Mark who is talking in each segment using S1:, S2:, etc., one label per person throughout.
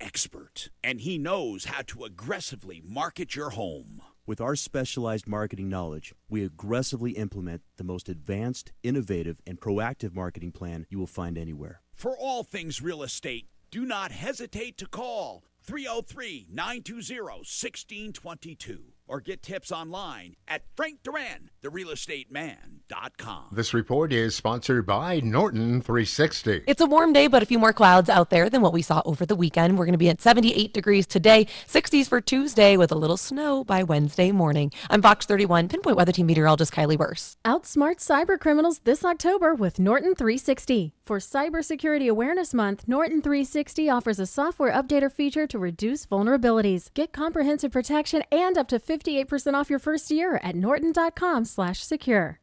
S1: expert, and he knows how to aggressively market your home.
S2: With our specialized marketing knowledge, we aggressively implement the most advanced, innovative, and proactive marketing plan you will find anywhere.
S1: For all things real estate, do not hesitate to call 303-920-1622 or get tips online at frankduran.therealestateman.com.
S3: This report is sponsored by Norton 360.
S4: It's a warm day, but a few more clouds out there than what we saw over the weekend. We're going to be at 78 degrees today, 60s for Tuesday with a little snow by Wednesday morning. I'm Fox 31 Pinpoint Weather Team meteorologist Kylie Burse.
S5: Outsmart cyber criminals this October with Norton 360. For Cybersecurity Awareness Month, Norton 360 offers a software updater feature to reduce vulnerabilities. Get comprehensive protection and up to 58% off your first year at norton.com/secure.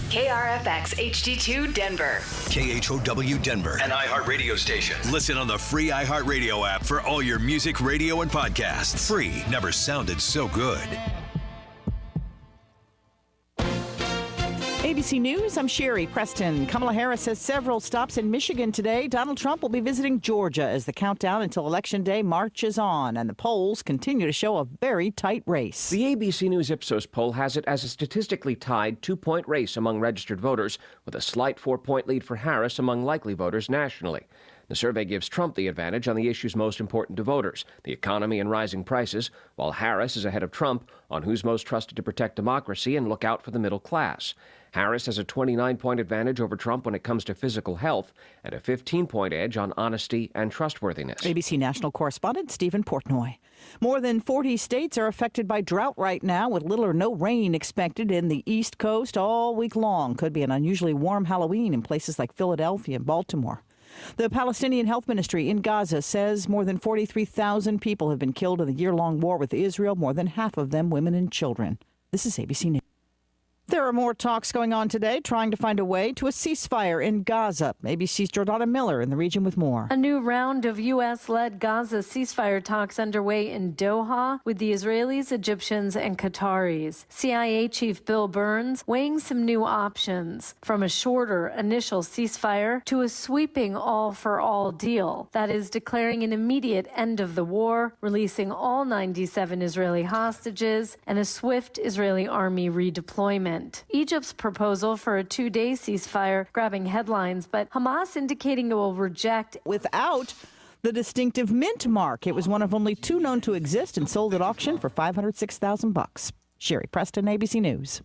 S6: KRFX HD2 Denver.
S7: KHOW Denver, an iHeartRadio station. Listen on the free iHeartRadio app for all your music, radio, and podcasts. Free. Never sounded so good.
S8: ABC News, I'm Sherry Preston. Kamala Harris has several stops in Michigan today. Donald Trump will be visiting Georgia as the countdown until Election Day marches on, and the polls continue to show a very tight race.
S9: The ABC News Ipsos poll has it as a statistically tied 2-point race among registered voters, with a slight 4-point lead for Harris among likely voters nationally. The survey gives Trump the advantage on the issues most important to voters, the economy and rising prices, while Harris is ahead of Trump on who's most trusted to protect democracy and look out for the middle class. Harris has a 29-point advantage over Trump when it comes to physical health and a 15-point edge on honesty and trustworthiness.
S8: ABC national correspondent Stephen Portnoy. More than 40 states are affected by drought right now, with little or no rain expected in the East Coast all week long. Could be an unusually warm Halloween in places like Philadelphia and Baltimore. The Palestinian Health Ministry in Gaza says more than 43,000 people have been killed in the year-long war with Israel, more than half of them women and children. This is ABC News. There are more talks going on today, trying to find a way to a ceasefire in Gaza. ABC's Jordana Miller in the region with more.
S10: A new round of U.S.-led Gaza ceasefire talks underway in Doha with the Israelis, Egyptians, and Qataris. CIA Chief Bill Burns weighing some new options, from a shorter initial ceasefire to a sweeping all-for-all deal. That is, declaring an immediate end of the war, releasing all 97 Israeli hostages, and a swift Israeli army redeployment. Egypt's proposal for a 2-day ceasefire grabbing headlines, but Hamas indicating it will reject
S8: without the distinctive mint mark. It was one of only 2 known to exist and sold at auction for $506,000. Sherry Preston, ABC News.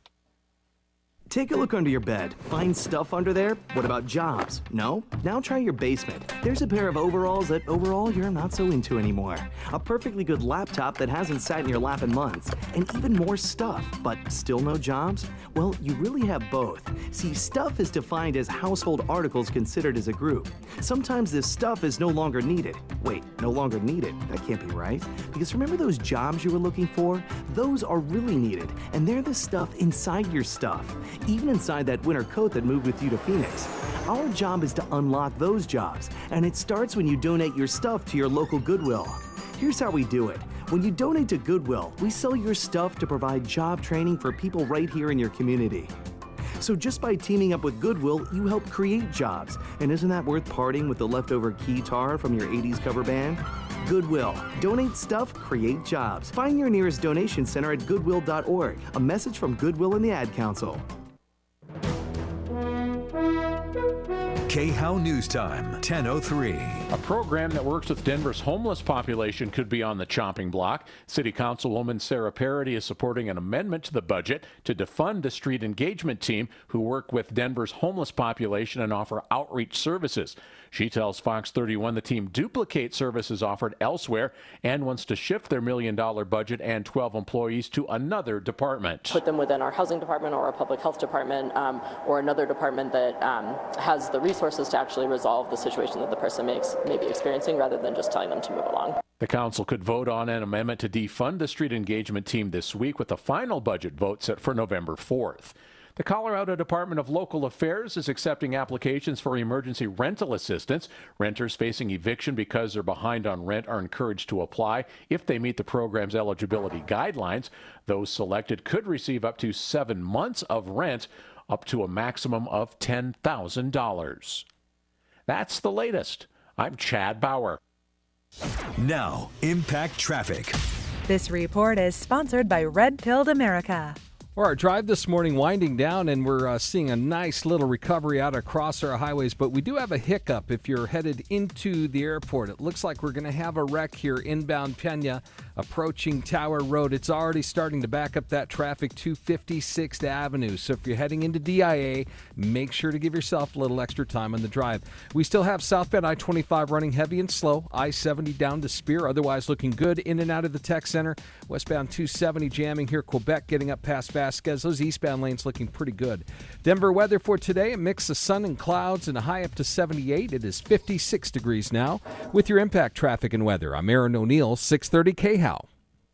S11: Take a look under your bed. Find stuff under there? What about jobs? No? Now try your basement. There's a pair of overalls that overall you're not so into anymore. A perfectly good laptop that hasn't sat in your lap in months. And even more stuff, but still no jobs? Well, you really have both. See, stuff is defined as household articles considered as a group. Sometimes this stuff is no longer needed. Wait, no longer needed? That can't be right. Because remember those jobs you were looking for? Those are really needed, and they're the stuff inside your stuff. Even inside that winter coat that moved with you to Phoenix. Our job is to unlock those jobs, and it starts when you donate your stuff to your local Goodwill. Here's how we do it. When you donate to Goodwill, we sell your stuff to provide job training for people right here in your community. So just by teaming up with Goodwill, you help create jobs. And isn't that worth parting with the leftover guitar from your 80s cover band? Goodwill. Donate stuff, create jobs. Find your nearest donation center at goodwill.org. A message from Goodwill and the Ad Council.
S7: KHOW News Time, 10:03.
S12: A program that works with Denver's homeless population could be on the chopping block. City Councilwoman Sarah Parody is supporting an amendment to the budget to defund the street engagement team who work with Denver's homeless population and offer outreach services. She tells Fox 31 the team duplicates services offered elsewhere and wants to shift their $1 million budget and 12 employees to another department.
S13: Put them within our housing department or our public health department or another department that has the resources to actually resolve the situation that the person may be experiencing rather than just telling them to move along.
S12: The council could vote on an amendment to defund the street engagement team this week with a final budget vote set for November 4th. The Colorado Department of Local Affairs is accepting applications for emergency rental assistance. Renters facing eviction because they're behind on rent are encouraged to apply if they meet the program's eligibility guidelines. Those selected could receive up to 7 months of rent, up to a maximum of $10,000. That's the latest. I'm Chad Bauer.
S7: Now, Impact Traffic.
S14: This report is sponsored by Red Pilled America.
S15: Well, our drive this morning winding down, and we're seeing a nice little recovery out across our highways, but we do have a hiccup if you're headed into the airport. It looks like we're going to have a wreck here inbound Pena, approaching Tower Road. It's already starting to back up that traffic to 56th Avenue. So if you're heading into DIA, make sure to give yourself a little extra time on the drive. We still have southbound I-25 running heavy and slow, I-70 down to Spear, otherwise looking good in and out of the Tech Center. Westbound 270 jamming here, Quebec getting up past Vasquez. Those eastbound lanes looking pretty good. Denver weather for today, a mix of sun and clouds and a high up to 78. It is 56 degrees now. With your Impact Traffic and Weather, I'm Aaron O'Neill, 630 KHOW.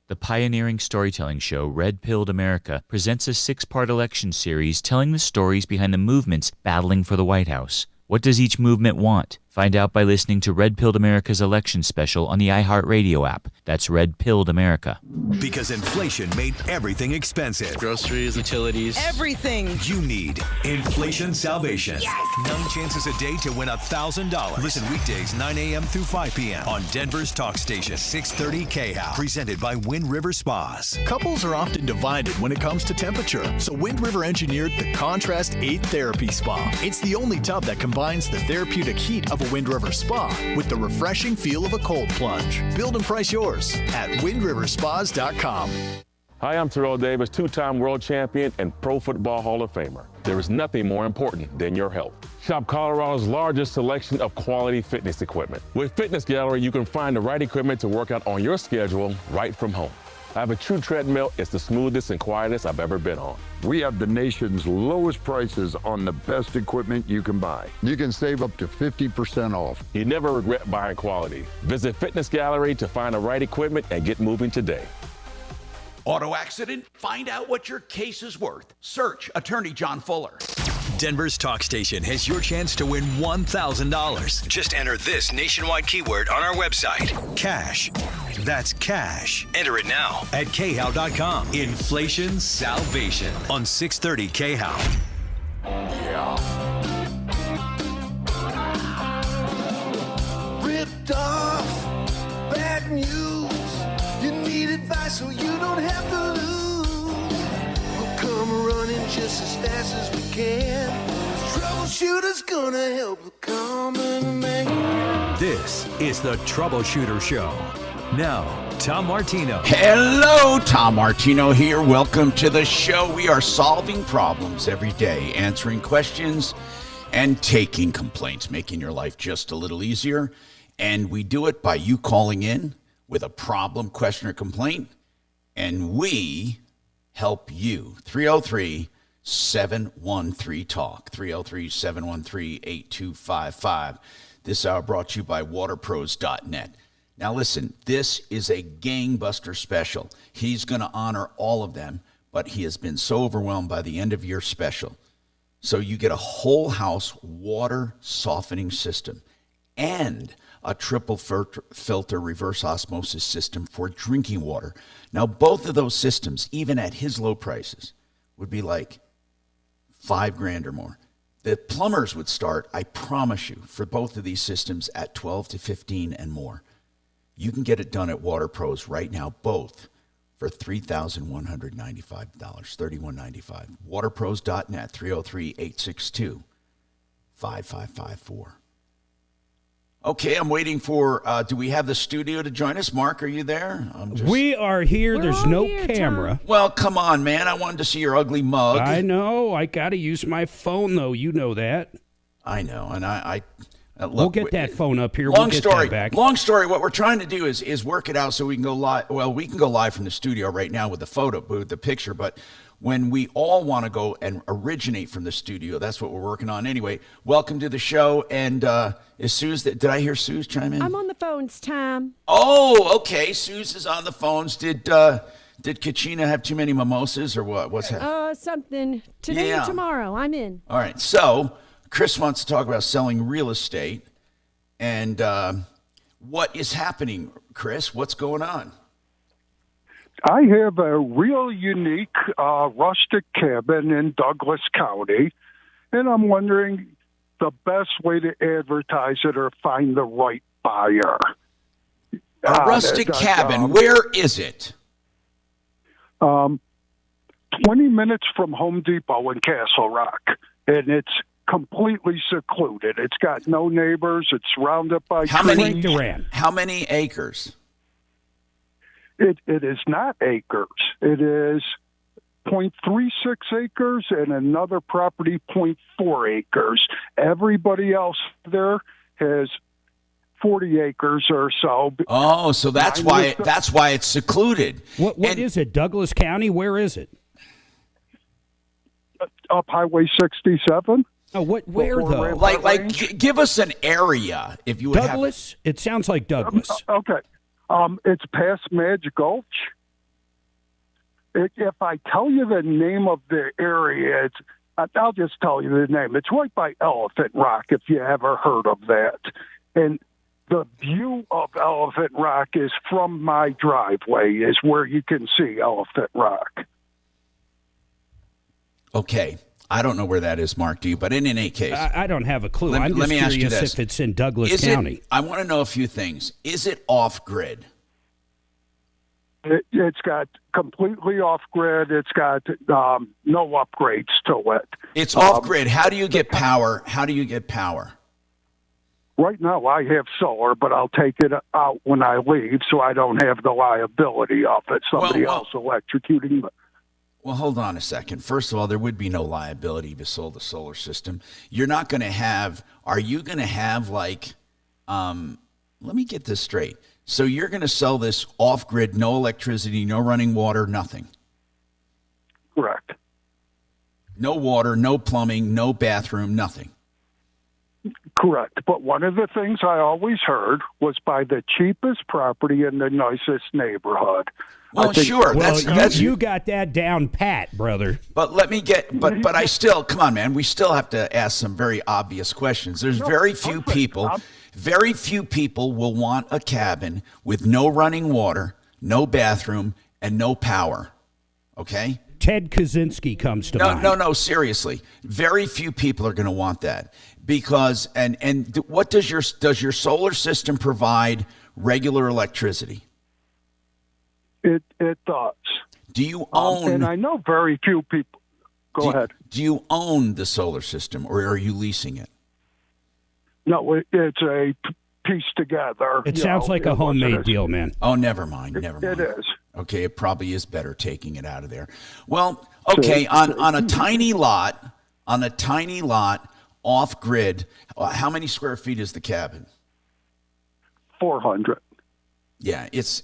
S16: The pioneering storytelling show Red Pilled America presents a 6-part election series telling the stories behind the movements battling for the White House. What does each movement want? Find out by listening to Red Pilled America's election special on the iHeartRadio app. That's Red Pilled America.
S7: Because inflation made everything expensive.
S17: Groceries, utilities.
S7: Everything. You need Inflation Salvation. Yes! 9 chances a day to win $1,000. Listen weekdays 9 a.m. through 5 p.m. on Denver's talk station 630 KHOW. Presented by Wind River Spas.
S18: Couples are often divided when it comes to temperature, so Wind River engineered the Contrast 8 Therapy Spa. It's the only tub that combines the therapeutic heat of a Wind River Spa with the refreshing feel of a cold plunge. Build and price yours at windriverspas.com.
S19: Hi, I'm Terrell Davis, 2-time world champion and Pro Football Hall of Famer. There is nothing more important than your health. Shop Colorado's largest selection of quality fitness equipment. With Fitness Gallery, you can find the right equipment to work out on your schedule right from home. I have a true treadmill. It's the smoothest and quietest I've ever been on.
S20: We have the nation's lowest prices on the best equipment you can buy. You can save up to 50% off.
S19: You never regret buying quality. Visit Fitness Gallery to find the right equipment and get moving today.
S1: Auto accident? Find out what your case is worth. Search Attorney John Fuller.
S7: Denver's talk station has your chance to win $1,000. Just enter this nationwide keyword on our website. Cash. That's cash. Enter it now at KHOW.com. Inflation Salvation on 630 KHOW.
S21: Ripped off, bad news. You need advice so you don't have to lose. We'll come running just as fast as we can. Troubleshooter's gonna help the common man.
S7: This is the Troubleshooter Show. Now, Tom Martino.
S22: Hello, Tom Martino here. Welcome to the show. We are solving problems every day, answering questions and taking complaints, making your life just a little easier. And we do it by you calling in with a problem, question, or complaint, and we help you. 303-713-TALK, 303-713-8255. This hour brought to you by waterpros.net. Now listen, this is a gangbuster special. He's going to honor all of them, but he has been so overwhelmed by the end of year special. So you get a whole house water softening system and a triple filter reverse osmosis system for drinking water. Now both of those systems, even at his low prices, would be like $5,000 or more. The plumbers would start, I promise you, for both of these systems at $12 to $15 and more. You can get it done at Water Pros right now, both for $3,195, $3,195. Waterpros.net, 303-862-5554. Okay, I'm waiting for, do we have the studio to join us? Mark, are you there?
S23: We are here. There's no camera.
S22: Tom. Well, come on, man. I wanted to see your ugly mug.
S23: I know. I got to use my phone, though. You know that.
S22: I know, and I look,
S23: we'll get that phone up here.
S22: Long
S23: we'll
S22: story.
S23: Get that back.
S22: Long story. What we're trying to do is work it out so we can go live. Well, we can go live from the studio right now with the photo booth, the picture. But when we all want to go and originate from the studio, that's what we're working on. Anyway, welcome to the show. And is Suze? Did I hear Suze chime in?
S24: I'm on the phones, Tom.
S22: Oh, okay. Suze is on the phones. Did Kachina have too many mimosas or what? What's happening?
S24: Something today or tomorrow. I'm in.
S22: All right. So Chris wants to talk about selling real estate. And what is happening, Chris? What's going on?
S20: I have a real unique rustic cabin in Douglas County, and I'm wondering,
S2: the best way to advertise it or find the right buyer.
S1: A rustic cabin, where is it?
S2: 20 minutes from Home Depot in Castle Rock, and it's completely secluded. It's got no neighbors. It's surrounded by trees.
S1: How many acres?
S2: It is not acres. It is 0.36 acres and another property 0.4 acres. Everybody else there has 40 acres or so.
S1: Oh, so that's why it's secluded.
S23: What is it? Douglas County? Where is it?
S2: Up Highway 67.
S23: Oh, where though?
S1: Like, give us an area if you would
S23: Douglas? It sounds like Douglas.
S2: Okay. It's past Madge Gulch. If I tell you the name of the area, I'll just tell you the name. It's right by Elephant Rock, if you ever heard of that. And the view of Elephant Rock is from my driveway, is where you can see Elephant Rock.
S1: Okay. I don't know where that is, Mark, do you? But in any case.
S23: I don't have a clue.
S1: Let me ask you this.
S23: If it's in Douglas County.
S1: I want to know a few things. Is it off-grid?
S2: It's got completely off-grid. It's got no upgrades to it.
S1: It's off-grid. How do you get power?
S2: Right now, I have solar, but I'll take it out when I leave, so I don't have the liability of it. Somebody else electrocuting it.
S1: Well, hold on a second. First of all, there would be no liability if you sold the solar system. You're not going to have, are you going to have let me get this straight. So you're going to sell this off-grid, no electricity, no running water, nothing?
S2: Correct.
S1: No water, no plumbing, no bathroom, nothing?
S2: Correct. But one of the things I always heard was buy the cheapest property in the nicest neighborhood.
S1: Well, sure.
S23: You got that down pat, brother.
S1: But let me but I still, come on, man. We still have to ask some very obvious questions. There's very few people will want a cabin with no running water, no bathroom, and no power. Okay?
S23: Ted Kaczynski comes to mind.
S1: No, seriously. Very few people are going to want that because, and what does your solar system provide regular electricity?
S2: It does.
S1: Do you own?
S2: And I know very few people. Go ahead.
S1: Do you own the solar system, or are you leasing it?
S2: No, it's a piece together.
S23: It sounds like a homemade deal, man.
S1: Oh, never mind.
S2: It is.
S1: Okay, it probably is better taking it out of there. Well, okay, on a tiny lot, off grid, how many square feet is the cabin?
S2: 400.
S1: Yeah, it's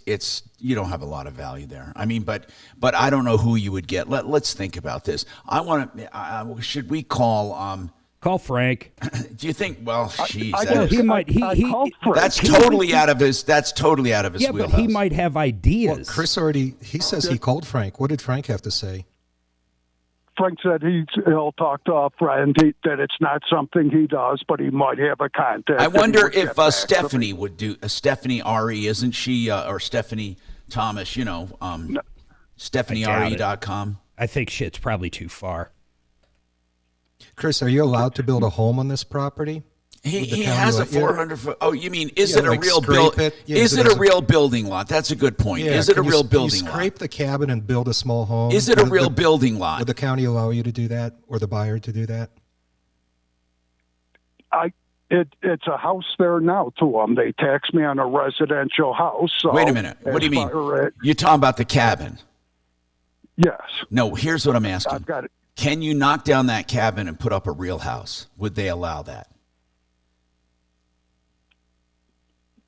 S1: you don't have a lot of value there. I mean, but I don't know who you would get. Let's think about this. I want to. Should we call?
S23: Call Frank.
S1: Do you think? Well, geez,
S23: that's
S1: totally out of his. That's totally out of his
S23: wheelhouse. Yeah, but he might have ideas.
S3: Well, Chris he says he called Frank. What did Frank have to say?
S2: Frank said he'll talk to a friend that it's not something he does, but he might have a contact.
S1: I wonder if Stephanie would do. Stephanie R.E., isn't she, or Stephanie Thomas? You know, StephanieRE.com.
S23: I think shit's probably too far.
S3: Chris, are you allowed to build a home on this property?
S1: He has a 400-foot. Oh, you mean is it a real real building lot? That's a good point. Is it a real building lot?
S3: Scrape the cabin and build a small home.
S1: Is it a real building lot?
S3: Would the county allow you to do that, or the buyer to do that?
S2: It's a house there now to them. They tax me on a residential house. So
S1: wait a minute. What do you mean? You're talking about the cabin?
S2: Yes.
S1: No. Here's what I'm asking.
S2: I've got it.
S1: Can you knock down that cabin and put up a real house? Would they allow that?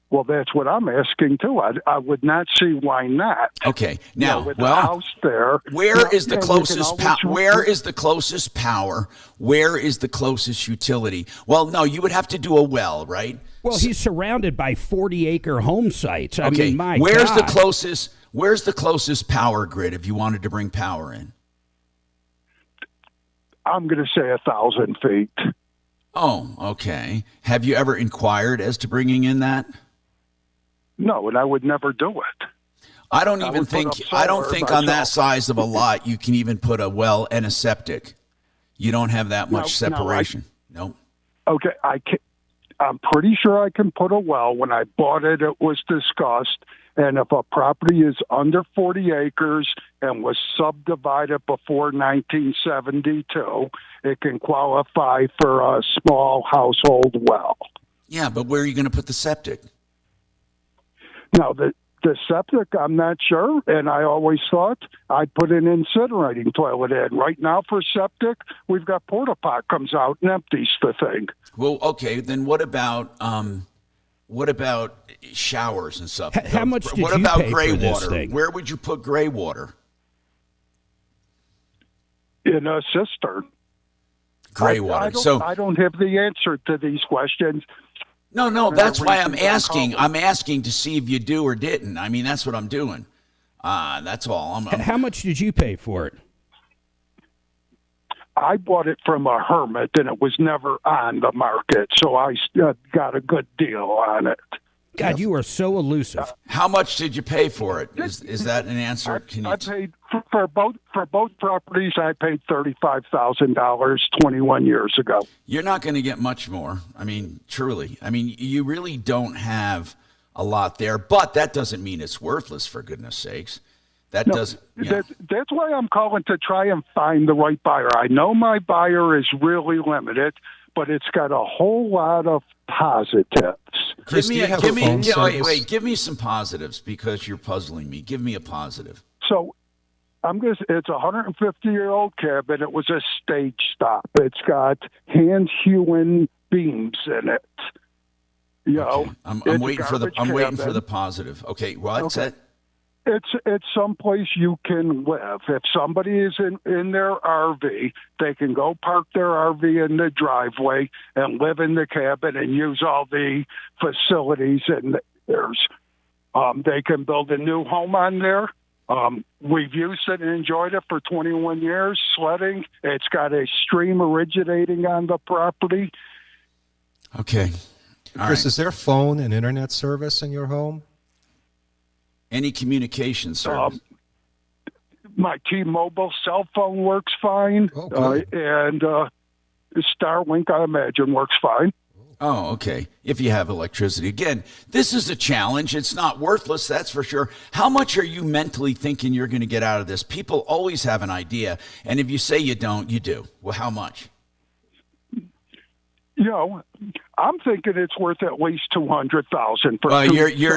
S2: Well, that's what I'm asking too. I would not see why not.
S1: Okay, now,
S2: with the house there,
S1: where is the closest power? Where is the closest power? Where is the closest utility? Well, no, you would have to do a well, right?
S23: Well, he's surrounded by 40-acre home sites. I mean, my
S1: where's
S23: God.
S1: the closest? Where's the closest power grid if you wanted to bring power in?
S2: I'm going to say 1,000 feet.
S1: Oh, okay. Have you ever inquired as to bringing in that?
S2: No, and I would never do it.
S1: I don't think on that size of a lot you can even put a well and a septic. You don't have that much separation. No.
S2: Okay, I'm pretty sure I can put a well. When I bought it, it was discussed. And if a property is under 40 acres and was subdivided before 1972, it can qualify for a small household well.
S1: Yeah, but where are you going to put the septic?
S2: Now, the septic, I'm not sure, and I always thought I'd put an incinerating toilet in. Right now for septic, we've got porta pot comes out and empties the thing.
S1: Well, okay, then what about showers and stuff?
S23: How much did
S1: what
S23: you
S1: about
S23: pay
S1: gray
S23: for this
S1: water?
S23: thing?
S1: Where would you put gray water?
S2: In a cistern.
S1: Gray water.
S2: I don't have the answer to these questions.
S1: No, that's why I'm asking. I'm asking to see if you do or didn't. I mean, that's what I'm doing. That's all.
S23: How much did you pay for it?
S2: I bought it from a hermit, and it was never on the market, so I got a good deal on it.
S23: God, you are so elusive.
S1: How much did you pay for it? Is that an answer?
S2: I paid for both properties. I paid $35,000 21 years ago.
S1: You're not going to get much more. I mean, truly. I mean, you really don't have a lot there, but that doesn't mean it's worthless. For goodness sakes, doesn't.
S2: That's why I'm calling to try and find the right buyer. I know my buyer is really limited, but it's got a whole lot of positives.
S1: Give me some positives because you're puzzling me. Give me a positive.
S2: So it's a 150-year-old cabin. It was a stage stop. It's got hand-hewn beams in it.
S1: I'm waiting for the positive. Okay, what's that?
S2: It's someplace you can live. If somebody is in their RV, they can go park their RV in the driveway and live in the cabin and use all the facilities in theirs. They can build a new home on there. We've used it and enjoyed it for 21 years, sledding. It's got a stream originating on the property.
S1: Okay.
S3: Chris, is there phone and internet service in your home?
S1: Any communication service?
S2: My T-Mobile cell phone works fine, and Starlink, I imagine, works fine.
S1: Oh, okay. If you have electricity. Again, this is a challenge. It's not worthless, that's for sure. How much are you mentally thinking you're going to get out of this? People always have an idea, and if you say you don't, you do. Well, how much?
S2: I'm thinking it's worth at least $200,000 for.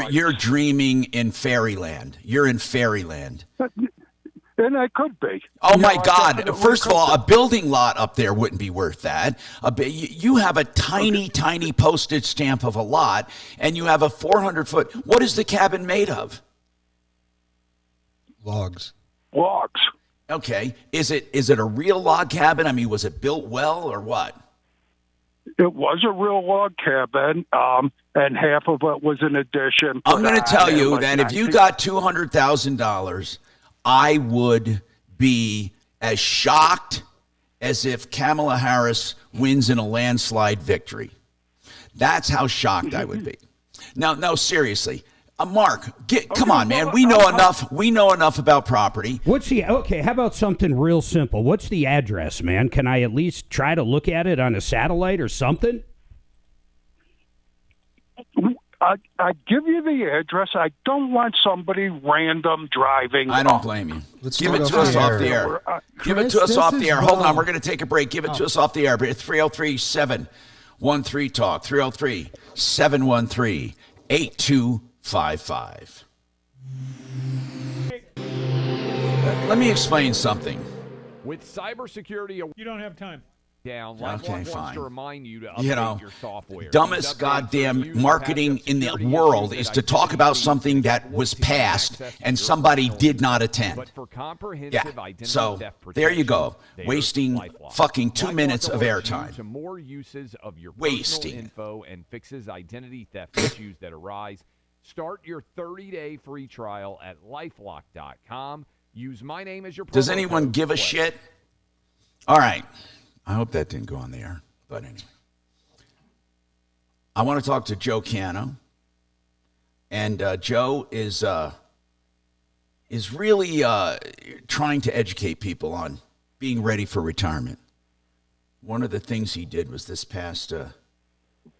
S1: You're dreaming in fairyland. You're in fairyland.
S2: And I could be.
S1: Oh my God! First of all, a building lot up there wouldn't be worth that. You have a tiny postage stamp of a lot, and you have a 400-foot. What is the cabin made of?
S3: Logs.
S1: Okay. Is it a real log cabin? I mean, was it built well or what?
S2: It was a real log cabin, and half of it was an addition.
S1: I'm going to tell you that if you got $200,000, I would be as shocked as if Kamala Harris wins in a landslide victory. That's how shocked I would be. No, seriously. Mark, come on, man. We know enough. We know enough about property.
S23: How about something real simple? What's the address, man? Can I at least try to look at it on a satellite or something?
S2: I give you the address. I don't want somebody random driving.
S1: I don't blame you. Give it to us off the air. Give it to us off the air. Hold on. We're going to take a break. Give it to us off the air. 303-713-TALK. 303-713-8255. Let me explain something.
S4: With cybersecurity,
S5: you don't have time.
S4: Down.
S1: Okay, fine.
S4: Wants to remind you to update your software.
S1: Dumbest goddamn marketing in the world is to talk about something that was passed and somebody did not attend. So there you go, wasting fucking 2 minutes of airtime.
S4: To more uses of your
S1: wasting
S4: personal info and fixes identity theft issues that arise. Start your 30-day free trial at lifelock.com. Use my name as your promo
S1: Does anyone
S4: code
S1: give a shit? All right. I hope that didn't go on the air, but anyway. I want to talk to Joe Cano, and Joe is really trying to educate people on being ready for retirement. One of the things he did was this past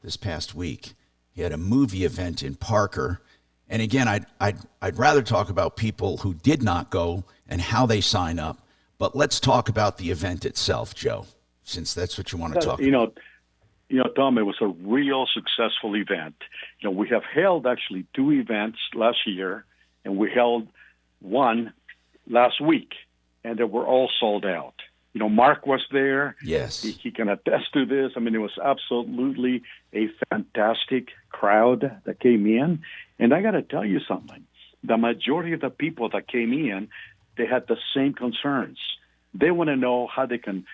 S1: this past week. He had a movie event in Parker. And again, I'd rather talk about people who did not go and how they sign up. But let's talk about the event itself, Joe, since that's what you want to talk about.
S5: Tom, it was a real successful event. We have held actually 2 events last year, and we held one last week, and they were all sold out. Mark was there.
S1: Yes.
S5: He can attest to this. I mean, it was absolutely a fantastic crowd that came in. And I got to tell you something. The majority of the people that came in, they had the same concerns. They want to know how they can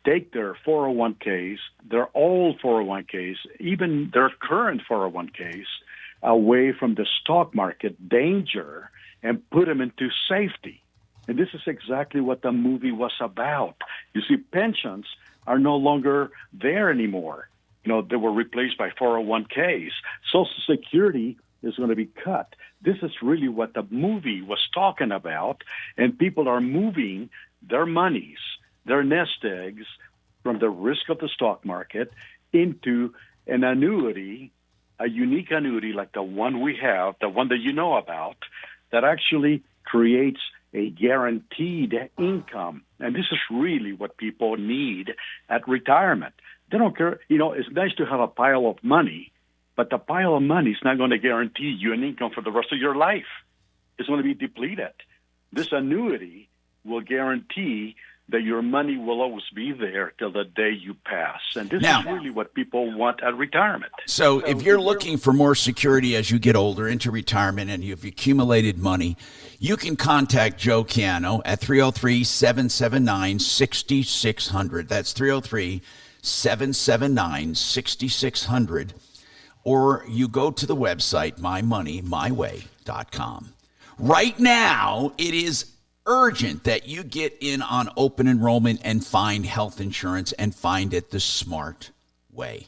S5: take their 401ks, their old 401ks, even their current 401ks, away from the stock market danger and put them into safety. And this is exactly what the movie was about. You see, pensions are no longer there anymore. They were replaced by 401ks. Social Security is going to be cut. This is really what the movie was talking about. And people are moving their monies, their nest eggs, from the risk of the stock market into an annuity, a unique annuity like the one we have, the one that you know about, that actually creates a guaranteed income. And this is really what people need at retirement. They don't care. It's nice to have a pile of money, but the pile of money is not going to guarantee you an income for the rest of your life. It's going to be depleted. This annuity will guarantee that your money will always be there till the day you pass. And this is really what people want at retirement.
S1: So if you're looking for more security as you get older into retirement and you've accumulated money, you can contact Joe Ciano at 303-779-6600. That's 303-779-6600. Or you go to the website, mymoneymyway.com. Right now, it is urgent that you get in on open enrollment and find health insurance and find it the smart way.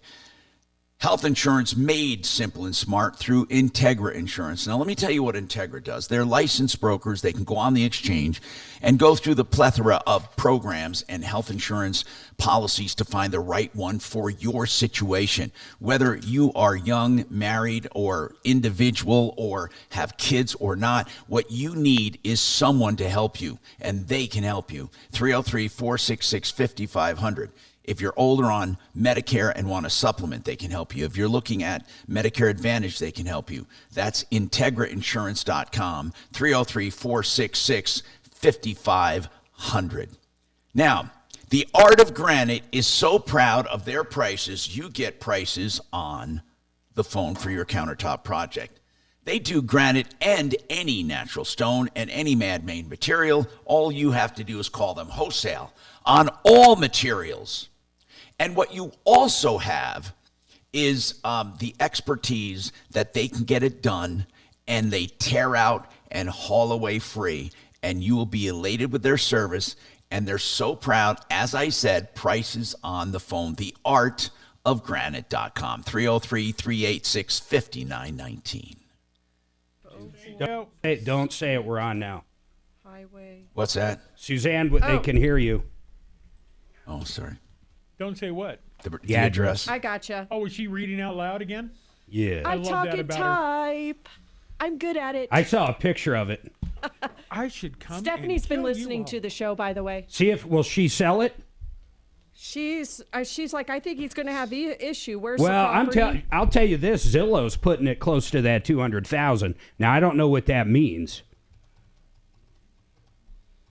S1: Health insurance made simple and smart through Integra Insurance. Now, let me tell you what Integra does. They're licensed brokers. They can go on the exchange and go through the plethora of programs and health insurance policies to find the right one for your situation. Whether you are young, married, or individual, or have kids or not, what you need is someone to help you, and they can help you. 303-466-5500. If you're older on Medicare and want a supplement, they can help you. If you're looking at Medicare Advantage, they can help you. That's IntegraInsurance.com, 303-466-5500. Now, the Art of Granite is so proud of their prices, you get prices on the phone for your countertop project. They do granite and any natural stone and any man-made material. All you have to do is call them wholesale on all materials. And what you also have is the expertise that they can get it done, and they tear out and haul away free, and you will be elated with their service. And they're so proud. As I said, prices on the phone. theartofgranite.com, 303-386-5919.
S23: Don't say it. We're on now.
S24: Highway.
S1: What's that?
S23: Suzanne, they can hear you.
S1: Oh, sorry.
S6: Don't say what?
S1: The address.
S24: I gotcha.
S6: Oh, was she reading out loud again?
S23: Yeah.
S24: I
S6: love
S24: talk
S6: that
S24: and
S6: about her.
S24: type. I'm good at it.
S23: I saw a picture of it.
S6: I should come.
S24: Stephanie's been listening to the show, by the way.
S23: See if will she sell it?
S24: She's like, I think he's going to have issue. Where's
S23: Well,
S24: the property?
S23: I'll tell you this: Zillow's putting it close to that 200,000. Now I don't know what that means.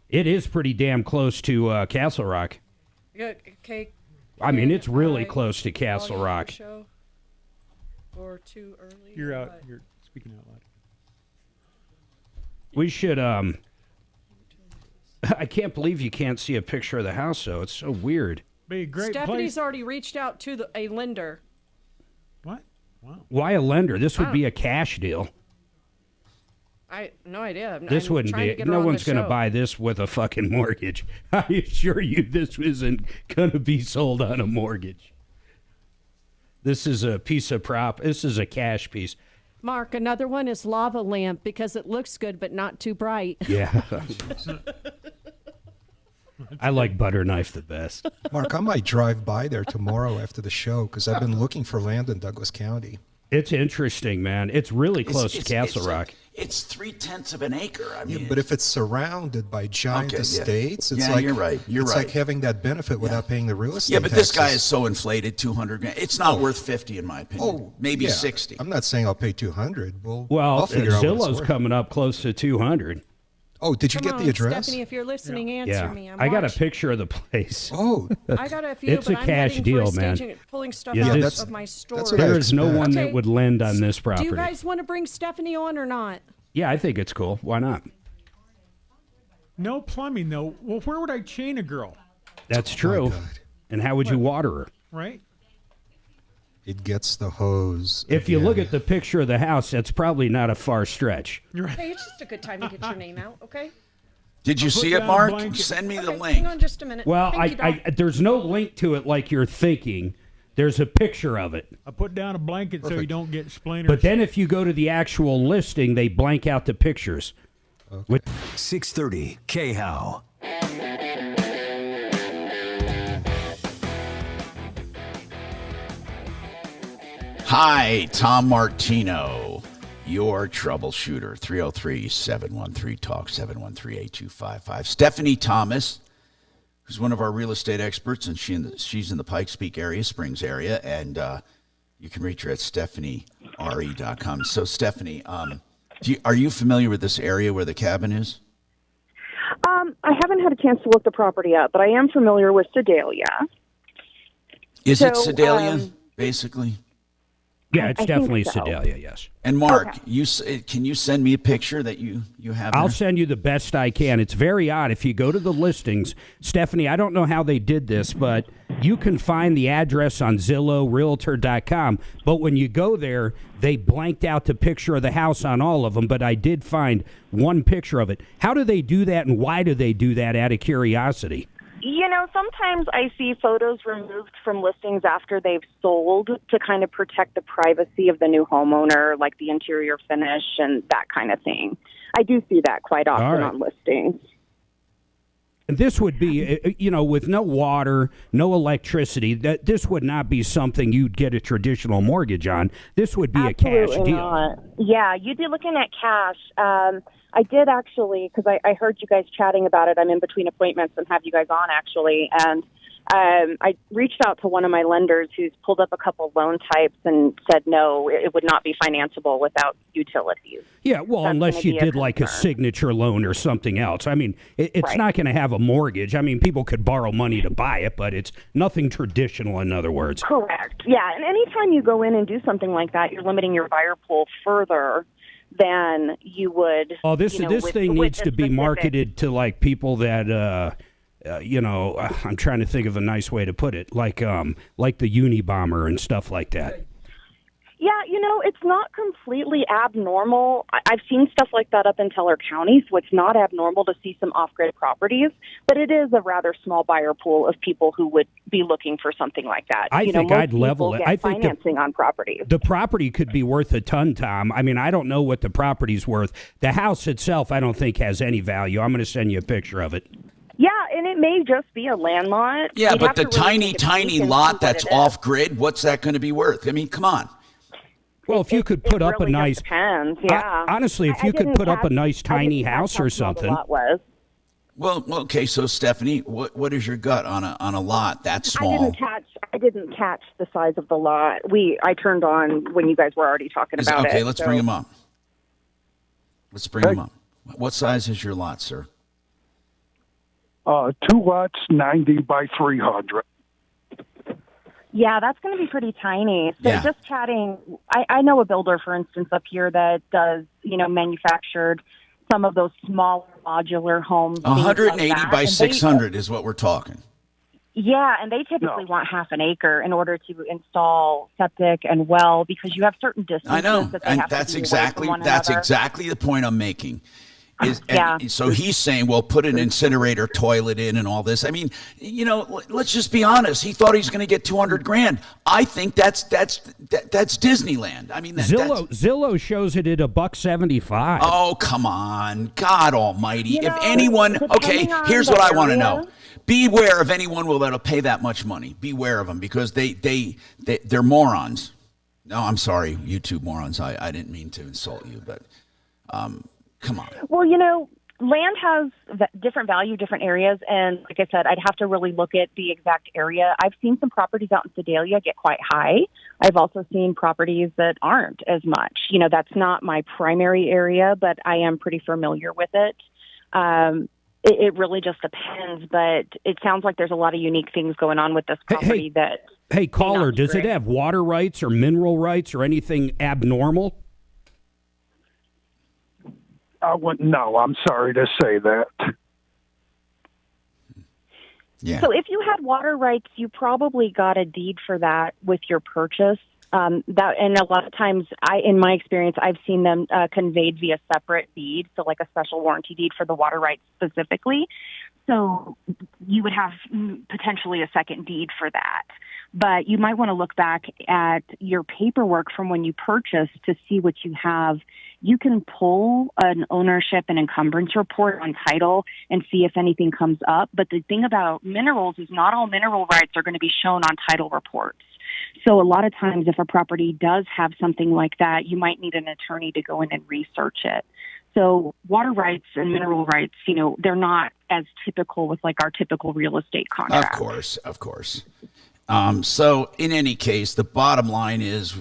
S23: It is pretty damn close to Castle Rock.
S24: Yeah, okay.
S23: I mean, it's really close to Castle Rock.
S24: Show or too early.
S6: You're out. You're speaking out loud.
S23: We should. I can't believe you can't see a picture of the house, though. It's so weird.
S6: Be a great
S24: Stephanie's
S6: place.
S24: already reached out to a lender.
S6: What? Wow.
S23: Why a lender? This would be a cash deal.
S24: No idea.
S23: This
S24: I'm
S23: wouldn't
S24: trying
S23: be.
S24: to get her
S23: No
S24: on
S23: one's
S24: the
S23: going to
S24: show.
S23: buy this with a fucking mortgage. I assure you, this isn't going to be sold on a mortgage. This is a piece of prop. This is a cash piece.
S24: Mark, another one is lava lamp because it looks good but not too bright.
S23: Yeah. I like butter knife the best.
S3: Mark, I might drive by there tomorrow after the show because I've been looking for land in Douglas County.
S23: It's interesting, man. It's really close to Castle Rock.
S1: It's 3/10 of an acre. I mean,
S3: But if it's surrounded by giant estates, it's
S1: yeah,
S3: like
S1: you're right.
S3: it's like having that benefit without paying the real estate.
S1: Yeah, but this guy
S3: taxes.
S1: is so inflated, 200 grand. It's not worth 50 in my opinion.
S3: Oh,
S1: maybe
S3: yeah.
S1: 60.
S3: I'm not saying I'll pay 200.
S23: Well,
S3: I'll figure out what it's
S23: Zillow's
S3: worth.
S23: coming up close to 200.
S3: Oh, did you
S24: Come
S3: get
S24: on,
S3: the address?
S24: Stephanie, if you're listening, answer
S23: Yeah,
S24: me.
S23: I got a picture of the place.
S3: Oh,
S24: I got a few,
S23: it's
S24: but
S23: a
S24: I'm
S23: cash
S24: heading
S23: deal,
S24: for a
S23: man.
S24: staging, pulling stuff
S23: Yeah,
S24: out
S23: that's-
S24: of my store.
S23: There is no one that
S24: Okay.
S23: would lend on this
S24: Do
S23: property.
S24: you guys want to bring Stephanie on or not?
S23: Yeah, I think it's cool. Why not?
S6: No plumbing though. Well, where would I chain a girl?
S23: That's true. And how would you water her?
S6: Right.
S3: It gets the hose.
S23: If you look at the picture of the house, that's probably not a far stretch.
S24: Hey, it's just a good time to get your name out, okay?
S1: Did you
S24: I'll put
S1: see
S24: down
S1: it,
S24: a
S1: Mark?
S24: blanket.
S1: Send me the
S24: Okay,
S1: link.
S24: hang on just a minute.
S23: Well,
S24: Thank you, Doc.
S23: there's no link to it like you're thinking. There's a picture of it.
S6: I put down a blanket so you don't get splainers.
S23: But then if you go to the actual listing, they blank out the pictures. With
S7: 630 K-How.
S1: Hi, Tom Martino, your troubleshooter. 303-713-TALK, 713-8255. Stephanie Thomas, who's one of our real estate experts, and she's in the Pikes Peak area, Springs area, and you can reach her at stephaniere.com. So, Stephanie, are you familiar with this area where the cabin is?
S8: I haven't had a chance to look the property up, but I am familiar with Sedalia.
S1: Is it
S8: So,
S1: Sedalia, basically?
S23: Yeah, it's
S8: I think
S23: definitely
S8: so.
S23: Sedalia, yes.
S1: And Mark,
S8: Okay.
S1: can you send me a picture that you have?
S23: I'll
S1: there?
S23: send you the best I can. It's very odd. If you go to the listings, Stephanie, I don't know how they did this, but you can find the address on Zillow, Realtor.com. But when you go there, they blanked out the picture of the house on all of them, but I did find one picture of it. How do they do that, and why do they do that, out of curiosity?
S8: You know, sometimes I see photos removed from listings after they've sold to kind of protect the privacy of the new homeowner, like the interior finish and that kind of thing. I do see that quite often
S23: All right.
S8: on listings.
S23: And this would be, with no water, no electricity, this would not be something you'd get a traditional mortgage on. This would be a cash
S8: Absolutely
S23: deal.
S8: not. Yeah, you'd be looking at cash. I did actually, because I heard you guys chatting about it. I'm in between appointments and have you guys on, actually. And I reached out to one of my lenders who's pulled up a couple loan types and said, no, it would not be financeable without utilities.
S23: Yeah, well,
S8: That's
S23: unless
S8: gonna
S23: you
S8: be a
S23: did like a
S8: concern.
S23: signature loan or something else. I mean, it's
S8: Right.
S23: not going to have a mortgage. I mean, people could borrow money to buy it, but it's nothing traditional, in other words.
S8: Correct. Yeah, and anytime you go in and do something like that, you're limiting your buyer pool further than you would.
S23: Oh, this
S8: with
S23: thing
S8: the
S23: needs to be
S8: specific-
S23: marketed to like people that, I'm trying to think of a nice way to put it, like the Unabomber and stuff like that.
S8: Yeah, it's not completely abnormal. I've seen stuff like that up in Teller County, so it's not abnormal to see some off-grid properties, but it is a rather small buyer pool of people who would be looking for something like that.
S23: I think
S8: most
S23: I'd level
S8: people
S23: it.
S8: get
S23: I think
S8: financing on properties.
S23: The property could be worth a ton, Tom. I mean, I don't know what the property's worth. The house itself, I don't think has any value. I'm going to send you a picture of it.
S8: Yeah, and it may just be a land lot.
S1: Yeah,
S8: You'd
S1: but
S8: have
S1: the
S8: to really take a
S1: tiny
S8: peek and see
S1: lot
S8: what
S1: that's
S8: it is.
S1: off grid, what's that going to be worth? I mean, come on.
S23: Well, if you could put up
S8: really
S23: a nice,
S8: just depends. Yeah.
S23: honestly, if
S8: I
S23: you could
S8: didn't
S23: put up a
S8: catch-
S23: nice
S8: I
S23: tiny
S8: didn't catch
S23: house
S8: how
S23: or
S8: small the
S23: something.
S8: lot was.
S1: Well, okay. So, Stephanie, what is your gut on a lot that small?
S8: I didn't catch the size of the lot. I turned on when you guys were already talking about it.
S1: Okay, let's bring
S8: so-
S1: them up. Let's bring them up. What size is your lot, sir?
S2: 2 lots, 90 by 300.
S8: Yeah, that's going to be pretty tiny. So
S1: Yeah.
S8: just chatting, I know a builder, for instance, up here that does, manufactured some of those smaller modular homes. things like
S1: 180
S8: that,
S1: by
S8: and
S1: 600 is what we're talking.
S8: Yeah, and they typically want half an acre in order to install septic and well, because you have certain distances
S1: I know,
S8: that they
S1: and
S8: have
S1: that's
S8: to be away from
S1: exactly
S8: one
S1: that's
S8: another.
S1: exactly the point I'm making. So he's saying, well, put an incinerator toilet in and all this. I mean, let's just be honest. He thought he's going to get $200,000. I think that's Disneyland. I mean,
S23: Zillow shows it at $175.
S1: Oh, come on. God almighty. If anyone, here's what I want to know. Beware of anyone that'll pay that much money. Beware of them because they're morons. No, I'm sorry, YouTube morons. I didn't mean to insult you, but come on.
S8: Well, land has different value, different areas, and like I said, I'd have to really look at the exact area. I've seen some properties out in Sedalia get quite high. I've also seen properties that aren't as much. That's not my primary area, but I am pretty familiar with it. It really just depends, but it sounds like there's a lot of unique things going on with this property that...
S23: Hey, caller, does it have water rights or mineral rights or anything abnormal?
S2: No, I'm sorry to say that.
S1: Yeah.
S8: So if you had water rights, you probably got a deed for that with your purchase. And a lot of times, in my experience, I've seen them conveyed via separate deed, so like a special warranty deed for the water rights specifically. So you would have potentially a second deed for that. But you might want to look back at your paperwork from when you purchased to see what you have. You can pull an ownership and encumbrance report on title and see if anything comes up. But the thing about minerals is not all mineral rights are going to be shown on title reports. So a lot of times if a property does have something like that, you might need an attorney to go in and research it. So water rights and mineral rights, they're not as typical with like our typical real estate contract.
S1: Of course. So in any case, the bottom line is,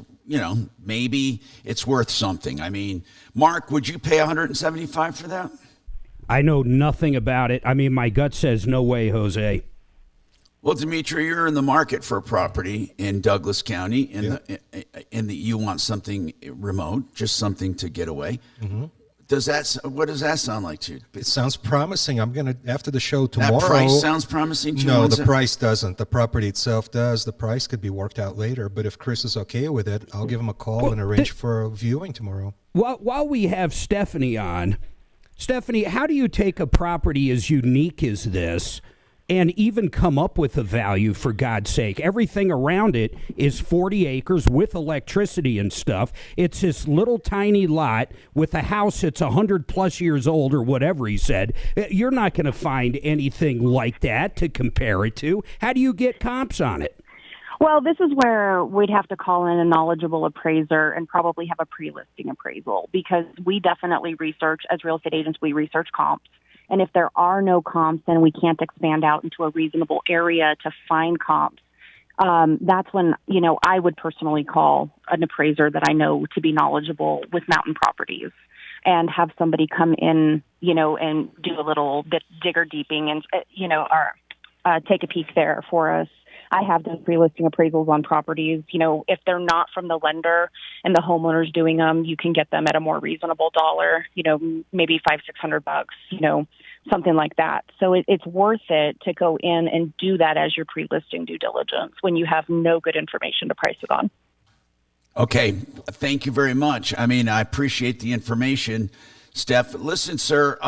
S1: maybe it's worth something. I mean, Mark, would you pay $175 for that?
S23: I know nothing about it. I mean, my gut says no way, Jose.
S1: Well, Dimitri, you're in the market for a property in Douglas County, and you want something remote, just something to get away.
S3: Mm-hmm.
S1: What does that sound like to you?
S3: It sounds promising. I'm going to, after the show tomorrow.
S1: That price sounds promising to you?
S3: No, the price doesn't. The property itself does. The price could be worked out later. But if Chris is okay with it, I'll give him a call and arrange for a viewing tomorrow.
S23: While we have Stephanie on, Stephanie, how do you take a property as unique as this and even come up with a value, for God's sake? Everything around it is 40 acres with electricity and stuff. It's this little tiny lot with a house that's 100+ years old or whatever he said. You're not going to find anything like that to compare it to. How do you get comps on it?
S8: Well, this is where we'd have to call in a knowledgeable appraiser and probably have a pre-listing appraisal, because we definitely research, as real estate agents, we research comps. And if there are no comps, then we can't expand out into a reasonable area to find comps. That's when, I would personally call an appraiser that I know to be knowledgeable with mountain properties and have somebody come in, and do a little bit digger deeping and, or take a peek there for us. I have done pre-listing appraisals on properties. If they're not from the lender and the homeowner's doing them, you can get them at a more reasonable dollar, maybe $500-600, something like that. So it's worth it to go in and do that as your pre-listing due diligence when you have no good information to price it on.
S1: Okay. Thank you very much. I mean, I appreciate the information, Steph. Listen, sir,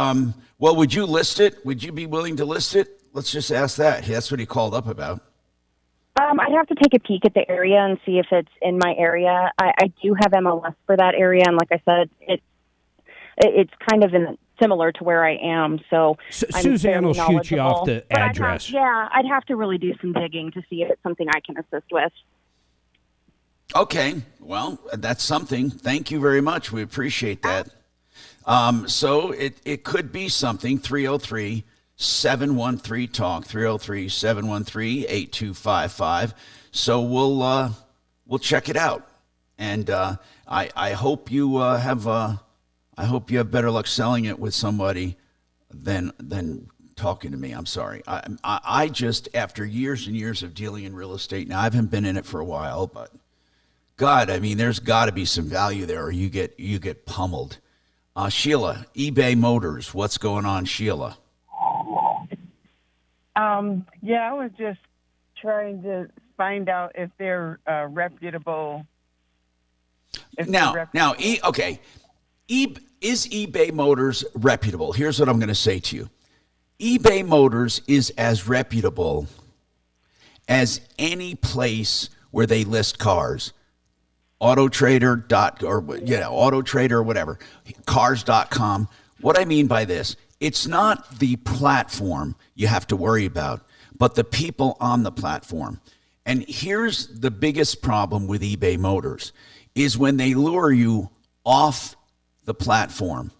S1: well, would you list it? Would you be willing to list it? Let's just ask that. That's what he called up about.
S8: I'd have to take a peek at the area and see if it's in my area. I do have MLS for that area, and like I said, it's kind of similar to where I am. So
S23: Suzanne will shoot you off the address.
S8: I'd have to really do some digging to see if it's something I can assist with.
S1: Okay, well, that's something. Thank you very much. We appreciate that. So it could be something. 303-713-TALK, 303-713-8255. So we'll check it out, and I hope you have better luck selling it with somebody than talking to me. I'm sorry. I just, after years and years of dealing in real estate, now I haven't been in it for a while, but God, I mean, there's got to be some value there, or you get pummeled. Sheila, eBay Motors, what's going on, Sheila?
S9: I was just trying to find out if they're reputable.
S1: Okay. Is eBay Motors reputable? Here's what I'm going to say to you. eBay Motors is as reputable as any place where they list cars. Autotrader or whatever, cars.com. What I mean by this, it's not the platform you have to worry about, but the people on the platform. And here's the biggest problem with eBay Motors is when they lure you off the platform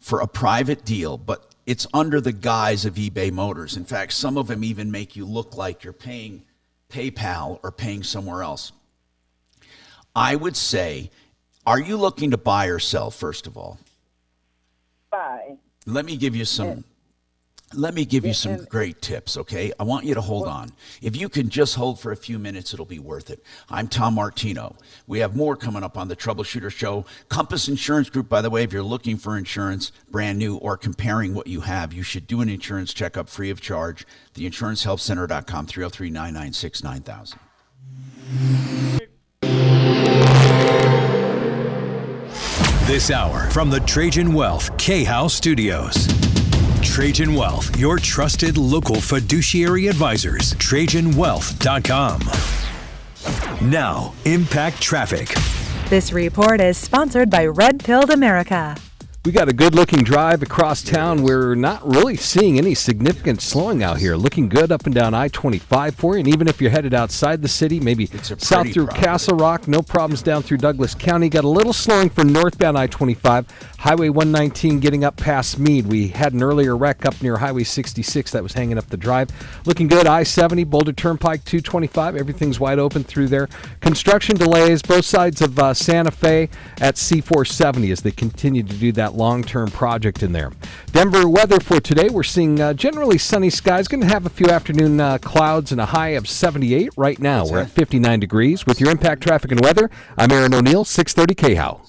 S1: for a private deal, but it's under the guise of eBay Motors. In fact, some of them even make you look like you're paying PayPal or paying somewhere else. I would say, are you looking to buy or sell, first of all?
S9: Buy.
S1: Let me give you some great tips, okay? I want you to hold on. If you can just hold for a few minutes, it'll be worth it. I'm Tom Martino. We have more coming up on the Troubleshooter Show. Compass Insurance Group, by the way, if you're looking for insurance, brand new, or comparing what you have, you should do an insurance checkup free of charge. TheInsuranceHelpCenter.com, 303-996-9000.
S7: This hour from the Trajan Wealth K-House Studios. Trajan Wealth, your trusted local fiduciary advisors. TrajanWealth.com. Now, Impact Traffic.
S14: This report is sponsored by Red Pilled America.
S15: We got a good-looking drive across town. We're not really seeing any significant slowing out here. Looking good up and down I-25 for you. And even if you're headed outside the city, maybe south through Castle Rock, no problems down through Douglas County. Got a little slowing for northbound I-25. Highway 119 getting up past Meade. We had an earlier wreck up near Highway 66 that was hanging up the drive. Looking good. I-70, Boulder Turnpike 225. Everything's wide open through there. Construction delays both sides of Santa Fe at C-470 as they continue to do that long-term project in there. Denver weather for today, we're seeing generally sunny skies. Going to have a few afternoon clouds and a high of 78 right now. We're at 59 degrees. With your Impact Traffic and Weather, I'm Aaron O'Neill, 630 KHOW.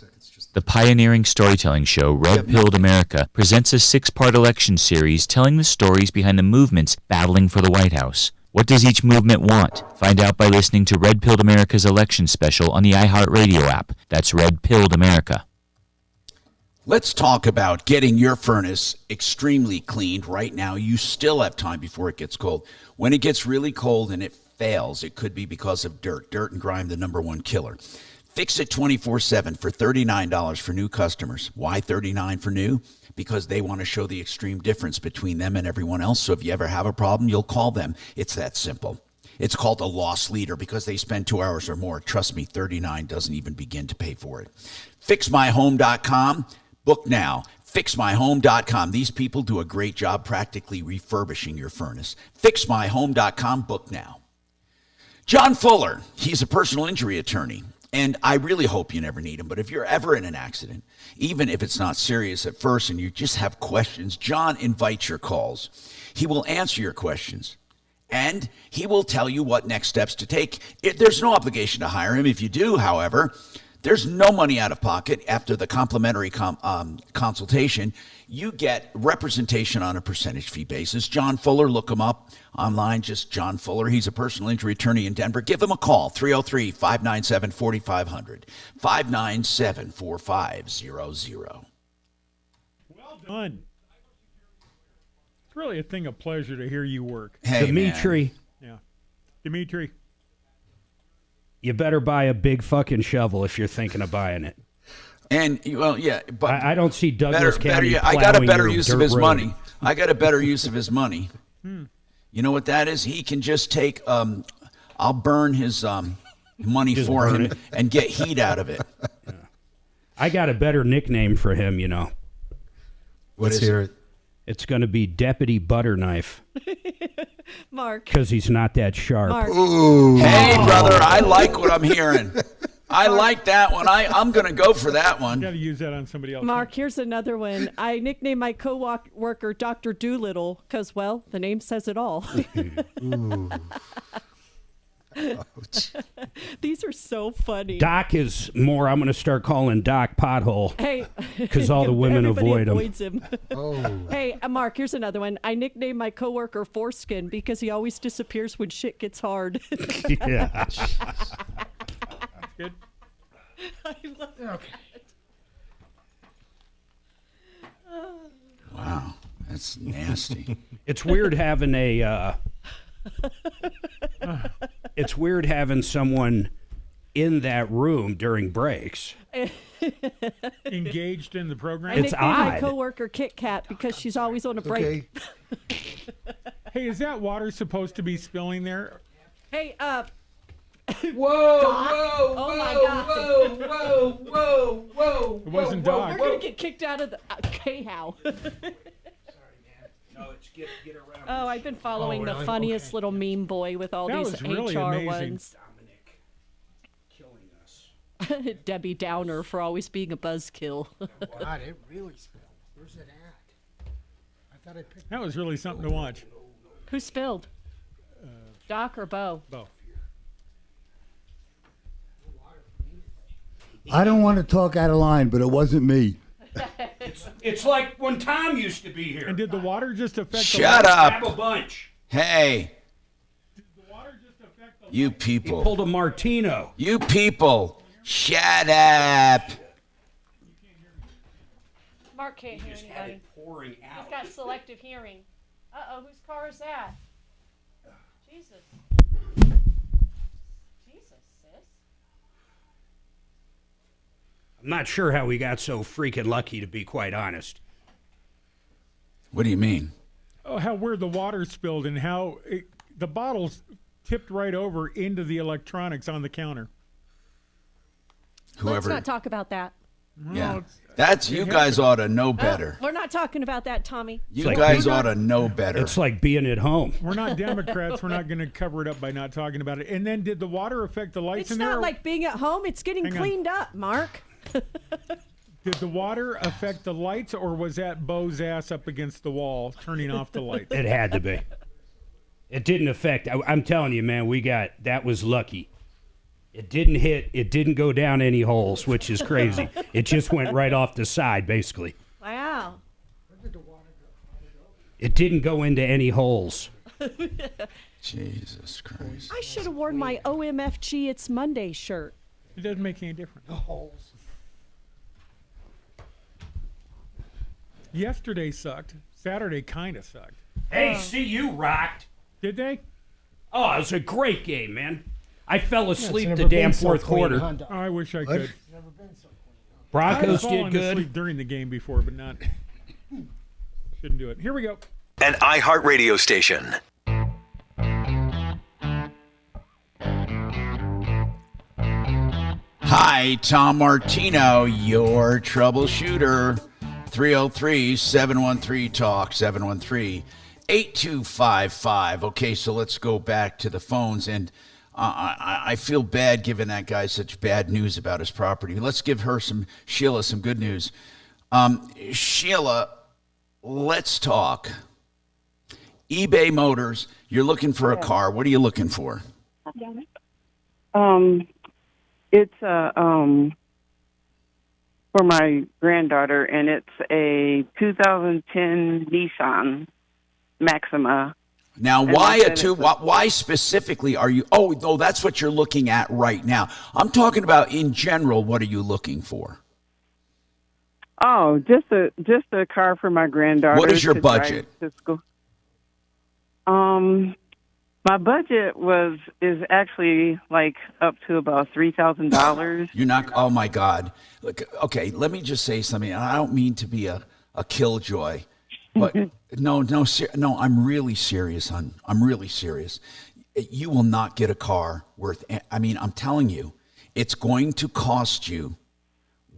S16: The pioneering storytelling show Red Pilled America presents a 6-part election series telling the stories behind the movements battling for the White House. What does each movement want? Find out by listening to Red Pilled America's election special on the iHeartRadio app. That's Red Pilled America.
S1: Let's talk about getting your furnace extremely cleaned right now. You still have time before it gets cold. When it gets really cold and it fails, it could be because of dirt. Dirt and grime, the number one killer. Fix it 24/7 for $39 for new customers. Why $39 for new? Because they want to show the extreme difference between them and everyone else. So if you ever have a problem, you'll call them. It's that simple. It's called a loss leader because they spend 2 hours or more. Trust me, $39 doesn't even begin to pay for it. FixMyHome.com. Book now. FixMyHome.com. These people do a great job practically refurbishing your furnace. FixMyHome.com. Book now. John Fuller, he's a personal injury attorney, and I really hope you never need him, but if you're ever in an accident, even if it's not serious at first and you just have questions, John invites your calls. He will answer your questions, and he will tell you what next steps to take. There's no obligation to hire him. If you do, however, there's no money out of pocket. After the complimentary consultation, you get representation on a percentage fee basis. John Fuller, look him up online, just John Fuller. He's a personal injury attorney in Denver. Give him a call, 303-597-4500, 597-4500.
S6: Well done. It's really a thing of pleasure to hear you work.
S1: Hey,
S23: Dimitri.
S6: Man. Yeah. Dimitri.
S23: You better buy a big fucking shovel if you're thinking of buying it.
S1: And, well, yeah, but
S23: I don't see Douglas County
S1: I got a better
S23: your
S1: use of
S23: dirt
S1: his
S23: road.
S1: money. I got a better use of his money. You know what that is? He can just take, I'll burn his money
S23: Just
S1: for
S23: burn
S1: him
S23: it.
S1: and get heat out of it.
S23: I got a better nickname for him, you know.
S3: Let's hear it.
S23: It's going to be Deputy Butter Knife.
S24: Mark.
S23: Because he's not that sharp.
S24: Mark.
S1: Ooh. Hey, brother, I like what I'm hearing. I like that one. I'm going to go for that one.
S6: Got to use that on somebody else.
S24: Mark, here's another one. I nicknamed my co-worker Dr. Doolittle because, well, the name says it all.
S3: Ooh.
S24: These are so funny.
S23: Doc is more, I'm going to start calling Doc Pothole.
S24: Hey.
S23: Because all the women
S24: Everybody
S23: avoid him.
S24: avoids him. Hey, Mark, here's another one. I nicknamed my coworker Foreskin because he always disappears when shit gets hard.
S23: Yeah.
S6: Good.
S24: I love it.
S1: That's nasty.
S23: It's weird having a. It's weird having someone in that room during breaks.
S6: Engaged in the program.
S24: I nicknamed my coworker Kit Kat because she's always on a break.
S6: Hey, is that water supposed to be spilling there?
S24: Hey,
S23: Whoa,
S24: Doc.
S23: whoa,
S24: Oh my
S23: whoa,
S24: God.
S23: whoa.
S6: It wasn't Doc.
S24: We're gonna get kicked out of the K-How.
S23: No, it's get around.
S24: Oh, I've been following the funniest little meme boy with all
S6: That
S24: these
S6: was really
S24: HR
S6: amazing.
S24: ones. Debbie Downer for always being a buzzkill.
S10: God, it really spilled. Where's it at? I thought I picked
S6: That was really something to watch.
S24: Who spilled? Doc or Bo?
S6: Bo.
S10: I don't want to talk out of line, but it wasn't me.
S23: It's like when Tom used to be here.
S6: And did the water just affect
S1: Shut
S6: the
S1: up.
S23: Have a bunch.
S1: Hey. You
S23: He
S1: people.
S23: pulled a Martino.
S1: You people. Shut up.
S24: Mark can't hear anybody.
S23: Pouring out.
S24: He's got selective hearing. Uh-oh, whose car is that? Jesus. Jesus, sis.
S23: I'm not sure how we got so freaking lucky, to be quite honest.
S1: What do you mean?
S6: Oh, how where the water spilled and how the bottles tipped right over into the electronics on the counter.
S24: Let's not talk about that.
S1: Yeah. That's, you guys ought to know better.
S24: We're not talking about that, Tommy.
S1: You guys ought to know better.
S23: It's like being at home.
S6: We're not Democrats. We're not going to cover it up by not talking about it. And then did the water affect the lights
S24: It's
S6: in there?
S24: not like being at home. It's getting
S6: Hang on.
S24: cleaned up, Mark.
S6: Did the water affect the lights, or was that Bo's ass up against the wall turning off the lights?
S23: It had to be. It didn't affect. I'm telling you, man, that was lucky. It didn't go down any holes, which is crazy. It just went right off the side, basically.
S24: Wow.
S23: It didn't go into any holes.
S1: Jesus Christ.
S24: I should have worn my OMFG It's Monday shirt.
S6: It doesn't make any difference. Yesterday sucked. Saturday kind of sucked.
S23: Hey, CU rocked.
S6: Did they?
S23: Oh, it was a great game, man. I fell asleep
S10: it's
S23: the
S10: never
S23: damn
S10: been so
S23: fourth
S10: clean,
S23: quarter.
S10: huh, Doc?
S6: Oh, I wish I could.
S23: Broncos
S6: I've
S23: did
S6: fallen
S23: good.
S6: asleep during the game before, but not. Shouldn't do it. Here we go.
S7: An iHeartRadio station.
S1: Hi, Tom Martino, your troubleshooter. 303-713-TALK, 713-8255. Okay, so let's go back to the phones. And I feel bad giving that guy such bad news about his property. Let's give Sheila some good news. Sheila, let's talk. eBay Motors, you're looking for a car. What are you looking for?
S9: It's for my granddaughter, and it's a 2010 Nissan Maxima.
S1: Now,
S9: And
S1: why
S9: then
S1: a two? Why specifically are you? Oh, no, that's what you're looking at right now. I'm talking about in general. What are you looking for?
S9: Oh, just a car for my granddaughter.
S1: What is your
S9: to drive
S1: budget?
S9: to school. My budget is actually like up to about $3,000.
S1: You're not. Oh my God. Look. Okay. Let me just say something. And I don't mean to be a killjoy, but no. I'm really serious, hon. I'm really serious. You will not get a car worth. I mean, I'm telling you, it's going to cost you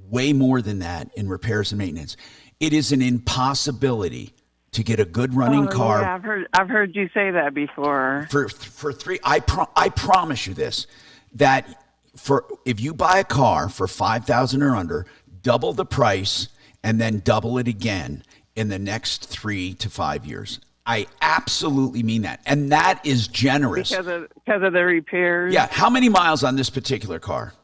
S1: way more than that in repairs and maintenance. It is an impossibility to get a good running car.
S9: Yeah, I've heard you say that before.
S1: For three, I promise you this, that if you buy a car for $5,000 or under, double the price and then double it again in the next 3 to 5 years. I absolutely mean that, and that is generous
S9: Because of the repairs.
S1: Yeah. How many miles on this particular car?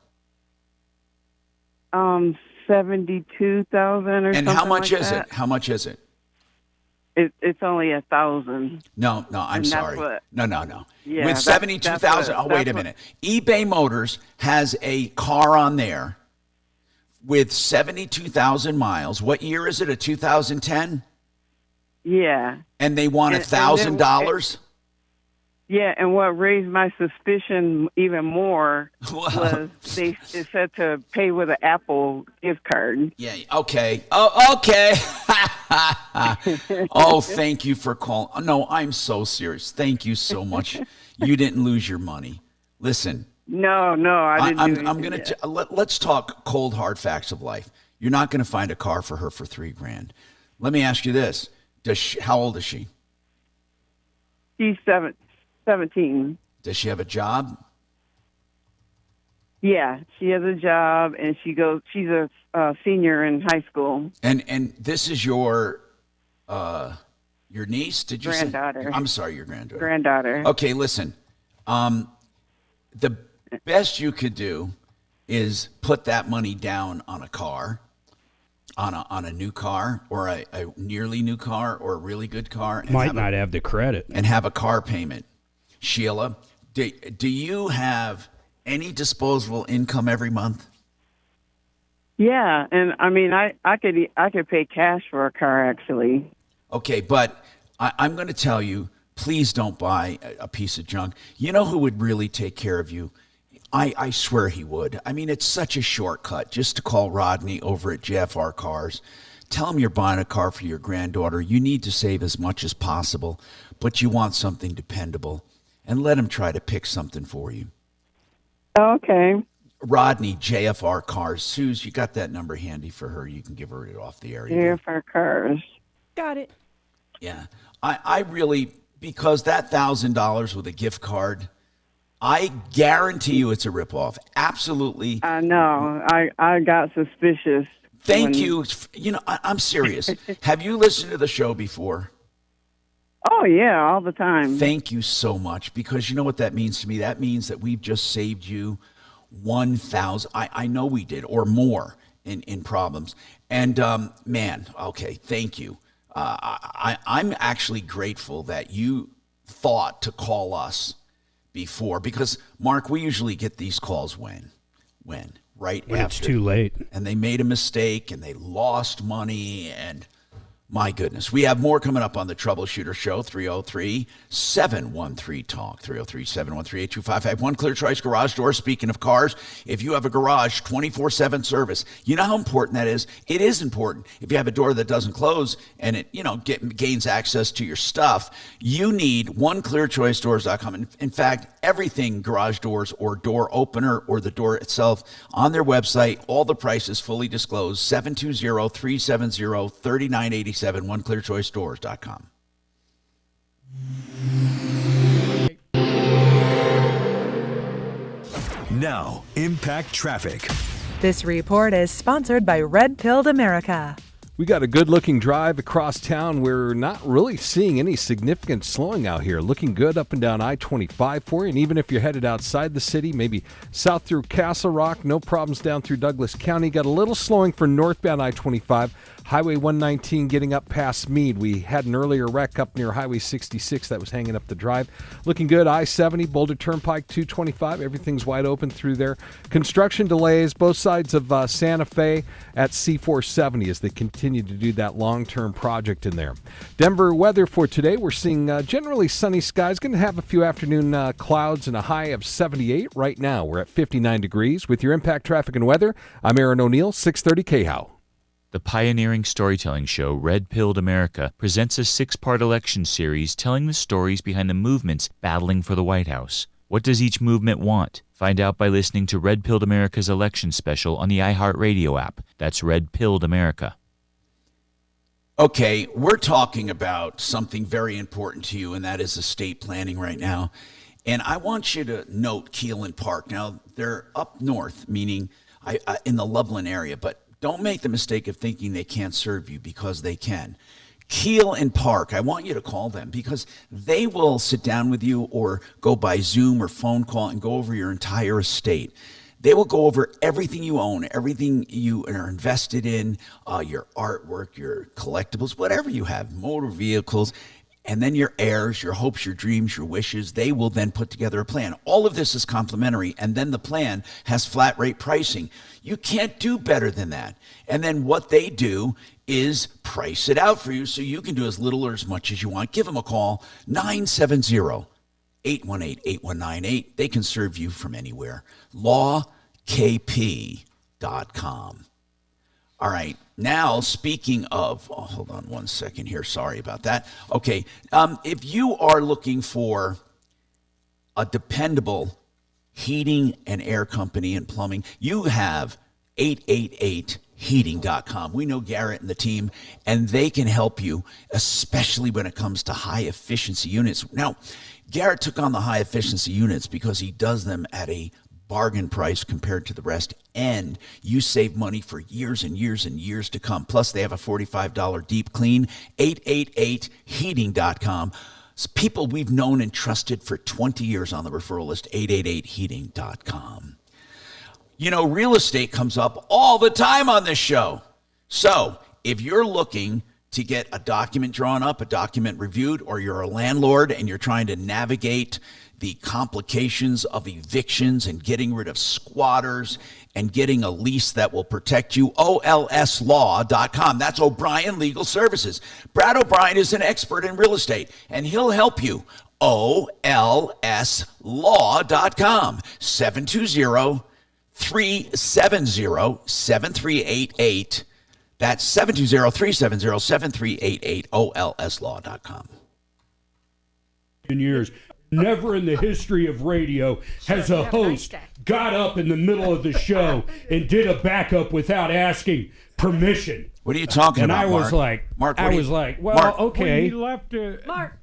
S9: 72,000 or
S1: And
S9: something.
S1: how much
S9: like
S1: is
S9: that.
S1: it? How much is it?
S9: It's only 1,000.
S1: No, I'm
S9: And that's
S1: sorry.
S9: what-
S1: No.
S9: Yeah,
S1: With
S9: that's
S1: 72,000.
S9: what-
S1: Oh, wait a
S9: that's what-
S1: minute. eBay Motors has a car on there with 72,000 miles. What year is it? A 2010?
S9: Yeah.
S1: And they want $1,000?
S9: Yeah, and what raised my suspicion even more was it said to pay with an Apple gift card.
S1: Yeah, okay. Oh, okay. Oh, thank you for calling. No, I'm so serious. Thank you so much. You didn't lose your money. Listen.
S9: No, I didn't.
S1: I'm going to let's talk cold hard facts of life. You're not going to find a car for her for $3,000. Let me ask you this: how old is she?
S9: She's 17.
S1: Does she have a job?
S9: Yeah, she has a job, and she's a senior in high school.
S1: And this is your niece? Did you
S9: granddaughter?
S1: Say? I'm sorry, your granddaughter.
S9: Granddaughter.
S1: Okay, listen. The best you could do is put that money down on a car, on a new car, or a nearly new car, or a really good car. And
S23: Might not have the credit.
S1: And have a car payment. Sheila, do you have any disposable income every month?
S9: Yeah, and I mean, I could pay cash for a car actually.
S1: Okay, but I'm going to tell you, please don't buy a piece of junk. You know who would really take care of you? I swear he would. I mean, it's such a shortcut just to call Rodney over at JFR Cars. Tell him you're buying a car for your granddaughter. You need to save as much as possible, but you want something dependable. And let him try to pick something for you.
S9: Okay.
S1: Rodney, JFR Cars. Suze, you got that number handy for her. You can give her it off the air.
S9: JFR Cars.
S24: Got it.
S1: Yeah. I really, because that $1,000 with a gift card, I guarantee you it's a ripoff. Absolutely.
S9: I know. I got suspicious.
S1: Thank you. You know, I'm serious. Have you listened to the show before?
S9: Oh, yeah, all the time.
S1: Thank you so much, because you know what that means to me? That means that we've just saved you 1,000. I know we did, or more in problems. And, man, okay, thank you. I'm actually grateful that you thought to call us before, because, Mark, we usually get these calls when after.
S23: It's too late.
S1: And they made a mistake, and they lost money, and my goodness. We have more coming up on the Troubleshooter Show, 303-713-TALK, 303-713-8255. One Clear Choice Garage Door. Speaking of cars, if you have a garage, 24/7 service. You know how important that is? It is important. If you have a door that doesn't close and it, gains access to your stuff, you need oneclearchoicedoors.com. In fact, everything garage doors or door opener or the door itself on their website, all the prices fully disclosed, 720-370-3987. OneClearChoiceDoors.com.
S7: Now, Impact Traffic.
S14: This report is sponsored by Red Pilled America.
S15: We got a good-looking drive across town. We're not really seeing any significant slowing out here. Looking good up and down I-25 for you. And even if you're headed outside the city, maybe south through Castle Rock, no problems down through Douglas County. Got a little slowing for northbound I-25. Highway 119 getting up past Meade. We had an earlier wreck up near Highway 66 that was hanging up the drive. Looking good. I-70, Boulder Turnpike 225. Everything's wide open through there. Construction delays both sides of Santa Fe at C-470 as they continue to do that long-term project in there. Denver weather for today. We're seeing generally sunny skies. Going to have a few afternoon clouds and a high of 78. Right now, we're at 59 degrees. With your Impact Traffic and Weather, I'm Aaron O'Neill, 630 KHOW.
S16: The pioneering storytelling show Red Pilled America presents a 6-part election series telling the stories behind the movements battling for the White House. What does each movement want? Find out by listening to Red Pilled America's election special on the iHeartRadio app. That's Red Pilled America.
S1: Okay, we're talking about something very important to you, and that is estate planning right now. And I want you to note Keelan Park. Now, they're up north, meaning in the Loveland area, but don't make the mistake of thinking they can't serve you, because they can. Keel and Park, I want you to call them, because they will sit down with you or go by Zoom or phone call and go over your entire estate. They will go over everything you own, everything you are invested in, your artwork, your collectibles, whatever you have, motor vehicles, and then your heirs, your hopes, your dreams, your wishes. They will then put together a plan. All of this is complimentary, and then the plan has flat rate pricing. You can't do better than that. And then what they do is price it out for you so you can do as little or as much as you want. Give them a call, 970-818-8198. They can serve you from anywhere. lawkp.com. All right. Now, speaking of, hold on one second here. Sorry about that. Okay. If you are looking for a dependable heating and air company and plumbing, you have 888heating.com. We know Garrett and the team, and they can help you, especially when it comes to high efficiency units. Now, Garrett took on the high efficiency units because he does them at a bargain price compared to the rest, and you save money for years and years and years to come. Plus, they have a $45 deep clean. 888heating.com. It's people we've known and trusted for 20 years on the referral list. 888heating.com. You know, real estate comes up all the time on this show. So if you're looking to get a document drawn up, a document reviewed, or you're a landlord and you're trying to navigate the complications of evictions and getting rid of squatters and getting a lease that will protect you, olslaw.com. That's O'Brien Legal Services. Brad O'Brien is an expert in real estate, and he'll help you. olslaw.com. 720-370-7388. That's 720-370-7388, olslaw.com.
S23: Years. Never in the history of radio has a host got up in the middle of the show and did a backup without asking permission.
S1: What are you talking about,
S23: And I was
S1: Mark?
S23: like, well, okay.
S6: When he left,
S24: Mark.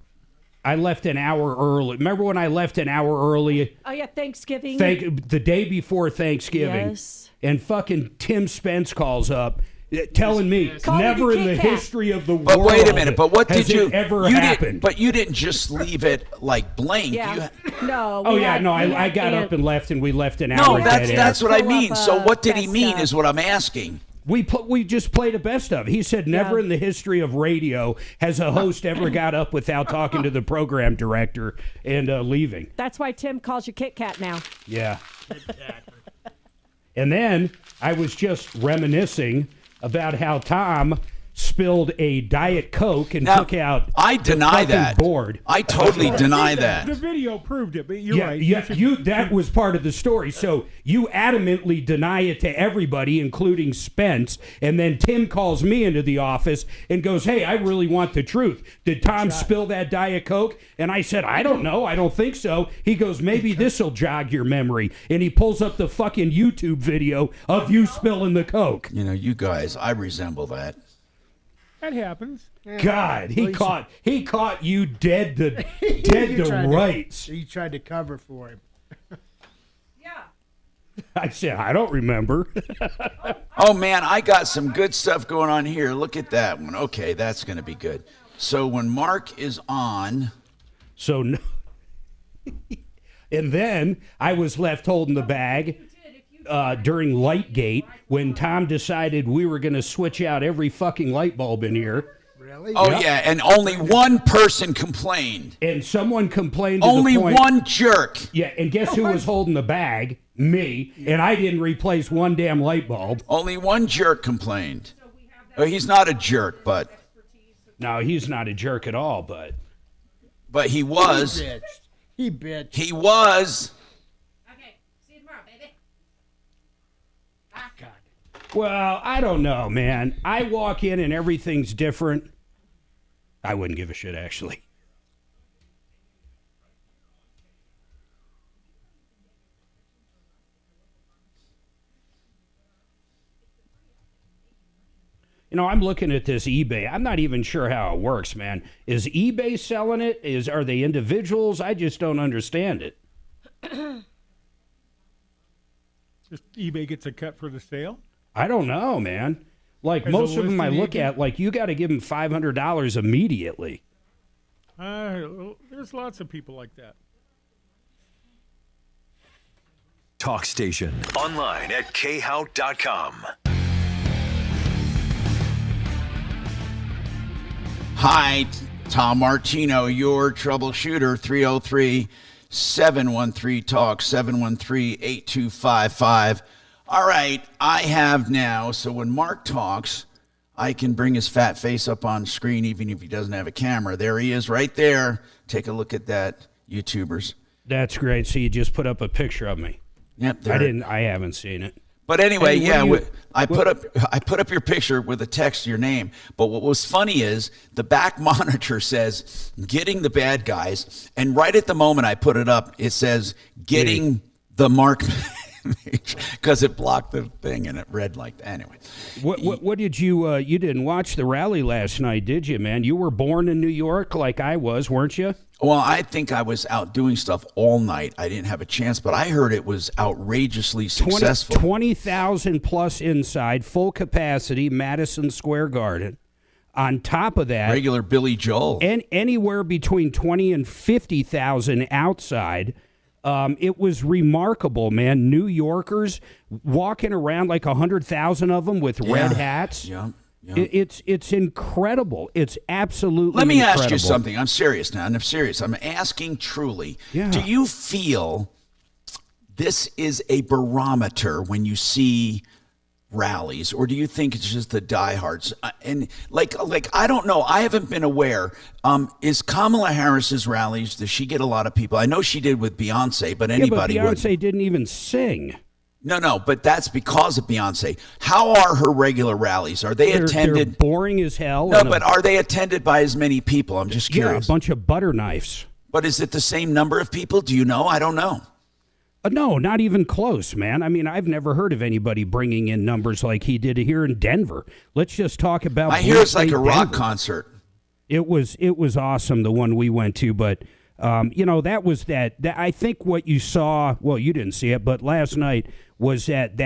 S23: I left an hour early. Remember when I left an hour early?
S24: Oh, yeah, Thanksgiving.
S23: The day before Thanksgiving.
S24: Yes.
S23: And fucking Tim Spence calls up telling me
S24: Call
S23: never
S24: me
S23: in the
S24: Kit Kat.
S23: history of the
S1: But
S23: world
S1: wait a minute. But what
S23: has
S1: did you
S23: it ever
S1: you
S23: happened.
S1: didn't, but you didn't just leave it like blank.
S24: Yeah. No.
S23: Oh,
S24: we
S23: yeah,
S24: had-
S23: no,
S24: we
S23: I
S24: had
S23: got
S24: Aunt-
S23: up and left, and we left an
S1: No,
S23: hour
S1: that's
S23: dead
S1: that's
S23: air.
S1: what I
S24: Pull
S1: mean.
S24: up,
S1: So what did he
S24: best
S1: mean
S24: of.
S1: is what I'm asking.
S23: We just played a best of. He said never
S24: Yeah.
S23: in the history of radio has a host ever got up without talking to the program director and leaving.
S24: That's why Tim calls you Kit Kat now.
S23: Yeah. And then I was just reminiscing about how Tom spilled a Diet Coke and
S1: Now,
S23: took out
S1: I deny
S23: the fucking
S1: that.
S23: board.
S1: I totally deny that.
S6: The video proved it, but you're
S23: Yeah,
S6: right.
S23: yeah,
S6: should-
S23: that was part of the story. So you adamantly deny it to everybody, including Spence. And then Tim calls me into the office and goes, "Hey, I really want the truth. Did Tom spill that Diet Coke?" And I said, "I don't know. I don't think so." He goes, "Maybe this'll jog your memory." And he pulls up the fucking YouTube video of you spilling the Coke.
S1: You know, you guys, I resemble that.
S6: That happens.
S23: God, he caught you dead to rights.
S10: He tried to cover for him.
S23: I said, "I don't remember."
S1: Oh man, I got some good stuff going on here. Look at that one. Okay, that's going to be good. So when Mark is on,
S23: So, no. And then I was left holding the bag during Lightgate when Tom decided we were going to switch out every fucking light bulb in here.
S10: Really?
S1: oh yeah, and only one person complained.
S23: And someone complained to
S1: Only
S23: the point,
S1: one jerk.
S23: Yeah, and guess who was holding the bag? Me. And I didn't replace one damn light bulb.
S1: Only one jerk complained. Oh, he's not a jerk, but
S23: No, he's not a jerk at all, but
S1: he was.
S10: He bitched.
S1: He was.
S23: well, I don't know, man. I walk in and everything's different. I wouldn't give a shit, actually. You know, I'm looking at this eBay. I'm not even sure how it works, man. Is eBay selling it? Are they individuals? I just don't understand it.
S6: Just eBay gets a cut for the sale.
S23: I don't know, man. Like
S6: As a
S23: most of them I
S6: listing
S23: look
S6: agent?
S23: at, like you got to give them $500 immediately.
S6: There's lots of people like that.
S7: Talk Station. Online at khout.com.
S1: Hi, Tom Martino, your troubleshooter, 303-713-TALK, 713-8255. All right, I have now, so when Mark talks, I can bring his fat face up on screen even if he doesn't have a camera. There he is right there. Take a look at that, YouTubers.
S23: That's great. So you just put up a picture of me.
S1: Yep.
S23: I haven't seen it.
S1: But anyway,
S23: Hey,
S1: I put up your picture with a text, your name. But what was funny is the back monitor says getting the bad guys, and right at the moment I put it up, it says getting the Mark because it blocked the thing and it read like that. Anyway.
S23: What did you didn't watch the rally last night, did you, man? You were born in New York like I was, weren't you?
S1: Well, I think I was out doing stuff all night. I didn't have a chance, but I heard it was outrageously successful.
S23: 20,000 plus inside, full capacity, Madison Square Garden. On top of that,
S1: regular Billy Joel.
S23: And anywhere between 20 and 50,000 outside. It was remarkable, man. New Yorkers walking around like 100,000 of them with red hats.
S1: Yeah.
S23: It's incredible. It's absolutely
S1: Let me
S23: incredible.
S1: ask you something. I'm serious now. I'm serious. I'm asking truly.
S23: Yeah.
S1: Do you feel this is a barometer when you see rallies, or do you think it's just the diehards? And like I don't know. I haven't been aware. Is Kamala Harris's rallies? Does she get a lot of people? I know she did with Beyonce, but anybody
S23: Yeah, but
S1: would.
S23: Beyonce didn't even sing.
S1: No, but that's because of Beyonce. How are her regular rallies? Are they attended?
S23: They're boring as hell.
S1: No, but are they attended by as many people? I'm just curious.
S23: Yeah, a bunch of butter knives.
S1: But is it the same number of people? Do you know? I don't know.
S23: No, not even close, man. I mean, I've never heard of anybody bringing in numbers like he did here in Denver. Let's just talk about.
S1: I hear it's like a rock concert.
S23: It was awesome, the one we went to, but that was that. I think what you saw. Well, you didn't see it, but last night was that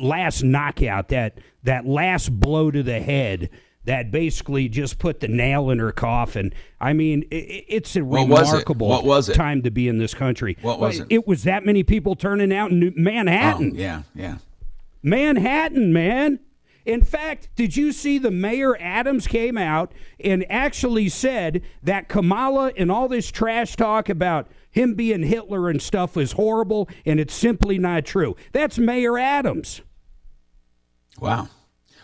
S23: last knockout, that last blow to the head. That basically just put the nail in her coffin. I mean, it's a remarkable time to be in this country.
S1: What was it?
S23: It was that many people turning out in Manhattan.
S1: Oh, yeah.
S23: Manhattan, man. In fact, did you see the Mayor Adams came out and actually said that Kamala and all this trash talk about him being Hitler and stuff is horrible and it's simply not true? That's Mayor Adams.
S1: Wow.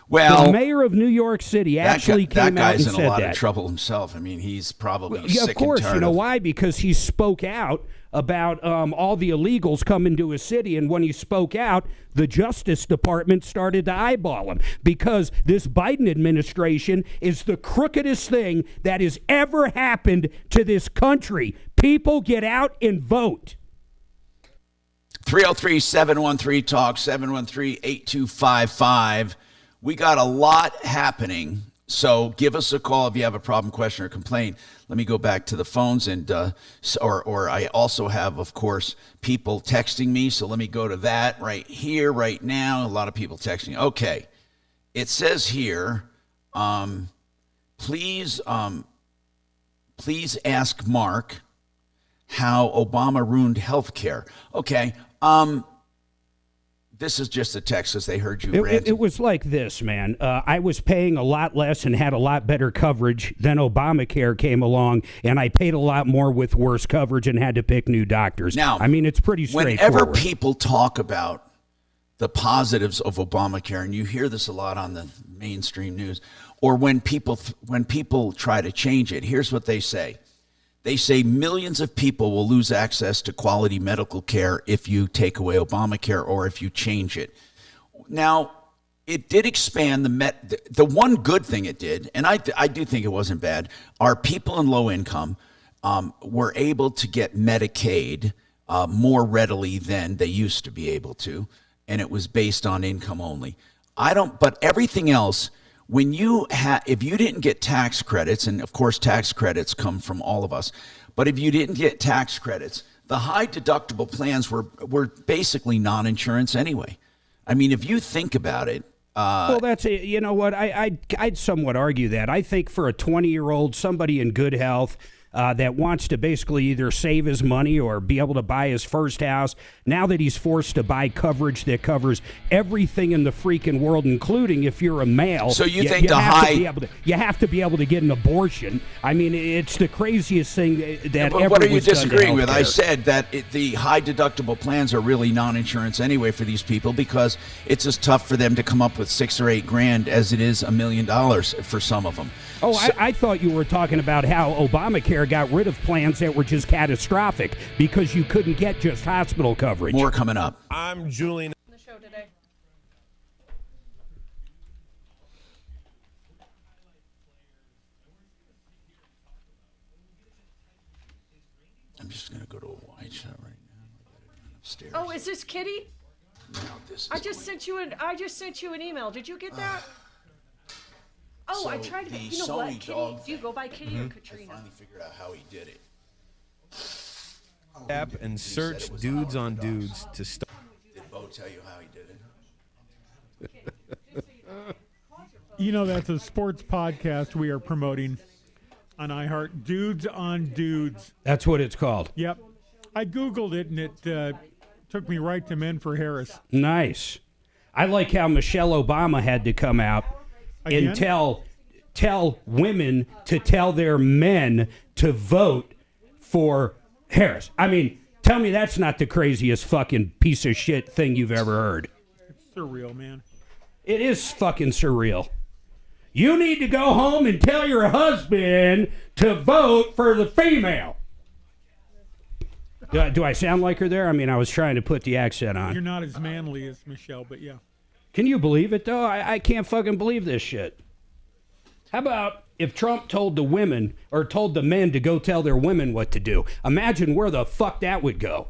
S1: Well,
S23: the mayor of New York City actually came out and said that.
S1: That guy's in a lot of trouble himself. I mean, he's probably sick
S23: of course.
S1: and tired.
S23: You know why? Because he spoke out about all the illegals coming to his city, and when he spoke out, the Justice Department started to eyeball him because this Biden administration is the crookedest thing that has ever happened to this country. People, get out and vote.
S1: 303-713-TALK, 713-8255. We got a lot happening, so give us a call if you have a problem, question, or complaint. Let me go back to the phones, and or I also have, of course, people texting me, so let me go to that right here, right now. A lot of people texting. Okay. It says here, please ask Mark how Obama ruined health care. Okay. This is just a text because they heard you ranting.
S23: It was like this, man. I was paying a lot less and had a lot better coverage. Then Obamacare came along, and I paid a lot more with worse coverage and had to pick new doctors.
S1: Now,
S23: I mean, it's pretty straightforward.
S1: Whenever people talk about the positives of Obamacare, and you hear this a lot on the mainstream news, or when people try to change it, here's what they say. They say millions of people will lose access to quality medical care if you take away Obamacare or if you change it. Now, it did expand the one good thing it did, and I do think it wasn't bad, are people in low income were able to get Medicaid more readily than they used to be able to, and it was based on income only. But everything else, if you didn't get tax credits, and of course tax credits come from all of us, but if you didn't get tax credits, the high deductible plans were basically non-insurance anyway. I mean, if you think about it.
S23: Well, that's it. You know what? I'd somewhat argue that. I think for a 20-year-old, somebody in good health, that wants to basically either save his money or be able to buy his first house. Now that he's forced to buy coverage that covers everything in the freaking world, including if you're a male.
S1: So you think the
S23: you have to be able to get an abortion. I mean, it's the craziest thing that
S1: but
S23: ever
S1: what are you
S23: was done to
S1: disagreeing with? I
S23: healthcare.
S1: said that the high deductible plans are really non-insurance anyway for these people because it's as tough for them to come up with $6 or $8 grand as it is $1 million for some of them.
S23: Oh, I thought you were talking about how Obamacare got rid of plans that were just catastrophic because you couldn't get just hospital coverage.
S1: More coming up.
S11: I'm Julian.
S24: The show today.
S1: I'm just going to go to a wide shot right now. Upstairs.
S24: Oh, is this Kitty?
S1: No, this is
S24: I just sent you an email. Did you get that? Oh,
S1: so
S24: I tried to
S1: the
S24: get. You know
S1: Sony
S24: what, Kitty?
S1: dog
S24: Do you go by Kitty or Katrina?
S1: I finally figured out how he did it.
S11: App and search Dudes on Dudes to start.
S1: Did Bo tell you how he did it?
S6: You know, that's a sports podcast we are promoting on iHeart. Dudes on Dudes.
S23: That's what it's called.
S6: Yep. I Googled it, and it took me right to Men for Harris.
S23: Nice. I like how Michelle Obama had to come out
S6: Again?
S23: and tell women to tell their men to vote for Harris. I mean, tell me that's not the craziest fucking piece of shit thing you've ever heard.
S6: It's surreal, man.
S23: It is fucking surreal. You need to go home and tell your husband to vote for the female. Do I sound like her there? I mean, I was trying to put the accent on.
S6: You're not as manly as Michelle, but yeah.
S23: Can you believe it, though? I can't fucking believe this shit. How about if Trump told the women or told the men to go tell their women what to do? Imagine where the fuck that would go.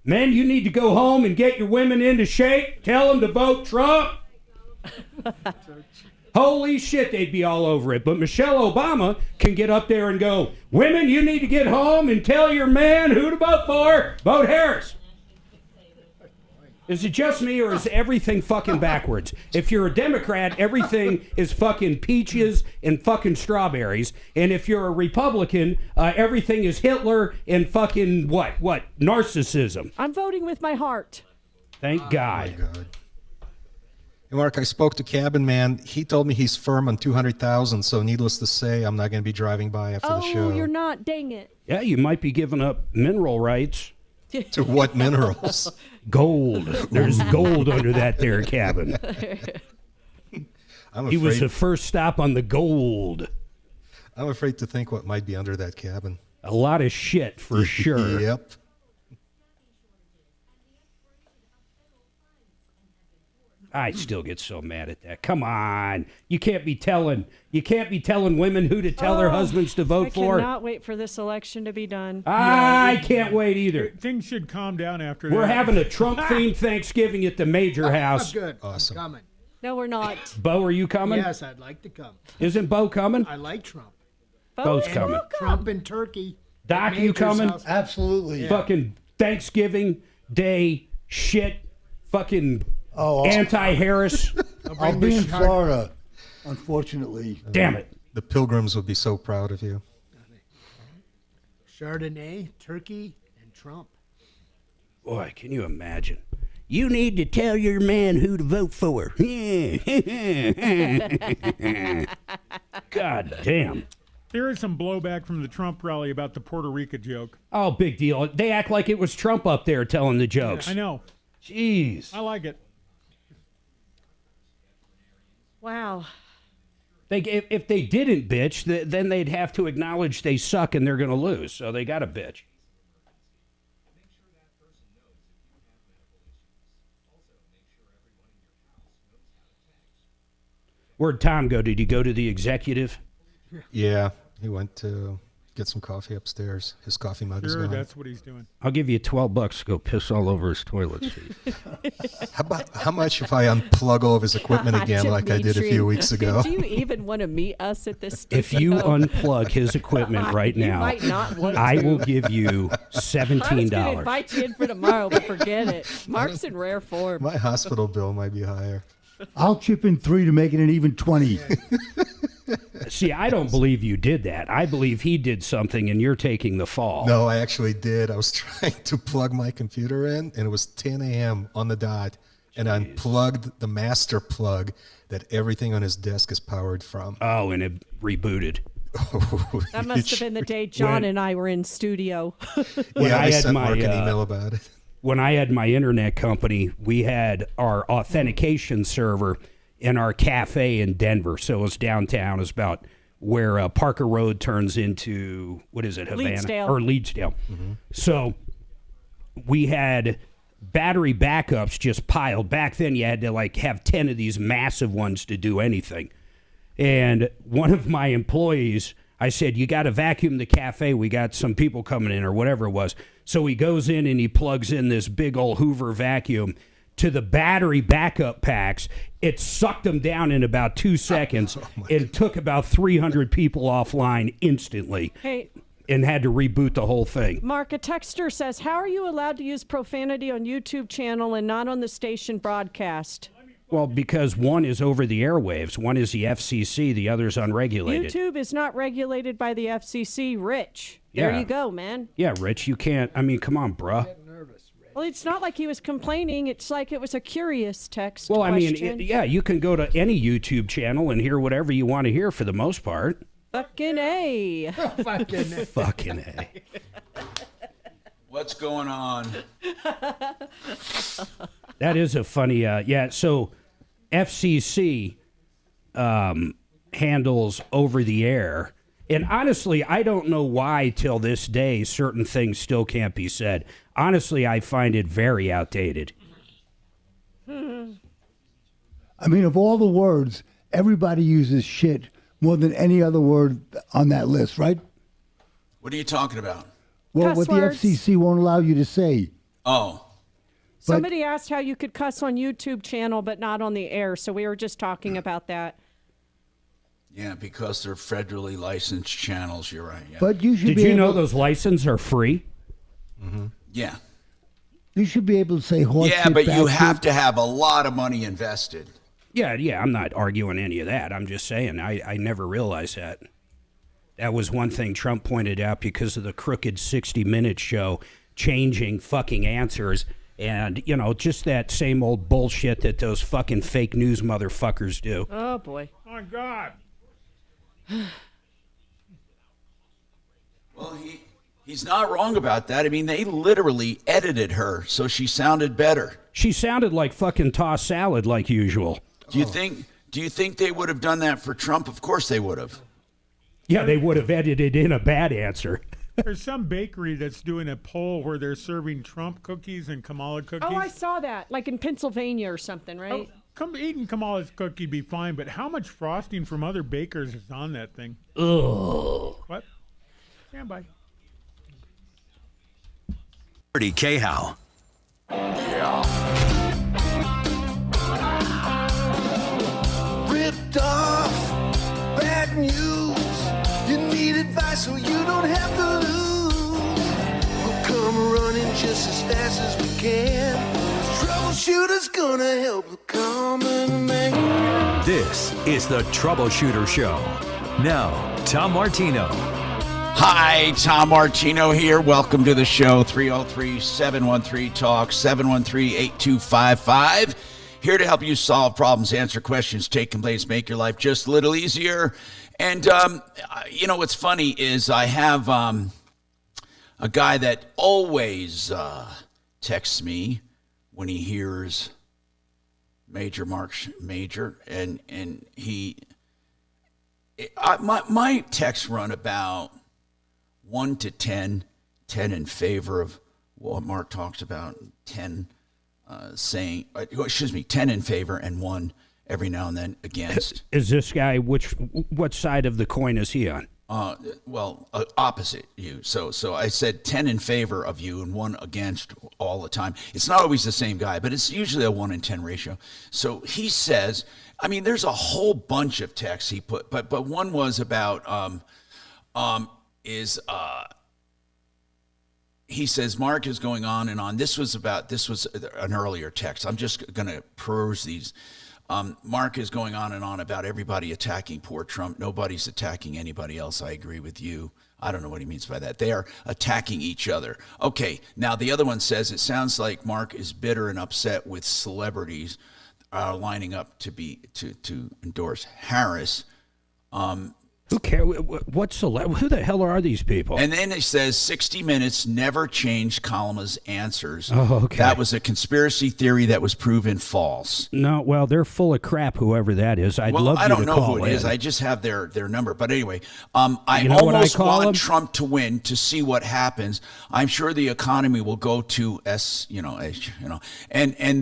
S23: Men, you need to go home and get your women into shape. Tell them to vote Trump. Holy shit, they'd be all over it. But Michelle Obama can get up there and go, women, you need to get home and tell your man who to vote for. Vote Harris. Is it just me or is everything fucking backwards? If you're a Democrat, everything is fucking peaches and fucking strawberries. And if you're a Republican, everything is Hitler and fucking what? Narcissism.
S24: I'm voting with my heart.
S23: Thank God.
S3: Oh my God. Hey, Mark, I spoke to Cabin Man. He told me he's firm on 200,000. So needless to say, I'm not going to be driving by after the show.
S24: Oh, you're not. Dang it.
S23: Yeah, you might be giving up mineral rights.
S3: To what minerals?
S23: Gold. There's gold under that there cabin. He was the first stop on the gold.
S3: I'm afraid to think what might be under that cabin.
S23: A lot of shit, for sure.
S3: Yep.
S23: I still get so mad at that. Come on. You can't be telling women who to tell their husbands to vote for.
S24: I cannot wait for this election to be done.
S23: I can't wait either.
S6: Things should calm down after that.
S23: We're having a Trump-themed Thanksgiving at the Major House.
S10: Good.
S3: Awesome.
S10: I'm coming.
S24: No, we're not.
S23: Bo, are you coming?
S10: Yes, I'd like to come.
S23: Isn't Bo coming?
S10: I like Trump.
S23: Bo's coming.
S10: Trump and Turkey.
S23: Doc, you coming?
S10: Absolutely.
S23: Fucking Thanksgiving Day shit. Fucking anti-Harris.
S10: I'll be in Florida, unfortunately.
S23: Damn it.
S3: The Pilgrims would be so proud of you.
S10: Chardonnay, Turkey, and Trump.
S23: Boy, can you imagine? You need to tell your man who to vote for. God damn.
S6: There is some blowback from the Trump rally about the Puerto Rico joke.
S23: Oh, big deal. They act like it was Trump up there telling the jokes.
S6: I know.
S23: Jeez.
S6: I like it.
S24: Wow.
S23: If they didn't bitch, then they'd have to acknowledge they suck and they're going to lose. So they got to bitch. Where'd Tom go? Did he go to the executive?
S3: Yeah, he went to get some coffee upstairs. His coffee mug is
S6: Sure,
S3: gone.
S6: that's what he's doing.
S23: I'll give you $12 to go piss all over his toilet seat.
S3: How much if I unplug all of his equipment again like I did a few weeks ago?
S24: Do you even want to meet us at this studio?
S23: If you unplug his equipment right
S24: You
S23: now,
S24: might not want
S23: I
S24: to.
S23: will give you
S24: I was going to
S23: $17.
S24: invite you in for tomorrow, but forget it. Mark's in rare form.
S3: My hospital bill might be higher.
S12: I'll chip in 3 to make it an even 20.
S23: See, I don't believe you did that. I believe he did something and you're taking the fall.
S3: No, I actually did. I was trying to plug my computer in, and it was 10 a.m. on the dot, and I unplugged the master plug that everything on his desk is powered from.
S23: Oh, and it rebooted.
S24: That must have been the day John and I were in studio.
S23: When I
S3: sent Mark an email about it.
S23: When I had my internet company, we had our authentication server in our cafe in Denver. So it was downtown. It was about where Parker Road turns into, what is it, Havana?
S24: Leedsdale.
S23: Or Leedsdale. Mm-hmm. So we had battery backups just piled. Back then you had to like have 10 of these massive ones to do anything. And one of my employees, I said, you got to vacuum the cafe. We got some people coming in or whatever it was. So he goes in and he plugs in this big old Hoover vacuum to the battery backup packs. It sucked them down in about 2 seconds and took about 300 people offline instantly.
S24: Hey,
S23: and had to reboot the whole thing.
S24: Mark, a texter says, how are you allowed to use profanity on YouTube channel and not on the station broadcast?
S23: Well, because one is over the airwaves, one is the FCC, the other's unregulated.
S24: YouTube is not regulated by the FCC, Rich. There you go, man.
S23: Yeah, Rich, you can't. I mean, come on, bruh.
S24: Well, it's not like he was complaining. It's like it was a curious text.
S23: Well, I mean,
S24: question.
S23: yeah, you can go to any YouTube channel and hear whatever you want to hear for the most part.
S24: Fucking A.
S23: Fucking A.
S1: What's going on?
S23: That is a funny, so FCC handles over the air. And honestly, I don't know why till this day certain things still can't be said. Honestly, I find it very outdated.
S12: I mean, of all the words, everybody uses shit more than any other word on that list, right?
S1: What are you talking about?
S12: Well,
S24: Cuss
S12: what
S24: words.
S12: the FCC won't allow you to say.
S1: Oh.
S24: Somebody asked how you could cuss on YouTube channel but not on the air, so we were just talking about that.
S1: Yeah, because they're federally licensed channels. You're right. Yeah.
S12: But you should
S23: Did
S12: be
S23: you
S12: able,
S23: know those licenses are free?
S1: Mm-hmm. Yeah.
S12: You should be able to say horse
S1: Yeah,
S12: shit,
S1: but you
S12: bat
S1: have
S12: shit.
S1: to have a lot of money invested.
S23: Yeah, I'm not arguing any of that. I'm just saying I never realized that. That was one thing Trump pointed out because of the crooked 60 Minutes show changing fucking answers and, just that same old bullshit that those fucking fake news motherfuckers do.
S24: Oh, boy.
S6: Oh, my God.
S1: Well, he's not wrong about that. I mean, they literally edited her so she sounded better.
S23: She sounded like fucking tossed salad like usual.
S1: Do you think they would have done that for Trump? Of course they would have.
S23: Yeah, they would have edited in a bad answer.
S6: There's some bakery that's doing a poll where they're serving Trump cookies and Kamala cookies.
S24: Oh, I saw that, like in Pennsylvania or something, right?
S6: Eating Kamala's cookie be fine, but how much frosting from other bakers is on that thing?
S23: Ugh.
S6: What? Stand by.
S7: K-How.
S21: Ripped off, bad news. You need advice so you don't have to lose. We'll come running just as fast as we can. Troubleshooter's gonna help the common man.
S7: This is the Troubleshooter Show. Now, Tom Martino.
S1: Hi, Tom Martino here. Welcome to the show. 303-713-TALK, 713-8255. Here to help you solve problems, answer questions, take complaints, make your life just a little easier. And, what's funny is I have a guy that always texts me when he hears Major, and my texts run about 1 to 10 in favor of what Mark talks about, 10 10 in favor and 1 every now and then against.
S23: Is this guy, what side of the coin is he on?
S1: Opposite you. So I said 10 in favor of you and 1 against all the time. It's not always the same guy, but it's usually a 1 in 10 ratio. So he says, I mean, there's a whole bunch of texts he put, but one was about, he says, Mark is going on and on. This was an earlier text. I'm just going to peruse these. Mark is going on and on about everybody attacking poor Trump. Nobody's attacking anybody else. I agree with you. I don't know what he means by that. They are attacking each other. Okay, now the other one says, it sounds like Mark is bitter and upset with celebrities lining up to endorse Harris.
S23: Who cares? Who the hell are these people?
S1: And then it says 60 Minutes never changed Kalama's answers.
S23: Oh, okay.
S1: That was a conspiracy theory that was proven false.
S23: No, well, they're full of crap, whoever that is. I'd love you to call
S1: I don't know who it
S23: in.
S1: is. I just have their number. But anyway, I
S23: You know what I
S1: almost
S23: call
S1: want
S23: them?
S1: Trump to win to see what happens. I'm sure the economy will go to and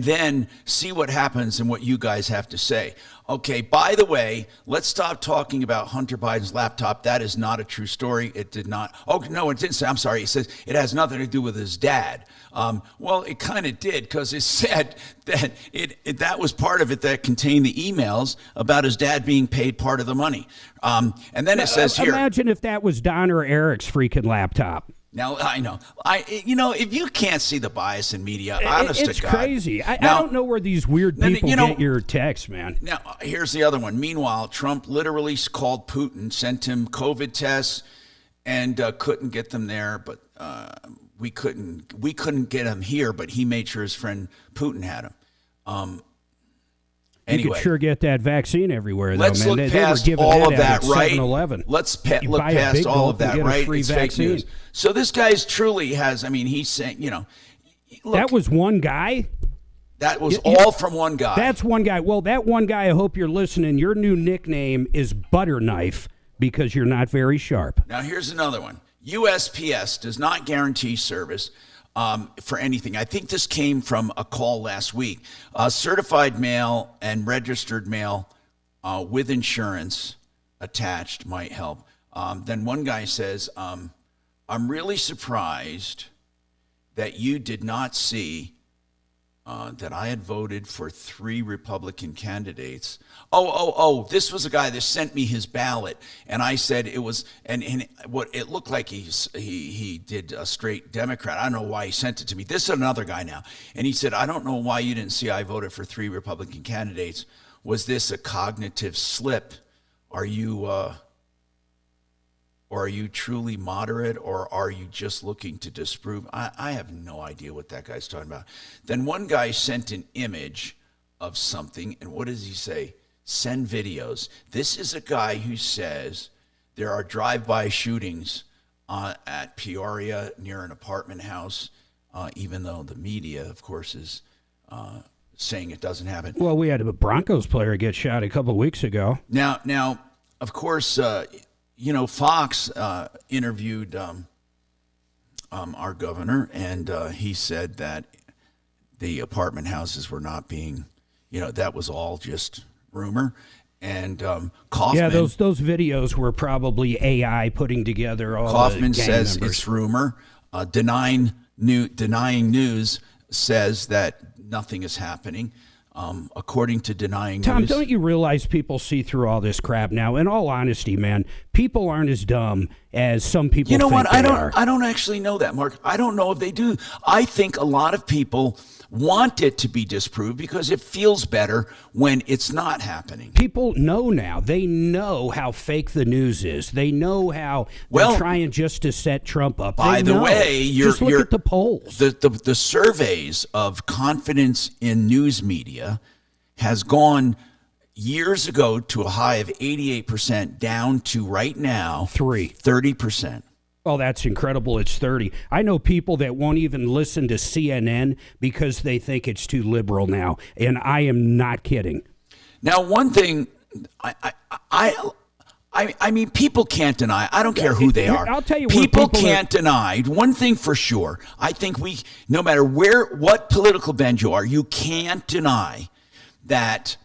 S1: then see what happens and what you guys have to say. Okay, by the way, let's stop talking about Hunter Biden's laptop. That is not a true story. It did not. Oh, no, it didn't say. I'm sorry. It says it has nothing to do with his dad. Well, it kind of did, because it said that that was part of it that contained the emails about his dad being paid part of the money. And then it says here.
S23: Imagine if that was Don or Eric's freaking laptop.
S1: Now, I know. If you can't see the bias in media, honest
S23: It's
S1: to God.
S23: crazy. I don't know where these weird people get your texts, man.
S1: Now, here's the other one. Meanwhile, Trump literally called Putin, sent him COVID tests, and couldn't get them there. But we couldn't get him here, but he made sure his friend Putin had him.
S23: You
S1: Anyway,
S23: could sure get that vaccine everywhere, though,
S1: let's
S23: man.
S1: look
S23: They were
S1: past
S23: giving
S1: all
S23: that
S1: of that,
S23: out at
S1: right?
S23: 7-Eleven.
S1: Let's
S23: You
S1: look
S23: buy a
S1: past
S23: big
S1: all
S23: gulp
S1: of that,
S23: and get a
S1: right?
S23: free
S1: It's
S23: vaccine.
S1: fake news. So this guy's truly has. I mean, he's saying, look,
S23: that was one guy.
S1: That was all from one guy.
S23: That's one guy. Well, that one guy, I hope you're listening. Your new nickname is Butter Knife because you're not very sharp.
S1: Now, here's another one. USPS does not guarantee service for anything. I think this came from a call last week. Certified mail and registered mail with insurance attached might help. Then one guy says, I'm really surprised that you did not see that I had voted for 3 Republican candidates. Oh, this was a guy that sent me his ballot, and I said it was, and what it looked like he did a straight Democrat. I don't know why he sent it to me. This is another guy now, and he said, I don't know why you didn't see I voted for 3 Republican candidates. Was this a cognitive slip? Are you truly moderate, or are you just looking to disprove? I have no idea what that guy's talking about. Then one guy sent an image of something, and what does he say? Send videos. This is a guy who says there are drive-by shootings at Peoria near an apartment house, even though the media, of course, is saying it doesn't happen.
S23: Well, we had a Broncos player get shot a couple weeks ago.
S1: Now, of course, Fox interviewed our governor, and he said that the apartment houses were not being, that was all just rumor. And Kaufman,
S23: yeah, those videos were probably AI putting together all
S1: Kaufman
S23: the gang
S1: says
S23: members.
S1: it's rumor. Denying News says that nothing is happening. According to Denying
S23: Tom,
S1: News.
S23: don't you realize people see through all this crap now? In all honesty, man, people aren't as dumb as some people think
S1: what?
S23: they are.
S1: I don't actually know that, Mark. I don't know if they do. I think a lot of people want it to be disproved because it feels better when it's not happening.
S23: People know now. They know how fake the news is. They know how they're trying just to set Trump up.
S1: By
S23: They
S1: the
S23: know.
S1: way,
S23: just look at the polls.
S1: The surveys of confidence in news media has gone years ago to a high of 88% down to right now 30%.
S23: Oh, that's incredible. It's 30. I know people that won't even listen to CNN because they think it's too liberal now, and I am not kidding.
S1: Now, one thing I mean, people can't deny. I don't care who they are.
S23: I'll tell you,
S1: people can't deny one thing for sure. I think no matter what political bend you are, you can't deny that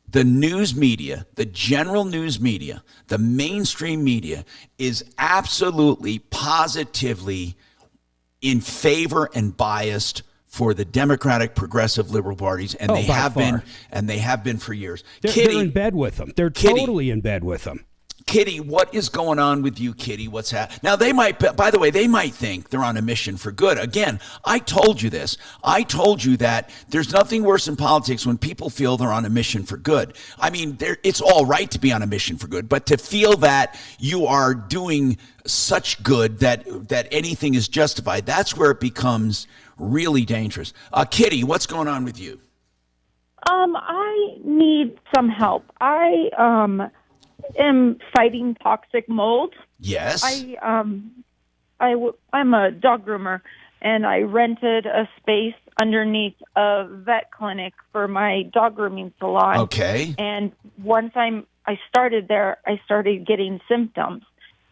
S1: the news media, the general news media, the mainstream media is absolutely, positively in favor and biased for the Democratic, progressive, liberal parties, and they have been for years.
S23: They're in bed with them. They're totally in bed with them.
S1: Kitty, what is going on with you, Kitty? What's happening? Now, they might, by the way, they might think they're on a mission for good. Again, I told you this. I told you that there's nothing worse in politics when people feel they're on a mission for good. I mean, it's all right to be on a mission for good, but to feel that you are doing such good that anything is justified, that's where it becomes really dangerous. Kitty, what's going on with you?
S13: I need some help. I am fighting toxic mold.
S1: Yes.
S13: I'm a dog groomer, and I rented a space underneath a vet clinic for my dog grooming salon.
S1: Okay.
S13: And once I started there, I started getting symptoms,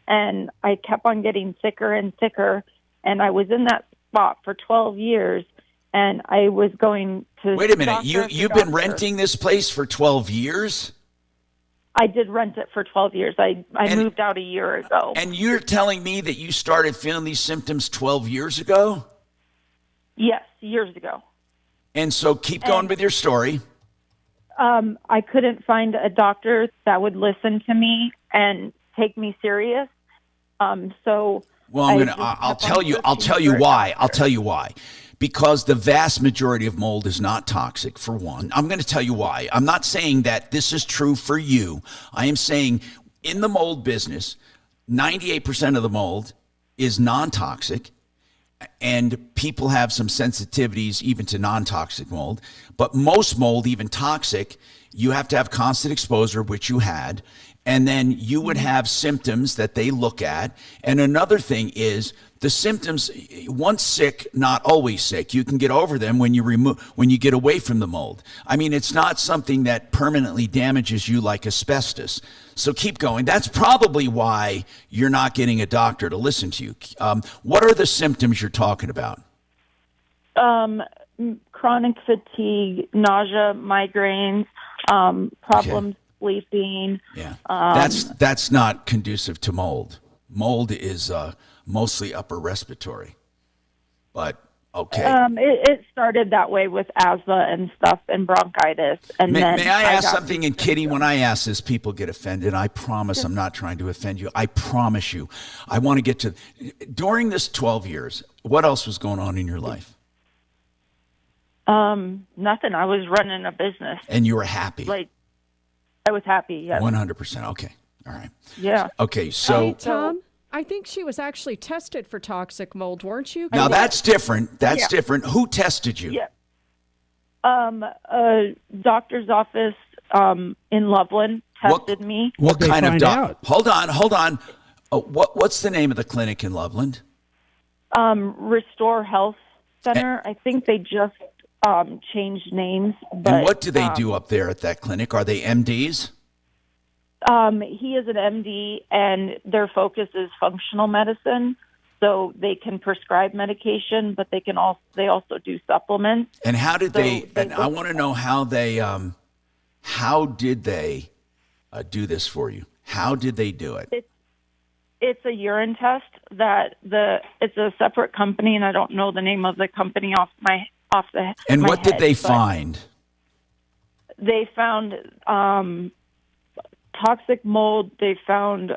S13: and I kept on getting sicker and sicker, and I was in that spot for 12 years, and I was going to...
S1: Wait a minute. You've been renting this place for 12 years?
S13: I did rent it for 12 years. I moved out a year ago.
S1: And you're telling me that you started feeling these symptoms 12 years ago?
S13: Yes, years ago.
S1: And so keep going with your story.
S13: I couldn't find a doctor that would listen to me and take me serious. So
S1: well, I'll tell you why. I'll tell you why. Because the vast majority of mold is not toxic, for one. I'm going to tell you why. I'm not saying that this is true for you. I am saying in the mold business, 98% of the mold is non-toxic, and people have some sensitivities even to non-toxic mold. But most mold, even toxic, you have to have constant exposure, which you had, and then you would have symptoms that they look at. And another thing is the symptoms, once sick, not always sick. You can get over them when you get away from the mold. I mean, it's not something that permanently damages you like asbestos. So keep going. That's probably why you're not getting a doctor to listen to you. What are the symptoms you're talking about?
S13: Chronic fatigue, nausea, migraines, problems sleeping.
S1: Yeah, that's not conducive to mold. Mold is mostly upper respiratory, but okay.
S13: It started that way with asthma and stuff and bronchitis. And
S1: may I ask something? And Kitty, when I ask this, people get offended. I promise I'm not trying to offend you. I promise you. I want to get to, during this 12 years, what else was going on in your life?
S13: Nothing. I was running a business.
S1: And you were happy?
S13: I was happy, yes.
S1: 100%. Okay. All right.
S13: Yeah.
S1: Okay, so...
S24: Hey, Tom, I think she was actually tested for toxic mold, weren't you?
S1: Now, that's different. That's different. Who tested you?
S13: Yeah. A doctor's office in Loveland tested me.
S1: What kind of doc? Hold on. What's the name of the clinic in Loveland?
S13: Restore Health Center. I think they just changed names. But,
S1: and what do they do up there at that clinic? Are they MDs?
S13: He is an MD, and their focus is functional medicine. So they can prescribe medication, but they also do supplements.
S1: And how did I want to know how did they do this for you? How did they do it?
S13: It's a urine test it's a separate company, and I don't know the name of the company off the
S1: And
S13: my
S1: what did
S13: head,
S1: they find?
S13: They found toxic mold. They found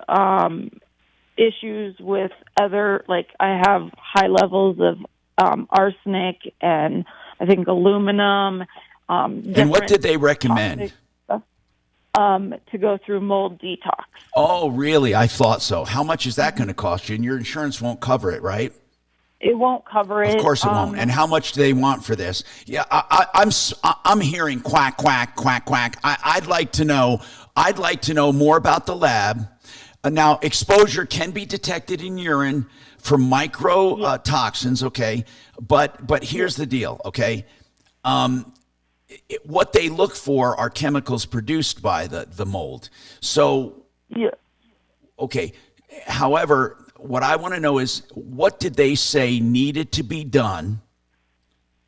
S13: issues with other, like I have high levels of arsenic and I think aluminum.
S1: And what did they recommend?
S13: To go through mold detox.
S1: Oh, really? I thought so. How much is that going to cost you? And your insurance won't cover it, right?
S13: It won't cover it.
S1: Of course it won't. And how much do they want for this? Yeah, I'm hearing quack, quack, quack, quack. I'd like to know more about the lab. Now, exposure can be detected in urine for toxins, okay? But here's the deal, okay? What they look for are chemicals produced by the mold. So, okay. However, what I want to know is, what did they say needed to be done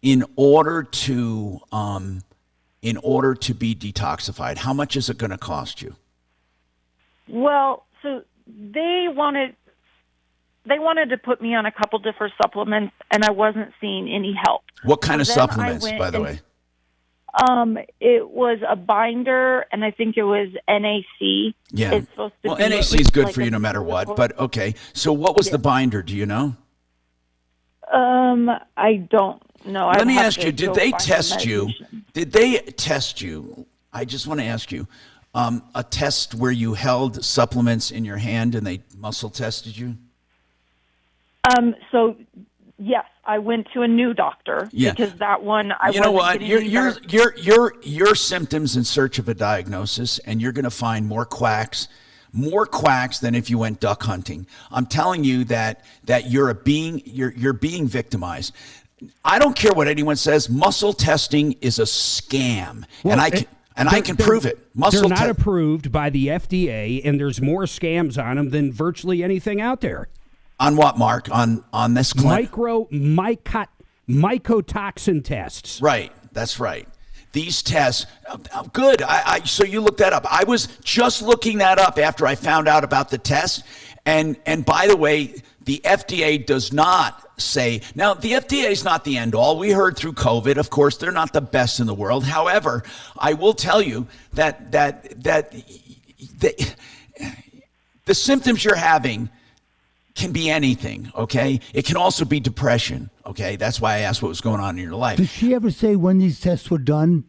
S1: in order to be detoxified? How much is it going to cost you?
S13: Well, so they wanted to put me on a couple different supplements, and I wasn't seeing any help.
S1: What kind of supplements, by the way?
S13: It was a binder, and I think it was NAC.
S1: Yeah.
S13: It's supposed to
S1: Well,
S13: be
S1: NAC is good
S13: like
S1: for you
S13: a
S1: no matter what.
S13: physical-
S1: But okay. So what was the binder? Do you know?
S13: I don't know.
S1: Let
S13: I'd
S1: me
S13: have
S1: ask
S13: to
S1: you, did
S13: go
S1: they
S13: find the
S1: test you?
S13: medication.
S1: Did they test you? I just want to ask you, a test where you held supplements in your hand and they muscle tested you?
S13: So yes, I went to a new doctor
S1: Yeah.
S13: because that one I
S1: You know what?
S13: wasn't getting any better.
S1: Your symptoms in search of a diagnosis, and you're going to find more quacks than if you went duck hunting. I'm telling you that you're being victimized. I don't care what anyone says. Muscle testing is a scam,
S23: Well,
S1: and I can prove it.
S23: They're not approved by the FDA, and there's more scams on them than virtually anything out there.
S1: On what, Mark? On this clip?
S23: Mycotoxin tests.
S1: Right. That's right. These tests, good. So you looked that up. I was just looking that up after I found out about the test. And by the way, the FDA does not say, now the FDA is not the end all. We heard through COVID, of course, they're not the best in the world. However, I will tell you that the symptoms you're having can be anything, okay? It can also be depression, okay? That's why I asked what was going on in your life.
S12: Did she ever say when these tests were done?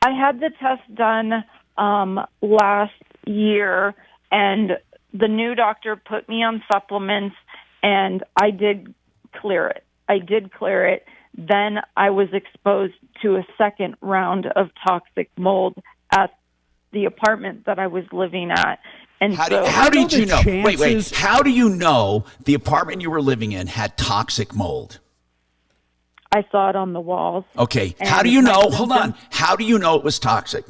S13: I had the test done last year, and the new doctor put me on supplements, and I did clear it. Then I was exposed to a second round of toxic mold at the apartment that I was living at. And
S1: how did you know? Wait. How do you know the apartment you were living in had toxic mold?
S13: I saw it on the walls.
S1: Okay.
S13: And
S1: How do you
S13: my
S1: know?
S13: symptoms-
S1: Hold on. How do you know it was toxic?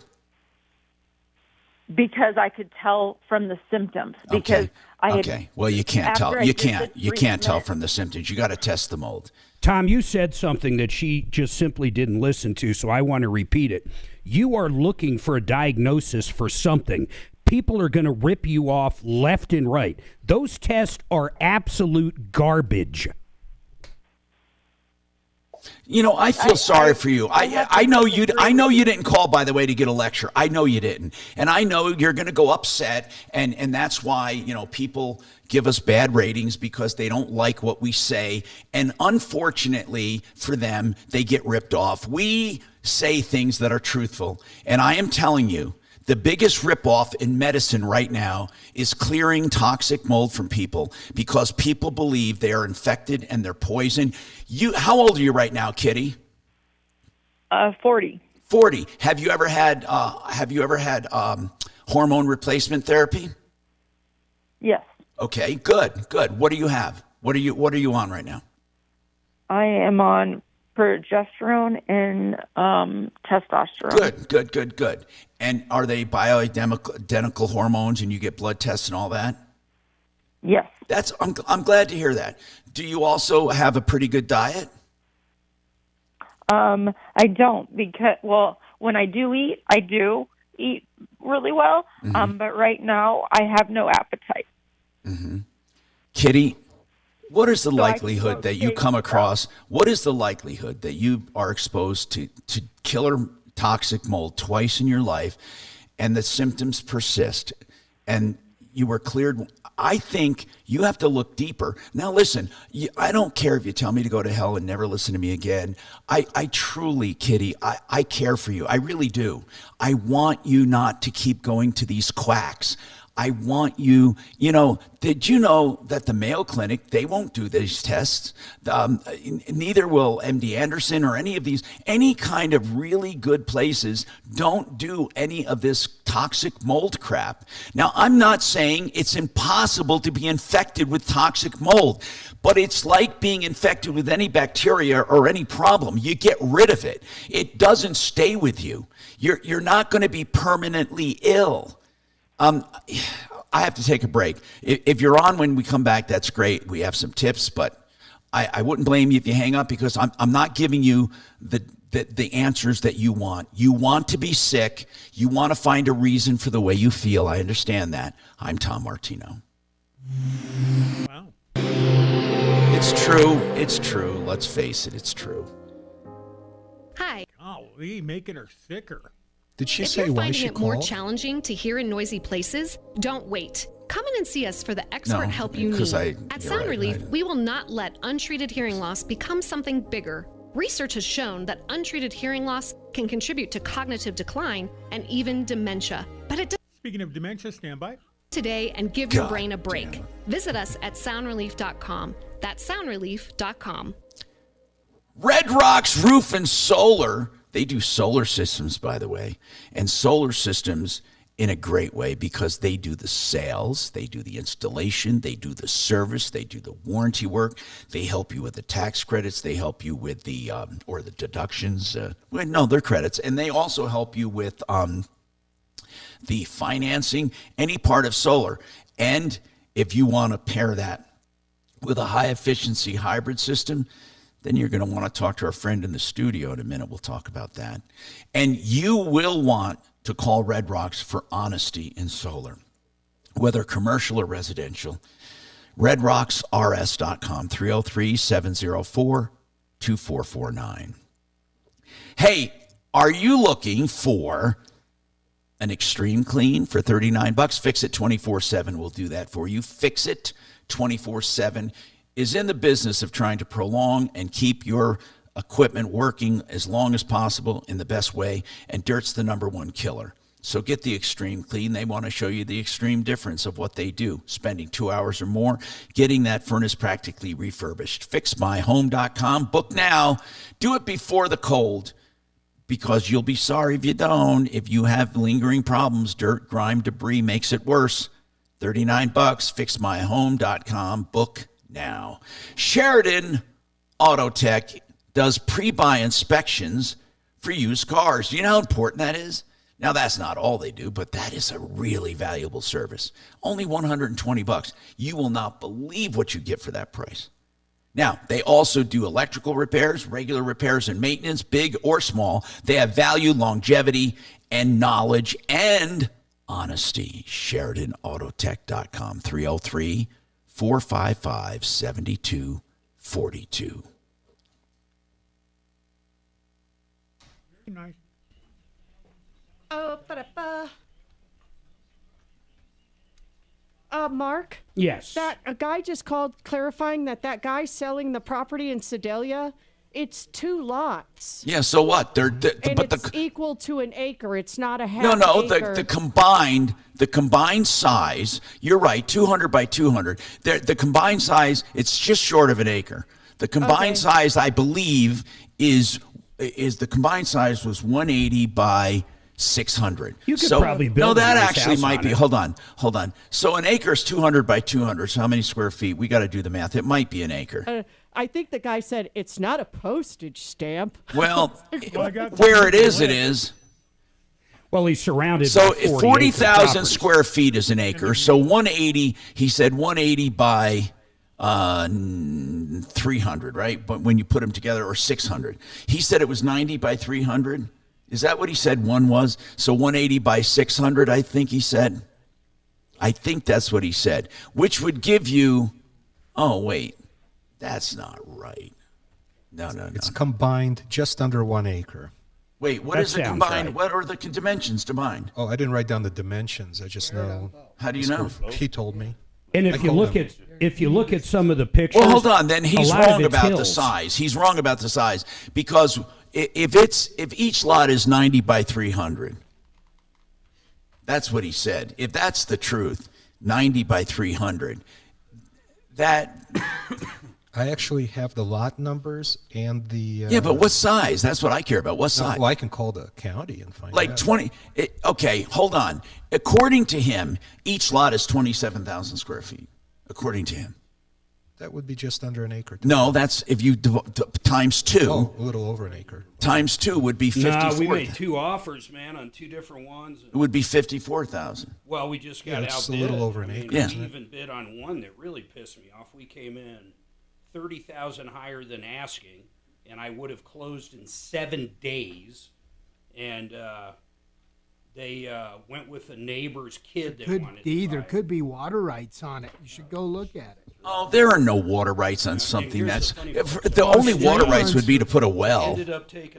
S13: Because I could tell from the symptoms. Because I had,
S1: Okay. Well, you can't
S13: after
S1: tell.
S13: I
S1: You
S13: did the
S1: can't. You can't tell
S13: treatment-
S1: from the symptoms. You got to test the mold.
S23: Tom, you said something that she just simply didn't listen to, so I want to repeat it. You are looking for a diagnosis for something. People are going to rip you off left and right. Those tests are absolute garbage.
S1: You know, I feel sorry for you. I know you. I know you didn't call, by the way, to get a lecture. I know you didn't, and I know you're going to go upset, and that's why people give us bad ratings because they don't like what we say, and unfortunately for them, they get ripped off. We say things that are truthful, and I am telling you, the biggest ripoff in medicine right now is clearing toxic mold from people because people believe they are infected and they're poisoned. How old are you right now, Kitty?
S13: 40.
S1: 40. Have you ever had hormone replacement therapy?
S13: Yes.
S1: Okay, good. What do you have? What are you on right now?
S13: I am on progesterone and testosterone.
S1: Good. And are they bioidentical hormones and you get blood tests and all that?
S13: Yes.
S1: I'm glad to hear that. Do you also have a pretty good diet?
S13: I don't because when I do eat really well.
S1: Mm-hmm.
S13: But right now I have no appetite.
S1: Mm-hmm. Kitty, what is the likelihood that you come across? What is the likelihood that you are exposed to killer toxic mold twice in your life, and the symptoms persist, and you were cleared? I think you have to look deeper. Now, listen, I don't care if you tell me to go to hell and never listen to me again. I truly, Kitty, I care for you. I really do. I want you not to keep going to these quacks. I want you, did you know that the Mayo Clinic, they won't do these tests? Neither will MD Anderson or any kind of really good places don't do any of this toxic mold crap. Now, I'm not saying it's impossible to be infected with toxic mold, but it's like being infected with any bacteria or any problem. You get rid of it. It doesn't stay with you. You're not going to be permanently ill. I have to take a break. If you're on when we come back, that's great. We have some tips, but I wouldn't blame you if you hang up because I'm not giving you the answers that you want. You want to be sick. You want to find a reason for the way you feel. I understand that. I'm Tom Martino.
S6: Wow.
S1: It's true. It's true. Let's face it. It's true.
S17: Hi.
S6: Golly, making her sicker.
S3: Did she
S17: If
S3: say
S17: you're
S3: why
S17: finding
S3: she
S17: it more
S3: called?
S17: challenging to hear in noisy places, don't wait. Come in and see us for the expert
S1: No,
S17: help you
S1: because
S17: need.
S1: I-
S17: At
S1: you're
S17: Sound
S1: right,
S17: Relief,
S1: right.
S17: we will not let untreated hearing loss become something bigger. Research has shown that untreated hearing loss can contribute to cognitive decline and even dementia. But it does
S6: Speaking of dementia, stand by.
S17: today and give your brain a break. Visit us at soundrelief.com. That's soundrelief.com.
S1: Red Rocks Roof and Solar. They do solar systems, by the way, and solar systems in a great way because they do the sales, they do the installation, they do the service, they do the warranty work, they help you with the tax credits, they help you with the or the deductions. They're credits, and they also help you with the financing, any part of solar. And if you want to pair that with a high efficiency hybrid system, then you're going to want to talk to our friend in the studio in a minute. We'll talk about that. And you will want to call Red Rocks for honesty in solar, whether commercial or residential. RedRocksRS.com, 303-704-2449. Hey, are you looking for an extreme clean for $39? Fix It 24/7 will do that for you. Fix It 24/7 is in the business of trying to prolong and keep your equipment working as long as possible in the best way, and dirt's the number one killer. So get the extreme clean. They want to show you the extreme difference of what they do, spending 2 hours or more getting that furnace practically refurbished. FixMyHome.com. Book now. Do it before the cold, because you'll be sorry if you don't. If you have lingering problems, dirt, grime, debris makes it worse. $39. FixMyHome.com. Book now. Sheridan Auto Tech does pre-buy inspections for used cars. Do you know how important that is? Now, that's not all they do, but that is a really valuable service. Only $120. You will not believe what you get for that price. Now, they also do electrical repairs, regular repairs and maintenance, big or small. They have value, longevity, and knowledge and honesty. SheridanAutotech.com, 303-455-7242.
S6: Nice.
S24: Oh, ba-da-ba. Mark?
S23: Yes.
S24: That a guy just called clarifying that guy selling the property in Sedalia, it's 2 lots.
S1: Yeah, so what?
S24: And it's equal to an acre. It's not a half acre.
S1: The combined size, you're right, 200 by 200. The combined size, it's just short of an acre. The combined size, I believe, is the combined size was 180 by 600.
S23: You could probably build
S1: No, that
S23: a nice
S1: actually
S23: house
S1: might
S23: on
S1: be.
S23: it.
S1: Hold on. So an acre is 200 by 200. So how many square feet? We got to do the math. It might be an acre.
S24: I think the guy said it's not a postage stamp.
S1: Well, where it is, it is.
S23: Well, he's surrounded
S1: So
S23: by 40
S1: 40,000
S23: acre
S1: square feet is an acre. So 180, he said 180 by 300, right? But when you put them together, or 600. He said it was 90 by 300. Is that what he said one was? So 180 by 600, I think he said. I think that's what he said, which would give you, oh, wait, that's not right. No.
S3: It's combined just under 1 acre.
S1: Wait, what is it combined? Right. What are the dimensions combined?
S3: Oh, I didn't write down the dimensions. I just know.
S1: How do you know?
S3: He told me.
S23: And if you look at some of the pictures,
S1: well, hold on. Then he's wrong about
S23: hills.
S1: the size. He's wrong about the size because if each lot is 90 by 300, that's what he said. If that's the truth, 90 by 300, that.
S3: I actually have the lot numbers and the.
S1: Yeah, but what size? That's what I care about. What size?
S3: Well, I can call the county and find
S1: like
S3: out.
S1: 20. Okay, hold on. According to him, each lot is 27,000 square feet. According to him.
S3: That would be just under an acre.
S1: No, that's if you times 2.
S3: Oh, a little over an acre.
S1: Times 2 would be 54.
S23: No, we made 2 offers, man, on 2 different ones.
S1: It would be 54,000.
S23: Well, we just got
S3: it's
S23: outbid.
S3: a little over an acre.
S23: We even bid on one that really pissed me off. We came in 30,000 higher than asking, and I would have closed in 7 days. And they went with the neighbor's kid that wanted to buy
S10: There could be water rights on it. You should go look at it.
S1: Oh, there are no water rights on something that's the only water rights would be to put a well.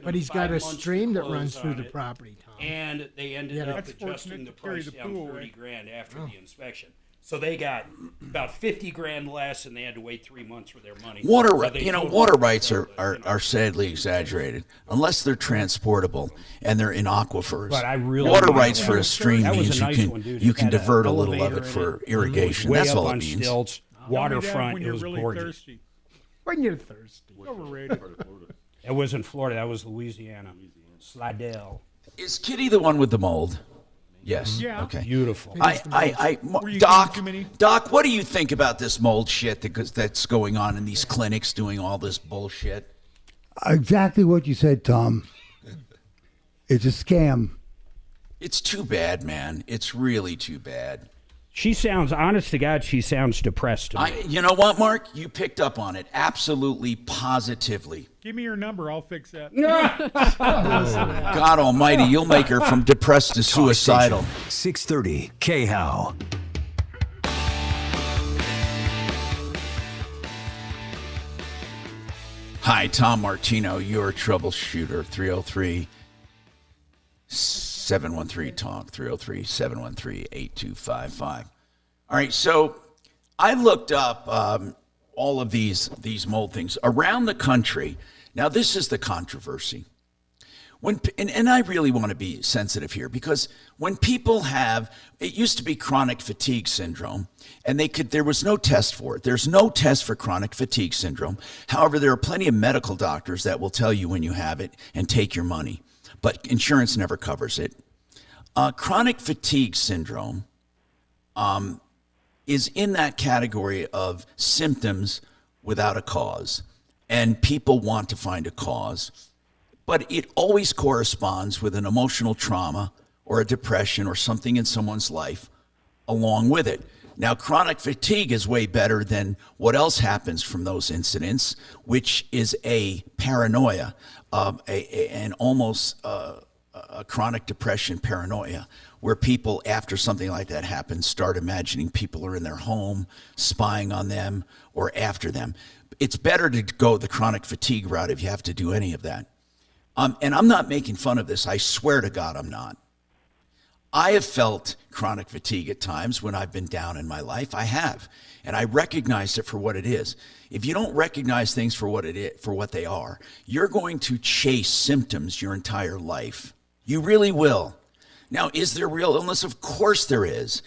S10: But he's got a stream that runs through the property, Tom.
S23: And they ended up adjusting the price down $30,000 after the inspection. So they got about $50,000 less, and they had to wait 3 months for their money.
S1: Water rights are sadly exaggerated unless they're transportable and they're in aquifers.
S23: But I really
S1: water rights for a stream
S23: that was
S1: means
S23: a nice one, dude.
S1: you
S23: It
S1: can
S23: had a
S1: divert a little of
S23: elevator
S1: it
S23: in
S1: for
S23: it.
S1: irrigation.
S23: Way
S1: That's
S23: up
S1: all it
S23: on
S1: means.
S23: stilts, waterfront.
S6: When
S23: It
S6: you're
S23: was
S6: really
S23: gorgeous.
S6: thirsty.
S10: When you're thirsty.
S6: Overrated.
S23: It wasn't Florida. That was Louisiana. Slidell.
S1: Is Kitty the one with the mold? Yes.
S6: Yeah.
S1: Okay.
S23: Beautiful.
S1: Doc, what do you think about this mold shit that's going on in these clinics doing all this bullshit?
S12: Exactly what you said, Tom. It's a scam.
S1: It's too bad, man. It's really too bad.
S23: She sounds, honest to God, she sounds depressed to me.
S1: You know what, Mark? You picked up on it. Absolutely, positively.
S6: Give me your number. I'll fix that.
S1: God almighty, you'll make her from depressed to suicidal.
S7: 630 KHOW.
S1: Hi, Tom Martino, your troubleshooter. 303-713-TALK, 303-713-8255. All right, so I looked up all of these mold things around the country. Now, this is the controversy. And I really want to be sensitive here, because when people have, it used to be chronic fatigue syndrome, and there was no test for it. There's no test for chronic fatigue syndrome. However, there are plenty of medical doctors that will tell you when you have it and take your money, but insurance never covers it. Chronic fatigue syndrome is in that category of symptoms without a cause, and people want to find a cause. But it always corresponds with an emotional trauma or a depression or something in someone's life along with it. Now, chronic fatigue is way better than what else happens from those incidents, which is a paranoia, and almost a chronic depression paranoia, where people, after something like that happens, start imagining people are in their home, spying on them, or after them. It's better to go the chronic fatigue route if you have to do any of that. And I'm not making fun of this. I swear to God, I'm not. I have felt chronic fatigue at times when I've been down in my life. I have. And I recognize it for what it is. If you don't recognize things for what they are, you're going to chase symptoms your entire life. You really will. Now, is there real illness? Of course there is.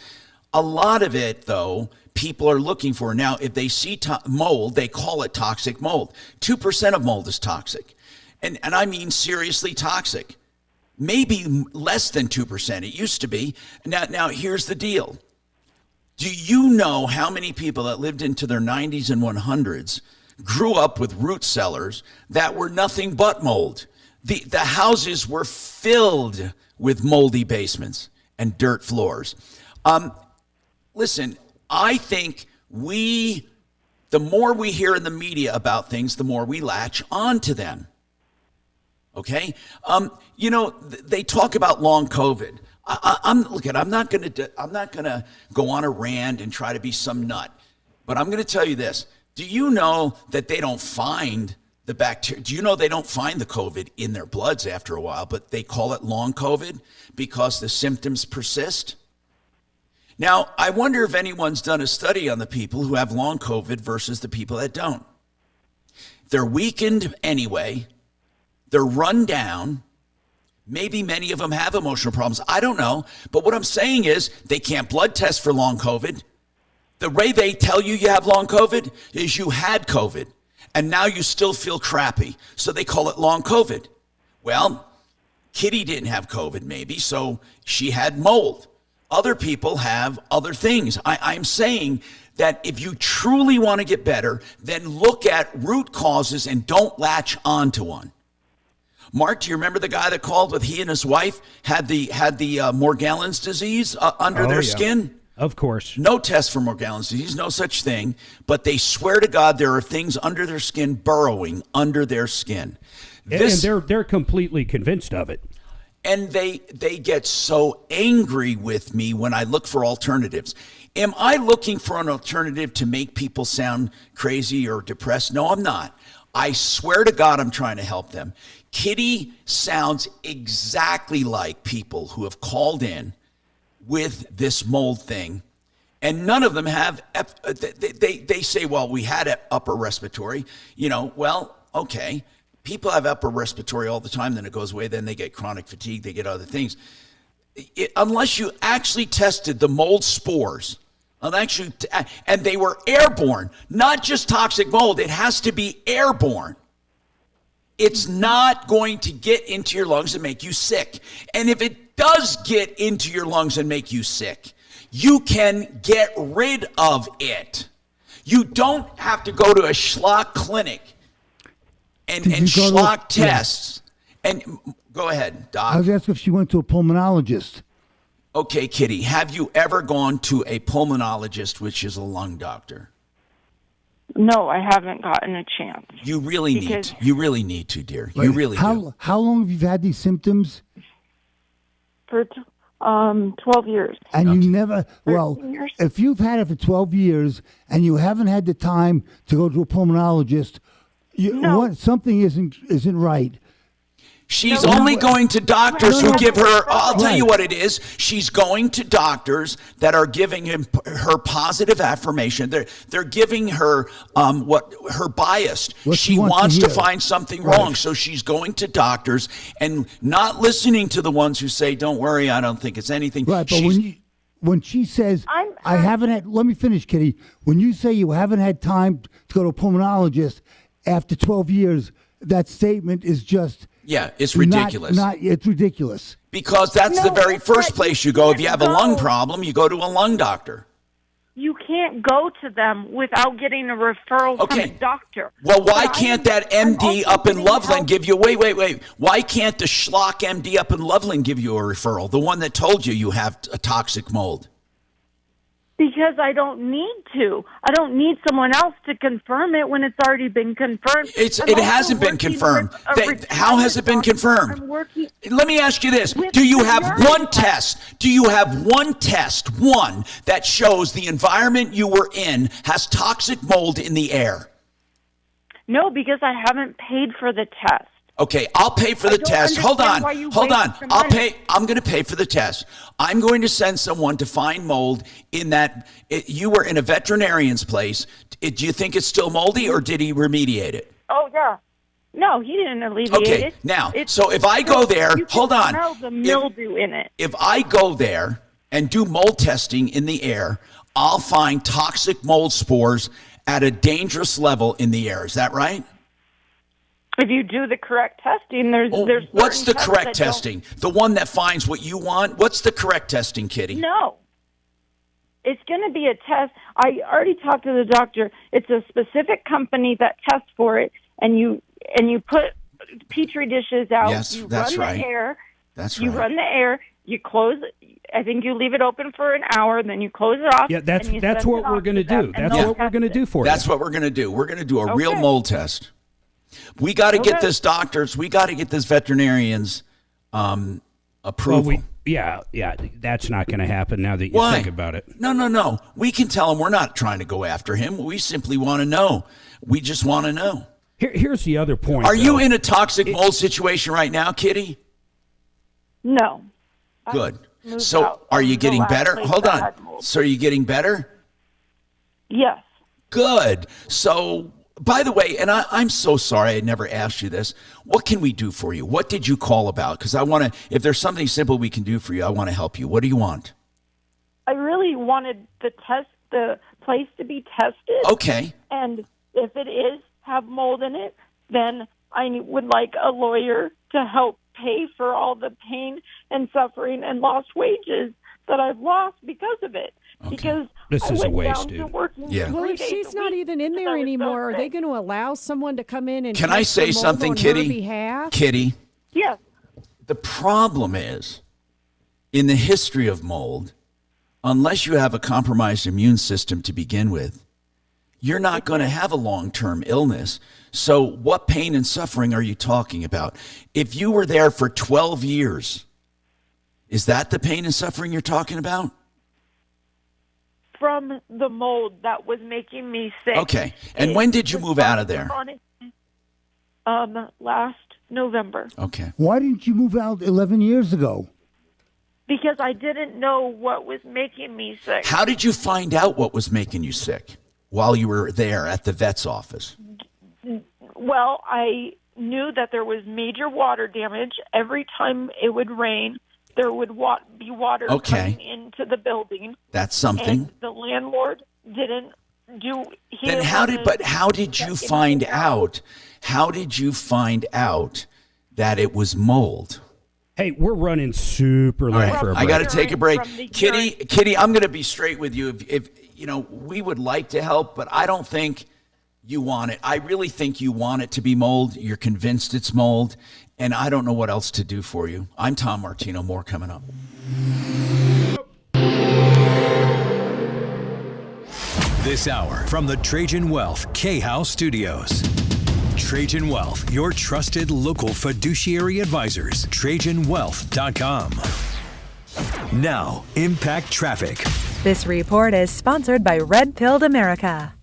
S1: A lot of it, though, people are looking for. Now, if they see mold, they call it toxic mold. 2% of mold is toxic. And I mean seriously toxic. Maybe less than 2%. It used to be. Now here's the deal. Do you know how many people that lived into their 90s and 100s grew up with root cellars that were nothing but mold? The houses were filled with moldy basements and dirt floors. Listen, I think the more we hear in the media about things, the more we latch onto them. Okay, they talk about long COVID. I'm not gonna go on a rant and try to be some nut, but I'm gonna tell you this: do you know that they don't find the bacteria? Do you know they don't find the COVID in their bloods after a while, but they call it long COVID because the symptoms persist? Now, I wonder if anyone's done a study on the people who have long COVID versus the people that don't. They're weakened anyway. They're run down. Maybe many of them have emotional problems. I don't know. But what I'm saying is they can't blood test for long COVID. The way they tell you have long COVID is you had COVID, and now you still feel crappy. So they call it long COVID. Well, Kitty didn't have COVID maybe, so she had mold. Other people have other things. I'm saying that if you truly want to get better, then look at root causes and don't latch onto one. Mark, do you remember the guy that called with he and his wife had the Morgellons disease under their skin?
S23: Of course.
S1: No test for Morgellons disease, no such thing. But they swear to God there are things under their skin burrowing under their skin.
S23: And they're completely convinced of it.
S1: And they get so angry with me when I look for alternatives. Am I looking for an alternative to make people sound crazy or depressed? No, I'm not. I swear to God, I'm trying to help them. Kitty sounds exactly like people who have called in with this mold thing, and none of them have, they say, well, we had upper respiratory, well, okay. People have upper respiratory all the time, then it goes away, then they get chronic fatigue, they get other things. Unless you actually tested the mold spores, and they were airborne, not just toxic mold, it has to be airborne. It's not going to get into your lungs and make you sick. And if it does get into your lungs and make you sick, you can get rid of it. You don't have to go to a schlock clinic and schlock tests. Yeah. And go ahead, Doc.
S12: I was asking if she went to a pulmonologist.
S1: Okay, Kitty, have you ever gone to a pulmonologist, which is a lung doctor?
S13: No, I haven't gotten a chance.
S1: You really need to. You really need to, dear. You really do.
S12: How long have you had these symptoms?
S13: For 12 years.
S12: And you never, if you've had it for 12 years and you haven't had the time to go to a pulmonologist, something isn't right.
S1: She's only going to doctors who give her, I'll tell you what it is. She's going to doctors that are giving her positive affirmation. They're giving her her biased. She wants to find something wrong. So she's going to doctors and not listening to the ones who say, don't worry, I don't think it's anything.
S12: Right, but when she says, I haven't had, let me finish, Kitty. When you say you haven't had time to go to a pulmonologist after 12 years, that statement is just...
S1: Yeah, it's ridiculous.
S12: It's ridiculous.
S1: Because that's the very first place you go. If you have a lung problem, you go to a lung doctor.
S13: You can't go to them without getting a referral from a doctor.
S1: Well, why can't that MD up in Loveland give you... Wait. Why can't the schlock MD up in Loveland give you a referral? The one that told you have a toxic mold.
S13: Because I don't need to. I don't need someone else to confirm it when it's already been confirmed.
S1: It hasn't been confirmed. How has it been confirmed? Let me ask you this. Do you have one test? Do you have one that shows the environment you were in has toxic mold in the air?
S13: No, because I haven't paid for the test.
S1: Okay, I'll pay for the test. Hold on. I'm going to pay for the test. I'm going to send someone to find mold in that. You were in a veterinarian's place. Do you think it's still moldy, or did he remediate it?
S13: Oh, yeah. No, he didn't alleviate it.
S1: Okay, now, so if I go there, hold on.
S13: You can smell the mildew in it.
S1: If I go there and do mold testing in the air, I'll find toxic mold spores at a dangerous level in the air. Is that right?
S13: If you do the correct testing, there's
S1: what's the correct testing? The one that finds what you want? What's the correct testing, Kitty?
S13: No. It's going to be a test. I already talked to the doctor. It's a specific company that tests for it, and you put petri dishes out.
S1: Yes,
S13: you
S1: that's
S13: run
S1: right.
S13: The air.
S1: That's
S13: you
S1: right.
S13: run the air. You close it. I think you leave it open for an hour, then you close it off.
S23: Yeah, that's what we're going to do. That's what we're going to do for you.
S1: That's what we're going to do. We're going to do a real mold test. We got to get this doctors. We got to get this veterinarians approval.
S23: Well, that's not going to happen now that you think about it.
S1: No. We can tell him we're not trying to go after him. We simply want to know. We just want to know.
S23: Here's the other point.
S1: Are you in a toxic mold situation right now, Kitty?
S13: No.
S1: Good. So are you getting better? Hold on. So are you getting better?
S13: Yes.
S1: Good. So... By the way, and I'm so sorry I never asked you this. What can we do for you? What did you call about? Because I want to, if there's something simple we can do for you, I want to help you. What do you want?
S13: I really wanted the place to be tested.
S1: Okay.
S13: And if it have mold in it, then I would like a lawyer to help pay for all the pain and suffering and lost wages that I've lost because of it. Okay. Because
S23: this is a waste, dude.
S24: Well, if she's not even in there anymore, are they going to allow someone to come in and
S1: can I say something, Kitty? Kitty?
S13: Yes.
S1: The problem is, in the history of mold, unless you have a compromised immune system to begin with, you're not going to have a long-term illness. So what pain and suffering are you talking about? If you were there for 12 years Is that the pain and suffering you're talking about?
S13: From the mold that was making me sick.
S1: Okay. And when did you move out of there?
S13: Last November.
S1: Okay.
S12: Why didn't you move out 11 years ago?
S13: Because I didn't know what was making me sick.
S1: How did you find out what was making you sick while you were there at the vet's office?
S13: Well, I knew that there was major water damage. Every time it would rain, there would be water coming into the building.
S1: That's something.
S13: And the landlord didn't do.
S1: Then how did you find out? How did you find out that it was mold?
S23: Hey, we're running super late for a break.
S1: I got to take a break. Kitty, I'm going to be straight with you. If you know, we would like to help, but I don't think you want it. I really think you want it to be mold. You're convinced it's mold, and I don't know what else to do for you. I'm Tom Martino. More coming up.
S7: This hour from the Trajan Wealth K-House Studios. Trajan Wealth, your trusted local fiduciary advisors. TrajanWealth.com. Now, Impact Traffic.
S14: This report is sponsored by Red Pilled America.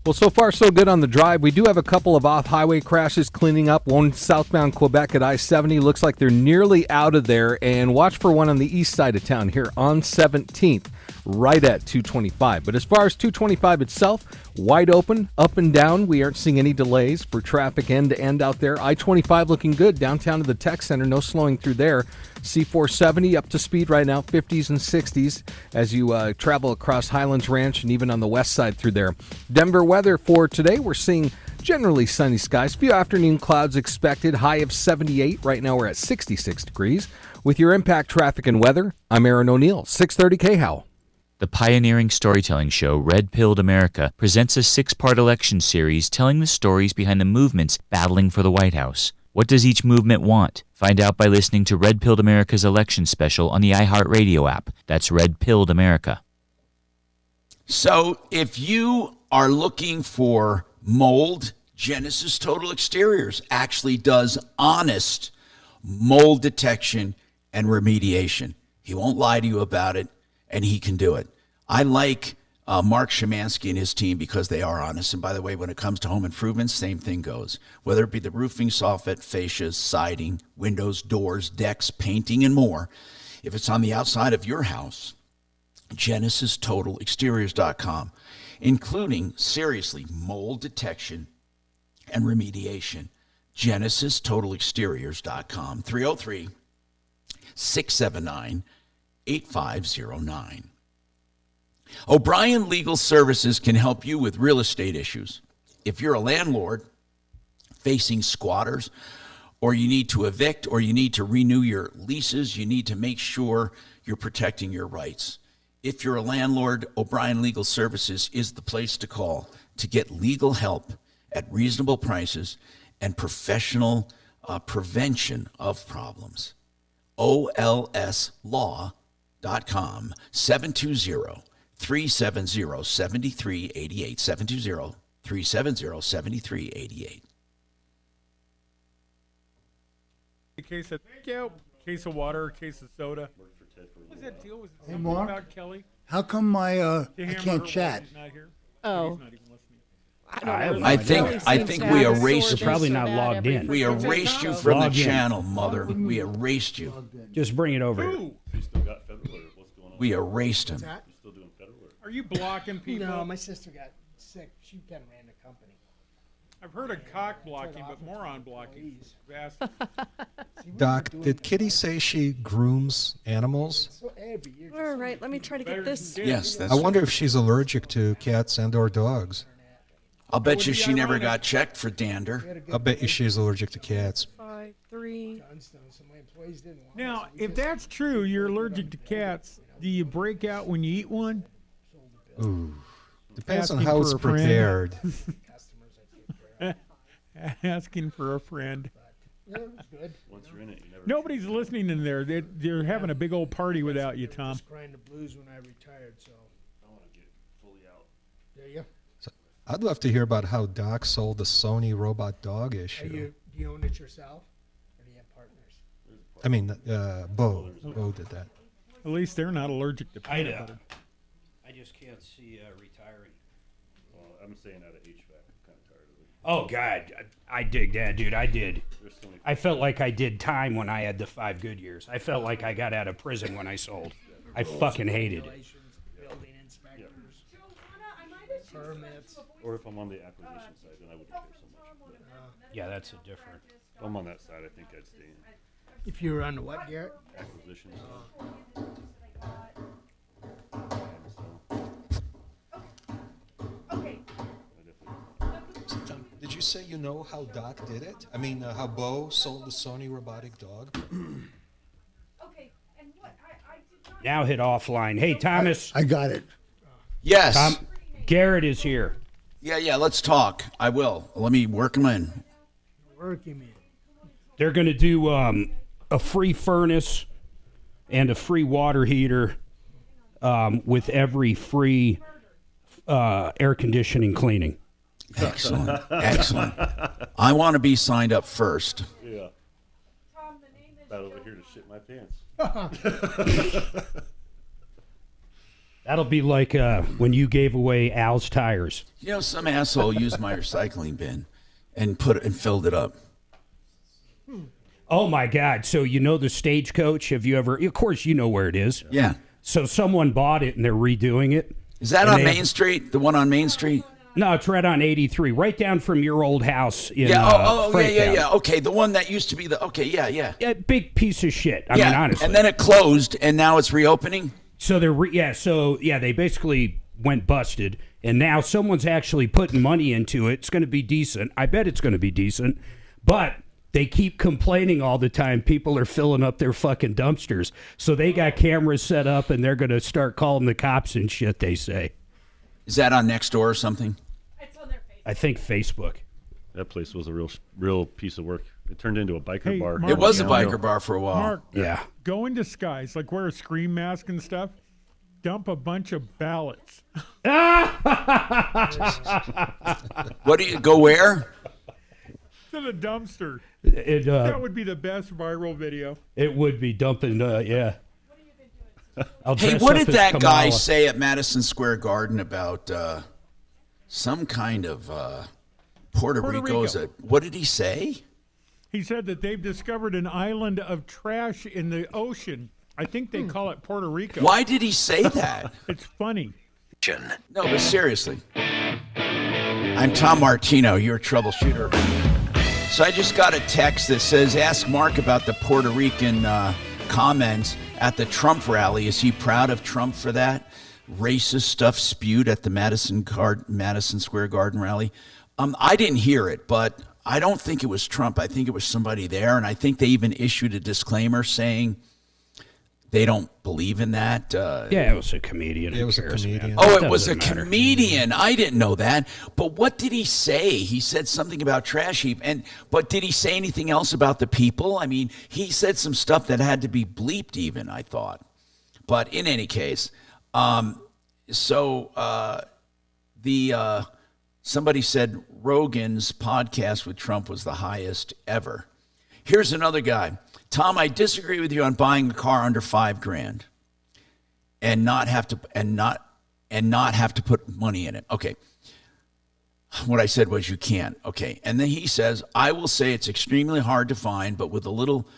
S15: Well, so far so good on the drive. We do have a couple of off-highway crashes cleaning up. One southbound Quebec at I-70. Looks like they're nearly out of there. And watch for one on the east side of town here on 17th, right at 225. But as far as 225 itself, wide open, up and down. We aren't seeing any delays for traffic end to end out there. I-25 looking good downtown to the tech center. No slowing through there. C470 up to speed right now, 50s and 60s as you travel across Highlands Ranch and even on the west side through there. Denver weather for today, we're seeing generally sunny skies. Few afternoon clouds expected, high of 78. Right now we're at 66 degrees. With your Impact Traffic and Weather, I'm Aaron O'Neill, 630 KHOW.
S16: The pioneering storytelling show Red Pilled America presents a 6-part election series telling the stories behind the movements battling for the White House. What does each movement want? Find out by listening to Red Pilled America's election special on the iHeartRadio app. That's Red Pilled America.
S1: So if you are looking for mold, Genesis Total Exteriors actually does honest mold detection and remediation. He won't lie to you about it, and he can do it. I like Mark Szymanski and his team because they are honest. And by the way, when it comes to home improvements, same thing goes. Whether it be the roofing, soffit, fascias, siding, windows, doors, decks, painting, and more, if it's on the outside of your house, GenesisTotalExteriors.com, including, seriously, mold detection and remediation. GenesisTotalExteriors.com, 303-679-8509. O'Brien Legal Services can help you with real estate issues. If you're a landlord facing squatters, or you need to evict, or you need to renew your leases, you need to make sure you're protecting your rights. If you're a landlord, O'Brien Legal Services is the place to call to get legal help at reasonable prices and professional prevention of problems. OLSlaw.com, 720-370-7388, 720-370-7388.
S6: A case of case of water, case of soda. What was that deal? Was it something
S12: Mark?
S6: about Kelly?
S12: How come I can't chat?
S6: He's not here.
S24: Oh.
S6: He's not even listening.
S1: I think we erased you.
S23: Probably not logged in.
S1: We erased you from the
S23: Log in.
S1: channel, mother. We erased you.
S23: Just bring it over here.
S1: We erased him.
S6: Are you blocking people?
S10: No, my sister got sick. She kind of ran the company.
S6: I've heard of cock blocking, but moron blocking. Vast.
S3: Doc, did Kitty say she grooms animals?
S24: All right, let me try to get this.
S1: Yes,
S3: I wonder if she's allergic to cats and or dogs.
S1: I'll bet you she never got checked for dander.
S3: I'll bet you she's allergic to cats.
S24: 5, 3.
S6: Now, if that's true, you're allergic to cats. Do you break out when you eat one?
S3: Ooh. Depends on
S6: Asking
S3: how
S6: for
S3: it's
S6: a friend.
S3: prepared.
S6: Asking for a friend. Nobody's listening in there. They're having a big old party without you, Tom.
S10: I was crying the blues when I retired, so I want to get fully out. There you go.
S3: So I'd love to hear about how Doc sold the Sony robot dog issue.
S10: Do you own it yourself, or do you have partners?
S3: I mean, Bo did that.
S6: At least they're not allergic to
S23: I
S6: peanut butter.
S23: I just can't see retiring.
S18: Well, I'm saying out of HVAC. I'm kind of tired of it.
S23: Oh, God. I dig that, dude. I did.
S18: There's so many
S23: I felt like I did time when I had the 5 good years. I felt like I got out of prison when I sold. I fucking hated it.
S10: Building inspectors, permits.
S18: Or if I'm on the acquisition side, then I wouldn't care so much.
S23: Yeah, that's a different.
S18: If I'm on that side, I think I'd stay in
S10: If you were on the what, Garrett?
S18: acquisitions.
S3: Did you say you know how Doc did it? I mean, how Bo sold the Sony robotic dog?
S23: Now hit offline. Hey, Thomas.
S12: I got it.
S1: Yes.
S23: Garrett is here.
S1: Yeah, let's talk. I will. Let me work him in.
S10: Work him in.
S23: They're going to do a free furnace and a free water heater with every free air conditioning cleaning.
S1: Excellent. Excellent. I want to be signed up first.
S18: Yeah. About over here to shit my pants.
S23: That'll be like when you gave away Al's tires.
S1: You know, some asshole used my recycling bin and filled it up.
S23: Oh my God! So you know the Stagecoach? Have you ever? Of course, you know where it is.
S1: Yeah.
S23: So someone bought it and they're redoing it.
S1: Is that on Main Street? The one on Main Street?
S23: No, it's right on 83, right down from your old house in
S1: yeah.
S23: Freytown.
S1: Yeah. Okay, the one that used to be the. Okay, yeah.
S23: Yeah, big piece of shit. I mean, honestly.
S1: And then it closed, and now it's reopening.
S23: So they basically went busted, and now someone's actually putting money into it. It's going to be decent. I bet it's going to be decent, but they keep complaining all the time. People are filling up their fucking dumpsters, so they got cameras set up, and they're going to start calling the cops and shit. They say.
S1: Is that on Nextdoor or something?
S23: I think Facebook.
S18: That place was a real piece of work. It turned into a biker bar.
S1: It was a biker bar for a while.
S6: Mark,
S23: yeah.
S6: Go in disguise, like wear a scream mask and stuff. Dump a bunch of ballots.
S1: What do you go where?
S6: To the dumpster.
S23: That
S6: would be the best viral video.
S23: It would be dumping, yeah.
S1: Hey, what did that guy say at Madison Square Garden about some kind of Puerto Rico? What did he say?
S6: He said that they've discovered an island of trash in the ocean. I think they call it Puerto Rico.
S1: Why did he say that?
S6: It's funny.
S1: No, but seriously. I'm Tom Martino, your troubleshooter. So I just got a text that says, ask Mark about the Puerto Rican comments at the Trump rally. Is he proud of Trump for that? Racist stuff spewed at the Madison Square Garden rally. I didn't hear it, but I don't think it was Trump. I think it was somebody there, and I think they even issued a disclaimer saying they don't believe in that.
S23: Yeah, it was a comedian.
S3: It was a comedian.
S1: Oh, it was a comedian. I didn't know that. But what did he say? He said something about trash heap. But did he say anything else about the people? I mean, he said some stuff that had to be bleeped even, I thought. But in any case, somebody said Rogan's podcast with Trump was the highest ever. Here's another guy. Tom, I disagree with you on buying a car under $5,000 and not have to put money in it. Okay. What I said was you can't. Okay. And then he says, I will say it's extremely hard to find, but with a little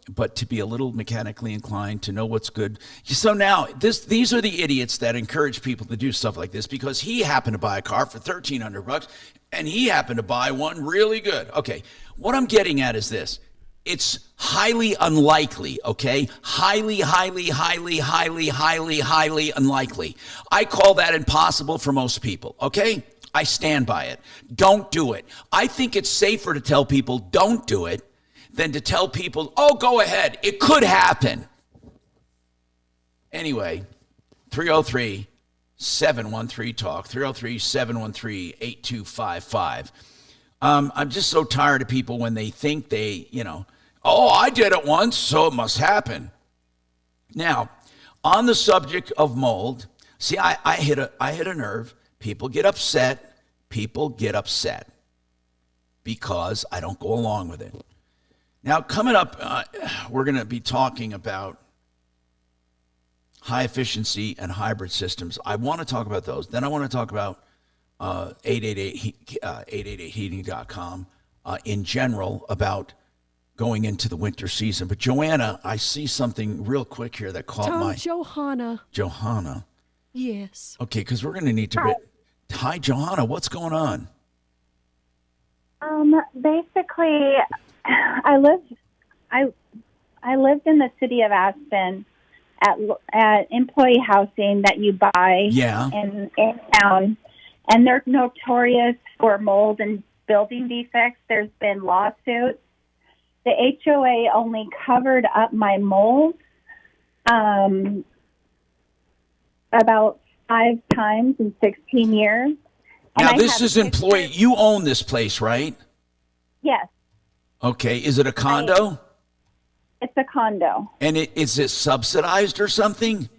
S1: but to be a little mechanically inclined to know what's good. So now these are the idiots that encourage people to do stuff like this because he happened to buy a car for $1,300 and he happened to buy one really good. Okay. What I'm getting at is this. It's highly unlikely, okay? Highly unlikely. I call that impossible for most people, okay? I stand by it. Don't do it. I think it's safer to tell people don't do it than to tell people, oh, go ahead. It could happen. Anyway, 303-713-TALK, 303-713-8255. I'm just so tired of people when they think they, oh, I did it once, so it must happen. Now, on the subject of mold, see, I hit a nerve. People get upset because I don't go along with it. Now, coming up, we're going to be talking about high efficiency, and hybrid systems. I want to talk about those. Then I want to talk about 888heating.com in general about going into the winter season. But Joanna, I see something real quick here that caught my... Johanna.
S24: Yes.
S1: Okay, because we're going to need to... Hi, Johanna. What's going on?
S4: Basically, I lived in the city of Aspen at employee housing that you buy in town, and they're notorious for mold and building defects. There's been lawsuits. The HOA only covered up my mold about 5 times in 16 years.
S1: Now, this is employee. You own this place, right?
S4: Yes.
S1: Okay. Is it a condo?
S4: It's a condo.
S1: And is it subsidized or something?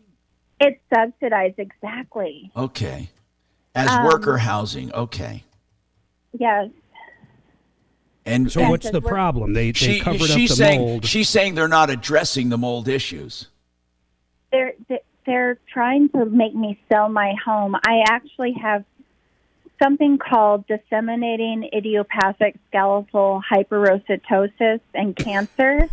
S4: It's subsidized, exactly.
S1: Okay. As worker housing. Okay.
S4: Yes.
S1: And
S23: so what's the problem? They covered up the mold.
S1: She's saying they're not addressing the mold issues.
S4: They're trying to make me sell my home. I actually have something called disseminating idiopathic skeletal hyperocytosis and cancer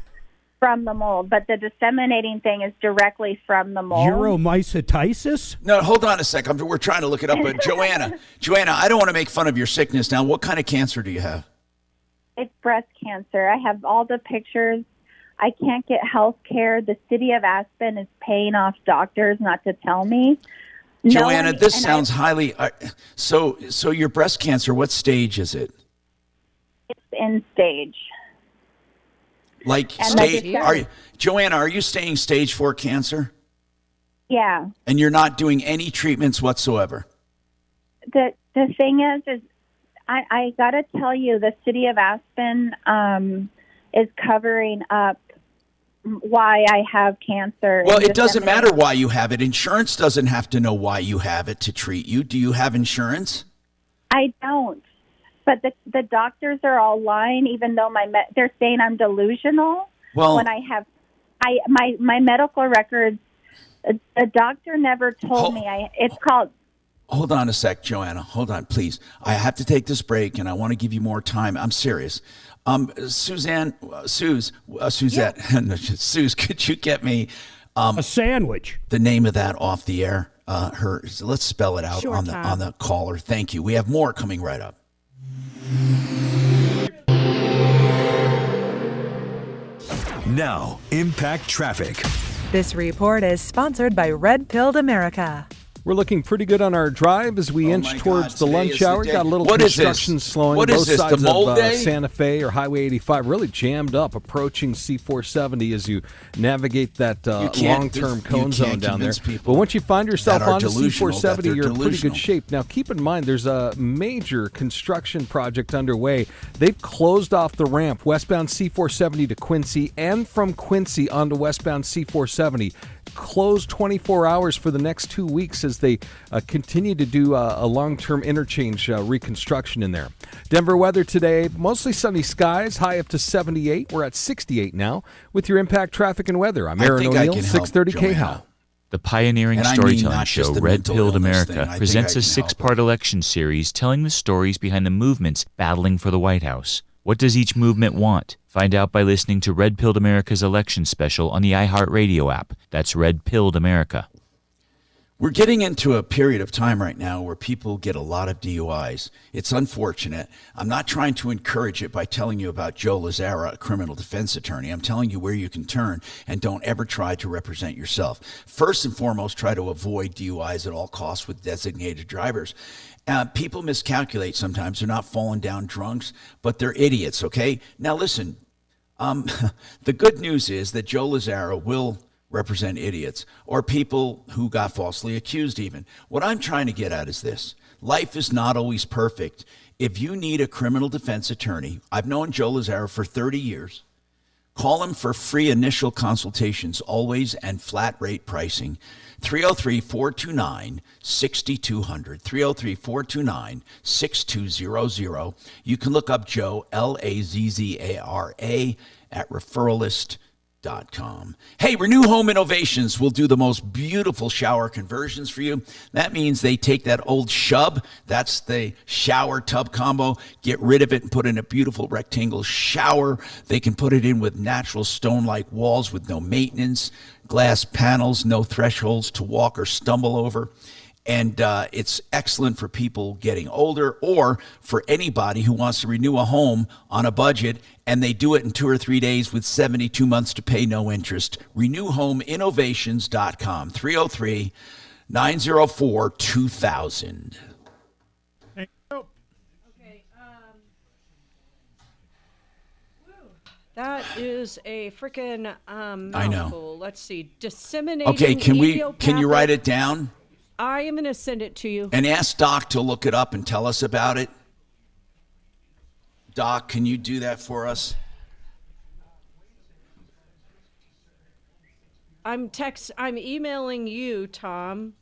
S4: from the mold, but the disseminating thing is directly from the mold.
S23: Uromycetitis?
S1: No, hold on a sec. We're trying to look it up. But Joanna, I don't want to make fun of your sickness now. What kind of cancer do you have?
S4: It's breast cancer. I have all the pictures. I can't get health care. The city of Aspen is paying off doctors not to tell me.
S1: Joanna, this sounds highly... So your breast cancer, what stage is it?
S4: It's end stage.
S1: Joanna, are you staying stage 4 cancer?
S4: Yeah.
S1: And you're not doing any treatments whatsoever?
S4: The thing is I got to tell you, the city of Aspen is covering up why I have cancer.
S1: Well, it doesn't matter why you have it. Insurance doesn't have to know why you have it to treat you. Do you have insurance?
S4: I don't. But the doctors are all lying, even though they're saying I'm delusional.
S1: Well,
S4: when I have my medical records, the doctor never told me. It's called.
S1: Hold on a sec, Joanna. Hold on, please. I have to take this break, and I want to give you more time. I'm serious. Suzette, Suze, could you get me
S23: a sandwich?
S1: The name of that off the air. Let's spell it out on the caller. Thank you. We have more coming right up.
S7: Now, Impact Traffic.
S14: This report is sponsored by Red Pilled America.
S15: We're looking pretty good on our drive as we inch towards the lunch hour. Got a little construction slowing.
S1: What is this,
S15: both sides
S1: the mold
S15: of
S1: day?
S15: Santa Fe or Highway 85 really jammed up, approaching C470 as you navigate that long-term cone zone down there. But once you find yourself on the C470, you're in pretty good shape. Now, keep in mind, there's a major construction project underway. They've closed off the ramp westbound C470 to Quincy and from Quincy onto westbound C470. Closed 24 hours for the next 2 weeks as they continue to do a long-term interchange reconstruction in there. Denver weather today, mostly sunny skies, high up to 78. We're at 68 now with your Impact Traffic and Weather. I'm Aaron O'Neill, 630 KHOW.
S16: The pioneering storytelling show Red Pilled America presents a 6-part election series telling the stories behind the movements battling for the White House. What does each movement want? Find out by listening to Red Pilled America's election special on the iHeartRadio app. That's Red Pilled America.
S1: We're getting into a period of time right now where people get a lot of DUIs. It's unfortunate. I'm not trying to encourage it by telling you about Joe Lazzara, a criminal defense attorney. I'm telling you where you can turn, and don't ever try to represent yourself. First and foremost, try to avoid DUIs at all costs with designated drivers. People miscalculate sometimes. They're not falling down drunks, but they're idiots, okay? Now, listen, the good news is that Joe Lazzara will represent idiots or people who got falsely accused even. What I'm trying to get at is this. Life is not always perfect. If you need a criminal defense attorney, I've known Joe Lazzara for 30 years. Call him for free initial consultations, always, and flat rate pricing. 303-429-6200, 303-429-6200. You can look up Joe, Lazzara, at Referralist. Hey, Renew Home Innovations will do the most beautiful shower conversions for you. That means they take that old shub, that's the shower tub combo, get rid of it and put in a beautiful rectangle shower. They can put it in with natural stone-like walls with no maintenance, glass panels, no thresholds to walk or stumble over. And it's excellent for people getting older or for anybody who wants to renew a home on a budget, and they do it in 2 or 3 days with 72 months to pay no interest. RenewHomeInnovations.com, 303-904-2000.
S6: Thank you.
S24: That is a freaking mouthful.
S1: I know.
S24: Let's see. Disseminating.
S1: Okay, can you write it down?
S24: I am going to send it to you.
S1: And ask Doc to look it up and tell us about it. Doc, can you do that for us?
S24: I'm emailing you, Tom.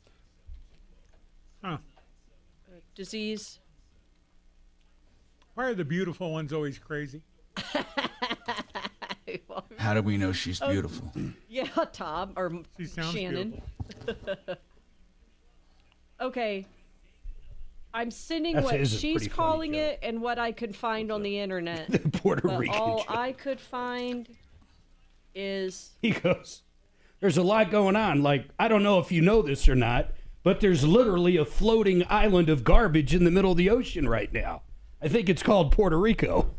S6: Huh.
S24: Disease.
S6: Why are the beautiful ones always crazy?
S1: How do we know she's beautiful?
S24: Yeah, Tom or
S6: she sounds
S24: Shannon. Okay. I'm sending what she's calling it and what I could find on the internet.
S23: Puerto Rican
S24: all
S23: joke.
S24: I could find is...
S23: He goes, there's a lot going on. Like, I don't know if you know this or not, but there's literally a floating island of garbage in the middle of the ocean right now. I think it's called Puerto Rico.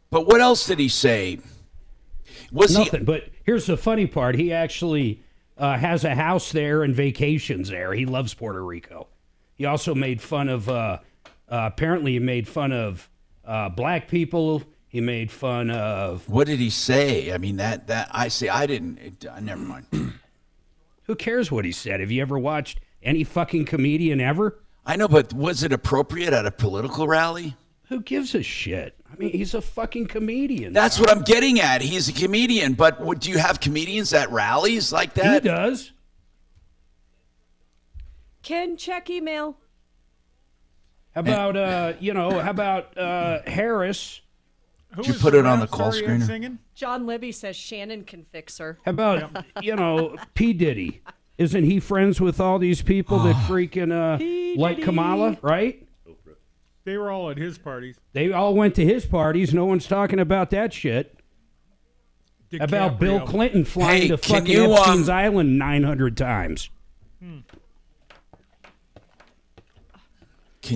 S1: But what else did he say?
S23: Nothing, but here's the funny part. He actually has a house there and vacations there. He loves Puerto Rico. He also made fun of, apparently he made fun of black people. He made fun of...
S1: What did he say? I mean, never mind.
S23: Who cares what he said? Have you ever watched any fucking comedian ever?
S1: I know, but was it appropriate at a political rally?
S23: Who gives a shit? I mean, he's a fucking comedian.
S1: That's what I'm getting at. He's a comedian, but do you have comedians at rallies like that?
S23: He does.
S24: Ken, check email.
S23: How about, Harris?
S1: Did you put it on the call screener?
S24: John Libby says Shannon can fix her.
S23: How about, P. Diddy? Isn't he friends with all these people that freaking like Kamala, right?
S6: They were all at his parties.
S23: They all went to his parties. No one's talking about that shit.
S6: DiCaprio.
S23: About Bill Clinton flying to fucking Epstein's Island 900 times.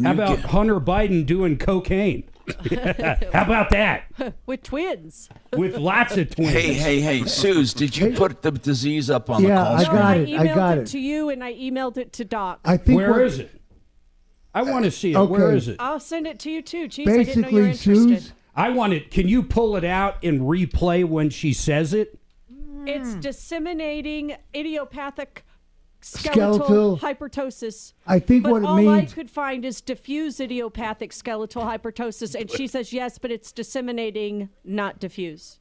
S23: How about Hunter Biden doing cocaine? How about that?
S24: With twins.
S23: With lots of twins.
S1: Hey, Suze, did you put the disease up on the call screen?
S24: I emailed it to you, and I emailed it to Doc.
S23: Where is it? I want to see it.
S12: Okay.
S23: Where is it?
S24: I'll send it to you, too. Jeez, I didn't know you were
S12: Basically,
S24: interested.
S12: Suze,
S23: I want it. Can you pull it out and replay when she says it?
S24: It's disseminating idiopathic skeletal hypertosis.
S12: I think
S24: but
S12: what it
S24: all
S12: means...
S24: I could find is diffuse idiopathic skeletal hypertosis, and she says yes, but it's disseminating, not diffuse.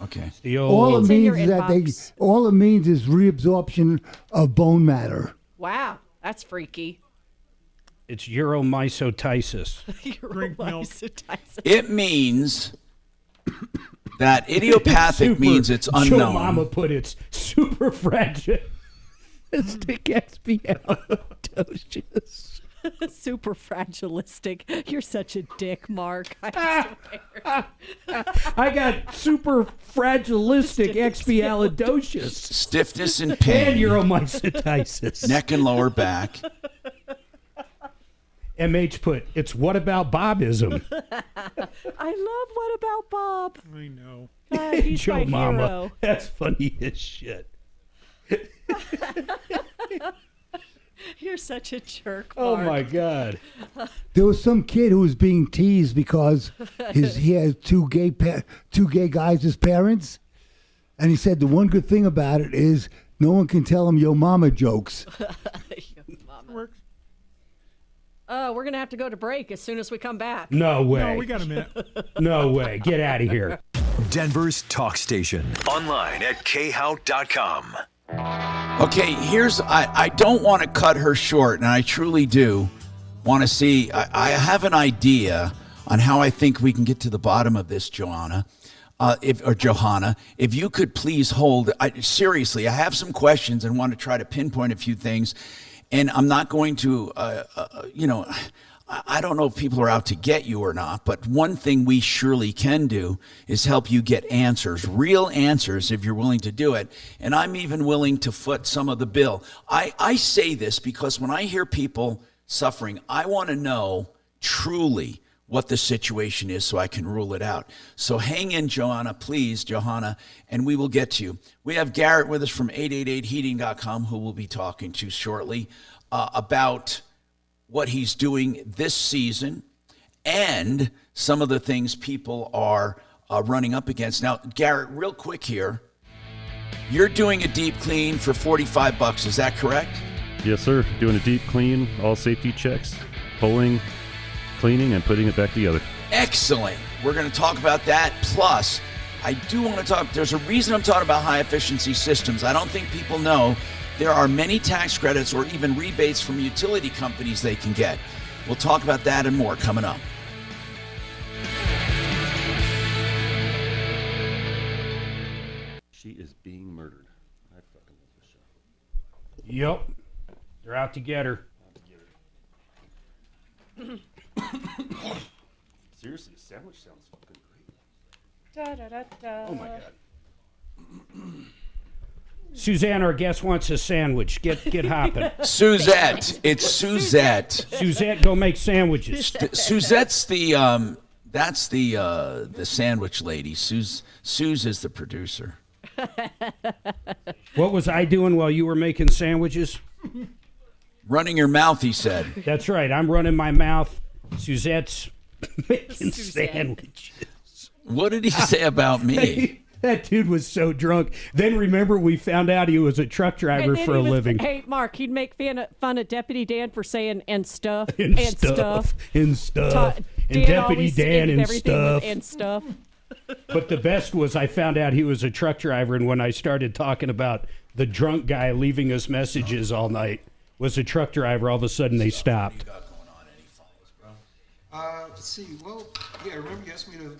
S1: Okay.
S12: All it means is that all it means is reabsorption of bone matter.
S24: Wow, that's freaky.
S23: It's uromycotitis.
S24: Uromycotitis.
S1: It means that idiopathic means it's unknown.
S23: Joe Mama put it's super fragile.
S24: Super fragilistic. You're such a dick, Mark. I swear.
S23: I got super fragilistic expialidocious.
S1: Stiffness and pain.
S23: And uromycotitis.
S1: Neck and lower back.
S23: MH put, it's what about Bobism?
S24: I love What About Bob.
S6: I know.
S24: He's
S23: Joe
S24: my
S23: Mama.
S24: hero.
S23: That's funny as shit.
S24: You're such a jerk,
S23: Oh
S24: Mark.
S23: my God.
S12: There was some kid who was being teased because he had two gay guys as parents, and he said the one good thing about it is no one can tell him yo mama jokes.
S6: Works.
S24: We're going to have to go to break as soon as we come back.
S23: No way.
S6: No, we got a minute.
S23: No way. Get out of here.
S7: Denver's talk station. Online at khout.com.
S1: Okay, I don't want to cut her short, and I truly do want to see. I have an idea on how I think we can get to the bottom of this, Joanna. or Johanna, if you could please hold. Seriously, I have some questions and want to try to pinpoint a few things. And I'm not going to, I don't know if people are out to get you or not, but one thing we surely can do is help you get answers, real answers, if you're willing to do it. And I'm even willing to foot some of the bill. I say this because when I hear people suffering, I want to know truly what the situation is so I can rule it out. So hang in, Johanna, and we will get to you. We have Garrett with us from 888heating.com who we'll be talking to shortly about what he's doing this season and some of the things people are running up against. Now, Garrett, real quick here, you're doing a deep clean for $45, is that correct?
S18: Yes, sir. Doing a deep clean, all safety checks, pulling, cleaning, and putting it back together.
S1: Excellent. We're going to talk about that. Plus, I do want to talk, there's a reason I'm talking about high efficiency systems. I don't think people know there are many tax credits or even rebates from utility companies they can get. We'll talk about that and more coming up.
S18: She is being murdered. I fucking love this show.
S23: Yep. They're out to get her.
S18: Seriously, the sandwich sounds fucking great.
S24: Da, da, da, da.
S18: Oh my god.
S23: Suzanne, our guest wants a sandwich. Get hopping.
S1: Suzette. It's Suzette.
S23: Suzette, go make sandwiches.
S1: Suzette's the that's the sandwich lady. Suze is the producer.
S23: What was I doing while you were making sandwiches?
S1: Running your mouth, he said.
S23: That's right. I'm running my mouth. Suzette's making sandwiches.
S1: What did he say about me?
S23: That dude was so drunk. Then remember, we found out he was a truck driver for a living.
S24: Hey, Mark, he'd make fun of Deputy Dan for saying and stuff.
S23: And stuff. And Deputy Dan and stuff.
S24: And stuff.
S23: But the best was I found out he was a truck driver, and when I started talking about the drunk guy leaving us messages all night was a truck driver, all of a sudden they stopped.
S3: Let's see. Well, yeah, remember you asked me to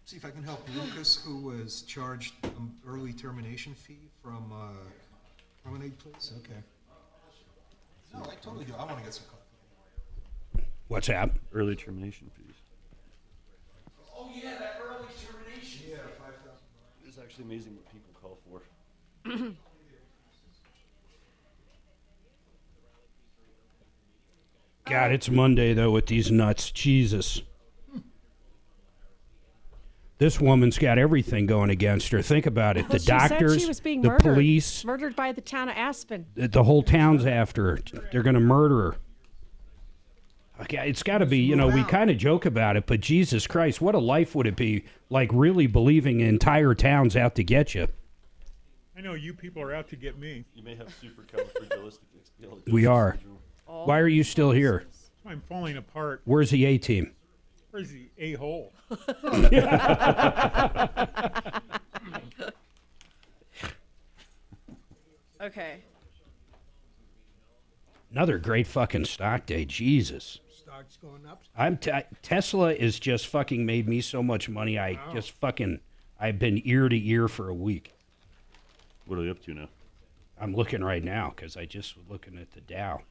S3: see if I can help Lucas, who was charged an early termination fee from Promenade Place? Okay. No, I totally do. I want to get some coffee.
S23: What's that?
S18: Early termination fees.
S1: Oh, yeah, that early termination.
S18: Yeah, $5,000. It's actually amazing what people call for.
S23: God, it's Monday, though, with these nuts. Jesus. This woman's got everything going against her. Think about it. The doctors,
S24: said she was being
S23: the
S24: murdered.
S23: police.
S24: Murdered by the town of Aspen.
S23: The whole town's after her. They're going to murder her. Okay, it's got to be, we kind of joke about it, but Jesus Christ, what a life would it be, like really believing entire town's out to get you.
S6: I know you people are out to get me.
S18: You may have supercalifragilistic.
S23: We are. Why are you still here?
S6: I'm falling apart.
S23: Where's the A-team?
S6: Where's the a-hole?
S24: Okay.
S23: Another great fucking stock day. Jesus.
S10: Stock's going up.
S23: Tesla is just fucking made me so much money. I've been ear to ear for a week.
S18: What are they up to now?
S23: I'm looking right now because I just was looking at the Dow.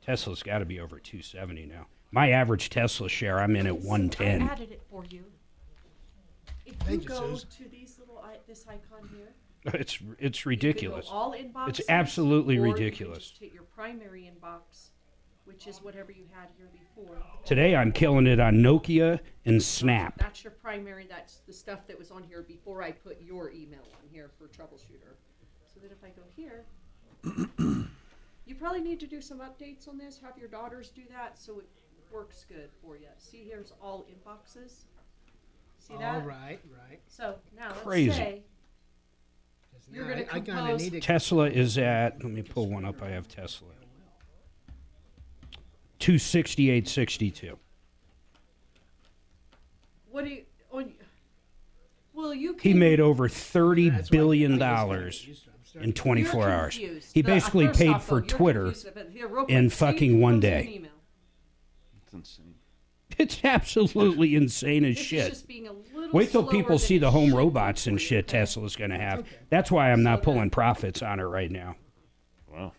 S23: Tesla's got to be over 270 now. My average Tesla share, I'm in at 110.
S24: I added it for you. If you go to these this icon here.
S23: It's ridiculous.
S24: You can go all inboxes,
S23: it's absolutely
S24: or
S23: ridiculous.
S24: You can just hit your primary inbox, which is whatever you had here before.
S23: Today I'm killing it on Nokia and Snap.
S24: That's your primary. That's the stuff that was on here before I put your email on here for Troubleshooter. So that if I go here, you probably need to do some updates on this. Have your daughters do that so it works good for you. See, here's all inboxes. See that?
S10: All right.
S24: So now
S23: Crazy.
S24: let's say you're going to compose.
S23: Tesla is at, let me pull one up. I have Tesla. 268.62.
S24: What do you? Well, you.
S23: He made over $30 billion in 24 hours. He basically paid for Twitter in fucking one day.
S18: It's insane.
S23: It's absolutely insane as
S24: This
S23: shit.
S24: is just being a little
S23: Wait till
S24: slower
S23: people
S24: than
S23: see
S24: it
S23: the home
S24: should be
S23: robots and
S24: for you.
S23: shit Tesla's going to have. That's why I'm not pulling profits on it right now.
S18: Wow.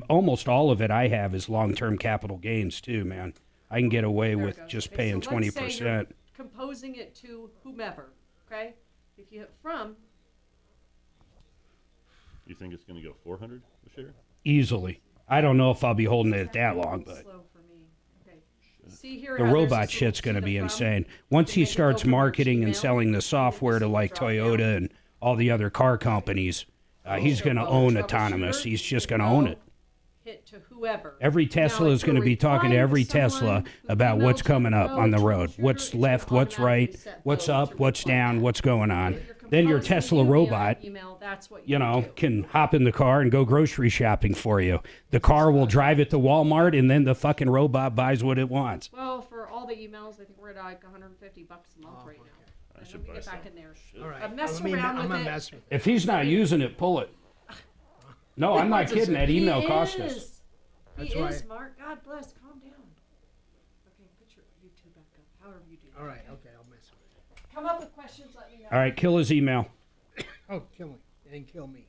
S23: Almost all of it I have is long-term capital gains too, man. I can get away
S24: There we
S23: with
S24: go.
S23: just
S24: Okay,
S23: paying
S24: so let's say
S23: 20%.
S24: you're composing it to whomever, okay? If you hit from,
S18: You think it's going to go 400 a share?
S23: Easily. I don't know if I'll be holding it that long, but
S24: slow for me. Okay. See here
S23: the
S24: how there's
S23: robot
S24: this
S23: shit's
S24: little
S23: going to be
S24: from?
S23: insane. Once he starts marketing and selling the software to like Toyota and all the other car companies, he's going to own autonomous. He's just going to own it.
S24: Hit to whoever.
S23: Every Tesla is going to be talking to every Tesla about what's coming up on the road. What's left, what's right, what's up, what's down, what's going on. Then your Tesla robot, can hop in the car and go grocery shopping for you. The car will drive it to Walmart, and then the fucking robot buys what it wants.
S24: Well, for all the emails, I think we're at like $150 a month right now.
S18: I
S24: And
S18: should
S24: let me
S18: buy
S24: get back
S18: some.
S24: in there.
S10: All right.
S24: Mess
S10: I'm gonna
S24: around with
S10: mess
S24: it.
S10: with
S23: If he's not using it, pull it. No, I'm not kidding. That email cost us.
S24: He
S10: That's
S24: is,
S10: right.
S24: Mark. God bless. Calm down. Okay, put your YouTube back up. However you do.
S10: All right. Okay. I'll mess with it.
S24: Come up with questions. Let me know.
S23: All right, kill his email.
S10: Oh, kill me and kill me.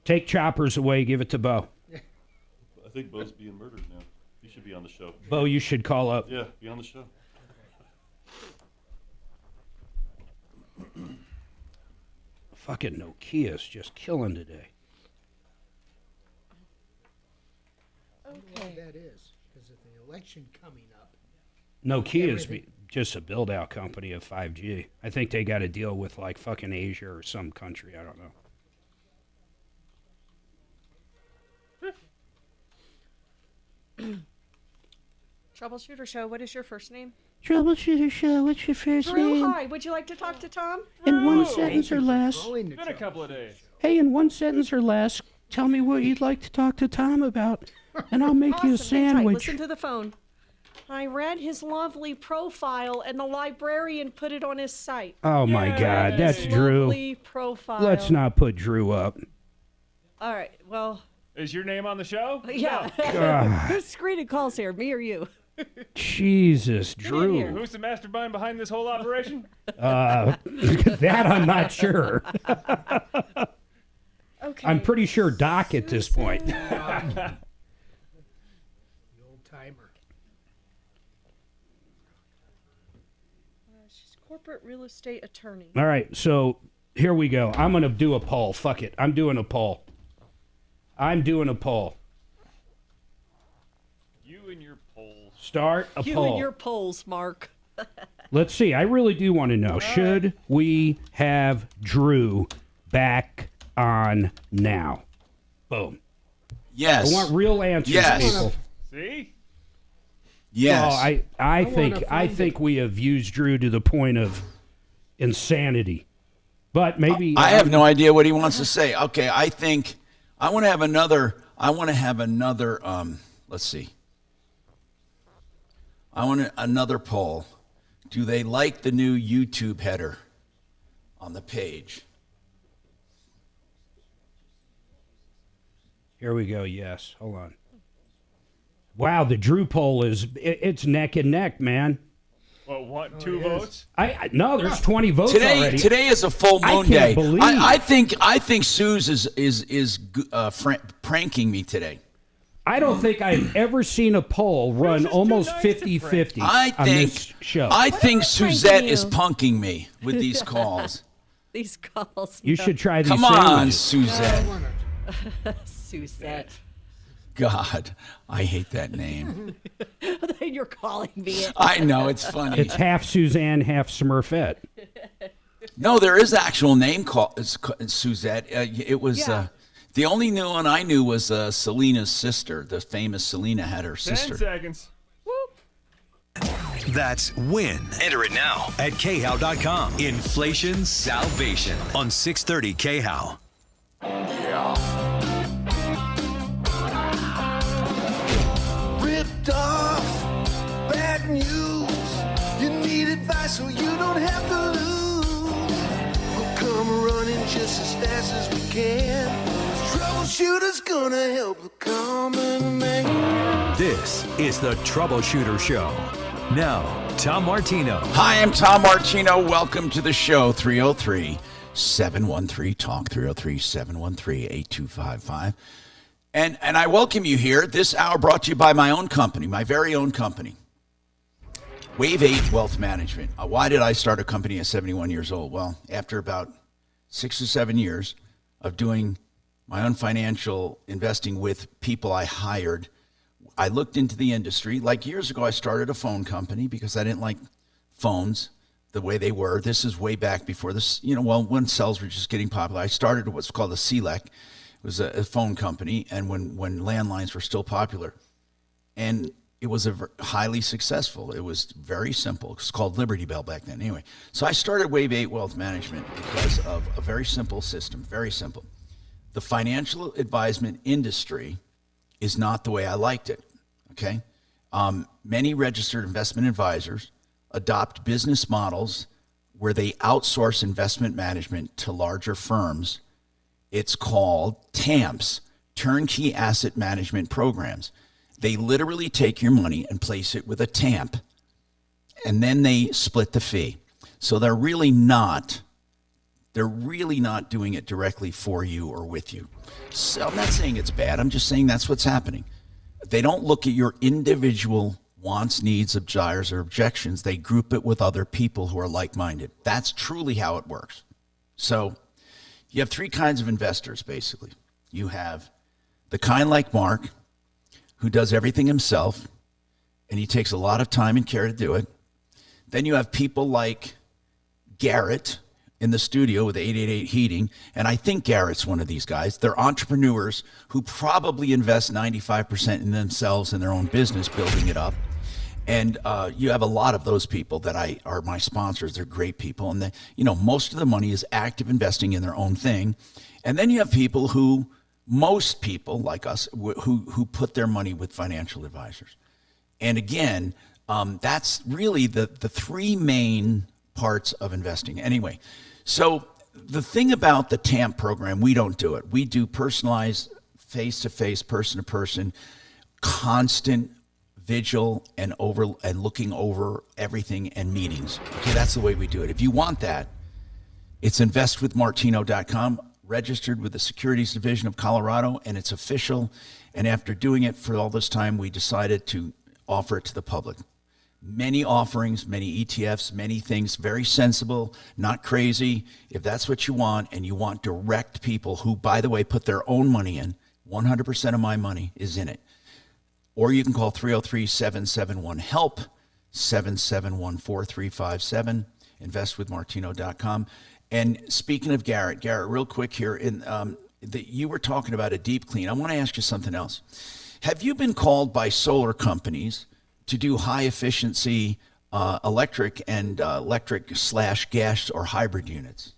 S23: Take choppers away. Give it to Bo.
S18: I think Bo's being murdered now. He should be on the show.
S23: Bo, you should call up.
S18: Yeah, be on the show.
S23: Fucking Nokia's just killing today.
S10: Okay. That is because of the election coming up.
S23: Nokia's just a build-out company of 5G. I think they got to deal with like fucking Asia or some country. I don't know.
S24: Troubleshooter Show. What is your first name?
S23: Troubleshooter Show. What's your first
S24: Drew.
S23: name?
S24: Hi. Would you like to talk to Tom?
S23: In one sentence or less.
S10: Been
S5: Been a couple of days.
S23: Hey, in one sentence or less, tell me what you'd like to talk to Tom about, and I'll make you a
S24: Awesome. Hang tight.
S23: sandwich.
S24: Listen to the phone. I read his lovely profile, and the librarian put it on his site.
S23: Oh my God, that's
S24: His
S23: Drew.
S24: lovely profile.
S23: Let's not put Drew up.
S24: All right. Well,
S5: Is your name on the show?
S24: yeah.
S23: God.
S24: Who's screening calls here? Me or you?
S23: Jesus,
S24: here.
S23: Drew.
S5: Who's the mastermind behind this whole operation?
S23: That I'm not sure.
S24: Okay.
S23: I'm pretty sure Doc at this point.
S10: The old timer.
S24: She's corporate real estate attorney.
S23: All right, so here we go. I'm going to do a poll. Fuck it. I'm doing a poll.
S5: You and your polls.
S23: Start a
S24: You
S23: poll.
S24: and your polls, Mark.
S23: Let's see. I really do want to know. Should we have Drew back on now? Boom.
S1: Yes.
S23: I want real answers,
S1: Yes.
S23: people.
S5: See?
S1: Yes.
S23: Well, I think we have used Drew to the point of insanity. But maybe
S1: I have no idea what he wants to say. Okay, I think I want to have another. Let's see. I want another poll. Do they like the new YouTube header on the page?
S23: Here we go. Yes. Hold on. Wow, the Drew poll it's neck and neck, man.
S5: Well, what? 2 votes?
S23: No, there's 20 votes
S1: Today,
S23: already.
S1: Today is a full
S23: I
S1: moon
S23: can't
S1: day.
S23: believe-
S1: I think Suze is pranking me today.
S23: I don't think I've ever seen a poll run almost 50-50 on this show.
S1: I think Suzette
S24: you?
S1: is punking me with these calls.
S24: These calls.
S23: You should try these
S1: Come on,
S23: sandwiches.
S1: Suzette.
S24: Suzette.
S1: God, I hate that name.
S24: Then you're calling me.
S1: I know, it's funny.
S23: It's half Suzanne, half Smurfette.
S1: No, there is an actual name called Suzette. It was the only new one I knew was Selena's sister. The famous Selena had her
S5: 10
S1: sister.
S5: seconds.
S7: That's WIN. Enter it now at khow.com. Inflation salvation on 630 KHOW.
S21: Ripped off, bad news. You need advice so you don't have to lose. We'll come running just as fast as we can. Troubleshooter's gonna help the common man.
S7: This is the Troubleshooter Show. Now, Tom Martino.
S1: Hi, I'm Tom Martino. Welcome to the show. 303-713-TALK, 303-713-8255. And I welcome you here. This hour brought to you by my own company, my very own company, Wave 8 Wealth Management. Why did I start a company at 71 years old? Well, after about 6 or 7 years of doing my own financial investing with people I hired, I looked into the industry. Like years ago, I started a phone company because I didn't like phones the way they were. This is way back before this, when cells were just getting popular. I started what's called a CLEC. It was a phone company, and when landlines were still popular. And it was highly successful. It was very simple. It was called Liberty Bell back then. Anyway, so I started Wave 8 Wealth Management because of a very simple system, very simple. The financial advisement industry is not the way I liked it, okay? Many registered investment advisors adopt business models where they outsource investment management to larger firms. It's called TAMPs, Turnkey Asset Management Programs. They literally take your money and place it with a TAMP, and then they split the fee. So they're really not doing it directly for you or with you. So I'm not saying it's bad. I'm just saying that's what's happening. They don't look at your individual wants, needs, desires, or objections. They group it with other people who are like-minded. That's truly how it works. So you have three kinds of investors, basically. You have the kind like Mark, who does everything himself, and he takes a lot of time and care to do it. Then you have people like Garrett in the studio with 888 Heating, and I think Garrett's one of these guys. They're entrepreneurs who probably invest 95% in themselves and their own business, building it up. And you have a lot of those people that are my sponsors. They're great people, and most of the money is active investing in their own thing. And then you have people most people like us who put their money with financial advisors. And again, that's really the three main parts of investing. Anyway, so the thing about the TAMP program, we don't do it. We do personalized, face-to-face, person-to-person, constant vigil and looking over everything and meetings. Okay, that's the way we do it. If you want that, it's investwithmartino.com. Registered with the Securities Division of Colorado, and it's official. And after doing it for all this time, we decided to offer it to the public. Many offerings, many ETFs, many things, very sensible, not crazy. If that's what you want, and you want direct people who, by the way, put their own money in, 100% of my money is in it. Or you can call 303-771-HELP, 771-4357, investwithmartino.com. And speaking of Garrett, real quick here, you were talking about a deep clean. I want to ask you something else. Have you been called by solar companies to do high efficiency electric / gas or hybrid units?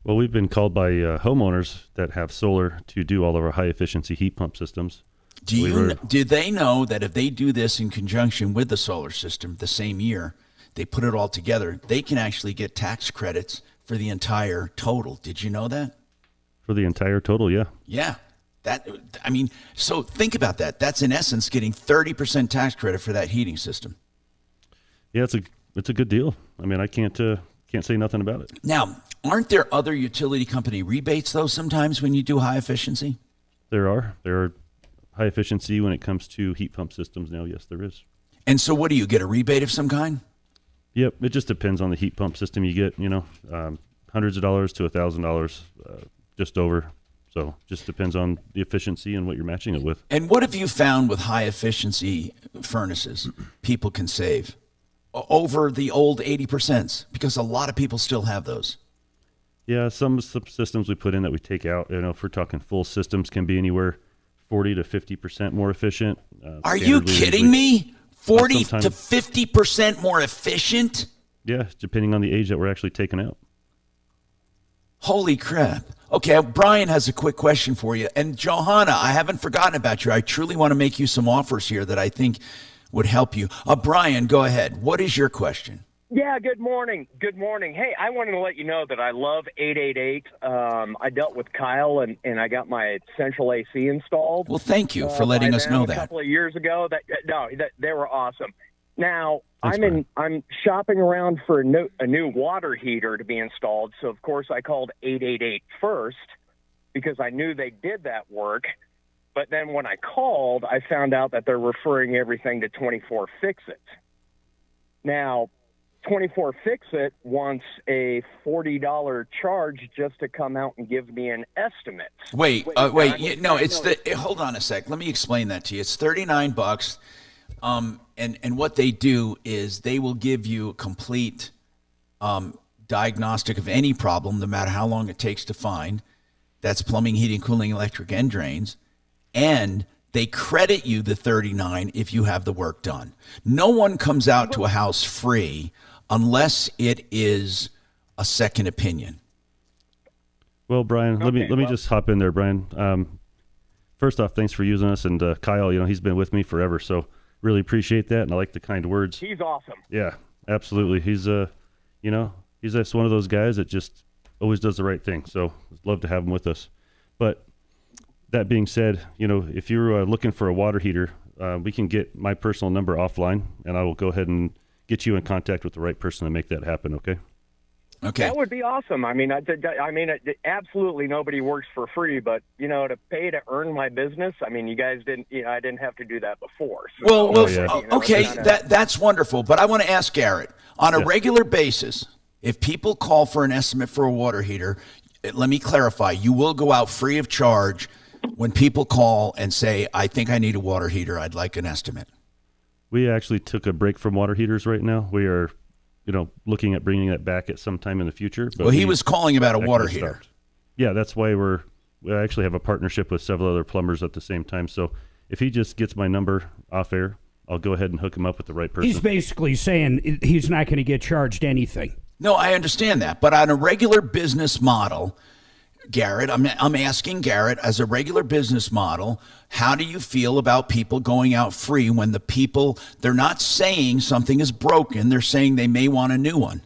S18: Well, we've been called by homeowners that have solar to do all of our high efficiency heat pump systems.
S1: Do they know that if they do this in conjunction with the solar system the same year, they put it all together, they can actually get tax credits for the entire total? Did you know that?
S18: For the entire total, yeah.
S1: Yeah. So think about that. That's in essence getting 30% tax credit for that heating system.
S18: Yeah, it's a good deal. I mean, I can't say nothing about it.
S1: Now, aren't there other utility company rebates though sometimes when you do high efficiency?
S18: There are high efficiency when it comes to heat pump systems now. Yes, there is.
S1: And so what do you get, a rebate of some kind?
S18: Yep, it just depends on the heat pump system you get, hundreds of dollars to $1,000, just over. So just depends on the efficiency and what you're matching it with.
S1: And what have you found with high efficiency furnaces people can save over the old 80%? Because a lot of people still have those.
S18: Yeah, some systems we put in that we take out, if we're talking full systems, can be anywhere 40 to 50% more efficient.
S1: Are you kidding me? 40 to 50% more efficient?
S18: Yeah, depending on the age that we're actually taking out.
S1: Holy crap. Okay, Brian has a quick question for you. And Johanna, I haven't forgotten about you. I truly want to make you some offers here that I think would help you. Brian, go ahead. What is your question?
S2: Yeah, good morning. Good morning. Hey, I wanted to let you know that I love 888. I dealt with Kyle, and I got my central AC installed.
S1: Well, thank you for letting us know
S2: a
S1: that.
S2: A couple of years ago. They were awesome. Now,
S18: Thanks,
S2: I'm shopping around for a new water heater to be installed. So, of course, I called 888 first because I knew they did that work. But then when I called, I found out that they're referring everything to 24 Fix It. Now, 24 Fix It wants a $40 charge just to come out and give me an estimate.
S1: Wait. Hold on a sec. Let me explain that to you. It's $39. And what they do is they will give you a complete diagnostic of any problem, no matter how long it takes to find. That's plumbing, heating, cooling, electric, and drains. And they credit you the $39 if you have the work done. No one comes out to a house free unless it is a second opinion.
S18: Well, Brian, let me just hop in there, Brian. First off, thanks for using us, and Kyle, he's been with me forever, so really appreciate that, and I like the kind words.
S2: He's awesome.
S18: Yeah, absolutely. He's he's just one of those guys that just always does the right thing. So love to have him with us. But that being said, if you're looking for a water heater, we can get my personal number offline, and I will go ahead and get you in contact with the right person to make that happen. Okay.
S1: Okay.
S2: That would be awesome. Absolutely nobody works for free, but to pay to earn my business. You guys didn't. I didn't have to do that before. So,
S1: okay, that's wonderful. But I want to ask Garrett on a regular basis, if people call for an estimate for a water heater, let me clarify: you will go out free of charge when people call and say, "I think I need a water heater. I'd like an estimate."
S18: We actually took a break from water heaters right now. We are looking at bringing that back at some time in the future. But
S1: he was calling about a water heater.
S18: Stopped. Yeah, that's why we actually have a partnership with several other plumbers at the same time. So if he just gets my number off air, I'll go ahead and hook him up with the right person.
S23: He's basically saying he's not going to get charged anything.
S1: No, I understand that. But on a regular business model, Garrett, I'm asking Garrett, as a regular business model, how do you feel about people going out free when they're not saying something is broken, they're saying they may want a new one?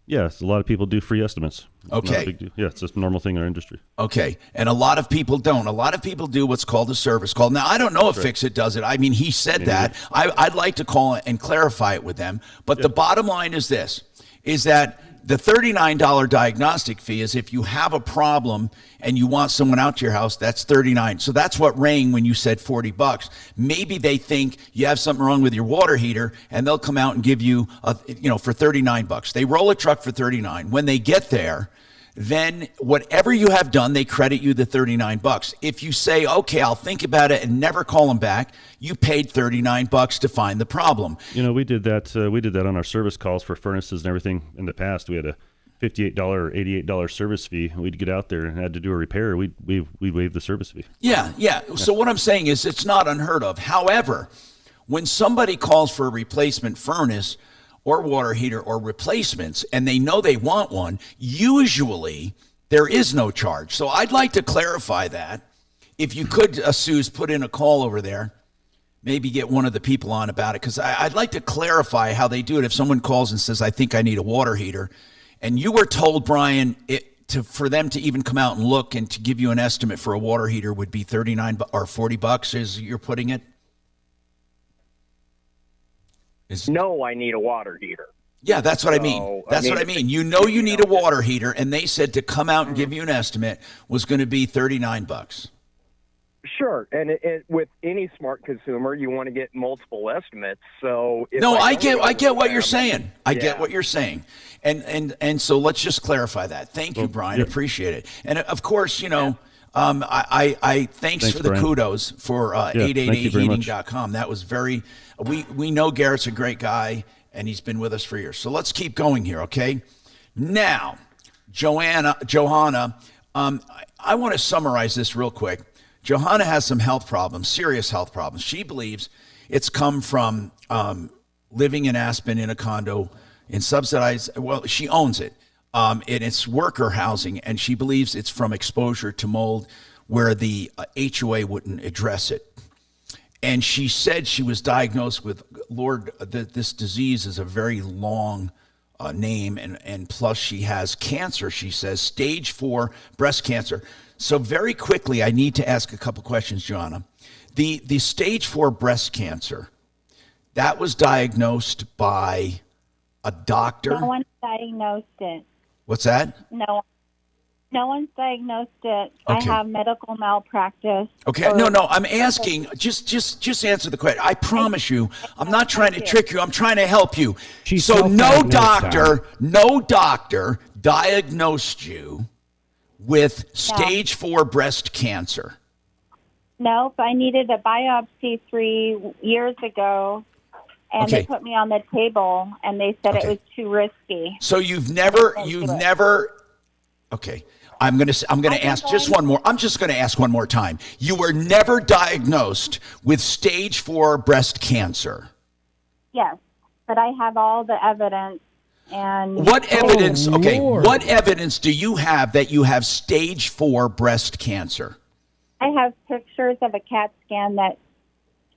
S18: Yes, a lot of people do free estimates.
S1: Okay.
S18: Not a big deal. Yeah, it's just a normal thing in our industry.
S1: Okay, and a lot of people don't. A lot of people do what's called a service call. Now, I don't know if Fix-It does it. He said that. I'd like to call it and clarify it with them. But the bottom line is this, is that the $39 diagnostic fee is if you have a problem and you want someone out to your house, that's $39. So that's what rang when you said $40. Maybe they think you have something wrong with your water heater and they'll come out and give you, for $39. They roll a truck for $39. When they get there, then whatever you have done, they credit you the $39. If you say, okay, I'll think about it and never call them back, you paid $39 to find the problem.
S18: We did that. We did that on our service calls for furnaces and everything in the past. We had a $58 or $88 service fee. We'd get out there and had to do a repair. We waived the service fee.
S1: Yeah. So what I'm saying is it's not unheard of. However, when somebody calls for a replacement furnace or water heater or replacements, and they know they want one, usually there is no charge. So I'd like to clarify that. If you could, Suze, put in a call over there, maybe get one of the people on about it, because I'd like to clarify how they do it. If someone calls and says, I think I need a water heater, and you were told, Brian, for them to even come out and look and to give you an estimate for a water heater would be $39 or $40, as you're putting it?
S2: No, I need a water heater.
S1: Yeah, that's what I mean. That's what I mean. You need a water heater, and they said to come out and give you an estimate was going to be $39.
S2: Sure, and with any smart consumer, you want to get multiple estimates. So
S1: I get what you're saying. I get what you're saying, and so let's just clarify that. Thank you, Brian. Appreciate it. And of course, I thanks for the
S18: Brian.
S1: Kudos for 888heating.com. That was very. We know Garrett's a great guy, and he's been with us for years. So let's keep going here, okay? Now, Johanna, I want to summarize this real quick. Johanna has some health problems, serious health problems. She believes it's come from living in Aspen in a condo in subsidized, she owns it. And it's worker housing, and she believes it's from exposure to mold where the HOA wouldn't address it. And she said she was diagnosed with, this disease is a very long name, and plus she has cancer, she says, stage 4 breast cancer. So very quickly, I need to ask a couple questions, Joanna. The stage 4 breast cancer, that was diagnosed by a doctor?
S4: No one diagnosed it.
S1: What's that?
S4: No one's diagnosed it.
S1: Okay.
S4: I have medical malpractice.
S1: Okay, no, I'm asking, just answer the question. I promise you, I'm not trying to trick you. I'm trying to help you.
S23: She's
S1: So no
S23: self-diagnosed,
S1: doctor diagnosed you with stage 4 breast cancer.
S4: Nope, I needed a biopsy 3 years ago, and
S1: Okay.
S4: they put me on the table, and they said it was too risky.
S1: So you've never. Okay, I'm gonna ask just one more. I'm just gonna ask one more time. You were never diagnosed with stage 4 breast cancer.
S4: Yes, but I have all the evidence. And
S1: What evidence? Okay, what evidence do you have that you have stage 4 breast cancer?
S4: I have pictures of a CAT scan that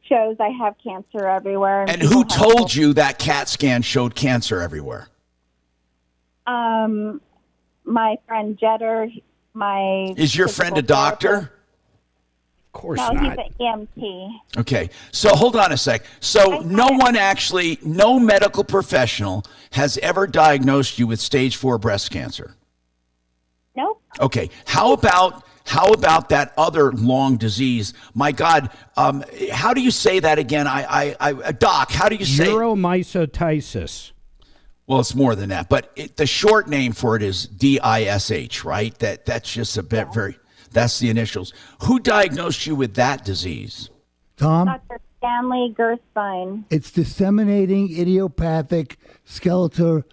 S4: shows I have cancer everywhere.
S1: And who told you that CAT scan showed cancer everywhere?
S4: My friend Jetter,
S1: Is your friend a doctor?
S23: Of course
S4: no,
S23: not.
S4: he's an EMT.
S1: Okay, so hold on a sec. So no medical professional has ever diagnosed you with stage 4 breast cancer?
S4: Nope.
S1: Okay, how about that other long disease? My God, how do you say that again? Doc, how do you say?
S23: Uromycotitis.
S1: Well, it's more than that, but the short name for it is DISH, right? That's just a bit that's the initials. Who diagnosed you with that disease?
S12: Tom?
S4: Dr. Stanley Gerstein.
S12: It's disseminating idiopathic skeletal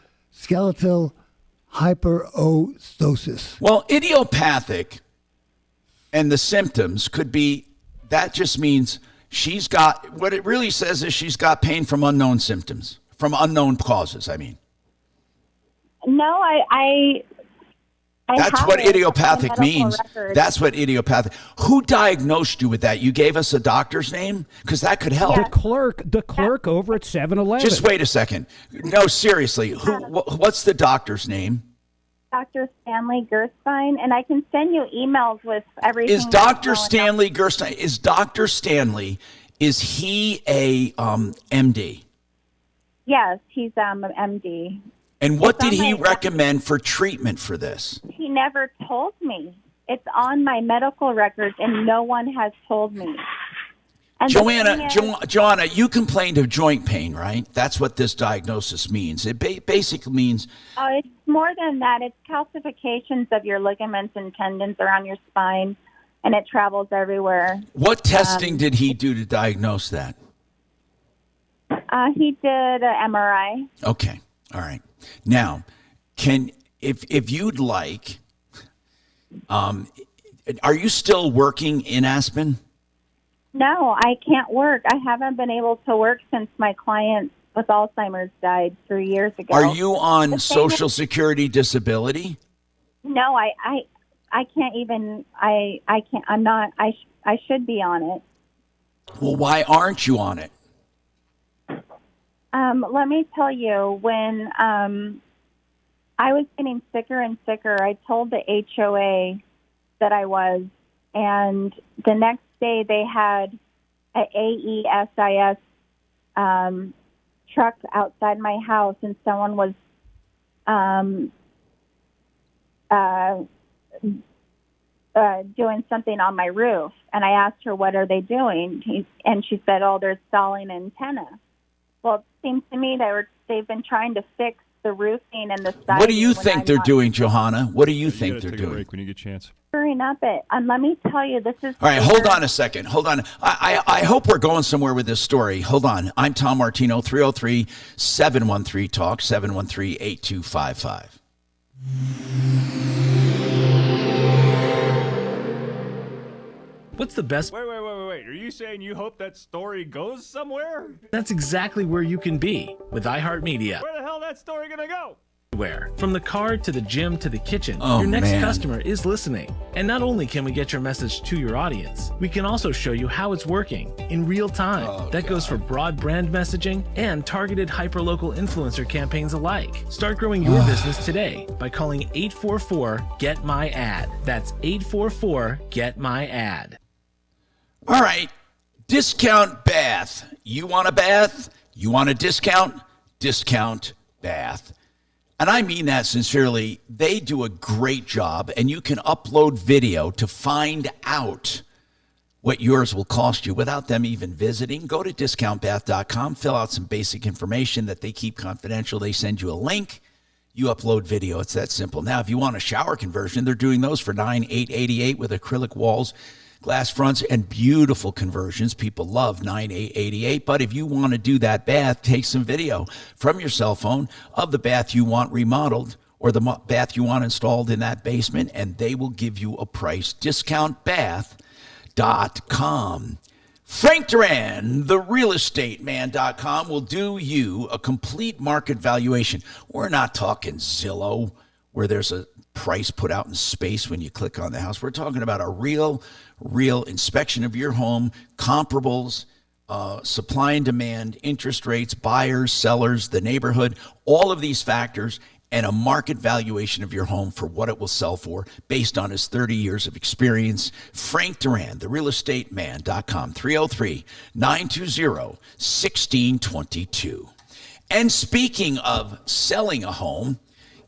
S12: hyperostosis.
S1: Well, idiopathic and the symptoms could be, that just means she's got, what it really says is she's got pain from unknown symptoms, from unknown causes, I mean.
S4: No, I
S1: That's
S4: have
S1: what
S4: it in
S1: idiopathic
S4: medical
S1: means.
S4: records.
S1: That's what idiopathic. Who diagnosed you with that? You gave us a doctor's name? Because that could help.
S23: The clerk over at 7-Eleven.
S1: Just wait a second. No, seriously. What's the doctor's name?
S4: Dr. Stanley Gerstein, and I can send you emails with everything.
S1: Is Dr. Stanley Gerstein, is Dr. Stanley, is he a MD?
S4: Yes, he's an MD.
S1: And what
S4: It's
S1: did
S4: on
S1: he
S4: my-
S1: recommend for treatment for this?
S4: He never told me. It's on my medical records, and no one has told me. And the thing is-
S1: Joanna, you complained of joint pain, right? That's what this diagnosis means. It basically means
S4: It's more than that. It's calcifications of your ligaments and tendons around your spine, and it travels everywhere.
S1: what testing did he do to diagnose that?
S4: He did an MRI.
S1: Okay. All right. Now, if you'd like, are you still working in Aspen?
S4: No, I can't work. I haven't been able to work since my client with Alzheimer's died 3 years ago.
S1: Are you on
S4: The thing
S1: Social
S4: is-
S1: Security disability?
S4: No, I can't even. I can't. I'm not. I should be on it.
S1: Well, why aren't you on it?
S4: Let me tell you, when I was getting sicker and sicker, I told the HOA that I was, and the next day they had an AESIS truck outside my house, and someone was doing something on my roof. And I asked her, what are they doing? And she said, oh, they're installing an antenna. Well, it seems to me they've been trying to fix the roofing and the siding.
S1: What do you
S4: when
S1: think
S4: I'm
S1: they're
S4: not
S1: doing, Johanna? What do you think they're
S5: Take a
S1: doing?
S5: break when you get a chance.
S4: screwing up it. And let me tell you, this is...
S1: All right, hold on a second. Hold on. I hope we're going somewhere with this story. Hold on. I'm Tom Martino, 303-713-TALK, 713-8255.
S8: What's the best?
S5: Wait. Are you saying you hope that story goes somewhere?
S8: That's exactly where you can be with iHeartMedia.
S5: Where the hell that story gonna go?
S8: Where? From the car to the gym to the kitchen,
S1: Oh,
S8: your next
S1: man.
S8: customer is listening. And not only can we get your message to your audience, we can also show you how it's working in real time. That goes for broad brand messaging and targeted hyperlocal influencer campaigns alike. Start growing your business today by calling 844-GET-MY-AD. That's 844-GET-MY-AD.
S1: All right. Discount bath. You want a bath? You want a discount? Discount Bath. And I mean that sincerely. They do a great job, and you can upload video to find out what yours will cost you without them even visiting. Go to discountbath.com, fill out some basic information that they keep confidential. They send you a link. You upload video. It's that simple. Now, if you want a shower conversion, they're doing those for $9,888 with acrylic walls, glass fronts, and beautiful conversions. People love $9,888. But if you want to do that bath, take some video from your cell phone of the bath you want remodeled or the bath you want installed in that basement, and they will give you a price. DiscountBath.com. Frank Duran, therealestateman.com, will do you a complete market valuation. We're not talking Zillow, where there's a price put out in space when you click on the house. We're talking about a real inspection of your home, comparables, supply and demand, interest rates, buyers, sellers, the neighborhood, all of these factors, and a market valuation of your home for what it will sell for based on his 30 years of experience. Frank Duran, therealestateman.com, 303-920-1622. And speaking of selling a home,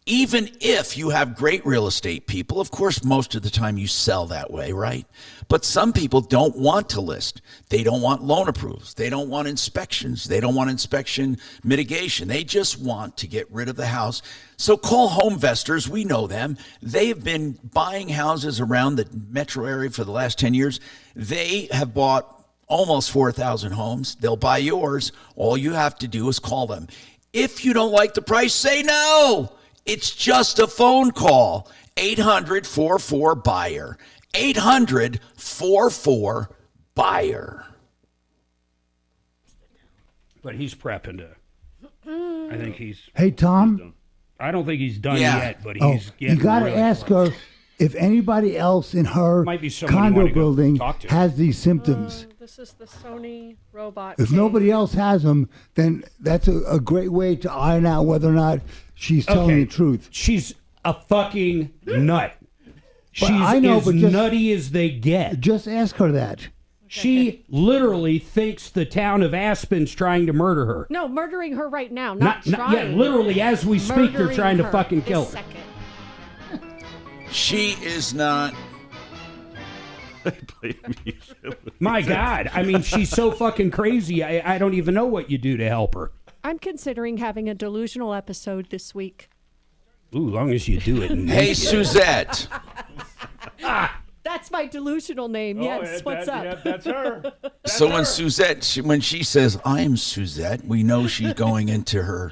S1: even if you have great real estate people, of course, most of the time you sell that way, right? But some people don't want to list. They don't want loan approvals. They don't want inspections. They don't want inspection mitigation. They just want to get rid of the house. So call Homevestors. We know them. They've been buying houses around the metro area for the last 10 years. They have bought almost 4,000 homes. They'll buy yours. All you have to do is call them. If you don't like the price, say no. It's just a phone call. 800-44-BUYER. 800-44-BUYER.
S23: But he's prepping to. I think he's.
S12: Hey, Tom.
S23: I don't think he's done yet, but
S12: Oh,
S23: he's getting.
S12: you got to
S23: really
S12: ask
S23: close.
S12: her if anybody else in her
S23: Might be someone you
S12: condo
S23: wanna go
S12: building
S23: talk to.
S12: has these symptoms.
S24: This is the Sony robot.
S12: If nobody else has them, then that's a great way to iron out whether or not she's telling the truth.
S23: She's a fucking nut. She's
S12: I know,
S23: as
S12: but just-
S23: nutty as they get.
S12: Just ask her that.
S23: She literally thinks the town of Aspen's trying to murder her.
S24: No, murdering her right now, not
S23: Yeah,
S24: trying.
S23: literally as we speak, they're
S24: Murdering
S23: trying to
S24: her
S23: fucking kill
S24: this
S23: her.
S24: second.
S1: She is not.
S23: My God. I mean, she's so fucking crazy. I don't even know what you do to help her.
S24: I'm considering having a delusional episode this week.
S23: Ooh, long as you do it.
S1: Hey, Suzette.
S24: That's my delusional name. Yes, what's up?
S5: That's her.
S1: So when Suzette, when she says, I'm Suzette, we know she's going into her.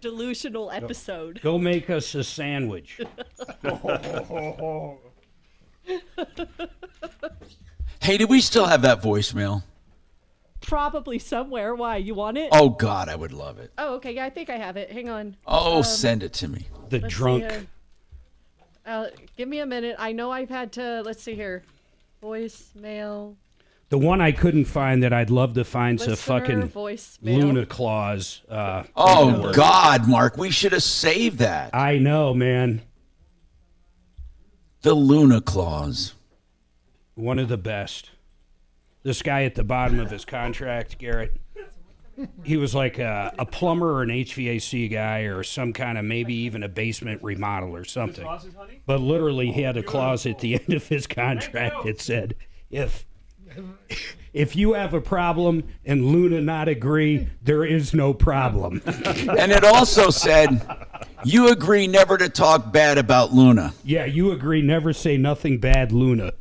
S24: Delusional episode.
S23: Go make us a sandwich.
S1: Hey, do we still have that voicemail?
S24: Probably somewhere. Why? You want it?
S1: Oh, God, I would love it.
S24: Oh, okay. Yeah, I think I have it. Hang on.
S1: Oh, send it to me.
S23: The
S24: Let's
S23: drunk.
S24: see here. Give me a minute. I know I've had to. Let's see here. Voicemail.
S23: The one I couldn't find that I'd love to find is a
S24: Listener
S23: fucking
S24: voicemail.
S23: Luna Claus.
S1: Oh, God, Mark, we should have saved that.
S23: I know, man.
S1: The Luna Claus.
S23: One of the best. This guy at the bottom of his contract, Garrett, he was like a plumber or an HVAC guy or some kind of maybe even a basement remodel or something. But literally he had a clause at the end of his contract that said, if you have a problem and Luna not agree, there is no problem.
S1: And it also said, you agree never to talk bad about Luna.
S23: Yeah, you agree never say nothing bad, Luna.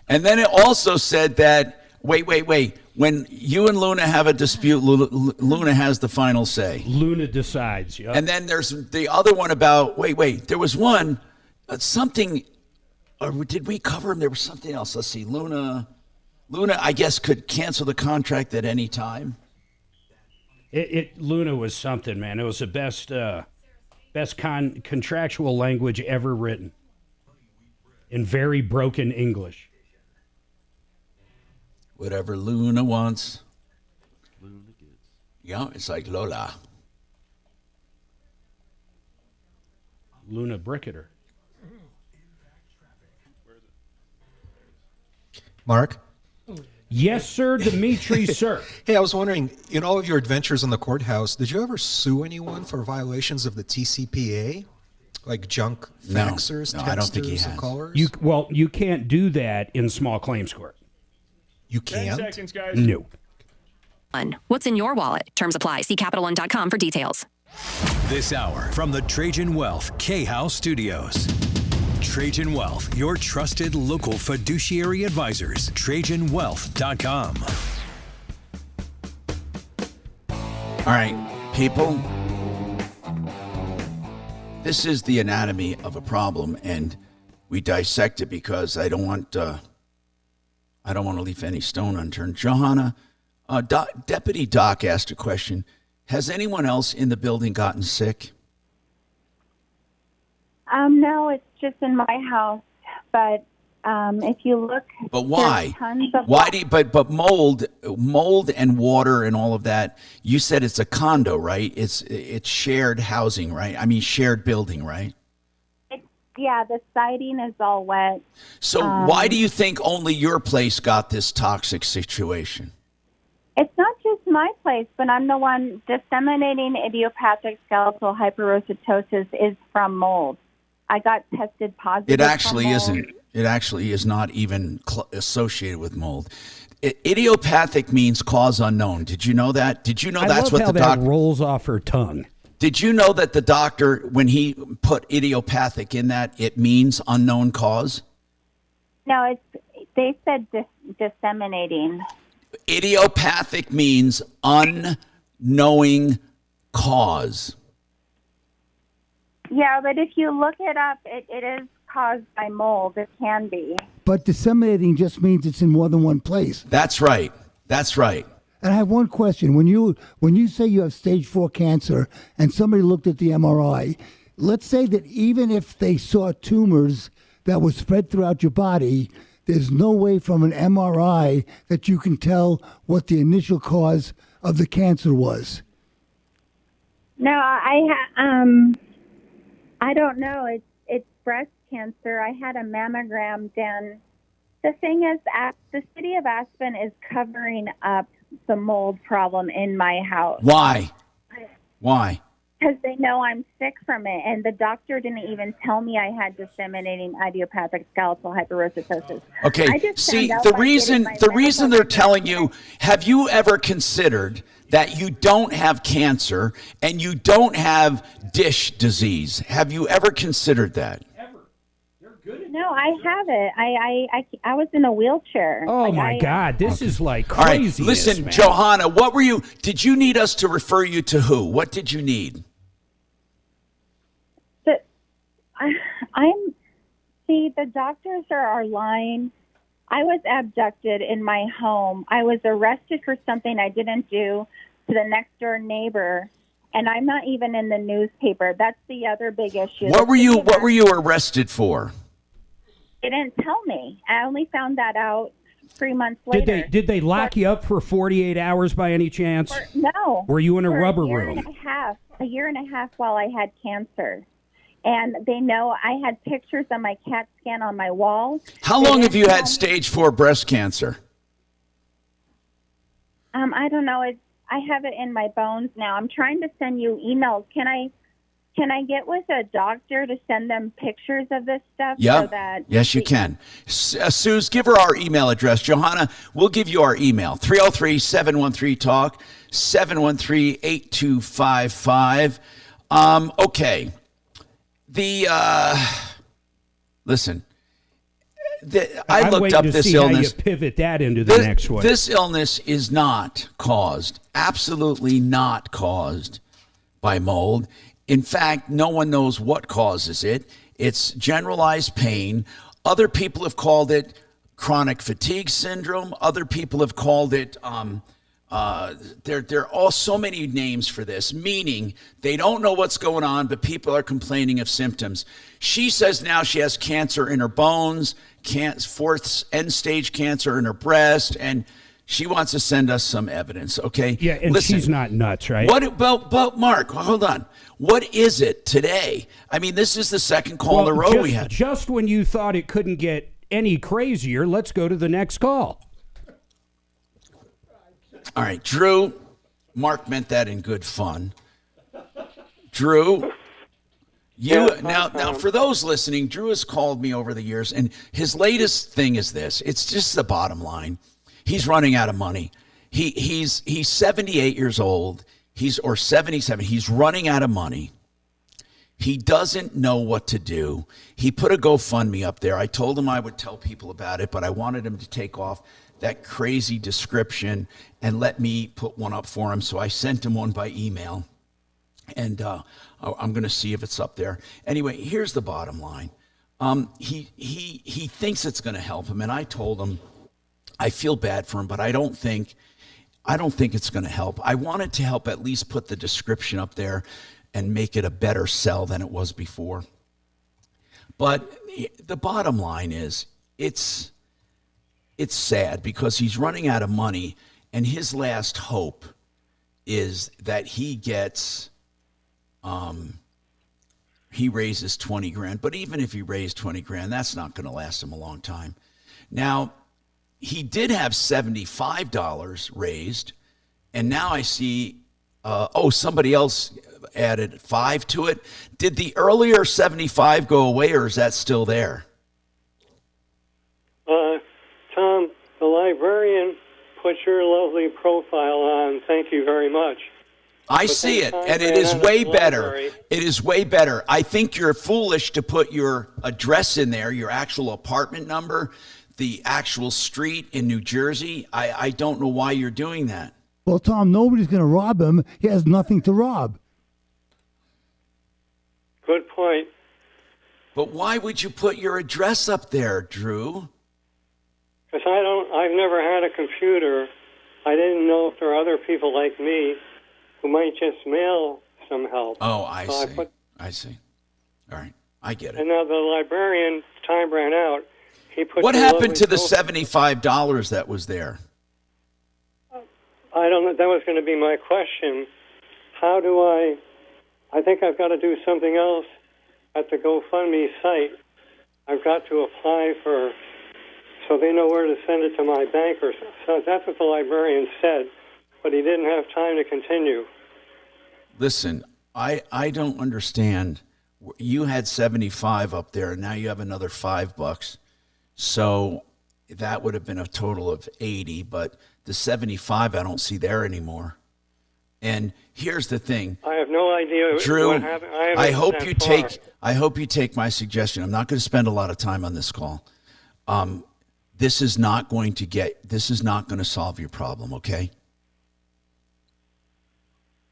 S1: And then it also said that, wait. When you and Luna have a dispute, Luna has the final say.
S23: Luna decides, yeah.
S1: And then there's the other one about, wait. There was one, something, or did we cover him? There was something else. Let's see. Luna, I guess, could cancel the contract at any time.
S23: Luna was something, man. It was the best contractual language ever written in very broken English.
S1: Whatever Luna wants. Yeah, it's like Lola.
S23: Luna Bricketer.
S3: Mark,
S23: Yes, sir, Dimitri, sir.
S3: Hey, I was wondering, in all of your adventures in the courthouse, did you ever sue anyone for violations of the TCPA? Like junk faxers,
S1: no, I don't think he
S3: texters,
S1: has.
S3: and callers?
S23: You can't do that in small claims court.
S3: You
S5: 10
S3: can't?
S5: seconds, guys.
S23: No.
S9: What's in your wallet? Terms apply. See CapitalOne.com for details.
S7: This hour from the Trajan Wealth K-House Studios. Trajan Wealth, your trusted local fiduciary advisors. TrajanWealth.com.
S1: All right, people. This is the anatomy of a problem, and we dissect it because I don't want to leave any stone unturned. Johanna, Deputy Doc asked a question. Has anyone else in the building gotten sick?
S4: No, it's just in my house. But if you look,
S1: but why?
S4: Tons of
S1: Why do you, but mold and water and all of that? You said it's a condo, right? It's shared housing, right? I mean, shared building, right?
S4: Yeah, the siding is all wet.
S1: So why do you think only your place got this toxic situation?
S4: It's not just my place, but I'm the one disseminating idiopathic skeletal hyperositosis is from mold. I got tested positive.
S1: It actually
S4: for mold.
S1: isn't. It actually is not even associated with mold. Idiopathic means cause unknown. Did you know that? Did you know that's what the
S23: doctor rolls off her tongue?
S1: Did you know that the doctor, when he put idiopathic in that, it means unknown cause?
S4: No, they said disseminating.
S1: Idiopathic means unknowing cause.
S4: Yeah, but if you look it up, it is caused by mold. It can be.
S12: But disseminating just means it's in more than one place.
S1: That's right. That's right.
S12: And I have one question. When you say you have stage 4 cancer and somebody looked at the MRI, let's say that even if they saw tumors that were spread throughout your body, there's no way from an MRI that you can tell what the initial cause of the cancer was.
S4: No, I don't know. It's breast cancer. I had a mammogram done. The thing is, the city of Aspen is covering up the mold problem in my house.
S1: Why? Why?
S4: Because they know I'm sick from it, and the doctor didn't even tell me I had disseminating idiopathic skeletal hyperositosis.
S1: Okay.
S4: I just
S1: See,
S4: found out
S1: the
S4: by
S1: reason
S4: getting my
S1: they're telling you, have you ever considered that you don't have cancer and you don't have dish disease? Have you ever considered that?
S4: No, I have it. I was in a wheelchair.
S23: Oh, my God. This is like
S1: All right,
S23: crazy.
S1: listen, Johanna, did you need us to refer you to who? What did you need?
S4: The doctors are lying. I was abducted in my home. I was arrested for something I didn't do to the next door neighbor, and I'm not even in the newspaper. That's the other big issue.
S1: What were you arrested for?
S4: They didn't tell me. I only found that out 3 months later.
S23: Did they lock you up for 48 hours by any chance?
S4: No.
S23: Were you in a rubber
S4: room? A year and a half while I had cancer. And they know I had pictures of my CAT scan on my wall.
S1: How long have you had stage 4 breast cancer?
S4: I don't know. I have it in my bones now. I'm trying to send you emails. Can I get with a doctor to send them pictures of this stuff?
S1: Yeah.
S4: So that
S1: yes, you can. Suze, give her our email address. Johanna, we'll give you our email. 303-713-TALK, 713-8255. Okay. Listen. I looked up this illness.
S23: How you pivot that into the next one.
S1: This illness is not caused, absolutely not caused by mold. In fact, no one knows what causes it. It's generalized pain. Other people have called it chronic fatigue syndrome. Other people have called it, there are all so many names for this, meaning they don't know what's going on, but people are complaining of symptoms. She says now she has cancer in her bones, fourth end-stage cancer in her breast, and she wants to send us some evidence, okay?
S23: Yeah, and
S1: listen,
S23: she's not nuts, right?
S1: But Mark, hold on. What is it today? I mean, this is the second call in a row we had.
S23: Just when you thought it couldn't get any crazier, let's go to the next call.
S1: All right, Drew. Mark meant that in good fun. Drew, now for those listening, Drew has called me over the years, and his latest thing is this. It's just the bottom line. He's running out of money. He's 78 years old. Or 77. He's running out of money. He doesn't know what to do. He put a GoFundMe up there. I told him I would tell people about it, but I wanted him to take off that crazy description and let me put one up for him. So I sent him one by email, and I'm going to see if it's up there. Anyway, here's the bottom line. He thinks it's going to help him, and I told him I feel bad for him, but I don't think it's going to help. I wanted to help at least put the description up there and make it a better sell than it was before. But the bottom line is it's sad because he's running out of money, and his last hope is that he gets he raises 20 grand. But even if he raised 20 grand, that's not going to last him a long time. Now, he did have $75 raised, and now I see, somebody else added 5 to it. Did the earlier 75 go away, or is that still there?
S11: Tom, the librarian put your lovely profile on. Thank you very much.
S1: I see it, and it is way better. It is way better. I think you're foolish to put your address in there, your actual apartment number, the actual street in New Jersey. I don't know why you're doing that.
S12: Well, Tom, nobody's going to rob him. He has nothing to rob.
S11: Good point.
S1: But why would you put your address up there, Drew?
S11: Because I've never had a computer. I didn't know if there are other people like me who might just mail some help.
S1: Oh, I see. All right. I get it.
S11: And now the librarian, time ran out.
S1: What happened to the $75 that was there?
S11: I don't know. That was going to be my question. How do I think I've got to do something else at the GoFundMe site. I've got to apply so they know where to send it to my bank or so. That's what the librarian said, but he didn't have time to continue.
S1: Listen, I don't understand. You had 75 up there, and now you have another $5. So that would have been a total of 80, but the 75 I don't see there anymore. And here's the thing.
S11: I have no idea
S1: Drew,
S11: what happened.
S1: I hope you take my suggestion. I'm not going to spend a lot of time on this call. This is not going to solve your problem, okay?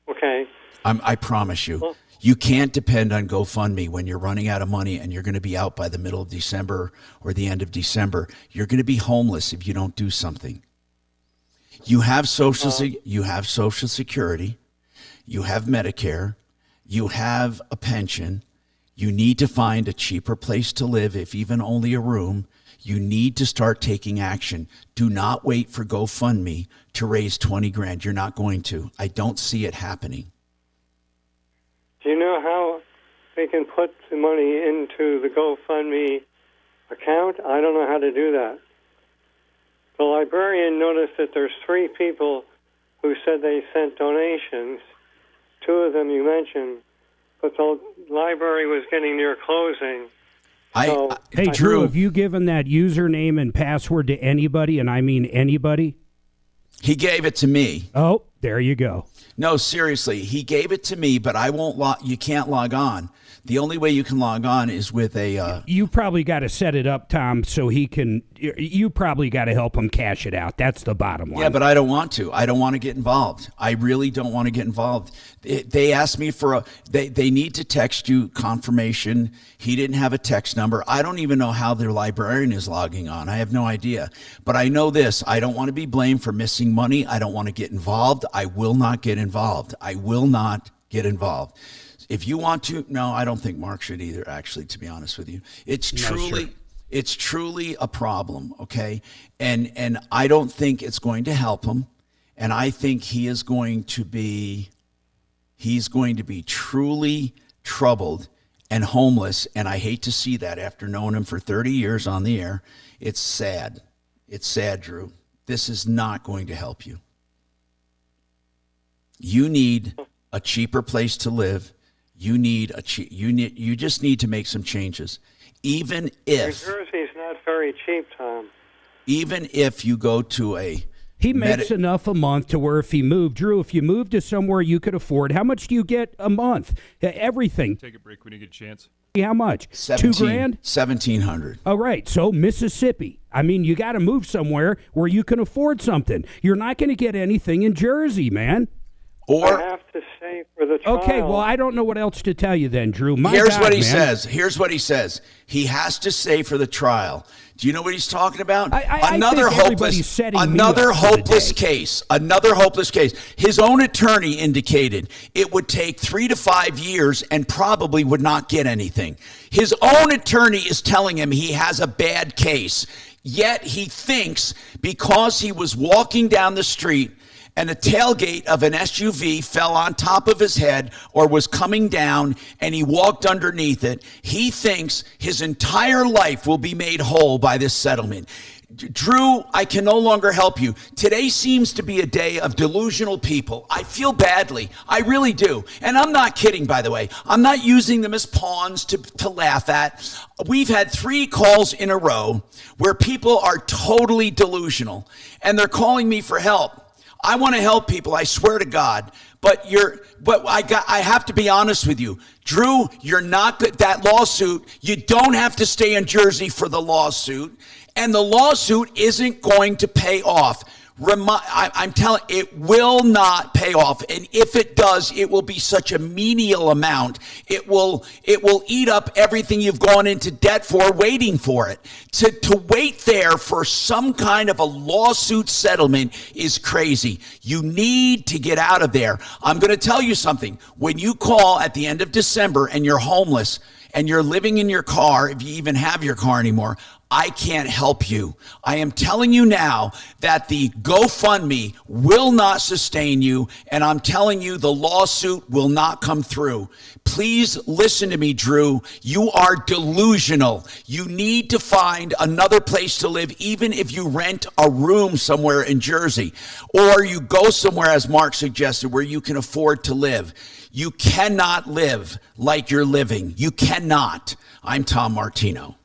S11: Okay.
S1: I promise you. Well, you can't depend on GoFundMe when you're running out of money and you're going to be out by the middle of December or the end of December. You're going to be homeless if you don't do something. You have Social Security, you have Medicare, you have a pension. You need to find a cheaper place to live, if even only a room. You need to start taking action. Do not wait for GoFundMe to raise 20 grand. You're not going to. I don't see it happening.
S11: Do you know how they can put the money into the GoFundMe account? I don't know how to do that. The librarian noticed that there's 3 people who said they sent donations. 2 of them you mentioned, but the library was getting near closing.
S23: Hey, Drew, have you given that username and password to anybody, and I mean anybody?
S1: He gave it to me.
S23: Oh, there you go.
S1: No, seriously, he gave it to me, but I won't you can't log on. The only way you can log on is with a...
S23: You probably got to set it up, Tom, so he can... You probably got to help him cash it out. That's the bottom line.
S1: Yeah, but I don't want to. I don't want to get involved. I really don't want to get involved. They asked me for They need to text you confirmation. He didn't have a text number. I don't even know how their librarian is logging on. I have no idea. But I know this. I don't want to be blamed for missing money. I don't want to get involved. I will not get involved. I will not get involved. If you want to, no, I don't think Mark should either, actually, to be honest with you. It's truly a problem, okay? And I don't think it's going to help him. And I think he's going to be truly troubled and homeless. And I hate to see that after knowing him for 30 years on the air. It's sad. It's sad, Drew. This is not going to help you. You need a cheaper place to live. You just need to make some changes. Even if
S11: New Jersey's not very cheap, Tom.
S1: Even if you go to a
S23: He makes enough a month to where if he moved, Drew, if you moved to somewhere you could afford, how much do you get a month? Everything.
S5: Take a break when you get a chance.
S23: How much? $2,000?
S1: $1,700.
S23: All right. So Mississippi. I mean, you got to move somewhere where you can afford something. You're not going to get anything in Jersey, man.
S11: I have to say for the trial.
S23: Okay, well, I don't know what else to tell you then, Drew.
S1: Here's what he says. Here's what he says. He has to say for the trial. Do you know what he's talking about? Another hopeless case. Another hopeless case. His own attorney indicated it would take 3 to 5 years and probably would not get anything. His own attorney is telling him he has a bad case. Yet he thinks because he was walking down the street and the tailgate of an SUV fell on top of his head or was coming down and he walked underneath it, he thinks his entire life will be made whole by this settlement. Drew, I can no longer help you. Today seems to be a day of delusional people. I feel badly. I really do. And I'm not kidding, by the way. I'm not using them as pawns to laugh at. We've had 3 calls in a row where people are totally delusional and they're calling me for help. I want to help people, I swear to God. But I have to be honest with you. Drew, you're not good. That lawsuit, you don't have to stay in Jersey for the lawsuit. And the lawsuit isn't going to pay off. I'm telling you, it will not pay off. And if it does, it will be such a menial amount. It will eat up everything you've gone into debt for waiting for it. To wait there for some kind of a lawsuit settlement is crazy. You need to get out of there. I'm going to tell you something. When you call at the end of December and you're homeless and you're living in your car, if you even have your car anymore, I can't help you. I am telling you now that the GoFundMe will not sustain you, and I'm telling you the lawsuit will not come through. Please listen to me, Drew. You are delusional. You need to find another place to live, even if you rent a room somewhere in Jersey, or you go somewhere, as Mark suggested, where you can afford to live. You cannot live like you're living. You cannot. I'm Tom Martino.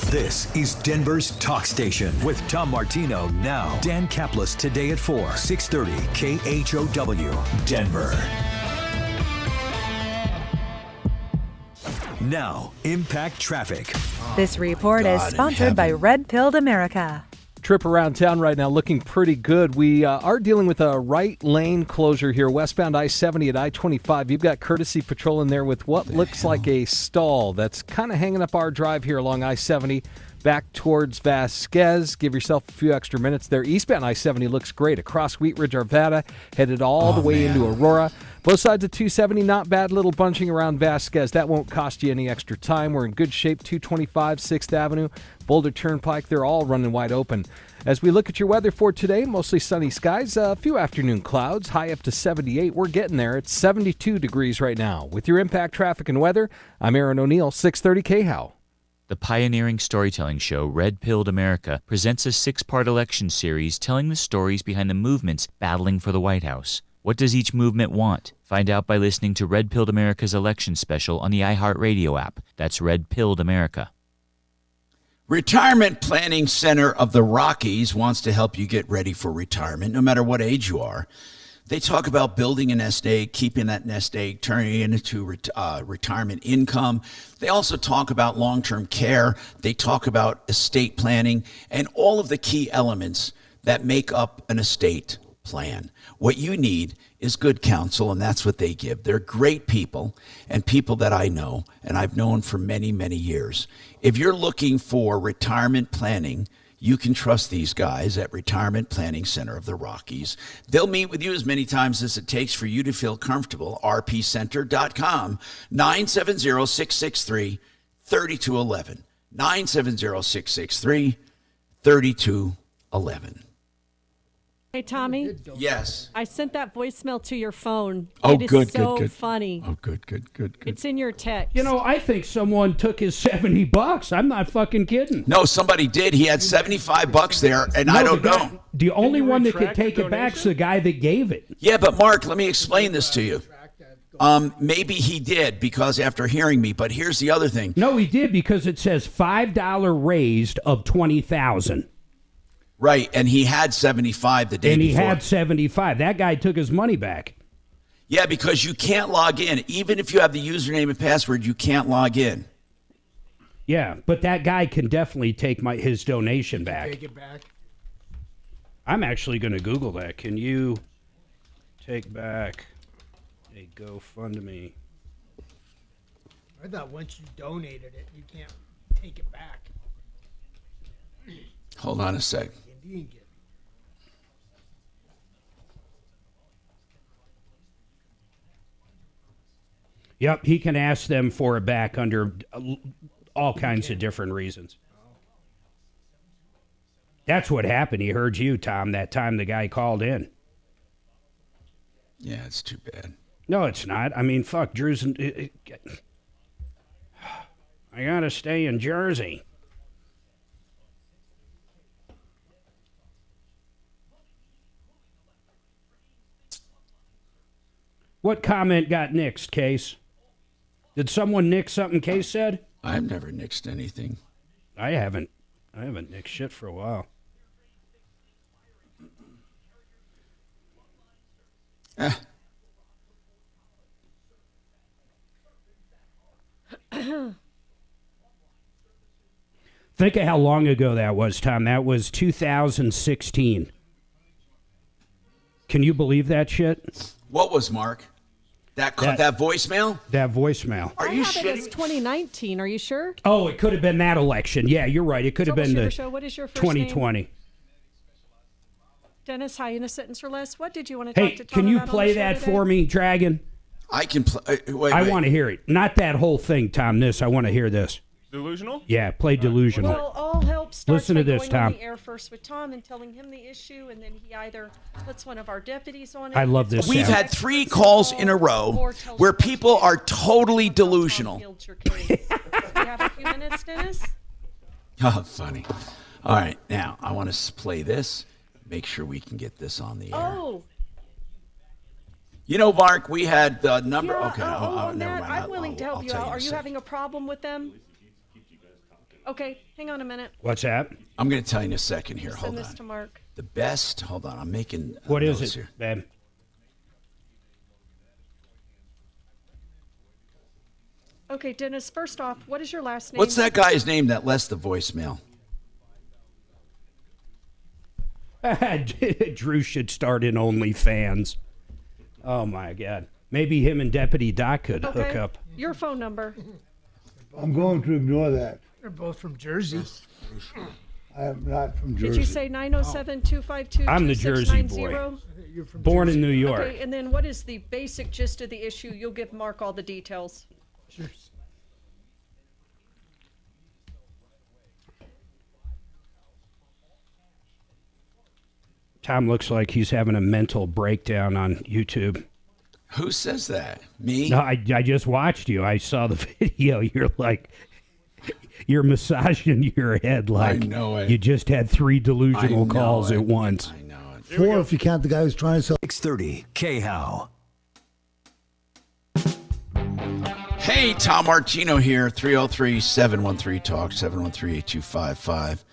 S7: This is Denver's Talk Station with Tom Martino now. Dan Kaplis today at 4, 630 KHOW, Denver. Now, Impact Traffic.
S14: This report is sponsored by Red Pilled America.
S15: Trip around town right now looking pretty good. We are dealing with a right lane closure here, westbound I-70 at I-25. You've got courtesy patrol in there with what looks like a stall that's kind of hanging up our drive here along I-70 back towards Vasquez. Give yourself a few extra minutes there. Eastbound I-70 looks great. Across Wheat Ridge, Arvada, headed all the way into Aurora. Both sides of 270, not bad. Little bunching around Vasquez. That won't cost you any extra time. We're in good shape. 225, 6th Avenue, Boulder Turnpike. They're all running wide open. As we look at your weather for today, mostly sunny skies. A few afternoon clouds, high up to 78. We're getting there. It's 72 degrees right now. With your Impact Traffic and Weather, I'm Aaron O'Neill, 630 KHOW.
S16: The pioneering storytelling show Red Pilled America presents a 6-part election series telling the stories behind the movements battling for the White House. What does each movement want? Find out by listening to Red Pilled America's election special on the iHeartRadio app. That's Red Pilled America.
S1: Retirement Planning Center of the Rockies wants to help you get ready for retirement, no matter what age you are. They talk about building a nest egg, keeping that nest egg, turning it into retirement income. They also talk about long-term care. They talk about estate planning and all of the key elements that make up an estate plan. What you need is good counsel, and that's what they give. They're great people and people that I know and I've known for many, many years. If you're looking for retirement planning, you can trust these guys at Retirement Planning Center of the Rockies. They'll meet with you as many times as it takes for you to feel comfortable. rpcenter.com, 970-663-3211. 970-663-3211.
S17: Hey, Tommy.
S1: Yes.
S17: I sent that voicemail to your phone.
S1: Oh,
S17: it is
S1: good,
S17: so
S1: good.
S17: funny.
S1: Oh, good.
S17: It's in your text.
S23: You know, I think someone took his $70. I'm not fucking kidding.
S1: No, somebody did. He had $75 there, and I don't know.
S23: The only one that could
S5: retract
S23: take
S5: the
S23: it back's
S5: donation?
S23: the guy that gave it.
S1: Yeah, but Mark, let me explain this to you. Maybe he did because after hearing me, but here's the other thing.
S23: No, he did because it says $5 raised of 20,000.
S1: Right, and he had 75 the day
S23: And he
S1: before.
S23: had 75. That guy took his money back.
S1: Yeah, because you can't log in. Even if you have the username and password, you can't log in.
S23: Yeah, but that guy can definitely take his donation back.
S10: Take it back.
S23: I'm actually going to Google that. Can you take back a GoFundMe?
S10: I thought once you donated it, you can't take it back.
S1: Hold on a sec.
S10: Indian get.
S23: Yep, he can ask them for it back under all kinds of different reasons. That's what happened. He heard you, Tom, that time the guy called in.
S1: Yeah, it's too bad.
S23: No, it's not. I mean, fuck, Drew's... I gotta stay in Jersey. What comment got nixed, Case? Did someone nix something Case said?
S1: I've never nixed anything.
S23: I haven't nixed shit for a while. Think of how long ago that was, Tom. That was 2016. Can you believe that shit?
S1: What was, Mark? That voicemail?
S23: That voicemail.
S1: Are
S17: I
S1: you
S17: have it as 2019. Are you sure?
S23: Oh, it could have been that election. Yeah, you're right. It could have been the
S17: Show. What is your first
S23: 2020.
S17: name? Dennis, hi, in a sentence or less. What did you want to
S23: Hey,
S17: talk to Tom
S23: can you
S17: about on
S23: play
S17: the show
S23: that
S17: today?
S23: for me, Dragon?
S1: I can play. Wait,
S23: I want to hear it. Not that whole thing, Tom. I want to hear this.
S5: Delusional?
S23: Yeah, play Delusional.
S17: Well, all help starts
S23: Listen
S17: by
S23: to this,
S17: going
S23: Tom.
S17: on the air first with Tom and telling him the issue, and then he either puts one of our deputies on it.
S23: I love this
S1: We've
S23: sound.
S1: had 3 calls in a row where people are totally delusional.
S17: Do you have a few minutes, Dennis?
S1: Oh, funny. All right, now I want to play this. Make sure we can get this on the air.
S17: Oh.
S1: You know, Mark, we had the number.
S17: Yeah,
S1: okay,
S17: on
S1: never
S17: that,
S1: mind.
S17: I'm willing to help you
S1: tell
S17: out.
S1: in a
S17: Are you
S1: second.
S17: having a problem with them? Okay, hang on a minute.
S23: What's that?
S1: I'm going to tell you in a second here.
S17: Send
S1: Hold
S17: this
S1: on.
S17: to Mark.
S1: The best. Hold on. I'm making.
S23: What is
S1: notes
S23: it,
S1: here.
S23: babe?
S17: Okay, Dennis, first off, what is your last name?
S1: What's that guy's name that left the voicemail?
S23: Drew should start in OnlyFans. Oh, my God. Maybe him and Deputy Doc could hook
S17: Okay,
S23: up.
S17: your phone number.
S12: I'm going to ignore that.
S10: They're both from Jersey.
S12: I am not from Jersey.
S17: Did you say 907-252-2690?
S23: I'm the Jersey boy. Born in New York.
S17: Okay, and then what is the basic gist of the issue? You'll give Mark all the details.
S23: Tom looks like he's having a mental breakdown on YouTube.
S1: Who says that? Me?
S23: No, I just watched you. I saw the video. You're like, you're massaging your head like
S1: I know it.
S23: you just had 3 delusional
S1: I know
S23: calls
S1: it.
S23: at once.
S12: 4 if you count the guy who's trying to sell.
S7: 630 K-How.
S1: Hey, Tom Martino here. 303-713-TALK, 713-8255.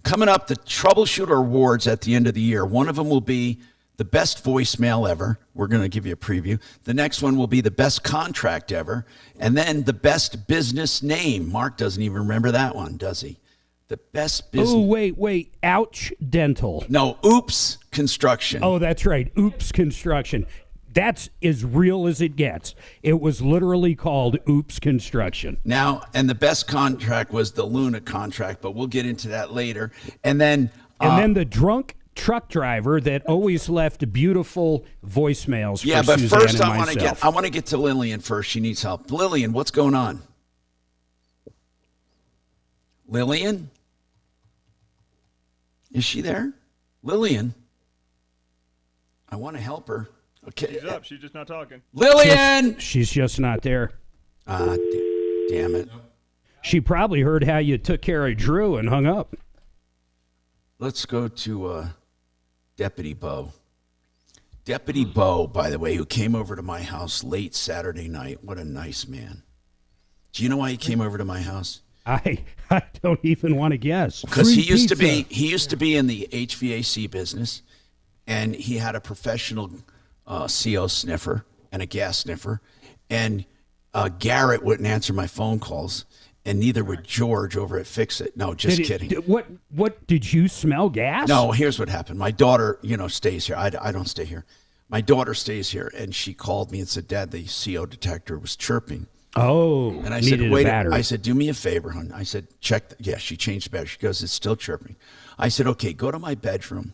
S1: Coming up, the Troubleshooter Awards at the end of the year. One of them will be the best voicemail ever. We're going to give you a preview. The next one will be the best contract ever. And then the best business name. Mark doesn't even remember that one, does he? The best business.
S23: Oh, wait. Ouch Dental.
S1: No, Oops Construction.
S23: Oh, that's right. Oops Construction. That's as real as it gets. It was literally called Oops Construction.
S1: Now, and the best contract was the Luna contract, but we'll get into that later. And then
S23: the drunk truck driver that always left beautiful voicemails for
S1: yeah, but
S23: Suzanne
S1: first
S23: and
S1: I
S23: myself.
S1: want to get to Lillian first. She needs help. Lillian, what's going on? Lillian? Is she there? Lillian? I want to help her. Okay.
S5: She's up. She's just not talking.
S1: Lillian!
S23: She's just not there.
S1: Damn it.
S23: She probably heard how you took care of Drew and hung up.
S1: Let's go to Deputy Bo. Deputy Bo, by the way, who came over to my house late Saturday night. What a nice man. Do you know why he came over to my house?
S23: I don't even want to guess.
S1: Because he used to be in the HVAC business, and he had a professional CO sniffer and a gas sniffer, and Garrett wouldn't answer my phone calls, and neither would George over at Fix It. No, just kidding.
S23: What did you smell gas?
S1: No, here's what happened. My daughter, stays here. I don't stay here. My daughter stays here, and she called me and said, Dad, the CO detector was chirping.
S23: Oh,
S1: and I said, wait. I said, do me a favor, hon. I said, check. Yeah, she changed the battery. She goes, it's still chirping. I said, okay, go to my bedroom,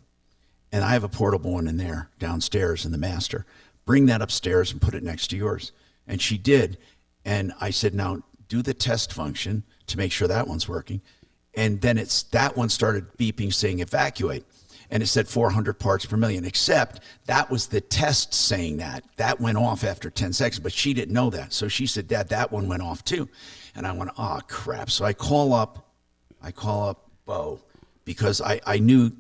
S1: and I have a portable one in there downstairs in the master. Bring that upstairs and put it next to yours. And she did. And I said, now do the test function to make sure that one's working. And then that one started beeping saying evacuate. And it said 400 parts per million, except that was the test saying that. That went off after 10 seconds, but she didn't know that. So she said, Dad, that one went off too. And I went, oh, crap. So I call up Bo, because I knew,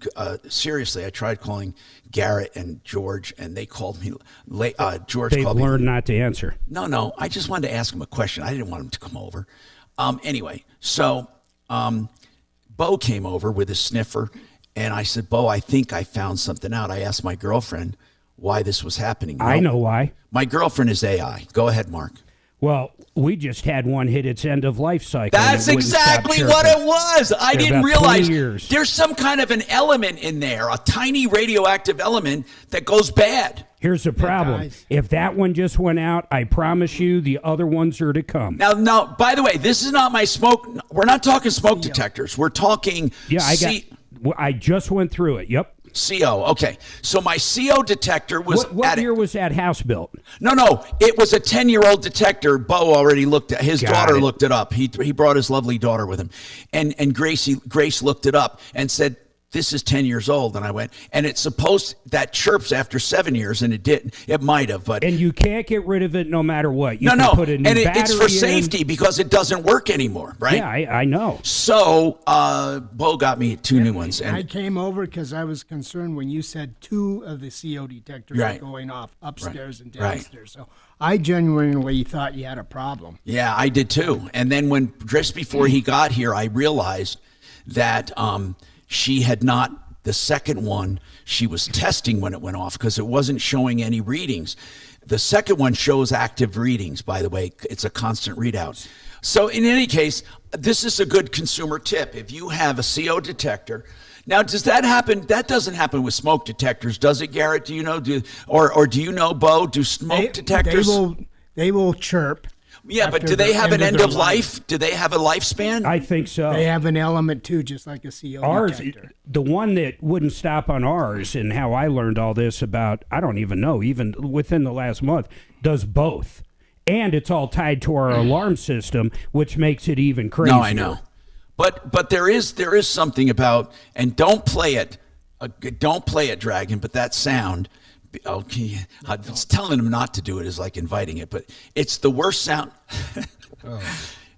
S1: seriously, I tried calling Garrett and George, and they called me late. George
S23: They've
S1: called me.
S23: learned not to answer.
S1: No, I just wanted to ask him a question. I didn't want him to come over. Anyway, so Bo came over with his sniffer, and I said, Bo, I think I found something out. I asked my girlfriend why this was happening.
S23: I know why.
S1: My girlfriend is AI. Go ahead, Mark.
S23: Well, we just had one hit its end of life cycle.
S1: That's exactly what it was. I didn't realize there's some kind of an element in there, a tiny radioactive element that goes bad.
S23: Here's the problem. If that one just went out, I promise you the other ones are to come.
S1: Now, by the way, this is not my smoke. We're not talking smoke detectors. We're talking.
S23: Yeah, I just went through it. Yep.
S1: CO. Okay. So my CO detector was.
S23: What year was that house built?
S1: No. It was a 10-year-old detector. Bo already looked at. His daughter looked it up. He brought his lovely daughter with him, and Grace looked it up and said, this is 10 years old. And I went, and it's supposed that chirps after 7 years, and it didn't. It might have, but.
S23: And you can't get rid of it no matter what. You
S1: can
S23: put a new
S1: and
S23: battery
S1: it's for
S23: in.
S1: safety because it doesn't work anymore, right?
S23: Yeah, I know.
S1: So Bo got me two new ones. And
S10: I came over because I was concerned when you said two of the CO detectors were going off upstairs and downstairs. So I genuinely thought you had a problem.
S1: Yeah, I did too. And then just before he got here, I realized that she had not, the second one, she was testing when it went off because it wasn't showing any readings. The second one shows active readings, by the way. It's a constant readout. So in any case, this is a good consumer tip. If you have a CO detector, now does that happen? That doesn't happen with smoke detectors, does it, Garrett? Do you know? Or do you know, Bo? Do smoke detectors?
S10: They will chirp.
S1: Yeah, but do they have an end of life? Do they have a lifespan?
S23: I think so.
S10: They have an element too, just like a CO detector.
S23: The one that wouldn't stop on ours, and how I learned all this about, I don't even know, even within the last month, does both. And it's all tied to our alarm system, which makes it even crazier.
S1: No, I know. But there is something about, and don't play it, Dragon, but that sound. Okay, telling him not to do it is like inviting it, but it's the worst sound.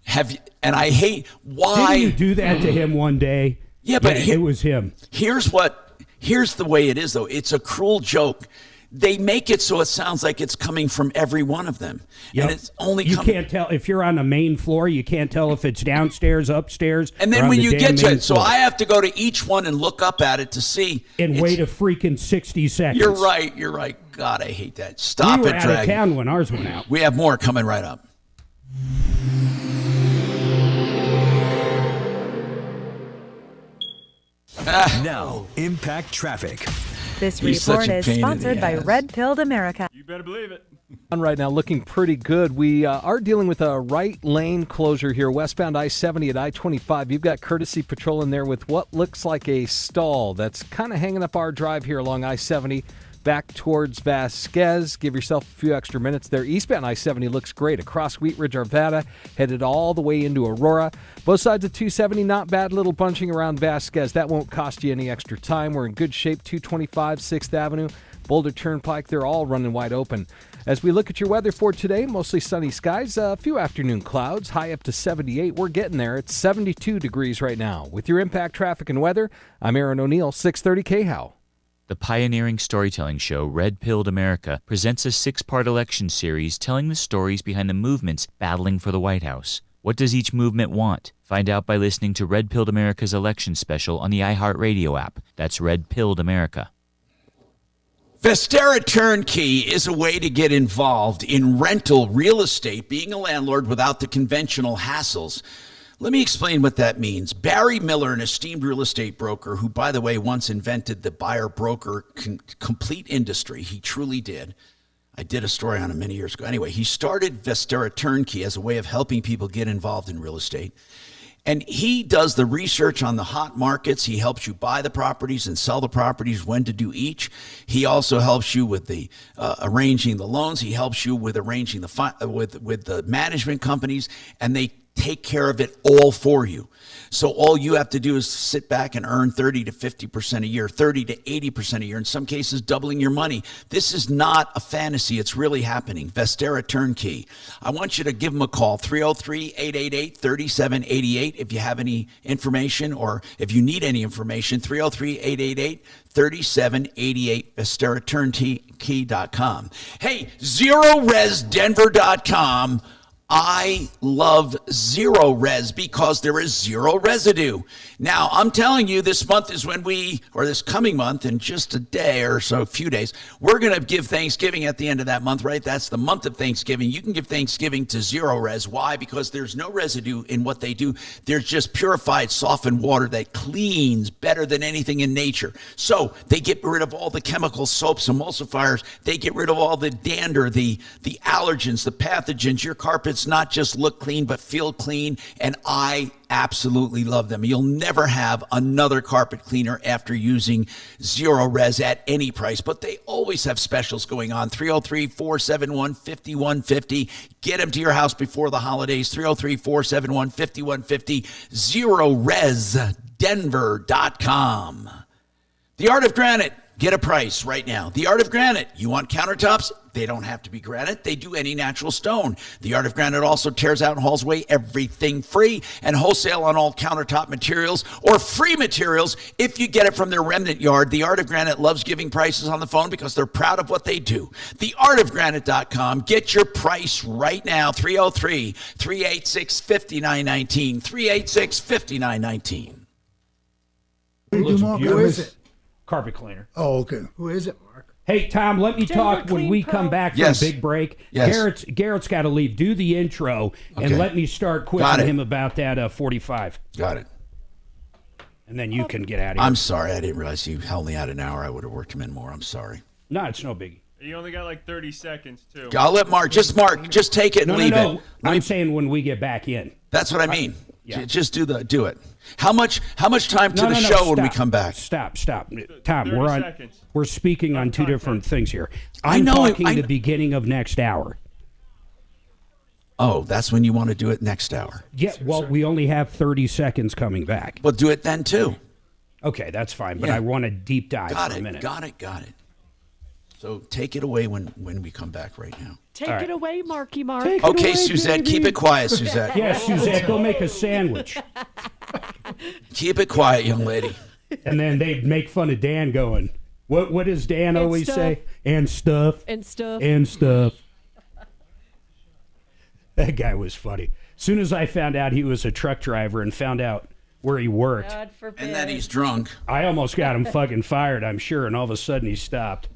S1: And I hate why.
S23: Didn't you do that to him one day?
S1: Yeah, but
S23: it was him.
S1: Here's the way it is, though. It's a cruel joke. They make it so it sounds like it's coming from every one of them.
S23: Yep.
S1: And it's only
S23: you can't tell if you're on the main floor. You can't tell if it's downstairs, upstairs.
S1: And then when you get to it, so I have to go to each one and look up at it to see.
S23: And wait a freaking 60 seconds.
S1: You're right. God, I hate that. Stop
S23: we were
S1: it,
S23: out
S1: Dragon.
S23: of town when ours went out.
S1: We have more coming right up.
S7: Now, Impact Traffic.
S14: This report is sponsored by Red Pilled America.
S5: You better believe it.
S15: Right now, looking pretty good. We are dealing with a right lane closure here, westbound I-70 at I-25. You've got courtesy patrol in there with what looks like a stall that's kind of hanging up our drive here along I-70 back towards Vasquez. Give yourself a few extra minutes there. Eastbound I-70 looks great across Wheat Ridge, Arvada, headed all the way into Aurora. Both sides of 270, not bad. Little bunching around Vasquez. That won't cost you any extra time. We're in good shape. 225 6th Avenue. Boulder Turnpike, they're all running wide open. As we look at your weather for today, mostly sunny skies, a few afternoon clouds, high up to 78. We're getting there. It's 72 degrees right now. With your impact traffic and weather, I'm Aaron O'Neill, 630 KHOW.
S16: The pioneering storytelling show Red Pilled America presents a 6-part election series telling the stories behind the movements battling for the White House. What does each movement want? Find out by listening to Red Pilled America's election special on the iHeartRadio app. That's Red Pilled America.
S1: Vestera Turnkey is a way to get involved in rental real estate, being a landlord without the conventional hassles. Let me explain what that means. Barry Miller, an esteemed real estate broker, who, by the way, once invented the buyer-broker complete industry. He truly did. I did a story on him many years ago. Anyway, he started Vestera Turnkey as a way of helping people get involved in real estate. And he does the research on the hot markets. He helps you buy the properties and sell the properties, when to do each. He also helps you with the arranging the loans. He helps you with arranging with the management companies, and they take care of it all for you. So all you have to do is sit back and earn 30 to 50% a year, 30 to 80% a year, in some cases doubling your money. This is not a fantasy. It's really happening. Vestera Turnkey. I want you to give them a call, 303-888-3788 if you have any information, or if you need any information, 303-888-3788, VesteraTurnkey.com. Hey, ZeroResDenver.com. I love Zero Res because there is zero residue. Now, I'm telling you, this month is when this coming month, in just a day or so, a few days, we're going to give Thanksgiving at the end of that month, right? That's the month of Thanksgiving. You can give Thanksgiving to Zero Res. Why? Because there's no residue in what they do. There's just purified, softened water that cleans better than anything in nature. So they get rid of all the chemical soaps, emulsifiers. They get rid of all the dander, the allergens, the pathogens. Your carpets not just look clean, but feel clean. And I absolutely love them. You'll never have another carpet cleaner after using Zero Res at any price, but they always have specials going on. 303-471-5150. Get them to your house before the holidays. 303-471-5150. ZeroResDenver.com. The Art of Granite. Get a price right now. The Art of Granite. You want countertops? They don't have to be granite. They do any natural stone. The Art of Granite also tears out and hauls away everything free, and wholesale on all countertop materials or free materials if you get it from their remnant yard. The Art of Granite loves giving prices on the phone because they're proud of what they do. TheArtofGranite.com. Get your price right now. 303-386-5919. 386-5919.
S12: Who is it?
S23: Carpet cleaner.
S12: Oh, okay.
S10: Who is it, Mark?
S23: Hey, Tom, let me talk when we come back from big break.
S1: Yes.
S23: Garrett's got to leave. Do the intro, and let me start quizzing him about that 45.
S1: Got it.
S23: And then you can get out of here.
S1: I'm sorry. I didn't realize you held me out an hour. I would have worked him in more. I'm sorry.
S23: No, it's no biggie.
S5: You only got like 30 seconds, too.
S1: I'll let Mark take it and leave it.
S23: I'm saying when we get back in.
S1: That's what I mean. Just do it. How much time to the show when we come back?
S23: Stop. Tom, we're speaking on two different things here.
S1: I'm
S23: talking the beginning of next hour.
S1: Oh, that's when you want to do it next hour.
S23: Yeah, well, we only have 30 seconds coming back.
S1: Well, do it then too.
S23: Okay, that's fine, but I want a deep dive for a minute.
S1: Got it. So take it away when we come back right now.
S17: Take it away, Marky Mark.
S1: Okay, Suzette, keep it quiet, Suzette.
S23: Yes, Suzette, go make a sandwich.
S1: Keep it quiet, young lady.
S23: And then they'd make fun of Dan going, what does Dan always say? And stuff.
S17: And stuff.
S23: And stuff. That guy was funny. As soon as I found out he was a truck driver and found out where he worked.
S17: God forbid.
S1: And that he's drunk.
S23: I almost got him fucking fired, I'm sure, and all of a sudden he stopped.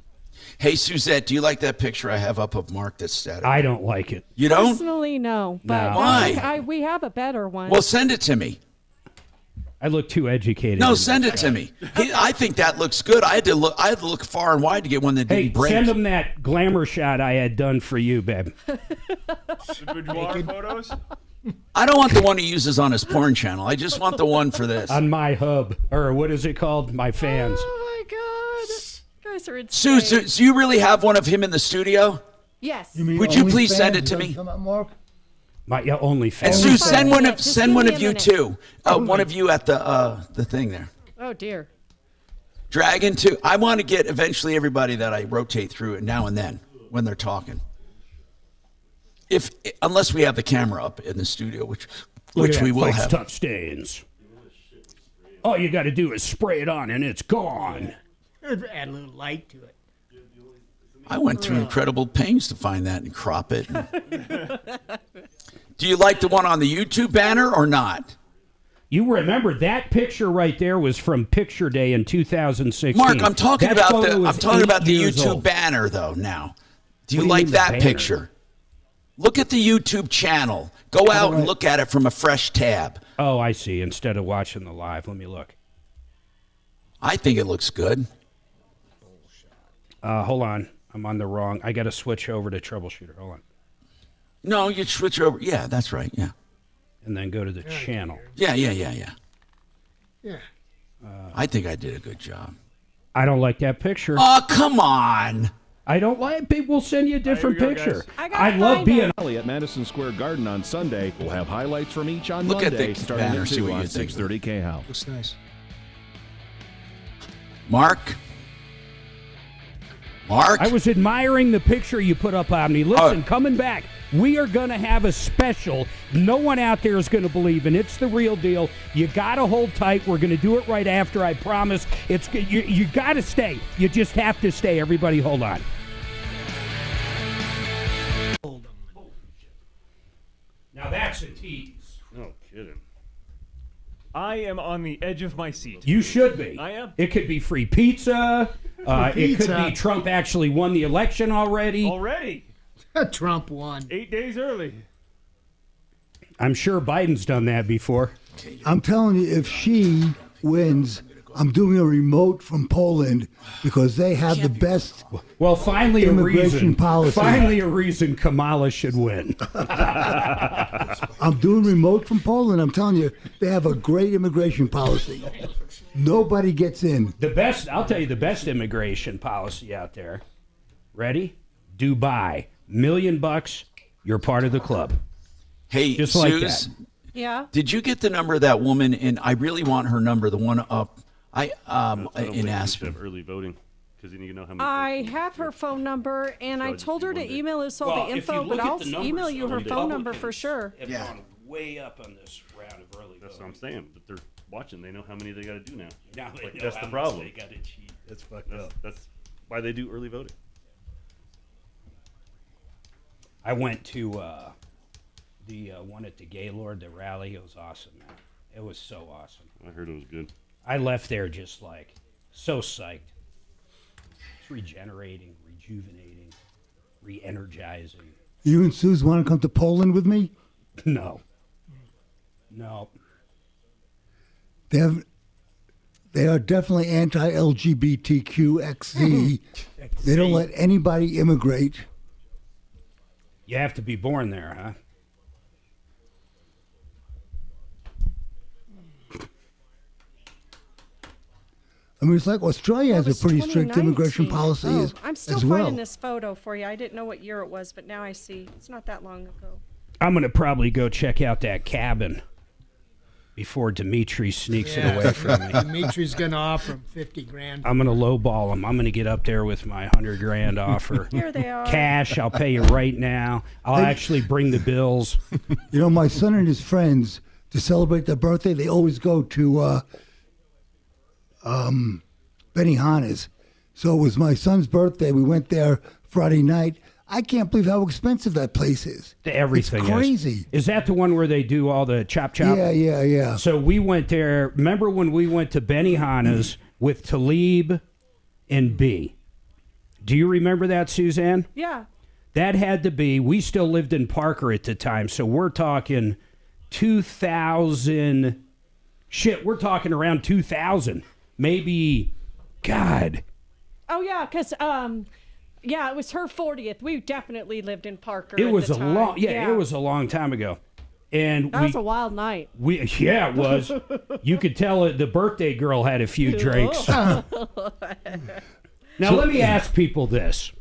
S1: Hey, Suzette, do you like that picture I have up of Mark that's static?
S23: I don't like it.
S1: You don't?
S17: Personally, no. But
S23: No.
S1: Why?
S17: we have a better one.
S1: Well, send it to me.
S23: I look too educated.
S1: No, send it to me. I think that looks good. I had to look far and wide to get one that didn't break.
S23: Send him that glamour shot I had done for you, babe.
S5: The boudoir photos?
S1: I don't want the one he uses on his porn channel. I just want the one for this.
S23: On my hub, or what is it called? My fans.
S17: Oh, my God. You guys are insane.
S1: Sue, do you really have one of him in the studio?
S17: Yes.
S1: Would you please send it to me?
S12: Mark?
S23: My OnlyFans.
S1: And Sue, send one of you too. One of you at the thing there.
S17: Oh, dear.
S1: Dragon 2. I want to get eventually everybody that I rotate through it now and then when they're talking. Unless we have the camera up in the studio, which we will have.
S23: Tough stains. All you got to do is spray it on and it's gone.
S10: Add a little light to it.
S1: I went through incredible pains to find that and crop it. Do you like the one on the YouTube banner or not?
S23: You remember that picture right there was from Picture Day in 2016.
S1: Mark, I'm talking
S23: That
S1: about
S23: photo
S1: the
S23: is
S1: YouTube
S23: 8 years old.
S1: banner though now. Do
S23: What
S1: you
S23: do
S1: like
S23: mean
S1: that
S23: the banner?
S1: picture? Look at the YouTube channel. Go out and look at it from a fresh tab.
S23: Oh, I see. Instead of watching the live, let me look.
S1: I think it looks good.
S23: Hold on. I'm on the wrong. I got to switch over to Troubleshooter. Hold on.
S1: No, you switch over. Yeah, that's right. Yeah.
S23: And then go to the channel.
S1: Yeah.
S10: Yeah.
S1: I think I did a good job.
S23: I don't like that picture.
S1: Oh, come on.
S23: I don't like it. We'll send you a different
S5: Here we go,
S23: picture.
S5: guys.
S23: I love being.
S13: At Madison Square Garden on Sunday. We'll have highlights from each on
S1: Look at
S13: Monday,
S1: the
S13: starting
S1: banner,
S13: at
S1: see
S13: 2
S1: what
S13: on
S1: you think.
S13: 630 KHOW.
S3: Looks nice.
S1: Mark?
S23: I was admiring the picture you put up on me. Listen, coming back, we are going to have a special. No one out there is going to believe, and it's the real deal. You got to hold tight. We're going to do it right after, I promise. You got to stay. You just have to stay. Everybody hold on. Now that's a tease.
S18: No kidding.
S5: I am on the edge of my seat.
S23: You should be.
S5: I am.
S23: It could be free pizza. It could be Trump actually won the election already.
S5: Already?
S10: Trump won.
S5: 8 days early.
S23: I'm sure Biden's done that before.
S12: I'm telling you, if she wins, I'm doing a remote from Poland because they have the best
S23: Well, finally
S12: immigration policy.
S23: Finally a reason Kamala should win.
S12: I'm doing remote from Poland. I'm telling you, they have a great immigration policy. Nobody gets in.
S23: I'll tell you the best immigration policy out there. Ready? Dubai. $1 million, you're part of the club.
S1: Hey,
S23: just like
S1: Suze,
S23: that.
S17: Yeah.
S1: did you get the number of that woman? And I really want her number, the one up in Aspen.
S18: Have early voting because you need to know how many.
S17: I have her phone number, and I told her to email us all the info, but I'll email you her phone number for sure.
S23: Have gone way up on this round of early
S18: That's
S23: voting.
S18: what I'm saying. But they're watching. They know how many they got to do now.
S23: Now they know
S18: that's
S23: how
S18: the
S23: much
S18: problem.
S23: they gotta cheat.
S12: That's fucked up.
S18: That's why they do early voting.
S23: I went to the one at the Gaylord, the rally. It was awesome, man. It was so awesome.
S18: I heard it was good.
S23: I left there just like so psyched. It's regenerating, rejuvenating, re-energizing.
S12: You and Suze want to come to Poland with me?
S23: No.
S12: They are definitely anti-LGBTQXZ. They don't let anybody immigrate.
S23: You have to be born there, huh?
S12: I mean, it's like Australia has a pretty strict immigration policy
S17: I'm still
S12: as well.
S17: finding this photo for you. I didn't know what year it was, but now I see. It's not that long ago.
S23: I'm going to probably go check out that cabin before Dimitri sneaks it away from me.
S10: Dimitri's going to offer him $50,000.
S23: I'm going to lowball him. I'm going to get up there with my $100,000 offer.
S17: Here they are.
S23: Cash, I'll pay you right now. I'll actually bring the bills.
S12: You know, my son and his friends, to celebrate their birthday, they always go to Benihana's. So it was my son's birthday. We went there Friday night. I can't believe how expensive that place is.
S23: Everything
S12: it's crazy.
S23: Is that the one where they do all the chop?
S12: Yeah.
S23: So we went there. Remember when we went to Benihana's with Talib and B? Do you remember that, Suzanne?
S17: Yeah.
S23: That had to be, we still lived in Parker at the time, so we're talking 2000, we're talking around 2000. Maybe, God.
S17: Oh, yeah, because, yeah, it was her 40th. We definitely lived in Parker.
S23: It
S17: at
S23: was
S17: the
S23: a
S17: time.
S23: long, it was a long time ago. And
S17: That was a wild night.
S23: Yeah, it was. You could tell the birthday girl had a few drinks. Now, let me ask people this.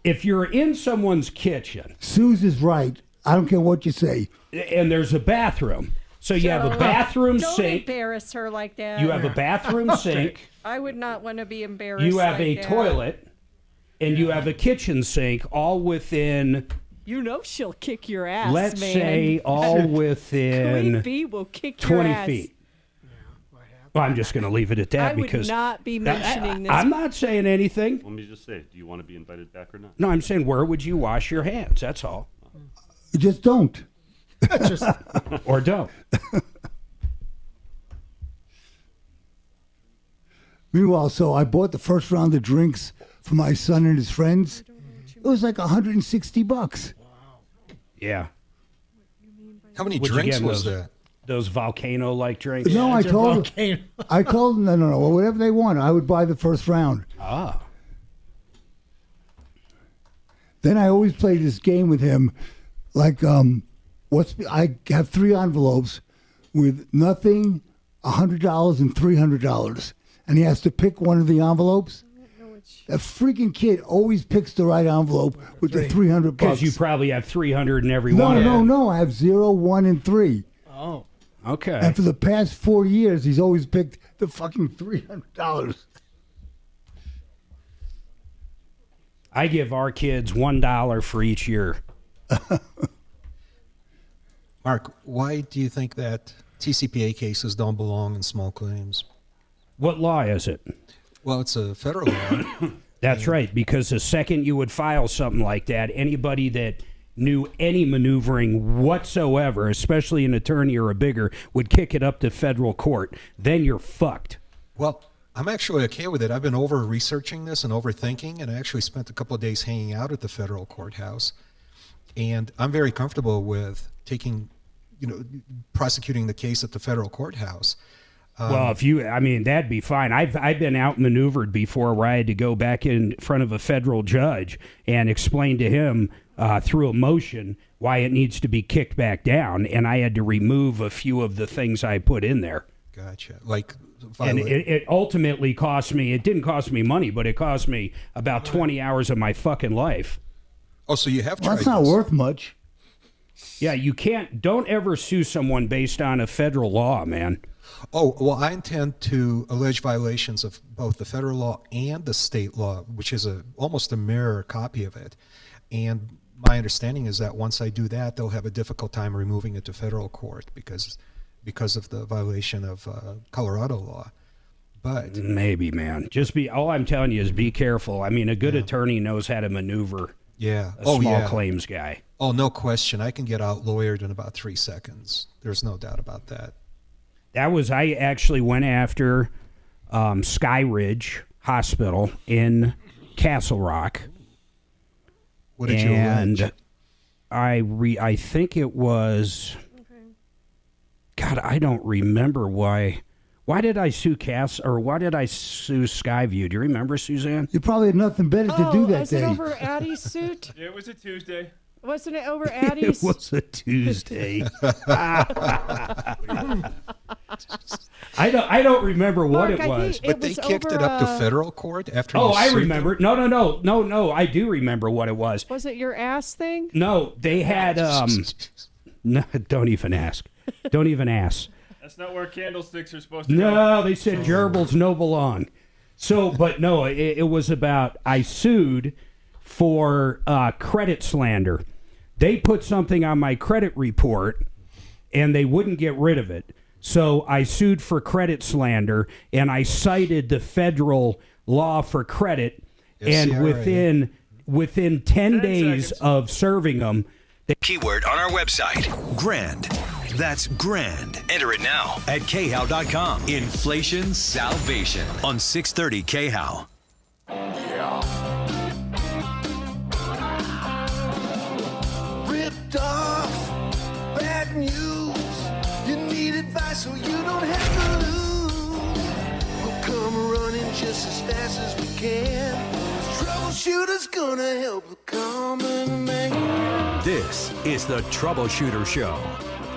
S23: If you're in someone's kitchen.
S12: Suze is right. I don't care what you say.
S23: And there's a bathroom. So you have a bathroom
S17: Don't
S23: sink.
S17: embarrass her like that.
S23: You have a bathroom sink.
S17: I would not want to be embarrassed.
S23: You have
S17: like
S23: a
S17: that.
S23: toilet, and you have a kitchen sink, all within.
S17: You know she'll kick your ass,
S23: Let's
S17: man.
S23: say all within
S17: Queen Bee will kick your
S23: 20
S17: ass.
S23: feet. Well, I'm just going to leave it at that
S17: I would
S23: because
S17: not be mentioning this.
S23: I'm not saying anything.
S18: Let me just say, do you want to be invited back or not?
S23: No, I'm saying where would you wash your hands? That's all.
S12: Just don't.
S23: Or don't.
S12: Meanwhile, so I bought the first round of drinks for my son and his friends. It was like $160.
S23: Yeah.
S3: How many
S23: What'd you
S3: drinks
S23: get,
S3: was
S23: those,
S3: that?
S23: Those volcano-like drinks?
S12: No, I told them. No, whatever they want, I would buy the first round.
S23: Ah.
S12: Then I always play this game with him, like I have 3 envelopes with nothing, $100, and $300, and he has to pick one of the envelopes. That freaking kid always picks the right envelope with the $300.
S23: Because you probably have 300 in every one of them.
S12: No. I have 0, 1, and 3.
S23: Oh. Okay.
S12: And for the past 4 years, he's always picked the fucking $300.
S23: I give our kids $1 for each year.
S3: Mark, why do you think that TCPA cases don't belong in small claims?
S23: What law is it?
S3: Well, it's a federal law.
S23: That's right, because the second you would file something like that, anybody that knew any maneuvering whatsoever, especially an attorney or a bigger, would kick it up to federal court. Then you're fucked.
S3: Well, I'm actually okay with it. I've been over-researching this and overthinking, and I actually spent a couple of days hanging out at the federal courthouse. And I'm very comfortable with prosecuting the case at the federal courthouse.
S23: Well, that'd be fine. I've been outmaneuvered before where I had to go back in front of a federal judge and explain to him through a motion why it needs to be kicked back down, and I had to remove a few of the things I put in there.
S3: Gotcha.
S23: And it ultimately cost me, it didn't cost me money, but it cost me about 20 hours of my fucking life.
S3: Oh, so you have tried
S12: That's not worth much.
S23: Yeah, don't ever sue someone based on a federal law, man.
S3: Oh, well, I intend to allege violations of both the federal law and the state law, which is almost a mirror copy of it. And my understanding is that once I do that, they'll have a difficult time removing it to federal court because of the violation of Colorado law. But
S23: maybe, man, all I'm telling you is be careful. I mean, a good attorney knows how to maneuver.
S3: Yeah.
S23: A small claims guy.
S3: Oh, no question. I can get out lawyered in about 3 seconds. There's no doubt about that.
S23: I actually went after Sky Ridge Hospital in Castle Rock.
S3: What did you allege?
S23: I think it was. God, I don't remember why. Why did I sue why did I sue Skyview? Do you remember, Suzanne?
S12: You probably had nothing better to do that day.
S17: Was it over Addie's suit?
S5: It was a Tuesday.
S17: Wasn't it over Addie's?
S23: It was a Tuesday. I don't remember what
S17: Mark,
S23: it was.
S3: But they kicked it up to federal court after.
S23: Oh, I remember. No. I do remember what it was.
S17: Was it your ass thing?
S23: No, they had. No, don't even ask. Don't even ask.
S5: That's not where candlesticks are supposed to go.
S23: No, they said gerbils no belong. So, but no, it was about I sued for credit slander. They put something on my credit report, and they wouldn't get rid of it. So I sued for credit slander, and I cited the federal law for credit. And within 10 days of serving them,
S7: keyword on our website, grand. That's grand. Enter it now at khow.com. Inflation salvation on 630 KHOW.
S21: Ripped off, bad news. You need advice so you don't have to lose. We'll come running just as fast as we can. Troubleshooter's gonna help the common man.
S7: This is the Troubleshooter Show.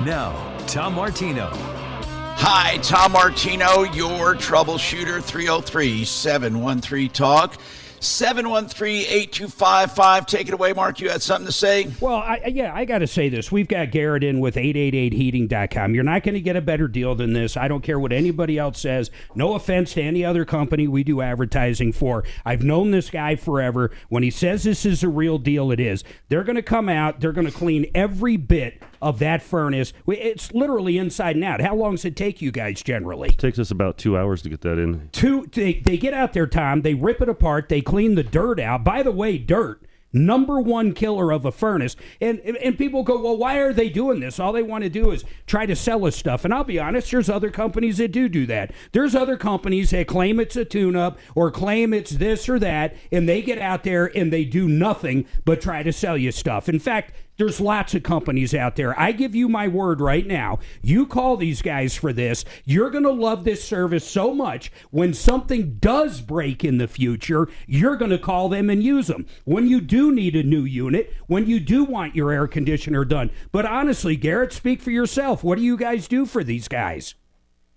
S7: Now, Tom Martino.
S1: Hi, Tom Martino, your troubleshooter, 303-713-TALK. 713-8255. Take it away, Mark. You had something to say?
S23: Well, I got to say this. We've got Garrett in with 888heating.com. You're not going to get a better deal than this. I don't care what anybody else says. No offense to any other company we do advertising for. I've known this guy forever. When he says this is a real deal, it is. They're going to come out. They're going to clean every bit of that furnace. It's literally inside and out. How long does it take you guys generally?
S18: It takes us about 2 hours to get that in.
S23: They get out there, Tom. They rip it apart. They clean the dirt out. By the way, dirt, number one killer of a furnace. And people go, well, why are they doing this? All they want to do is try to sell us stuff. And I'll be honest, there's other companies that do that. There's other companies that claim it's a tune-up or claim it's this or that, and they get out there and they do nothing but try to sell you stuff. In fact, there's lots of companies out there. I give you my word right now. You call these guys for this. You're going to love this service so much. When something does break in the future, you're going to call them and use them. When you do need a new unit, when you do want your air conditioner done. But honestly, Garrett, speak for yourself. What do you guys do for these guys?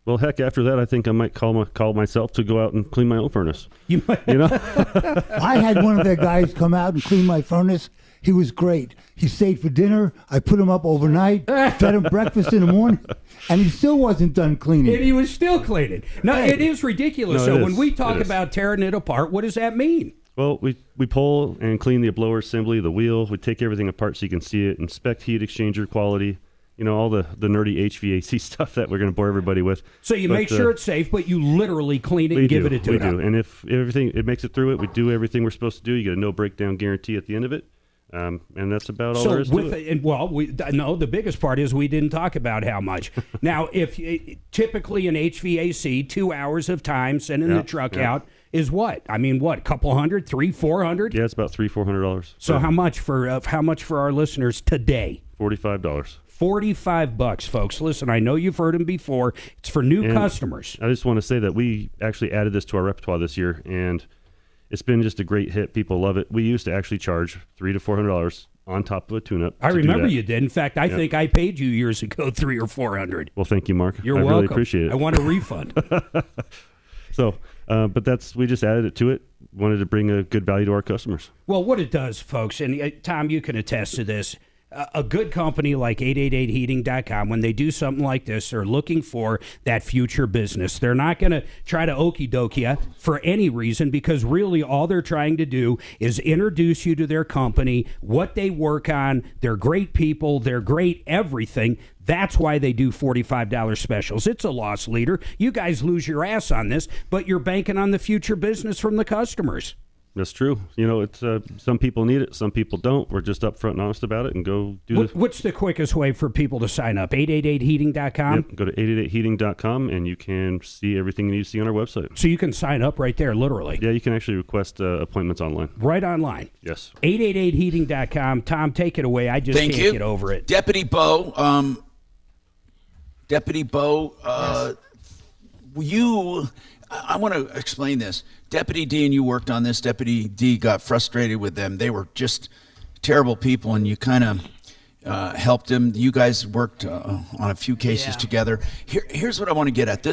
S18: Well, heck, after that, I think I might call myself to go out and clean my own furnace. You know?
S12: I had one of their guys come out and clean my furnace. He was great. He stayed for dinner. I put him up overnight, fed him breakfast in the morning, and he still wasn't done cleaning.
S23: And he was still cleaning. No, it is ridiculous.
S18: No,
S23: so
S18: it
S23: when
S18: is.
S23: we talk about tearing it apart, what does that mean?
S18: Well, we pull and clean the blower assembly, the wheel. We take everything apart so you can see it, inspect heat exchanger quality, all the nerdy HVAC stuff that we're going to bore everybody with.
S23: So you make sure it's safe, but you literally clean it and give it a tune-up.
S18: We do. And if everything, it makes it through it, we do everything we're supposed to do. You get a no breakdown guarantee at the end of it. And that's about all there is to it.
S23: The biggest part is we didn't talk about how much. Now, if typically an HVAC, 2 hours of time sending the truck out is what? I mean, what? Couple hundred, $300-$400?
S18: Yeah, it's about $300-$400.
S23: So how much for our listeners today?
S18: $45.
S23: $45, folks. Listen, I know you've heard them before. It's for new customers.
S18: I just want to say that we actually added this to our repertoire this year, and it's been just a great hit. People love it. We used to actually charge $300 to $400 on top of a tune-up.
S23: I remember you did. In fact, I think I paid you years ago $300 or $400.
S18: Well, thank you, Mark.
S23: You're
S18: welcome.
S23: welcome.
S18: Really appreciate it.
S23: I want a refund.
S18: So, but we just added it to it. Wanted to bring a good value to our customers.
S23: Well, what it does, folks, and Tom, you can attest to this. A good company like 888heating.com, when they do something like this, they're looking for that future business. They're not going to try to okie doke you for any reason, because really all they're trying to do is introduce you to their company, what they work on. They're great people. They're great everything. That's why they do $45 specials. It's a loss leader. You guys lose your ass on this, but you're banking on the future business from the customers.
S18: That's true. It's some people need it, some people don't. We're just upfront and honest about it and go do this.
S23: What's the quickest way for people to sign up? 888heating.com?
S18: Yep, go to 888heating.com and you can see everything you need to see on our website.
S23: So you can sign up right there, literally?
S18: Yeah, you can actually request appointments online.
S23: Right online?
S18: Yes.
S23: 888heating.com. Tom, take it away. I just can't get over it.
S1: Deputy Bo, I want to explain this. Deputy D and you worked on this. Deputy D got frustrated with them. They were just terrible people, and you kind of helped him. You guys worked on a few cases together. Here's what I want to get at.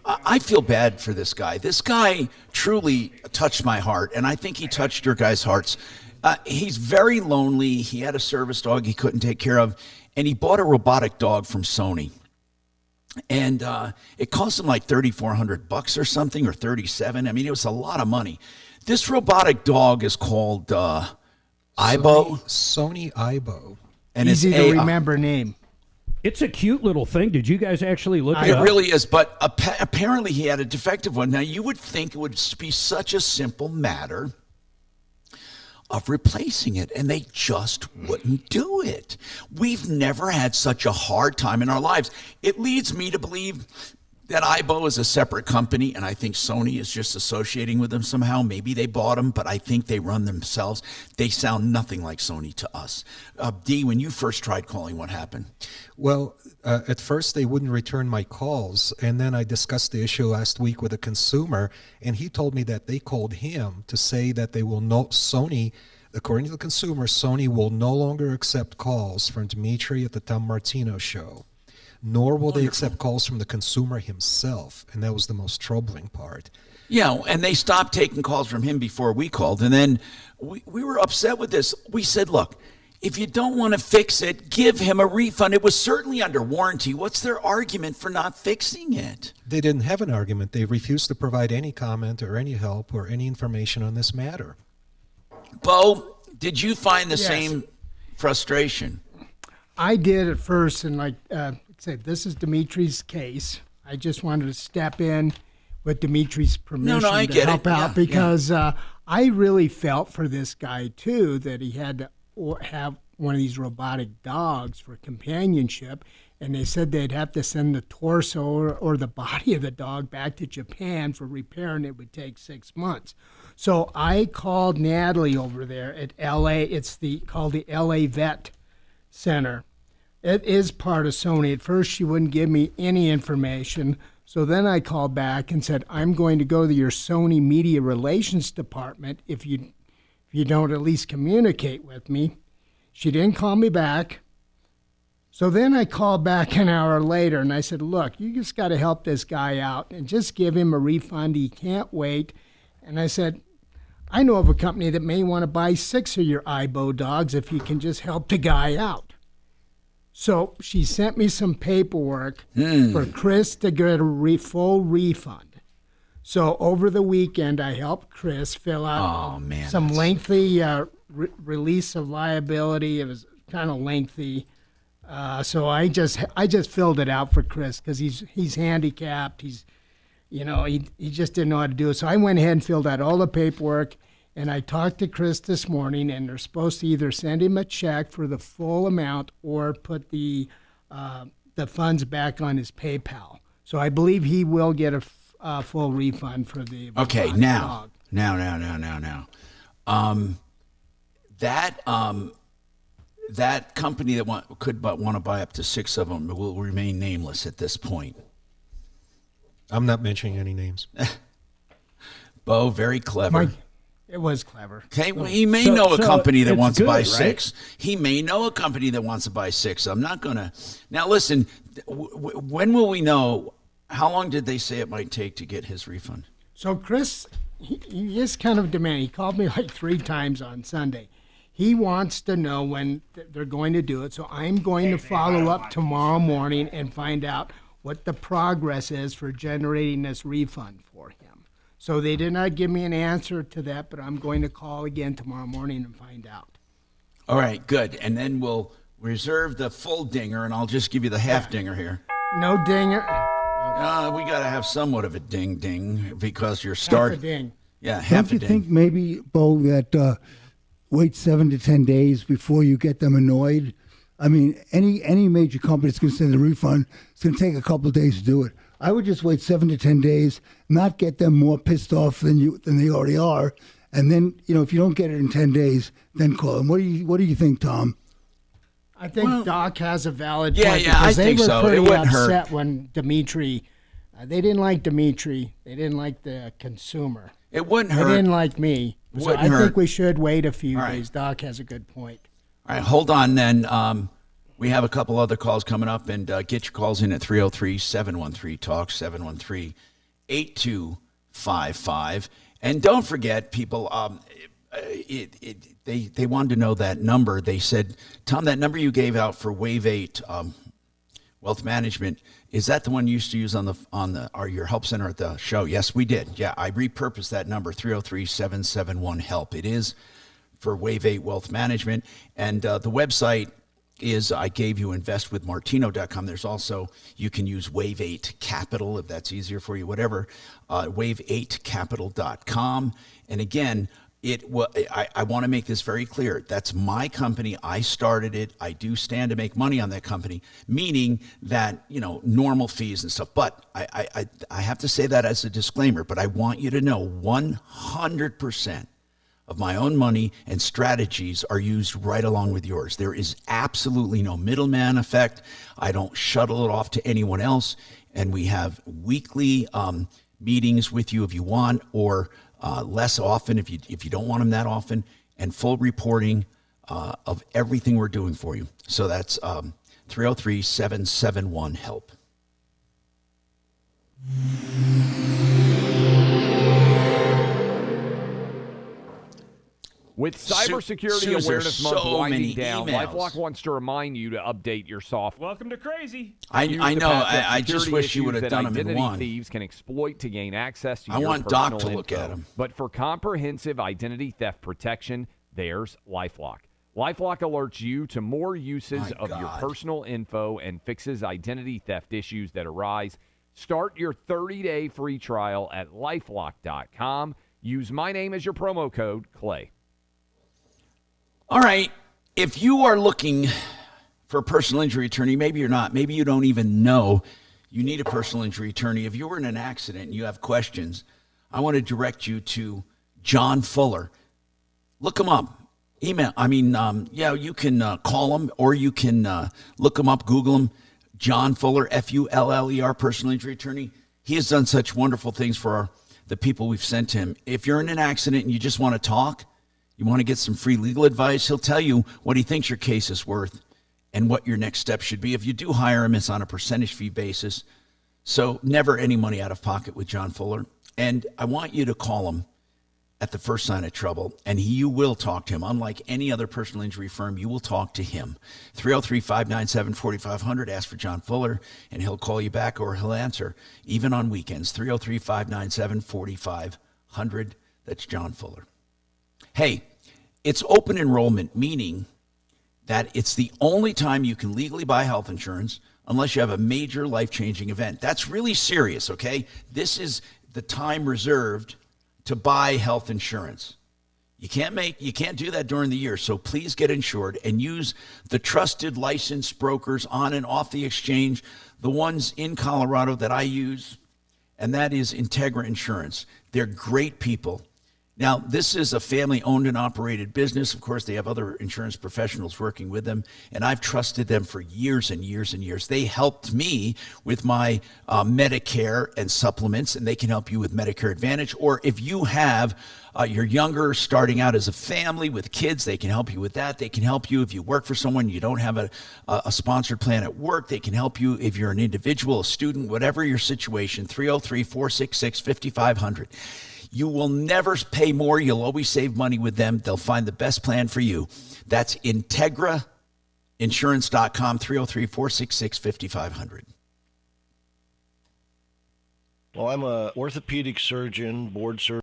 S1: I feel bad for this guy. This guy truly touched my heart, and I think he touched your guys' hearts. He's very lonely. He had a service dog he couldn't take care of, and he bought a robotic dog from Sony. And it cost him like $3,400 or something, or $37. I mean, it was a lot of money. This robotic dog is called Ibo.
S3: Sony Ibo.
S1: And
S10: easy
S1: it's
S10: to remember name.
S23: It's a cute little thing. Did you guys actually look it up?
S1: It really is, but apparently he had a defective one. Now, you would think it would be such a simple matter of replacing it, and they just wouldn't do it. We've never had such a hard time in our lives. It leads me to believe that Ibo is a separate company, and I think Sony is just associating with them somehow. Maybe they bought them, but I think they run themselves. They sound nothing like Sony to us. D, when you first tried calling, what happened?
S3: Well, at first they wouldn't return my calls, and then I discussed the issue last week with a consumer, and he told me that they called him to say that they will not, Sony, according to the consumer, Sony will no longer accept calls from Dimitri at the Tom Martino show, nor will they accept calls from the consumer himself, and that was the most troubling part.
S1: Yeah, and they stopped taking calls from him before we called. And then we were upset with this. We said, look, if you don't want to fix it, give him a refund. It was certainly under warranty. What's their argument for not fixing it?
S3: They didn't have an argument. They refused to provide any comment or any help or any information on this matter.
S1: Bo, did you find the same frustration?
S10: I did at first, and like I said, this is Dimitri's case. I just wanted to step in with Dimitri's permission to help out because I really felt for this guy too, that he had to have one of these robotic dogs for companionship, and they said they'd have to send the torso or the body of the dog back to Japan for repair, and it would take 6 months. So I called Natalie over there at LA. It's called the LA Vet Center. It is part of Sony. At first, she wouldn't give me any information. So then I called back and said, I'm going to go to your Sony Media Relations Department if you don't at least communicate with me. She didn't call me back. So then I called back an hour later and I said, look, you just got to help this guy out and just give him a refund. He can't wait. And I said, I know of a company that may want to buy 6 of your Aibo dogs if you can just help the guy out. So she sent me some paperwork for Chris to get a full refund. So over the weekend, I helped Chris fill out some lengthy release of liability. It was kind of lengthy. So I just filled it out for Chris because he's handicapped. He just didn't know how to do it. So I went ahead and filled out all the paperwork. And I talked to Chris this morning, and they're supposed to either send him a check for the full amount or put the funds back on his PayPal. So I believe he will get a full refund for the dog.
S1: Now. That company that could want to buy up to 6 of them will remain nameless at this point.
S3: I'm not mentioning any names.
S1: Bo, very clever.
S10: It was clever.
S1: Okay, well, he may know a company that wants to buy 6. He may know a company that wants to buy 6. I'm not going to. Now, listen, when will we know? How long did they say it might take to get his refund?
S10: So, Chris, he is kind of demanding. He called me like 3 times on Sunday. He wants to know when they're going to do it. So I'm going to follow up tomorrow morning and find out what the progress is for generating this refund for him. So they did not give me an answer to that, but I'm going to call again tomorrow morning and find out.
S1: All right, good. And then we'll reserve the full dinger, and I'll just give you the half dinger here.
S10: No dinger.
S1: We got to have somewhat of a ding because you're starting.
S10: Half a ding.
S1: Yeah, half a ding.
S12: Don't you think maybe, Bo, that wait 7 to 10 days before you get them annoyed? I mean, any major company that's going to send a refund, it's going to take a couple of days to do it. I would just wait 7 to 10 days, not get them more pissed off than they already are, and then if you don't get it in 10 days, then call them. What do you think, Tom?
S10: I think Doc has a valid point.
S1: I think so.
S10: They were pretty upset
S1: hurt.
S10: When Dimitri, they didn't like Dimitri. They didn't like the consumer.
S1: It wouldn't hurt.
S10: They didn't like me. So I think we should wait a few days. Doc has a good point.
S1: All right, hold on then. We have a couple other calls coming up, and get your calls in at 303-713-TALK, 713-8255. And don't forget, people, they wanted to know that number. They said, Tom, that number you gave out for Wave 8 Wealth Management, is that the one you used to use on your help center at the show? Yes, we did. Yeah, I repurposed that number, 303-771-HELP. It is for Wave 8 Wealth Management, and the website is I gave you investwithmartino.com. There's also, you can use Wave 8 Capital if that's easier for you, whatever, wave8capital.com. And again, I want to make this very clear. That's my company. I started it. I do stand to make money on that company, meaning that, normal fees and stuff. But I have to say that as a disclaimer, but I want you to know 100% of my own money and strategies are used right along with yours. There is absolutely no middleman effect. I don't shuttle it off to anyone else. And we have weekly meetings with you if you want, or less often if you don't want them that often, and full reporting of everything we're doing for you. So that's 303-771-HELP.
S6: With Cybersecurity Awareness Month winding down, LifeLock wants to remind you to update your software.
S5: Welcome to crazy.
S1: I know. I just wish you would have done them in one.
S6: Identity thieves can exploit to gain access to
S1: I
S6: your
S1: want
S6: personal
S1: Doc to
S6: info.
S1: look at them.
S6: But for comprehensive identity theft protection, there's LifeLock. LifeLock alerts you to more uses of your personal info and fixes identity theft issues that arise. Start your 30-day free trial at LifeLock.com. Use my name as your promo code, Clay.
S1: All right. If you are looking for a personal injury attorney, maybe you're not. Maybe you don't even know you need a personal injury attorney. If you were in an accident and you have questions, I want to direct you to John Fuller. Look him up. You can call him or you can look him up, Google him. John Fuller, Fuller, personal injury attorney. He has done such wonderful things for the people we've sent to him. If you're in an accident and you just want to talk, you want to get some free legal advice, he'll tell you what he thinks your case is worth and what your next step should be. If you do hire him, it's on a percentage fee basis. So never any money out of pocket with John Fuller. And I want you to call him at the first sign of trouble, and you will talk to him. Unlike any other personal injury firm, you will talk to him. 303-597-4500, ask for John Fuller, and he'll call you back or he'll answer, even on weekends. 303-597-4500, that's John Fuller. Hey, it's open enrollment, meaning that it's the only time you can legally buy health insurance unless you have a major life-changing event. That's really serious, okay? This is the time reserved to buy health insurance. You can't do that during the year, so please get insured and use the trusted licensed brokers on and off the exchange, the ones in Colorado that I use, and that is Integra Insurance. They're great people. Now, this is a family-owned and operated business. Of course, they have other insurance professionals working with them, and I've trusted them for years and years and years. They helped me with my Medicare and supplements, and they can help you with Medicare Advantage. Or if you have you're younger, starting out as a family with kids, they can help you with that. They can help you if you work for someone, you don't have a sponsored plan at work. They can help you if you're an individual, a student, whatever your situation. 303-466-5500. You will never pay more. You'll always save money with them. They'll find the best plan for you. That's IntegraInsurance.com, 303-466-5500.
S19: Well, I'm an orthopedic surgeon, board certified.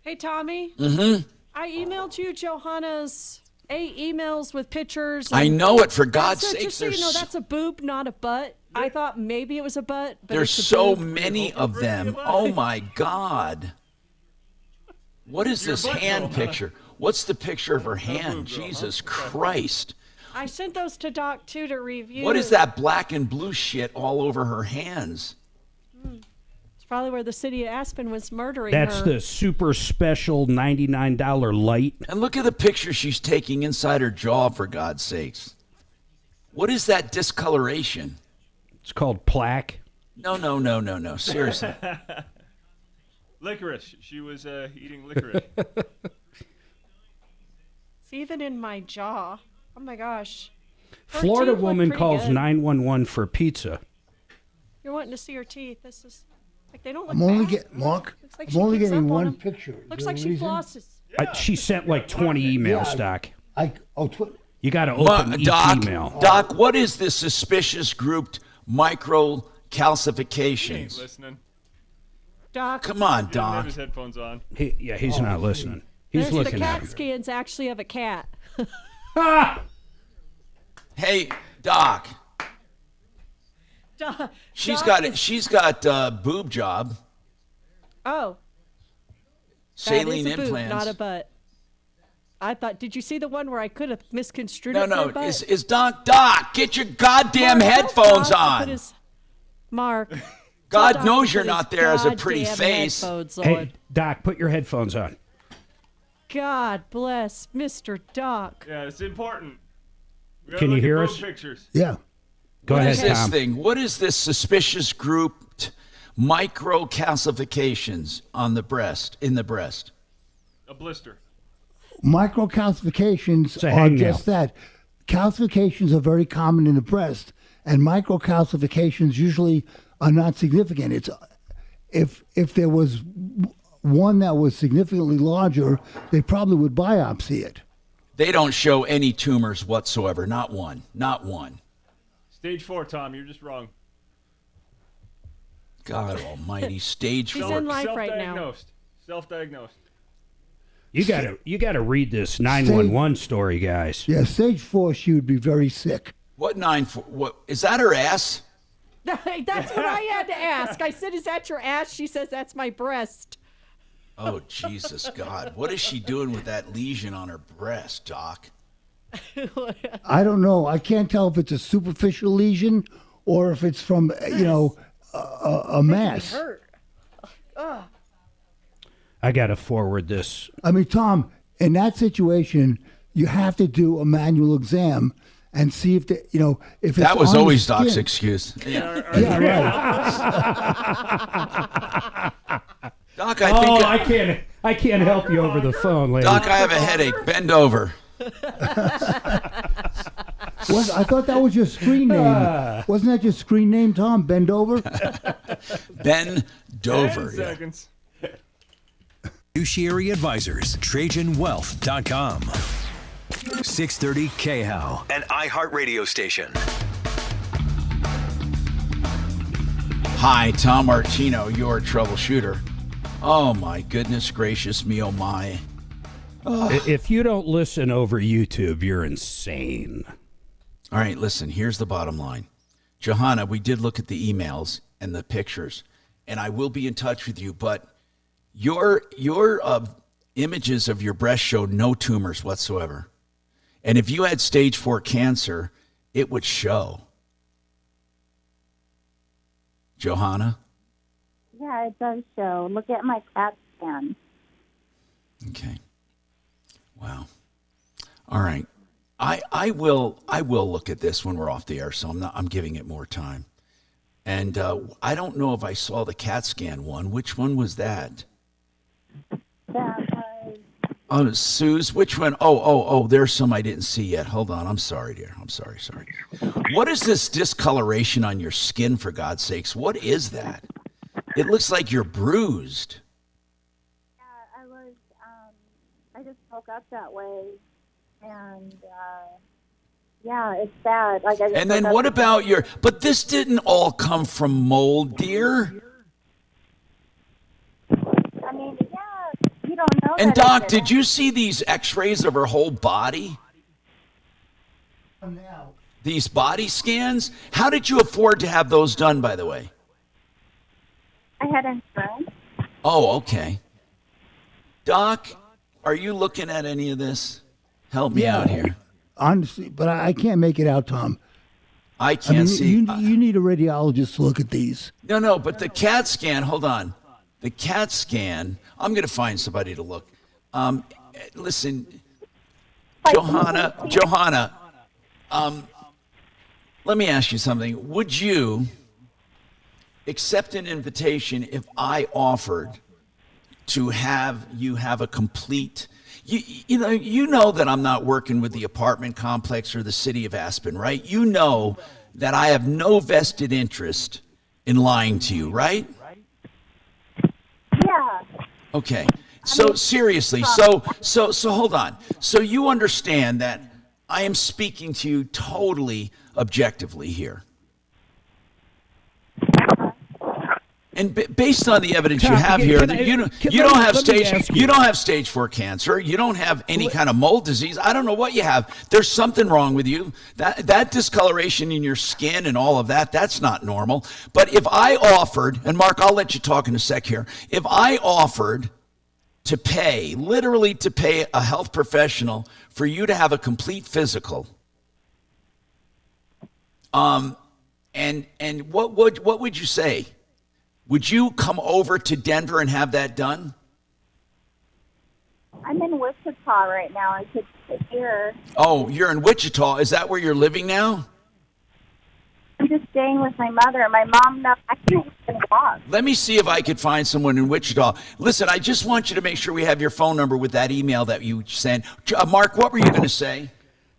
S17: Hey, Tommy.
S1: Mm-hmm.
S17: I emailed you Johanna's 8 emails with pictures.
S1: I know it, for God's sake.
S17: Just so you know, that's a boob, not a butt. I thought maybe it was a butt, but
S1: there's so many of them. Oh, my God. What is this hand picture? What's the picture of her hand? Jesus Christ.
S17: I sent those to Doc, too, to review.
S1: What is that black and blue shit all over her hands?
S17: It's probably where the city of Aspen was murdering her.
S23: That's the super special $99 light.
S1: And look at the picture she's taking inside her jaw, for God's sakes. What is that discoloration?
S23: It's called plaque.
S1: No. Seriously.
S5: Licorice. She was eating licorice.
S17: It's even in my jaw. Oh, my gosh. Her
S23: Florida
S17: teeth look
S23: woman
S17: pretty
S23: calls
S17: good.
S23: 911 for pizza.
S17: You're wanting to see her teeth. This is like they don't look
S12: I'm only
S17: bad.
S12: Mark.
S17: Looks like
S12: I'm
S17: she
S12: only
S17: keeps
S12: getting
S17: up on
S12: one
S17: them.
S12: picture. Is
S17: Looks
S12: there
S17: like
S12: a
S17: she
S12: reason?
S17: flosses.
S23: She sent like 20 emails, Doc. You got to open each email.
S1: Doc, what is this suspicious grouped micro calcifications?
S5: Listening.
S17: Doc.
S1: Come on,
S5: He doesn't have
S1: Doc.
S5: his headphones on.
S23: He's not listening. He's
S17: There's
S23: looking
S17: the
S23: at
S17: cat
S23: him.
S17: scans actually of a cat.
S1: Hey, Doc.
S17: Doc
S1: She's
S17: is-
S1: got boob job.
S17: Oh.
S1: Saline
S17: that is a
S1: implants.
S17: Boob, not a butt. I thought, did you see the one where I could have misconstrued
S1: No,
S17: it for a butt?
S1: is Doc, get your goddamn
S17: Mark,
S1: headphones
S17: Doc to
S1: on.
S17: put his- Mark.
S1: God
S17: Doc
S1: knows
S17: to
S1: you're
S17: put
S1: not
S17: his
S1: there as a pretty
S17: goddamn
S1: face.
S17: headphones on.
S23: Hey, Doc, put your headphones on.
S17: God bless Mr. Doc.
S5: Yeah, it's important. We gotta
S23: Can you
S5: look at
S23: hear
S5: boob
S23: us?
S5: Pictures.
S12: Yeah.
S23: Go
S1: What
S23: ahead,
S1: is this
S23: Tom.
S1: thing? What is this suspicious grouped micro calcifications on the breast, in the breast?
S5: A blister.
S12: Microcalcifications
S23: a
S12: are
S23: hangnail.
S12: just that. Calcifications are very common in the breast, and microcalcifications usually are not significant. if there was one that was significantly larger, they probably would biopsy it.
S1: They don't show any tumors whatsoever. Not one. Not one.
S5: Stage 4, Tom. You're just wrong.
S1: God almighty. Stage 4.
S17: He's in life right now.
S5: Self-diagnosed. Self-diagnosed.
S23: You gotta read this 911 story, guys.
S12: Yeah, stage 4, she would be very sick.
S1: What 9-4? What is that? Her ass?
S17: That's what I had to ask. I said, "Is that your ass?" She says, "That's my breast."
S1: Oh Jesus God! What is she doing with that lesion on her breast, Doc?
S12: I don't know. I can't tell if it's a superficial lesion or if it's from a mass.
S17: Hurt. Ugh.
S23: I gotta forward this.
S12: I mean, Tom, in that situation, you have to do a manual exam and see if if it's
S1: that was
S12: on
S1: always
S12: the skin.
S1: Doc's excuse.
S12: Yeah,
S23: right.
S1: Doc, I think
S23: I can't help you over the phone, lady.
S1: Doc, I have a headache. Bend over.
S12: I thought that was your screen name. Wasn't that your screen name, Tom? Bend over?
S1: Ben Dover.
S5: 10 seconds.
S7: Fiduciary Advisors, TrajanWealth.com. 630 KHAL, an iHeartRadio station.
S1: Hi, Tom Martino, your troubleshooter. Oh my goodness gracious me, oh my.
S23: If you don't listen over YouTube, you're insane.
S1: All right, listen, here's the bottom line. Johanna, we did look at the emails and the pictures, and I will be in touch with you, but your images of your breast showed no tumors whatsoever. And if you had stage 4 cancer, it would show. Johanna?
S4: Yeah, it does show. Look at my CAT scan.
S1: Okay. Wow. All right. I will look at this when we're off the air, so I'm giving it more time. And I don't know if I saw the CAT scan one. Which one was that?
S4: That was...
S1: Oh, Suze, which one? Oh, there's some I didn't see yet. Hold on. I'm sorry, dear. I'm sorry. What is this discoloration on your skin, for God's sakes? What is that? It looks like you're bruised.
S4: Yeah, I just woke up that way, and yeah, it's bad. Like,
S1: and then what about but this didn't all come from mold, dear.
S4: I mean, yeah, you don't know.
S1: And
S4: that
S1: Doc, did you see these x-rays of her whole body? These body scans? How did you afford to have those done, by the way?
S4: I had insurance.
S1: Oh, okay. Doc, are you looking at any of this? Help me out here.
S12: Honestly, but I can't make it out, Tom.
S1: I can't see.
S12: You need a radiologist to look at these.
S1: No, but the CAT scan, hold on. The CAT scan, I'm going to find somebody to look. Listen, Johanna, let me ask you something. Would you accept an invitation if I offered to have you have a complete, you know that I'm not working with the apartment complex or the city of Aspen, right? You know that I have no vested interest in lying to you, right?
S4: Yeah.
S1: Okay. So seriously, so hold on. So you understand that I am speaking to you totally objectively here. And based on the evidence you have here, you don't have stage 4 cancer. You don't have any kind of mold disease. I don't know what you have. There's something wrong with you. That discoloration in your skin and all of that, that's not normal. But if I offered, and Mark, I'll let you talk in a sec here. If I offered to pay, literally to pay a health professional for you to have a complete physical, and what would you say? Would you come over to Denver and have that done?
S4: I'm in Wichita right now. I could sit here.
S1: Oh, you're in Wichita. Is that where you're living now?
S4: I'm just staying with my mother. My mom, no, I can't even walk.
S1: Let me see if I could find someone in Wichita. Listen, I just want you to make sure we have your phone number with that email that you sent. Mark, what were you going to say?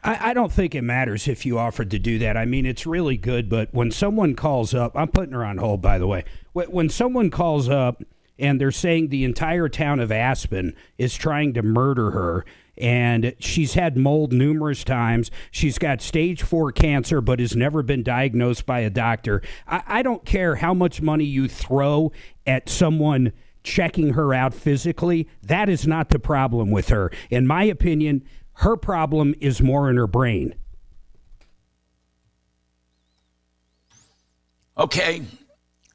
S23: I don't think it matters if you offered to do that. I mean, it's really good, but when someone calls up, I'm putting her on hold, by the way. When someone calls up and they're saying the entire town of Aspen is trying to murder her, and she's had mold numerous times, she's got stage 4 cancer but has never been diagnosed by a doctor, I don't care how much money you throw at someone checking her out physically. That is not the problem with her. In my opinion, her problem is more in her brain.
S1: Okay,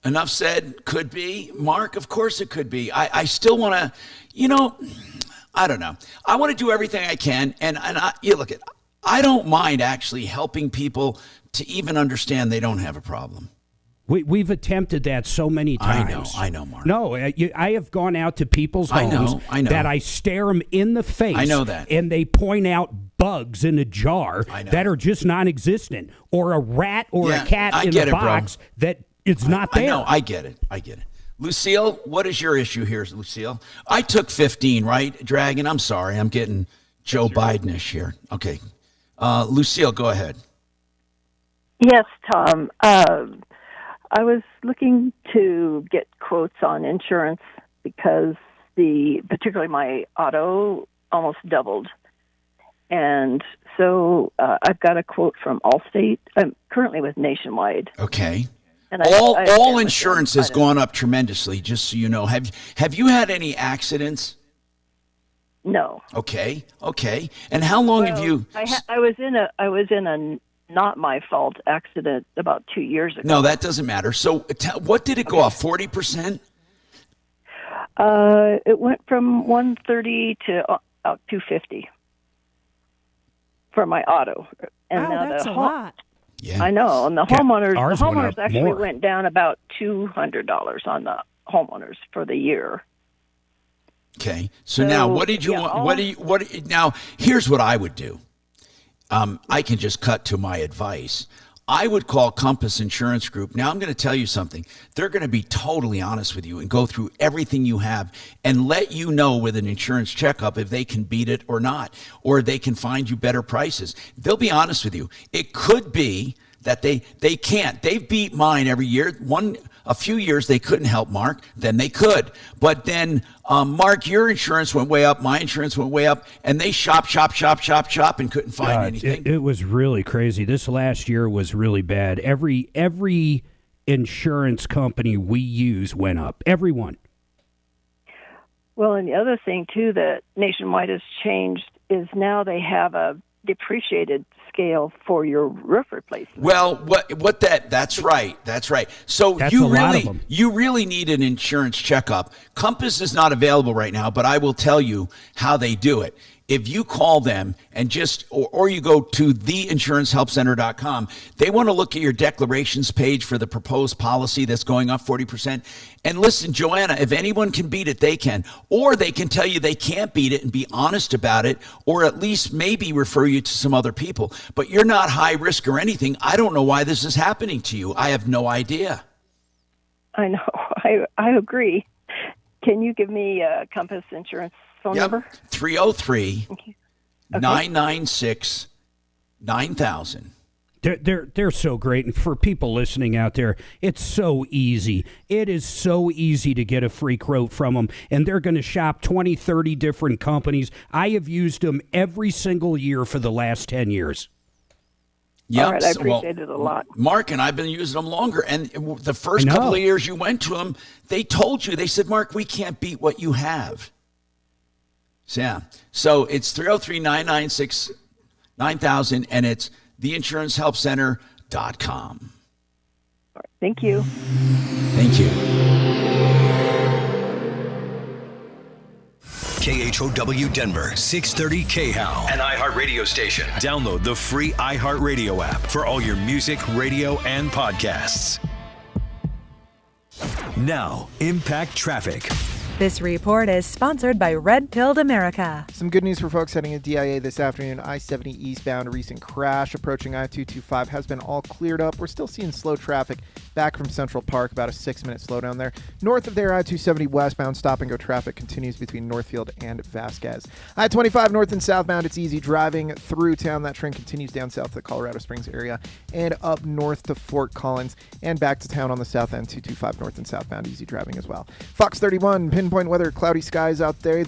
S1: enough said. Could be. Mark, of course it could be. I still want to, I don't know. I want to do everything I can. And I don't mind actually helping people to even understand they don't have a problem.
S23: We've attempted that so many times.
S1: I know, Mark.
S23: No, I have gone out to people's homes
S1: I know.
S23: that I stare them in the face.
S1: I know that.
S23: And they point out bugs in a jar that are just non-existent, or a rat or a cat in a box that it's not there.
S1: I know. I get it. Lucille, what is your issue here, Lucille? I took 15, right, Dragon? I'm sorry. I'm getting Joe Biden-ish here. Okay. Lucille, go ahead.
S2: Yes, Tom. I was looking to get quotes on insurance because particularly my auto almost doubled. And so I've got a quote from Allstate. I'm currently with Nationwide.
S1: Okay.
S2: And
S1: all insurance has gone up tremendously, just so you know. Have you had any accidents?
S2: No.
S1: Okay. And how long have you?
S2: I was in a not my fault accident about 2 years ago.
S1: No, that doesn't matter. So what did it go up, 40%?
S2: It went from 130 to about 250 for my auto. And
S17: wow,
S2: now
S17: that's a lot.
S1: Yeah.
S2: I know. And the homeowners actually
S23: more.
S2: went down about $200 on the homeowners for the year.
S1: Okay. So now what did you want? Now here's what I would do. I can just cut to my advice. I would call Compass Insurance Group. Now, I'm going to tell you something. They're going to be totally honest with you and go through everything you have and let you know with an insurance checkup if they can beat it or not, or they can find you better prices. They'll be honest with you. It could be that they can't. They beat mine every year. A few years they couldn't help Mark, then they could. But then, Mark, your insurance went way up, my insurance went way up, and they shop and couldn't find anything.
S23: It was really crazy. This last year was really bad. Every insurance company we use went up. Everyone.
S2: Well, and the other thing, too, that Nationwide has changed is now they have a depreciated scale for your roof replacement.
S1: Well, that's right. So you really need an insurance checkup. Compass is not available right now, but I will tell you how they do it. If you call them and or you go to theinsurancehelpcenter.com, they want to look at your declarations page for the proposed policy that's going up 40%. And listen, Joanna, if anyone can beat it, they can. Or they can tell you they can't beat it and be honest about it, or at least maybe refer you to some other people. But you're not high risk or anything. I don't know why this is happening to you. I have no idea.
S2: I know. I agree. Can you give me Compass Insurance phone number?
S1: 303-996-9000.
S23: They're so great. And for people listening out there, it's so easy. It is so easy to get a free quote from them. And they're going to shop 20, 30 different companies. I have used them every single year for the last 10 years.
S1: Yep.
S2: All right, I appreciate it a lot.
S1: Mark and I have been using them longer. And the first couple of years you went to them, they told you, they said, Mark, we can't beat what you have. So, yeah. So it's 303-996-9000, and it's theinsurancehelpcenter.com.
S2: All right, thank you.
S1: Thank you.
S7: KHOW Denver, 630 KHOW, an iHeartRadio station. Download the free iHeartRadio app for all your music, radio, and podcasts. Now, Impact Traffic.
S14: This report is sponsored by Red Pilled America.
S8: Some good news for folks heading to DIA this afternoon. I-70 eastbound, a recent crash approaching I-225 has been all cleared up. We're still seeing slow traffic back from Central Park, about a 6-minute slowdown there. North of there, I-270 westbound stop-and-go traffic continues between Northfield and Vasquez. I-25 north and southbound, it's easy driving through town. That train continues down south to the Colorado Springs area and up north to Fort Collins and back to town on the south end, 225 north and southbound, easy driving as well. Fox 31, pinpoint weather, cloudy skies out there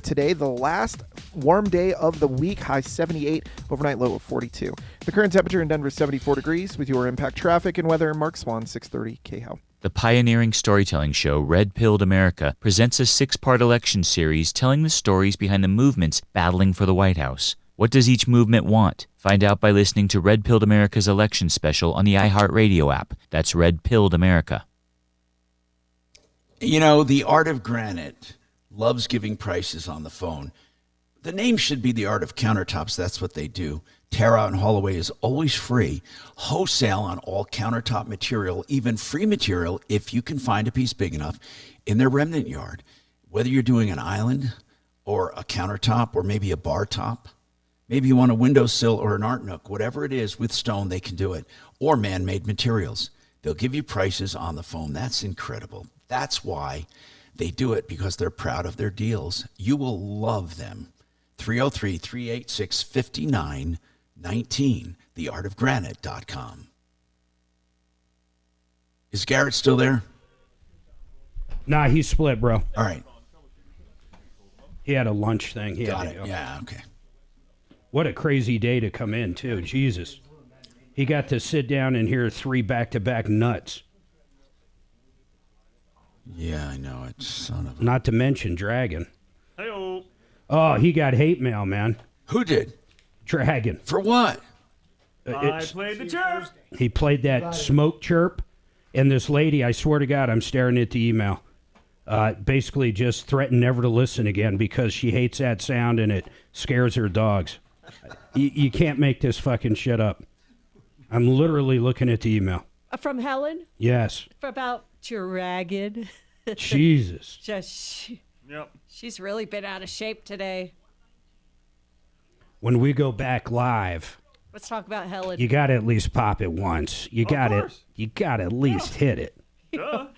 S8: today. The last warm day of the week, high 78, overnight low of 42. The current temperature in Denver is 74 degrees. With your impact traffic and weather, Mark Swan, 630 KHOW.
S16: The pioneering storytelling show Red Pilled America presents a 6-part election series telling the stories behind the movements battling for the White House. What does each movement want? Find out by listening to Red Pilled America's election special on the iHeartRadio app. That's Red Pilled America.
S1: You know, the Art of Granite loves giving prices on the phone. The name should be the Art of Countertops. That's what they do. Tear Out and Haul Away is always free. Wholesale on all countertop material, even free material if you can find a piece big enough in their remnant yard. Whether you're doing an island or a countertop or maybe a bar top, maybe you want a windowsill or an art nook, whatever it is with stone, they can do it. Or man-made materials. They'll give you prices on the phone. That's incredible. That's why they do it, because they're proud of their deals. You will love them. 303-386-5919, theartofgranite.com. Is Garrett still there?
S23: Nah, he's split, bro.
S1: All right.
S23: He had a lunch thing.
S1: Got it. Yeah, okay.
S23: What a crazy day to come in, too. Jesus. He got to sit down and hear 3 back-to-back nuts.
S1: Yeah, I know it. Son of a...
S23: Not to mention Dragon.
S5: Hey-o.
S23: Oh, he got hate mail, man.
S1: Who did?
S23: Dragon.
S1: For what?
S5: I played the chirp.
S23: He played that smoke chirp, and this lady, I swear to God, I'm staring at the email, basically just threatened never to listen again because she hates that sound and it scares her dogs. You can't make this fucking shit up. I'm literally looking at the email.
S17: From Helen?
S23: Yes.
S17: About Dragon.
S23: Jesus.
S5: Yep.
S17: She's really been out of shape today.
S23: When we go back live,
S17: let's talk about Helen.
S23: You got to at least pop it once. You got to at least hit it.
S17: But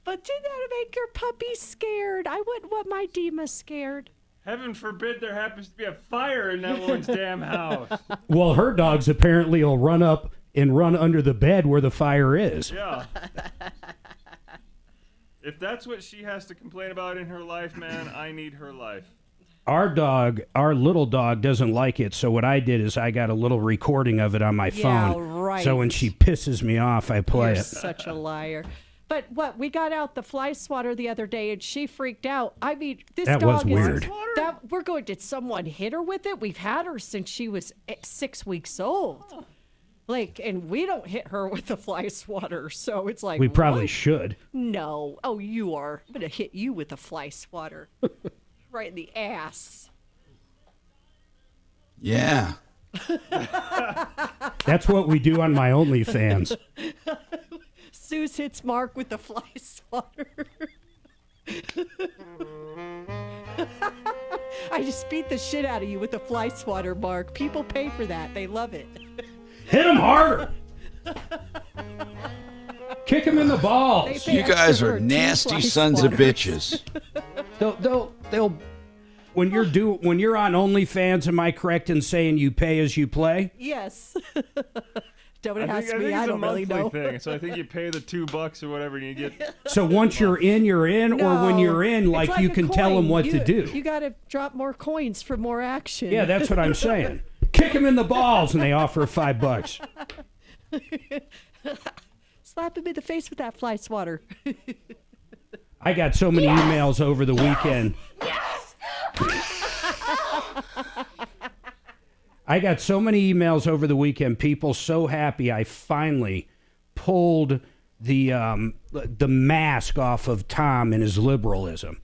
S17: did that make your puppy scared? I wouldn't want my Dima scared.
S5: Heaven forbid there happens to be a fire in that woman's damn house.
S23: Well, her dogs apparently will run up and run under the bed where the fire is.
S5: Yeah. If that's what she has to complain about in her life, man, I need her life.
S23: Our little dog doesn't like it, so what I did is I got a little recording of it on my phone.
S17: Right.
S23: So when she pisses me off, I play
S17: You're
S23: it.
S17: Such a liar. But we got out the fly swatter the other day, and she freaked out. I mean, this
S23: that
S17: dog
S23: was weird.
S17: We're going, did someone hit her with it? We've had her since she was 6 weeks old. And we don't hit her with the fly swatter, so it's like...
S23: We probably should.
S17: No. Oh, you are. I'm going to hit you with a fly swatter. Right in the ass.
S1: Yeah.
S23: That's what we do on my OnlyFans.
S17: Seuss hits Mark with the fly swatter. I just beat the shit out of you with the fly swatter, Mark. People pay for that. They love it.
S23: Hit him harder. Kick him in the balls.
S1: You guys are nasty sons of bitches.
S23: They'll when you're on OnlyFans, am I correct in saying you pay as you play?
S17: Yes. Don't
S5: I
S17: ask
S5: think
S17: me. I don't really know.
S5: Thing. So I think you pay the $2 or whatever, and you get.
S23: So once you're in, or when you're in, like you can tell them what to do.
S17: You got to drop more coins for more action.
S23: Yeah, that's what I'm saying. Kick him in the balls, and they offer $5.
S17: Slap him in the face with that fly swatter.
S23: I got so many emails over the weekend. I got so many emails over the weekend. People so happy I finally pulled the mask off of Tom and his liberalism.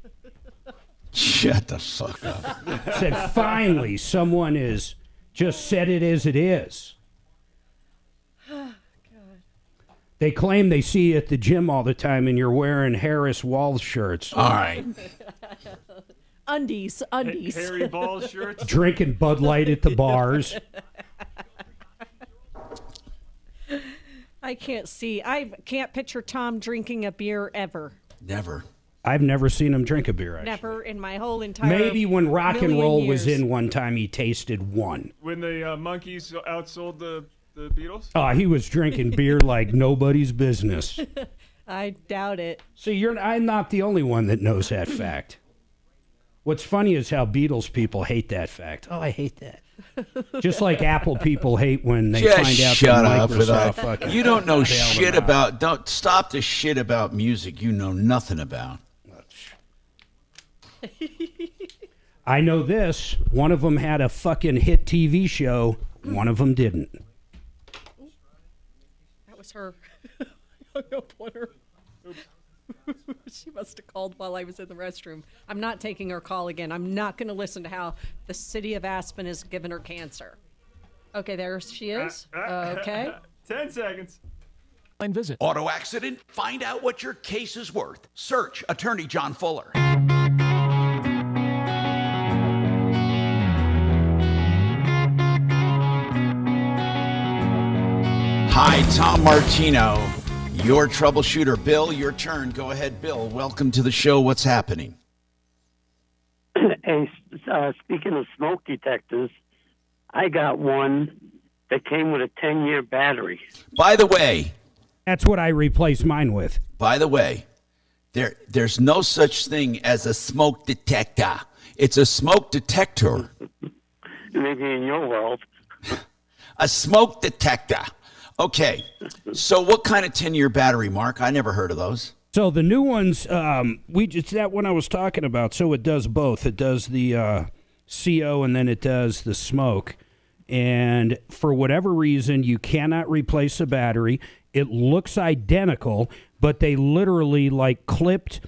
S1: Shut the fuck up.
S23: Said finally someone is just said it as it is. They claim they see you at the gym all the time and you're wearing Harris Walls shirts.
S1: All right.
S17: Undies.
S5: Hairy ball shirts.
S23: Drinking Bud Light at the bars.
S17: I can't picture Tom drinking a beer ever.
S1: Never.
S23: I've never seen him drink a beer, actually.
S17: Never in my whole entire
S23: Maybe when rock and roll was
S17: years.
S23: in one time, he tasted one.
S5: When the Monkees outsold the Beatles?
S23: He was drinking beer like nobody's business.
S17: I doubt it.
S23: See, I'm not the only one that knows that fact. What's funny is how Beatles people hate that fact. Oh, I hate that. Just like Apple people hate when they find out
S1: shut
S23: that
S1: up with
S23: Microsoft
S1: that.
S23: fucking
S1: You don't know
S23: bailed
S1: shit
S23: them out.
S1: about. Don't stop the shit about music. You know nothing about.
S23: I know this. One of them had a fucking hit TV show. One of them didn't.
S17: That was her. I hung up on her. She must have called while I was in the restroom. I'm not taking her call again. I'm not going to listen to how the city of Aspen has given her cancer. Okay, there she is. Okay.
S5: 10 seconds.
S1: And visit. Auto accident? Find out what your case is worth. Search Attorney John Fuller. Hi, Tom Martino, your troubleshooter. Bill, your turn. Go ahead, Bill. Welcome to the show. What's happening?
S9: Hey, speaking of smoke detectors, I got one that came with a 10-year battery.
S1: By the way,
S23: that's what I replaced mine with.
S1: By the way, there's no such thing as a smoke detector. It's a smoke detector.
S9: Maybe in your world.
S1: A smoke detector. Okay, so what kind of 10-year battery, Mark? I never heard of those.
S23: So the new ones, it's that one I was talking about. So it does both. It does the CO and then it does the smoke. And for whatever reason, you cannot replace a battery. It looks identical, but they literally like clipped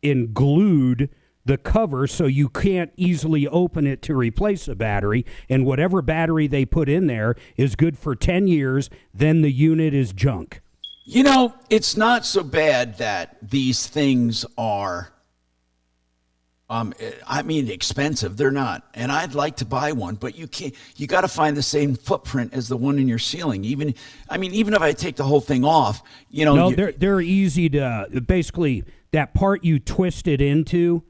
S23: and glued the cover so you can't easily open it to replace a battery. And whatever battery they put in there is good for 10 years. Then the unit is junk.
S1: You know, it's not so bad that these things are, expensive. They're not. And I'd like to buy one, but you can't. You got to find the same footprint as the one in your ceiling. Even if I take the whole thing off,
S23: No, they're easy to, basically, that part you twist it into,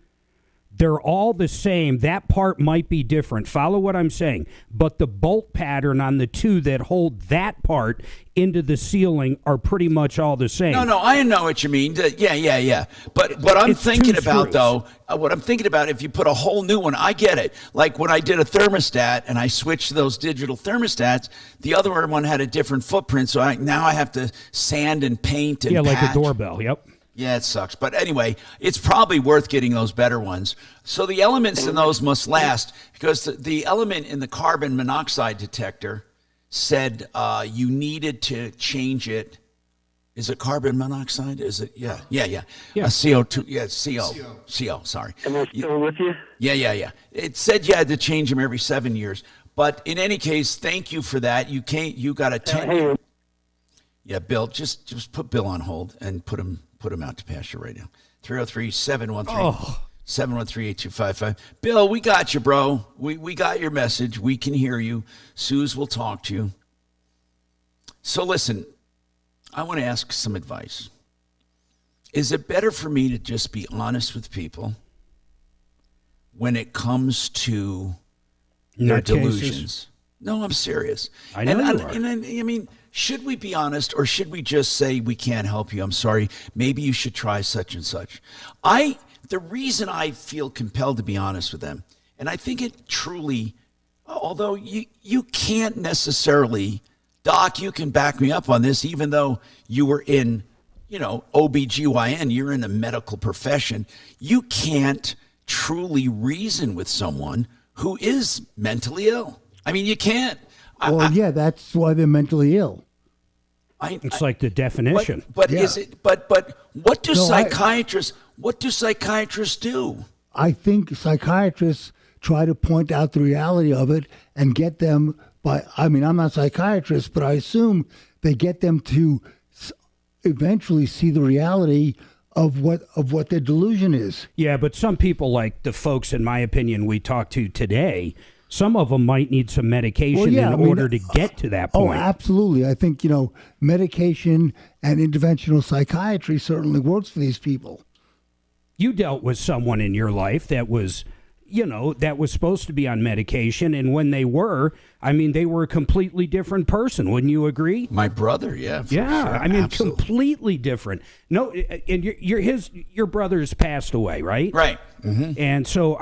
S23: they're all the same. That part might be different. Follow what I'm saying. But the bolt pattern on the two that hold that part into the ceiling are pretty much all the same.
S1: No, I know what you mean. Yeah. But what I'm thinking about, though, if you put a whole new one, I get it. Like when I did a thermostat and I switched to those digital thermostats, the other one had a different footprint. So now I have to sand and paint and
S23: like
S1: patch.
S23: a doorbell. Yep.
S1: Yeah, it sucks. But anyway, it's probably worth getting those better ones. So the elements in those must last, because the element in the carbon monoxide detector said you needed to change it. Is it carbon monoxide? Is it? Yeah. CO2. Yeah, CO. Sorry.
S9: Am I still with you?
S1: Yeah. It said you had to change them every 7 years. But in any case, thank you for that. You got a 10. Yeah, Bill, just put Bill on hold and put him out to pasture right now. 303-713-713-8255. Bill, we got you, bro. We got your message. We can hear you. Suze will talk to you. So listen, I want to ask some advice. Is it better for me to just be honest with people when it comes to their delusions? No, I'm serious.
S23: I know you are.
S1: And I mean, should we be honest, or should we just say we can't help you? I'm sorry. Maybe you should try such and such. The reason I feel compelled to be honest with them, and I think it truly, although you can't necessarily, Doc, you can back me up on this, even though you were in, OBGYN, you're in the medical profession. You can't truly reason with someone who is mentally ill. I mean, you can't.
S12: That's why they're mentally ill.
S23: It's like the definition.
S1: Is it? But what do psychiatrists? What do psychiatrists do?
S12: I think psychiatrists try to point out the reality of it and get them I'm not a psychiatrist, but I assume they get them to eventually see the reality of what their delusion is.
S23: Yeah, but some people, like the folks, in my opinion, we talked to today, some of them might need some medication order to get to that point.
S12: Oh, absolutely. I think, medication and interventional psychiatry certainly works for these people.
S23: You dealt with someone in your life that was, that was supposed to be on medication, and when they were, they were a completely different person. Wouldn't you agree?
S1: My brother, yeah.
S23: Yeah,
S1: sure. Absolutely.
S23: Completely different. No, and your brother's passed away, right?
S1: Right. Mm-hmm.
S23: And so,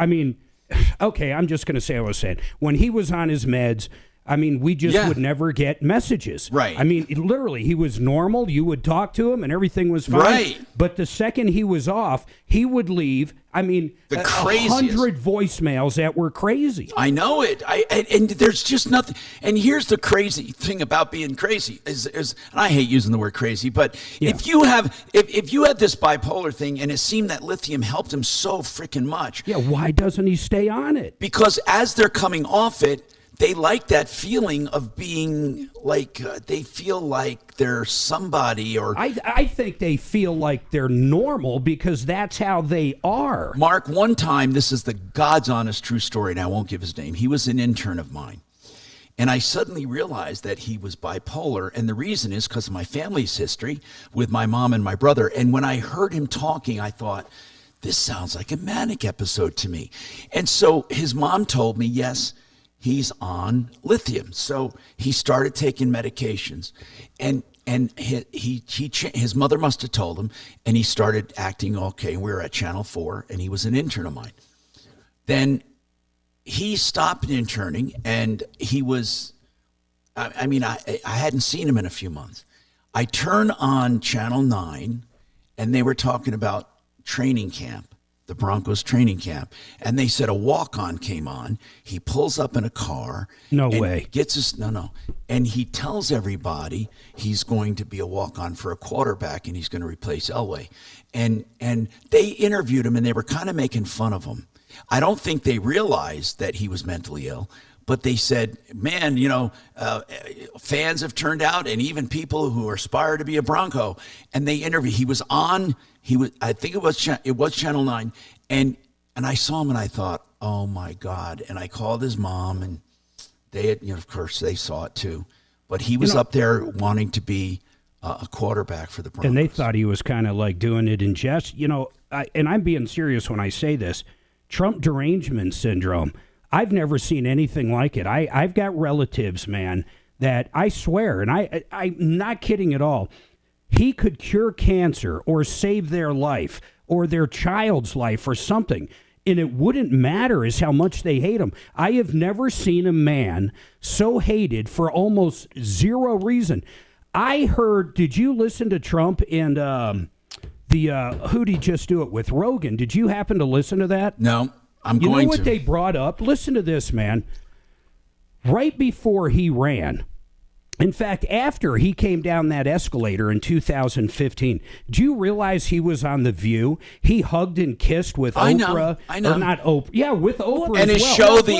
S23: okay, I'm just going to say what I was saying. When he was on his meds, we just would never get messages.
S1: Right.
S23: Literally, he was normal. You would talk to him and everything was fine.
S1: Right.
S23: But the second he was off, he would leave.
S1: The craziest.
S23: 100 voicemails that were crazy.
S1: I know it. And there's just nothing. And here's the crazy thing about being crazy is and I hate using the word crazy, but if you had this bipolar thing and it seemed that lithium helped him so freaking much.
S23: Yeah, why doesn't he stay on it?
S1: Because as they're coming off it, they like that feeling of being like they feel like they're somebody, or
S23: I think they feel like they're normal because that's how they are.
S1: Mark, one time, this is the God's honest true story, and I won't give his name. He was an intern of mine, and I suddenly realized that he was bipolar, and the reason is because of my family's history with my mom and my brother. And when I heard him talking, I thought, this sounds like a manic episode to me. And so his mom told me, yes, he's on lithium. So he started taking medications, and his mother must have told him, and he started acting okay. We were at Channel 4, and he was an intern of mine. Then he stopped interning, and he was, I hadn't seen him in a few months. I turn on Channel 9, and they were talking about training camp. The Broncos training camp, and they said a walk-on came on. He pulls up in a car.
S23: No way.
S1: And he tells everybody he's going to be a walk-on for a quarterback, and he's going to replace Elway. And they interviewed him, and they were kind of making fun of him. I don't think they realized that he was mentally ill, but they said, man, fans have turned out, and even people who aspire to be a Bronco. And they interviewed. He was on. I think it was Channel 9, and I saw him, and I thought, oh my God! And I called his mom, and they had, of course, they saw it too. But he was up there wanting to be a quarterback for the Broncos,
S23: and they thought he was kind of like doing it in jest. And I'm being serious when I say this. Trump derangement syndrome. I've never seen anything like it. I've got relatives, man, that I swear, and I'm not kidding at all. He could cure cancer or save their life or their child's life or something, and it wouldn't matter as how much they hate him. I have never seen a man so hated for almost zero reason. I heard, did you listen to Trump and who'd he just do it with? Rogan. Did you happen to listen to that?
S1: No, I'm going to.
S23: You know what they brought up? Listen to this, man. Right before he ran, in fact, after he came down that escalator in 2015, do you realize he was on The View? He hugged and kissed with Oprah.
S1: I know.
S23: Or not Oprah. Yeah, with Oprah
S1: and
S23: as
S1: his
S23: well.
S1: show,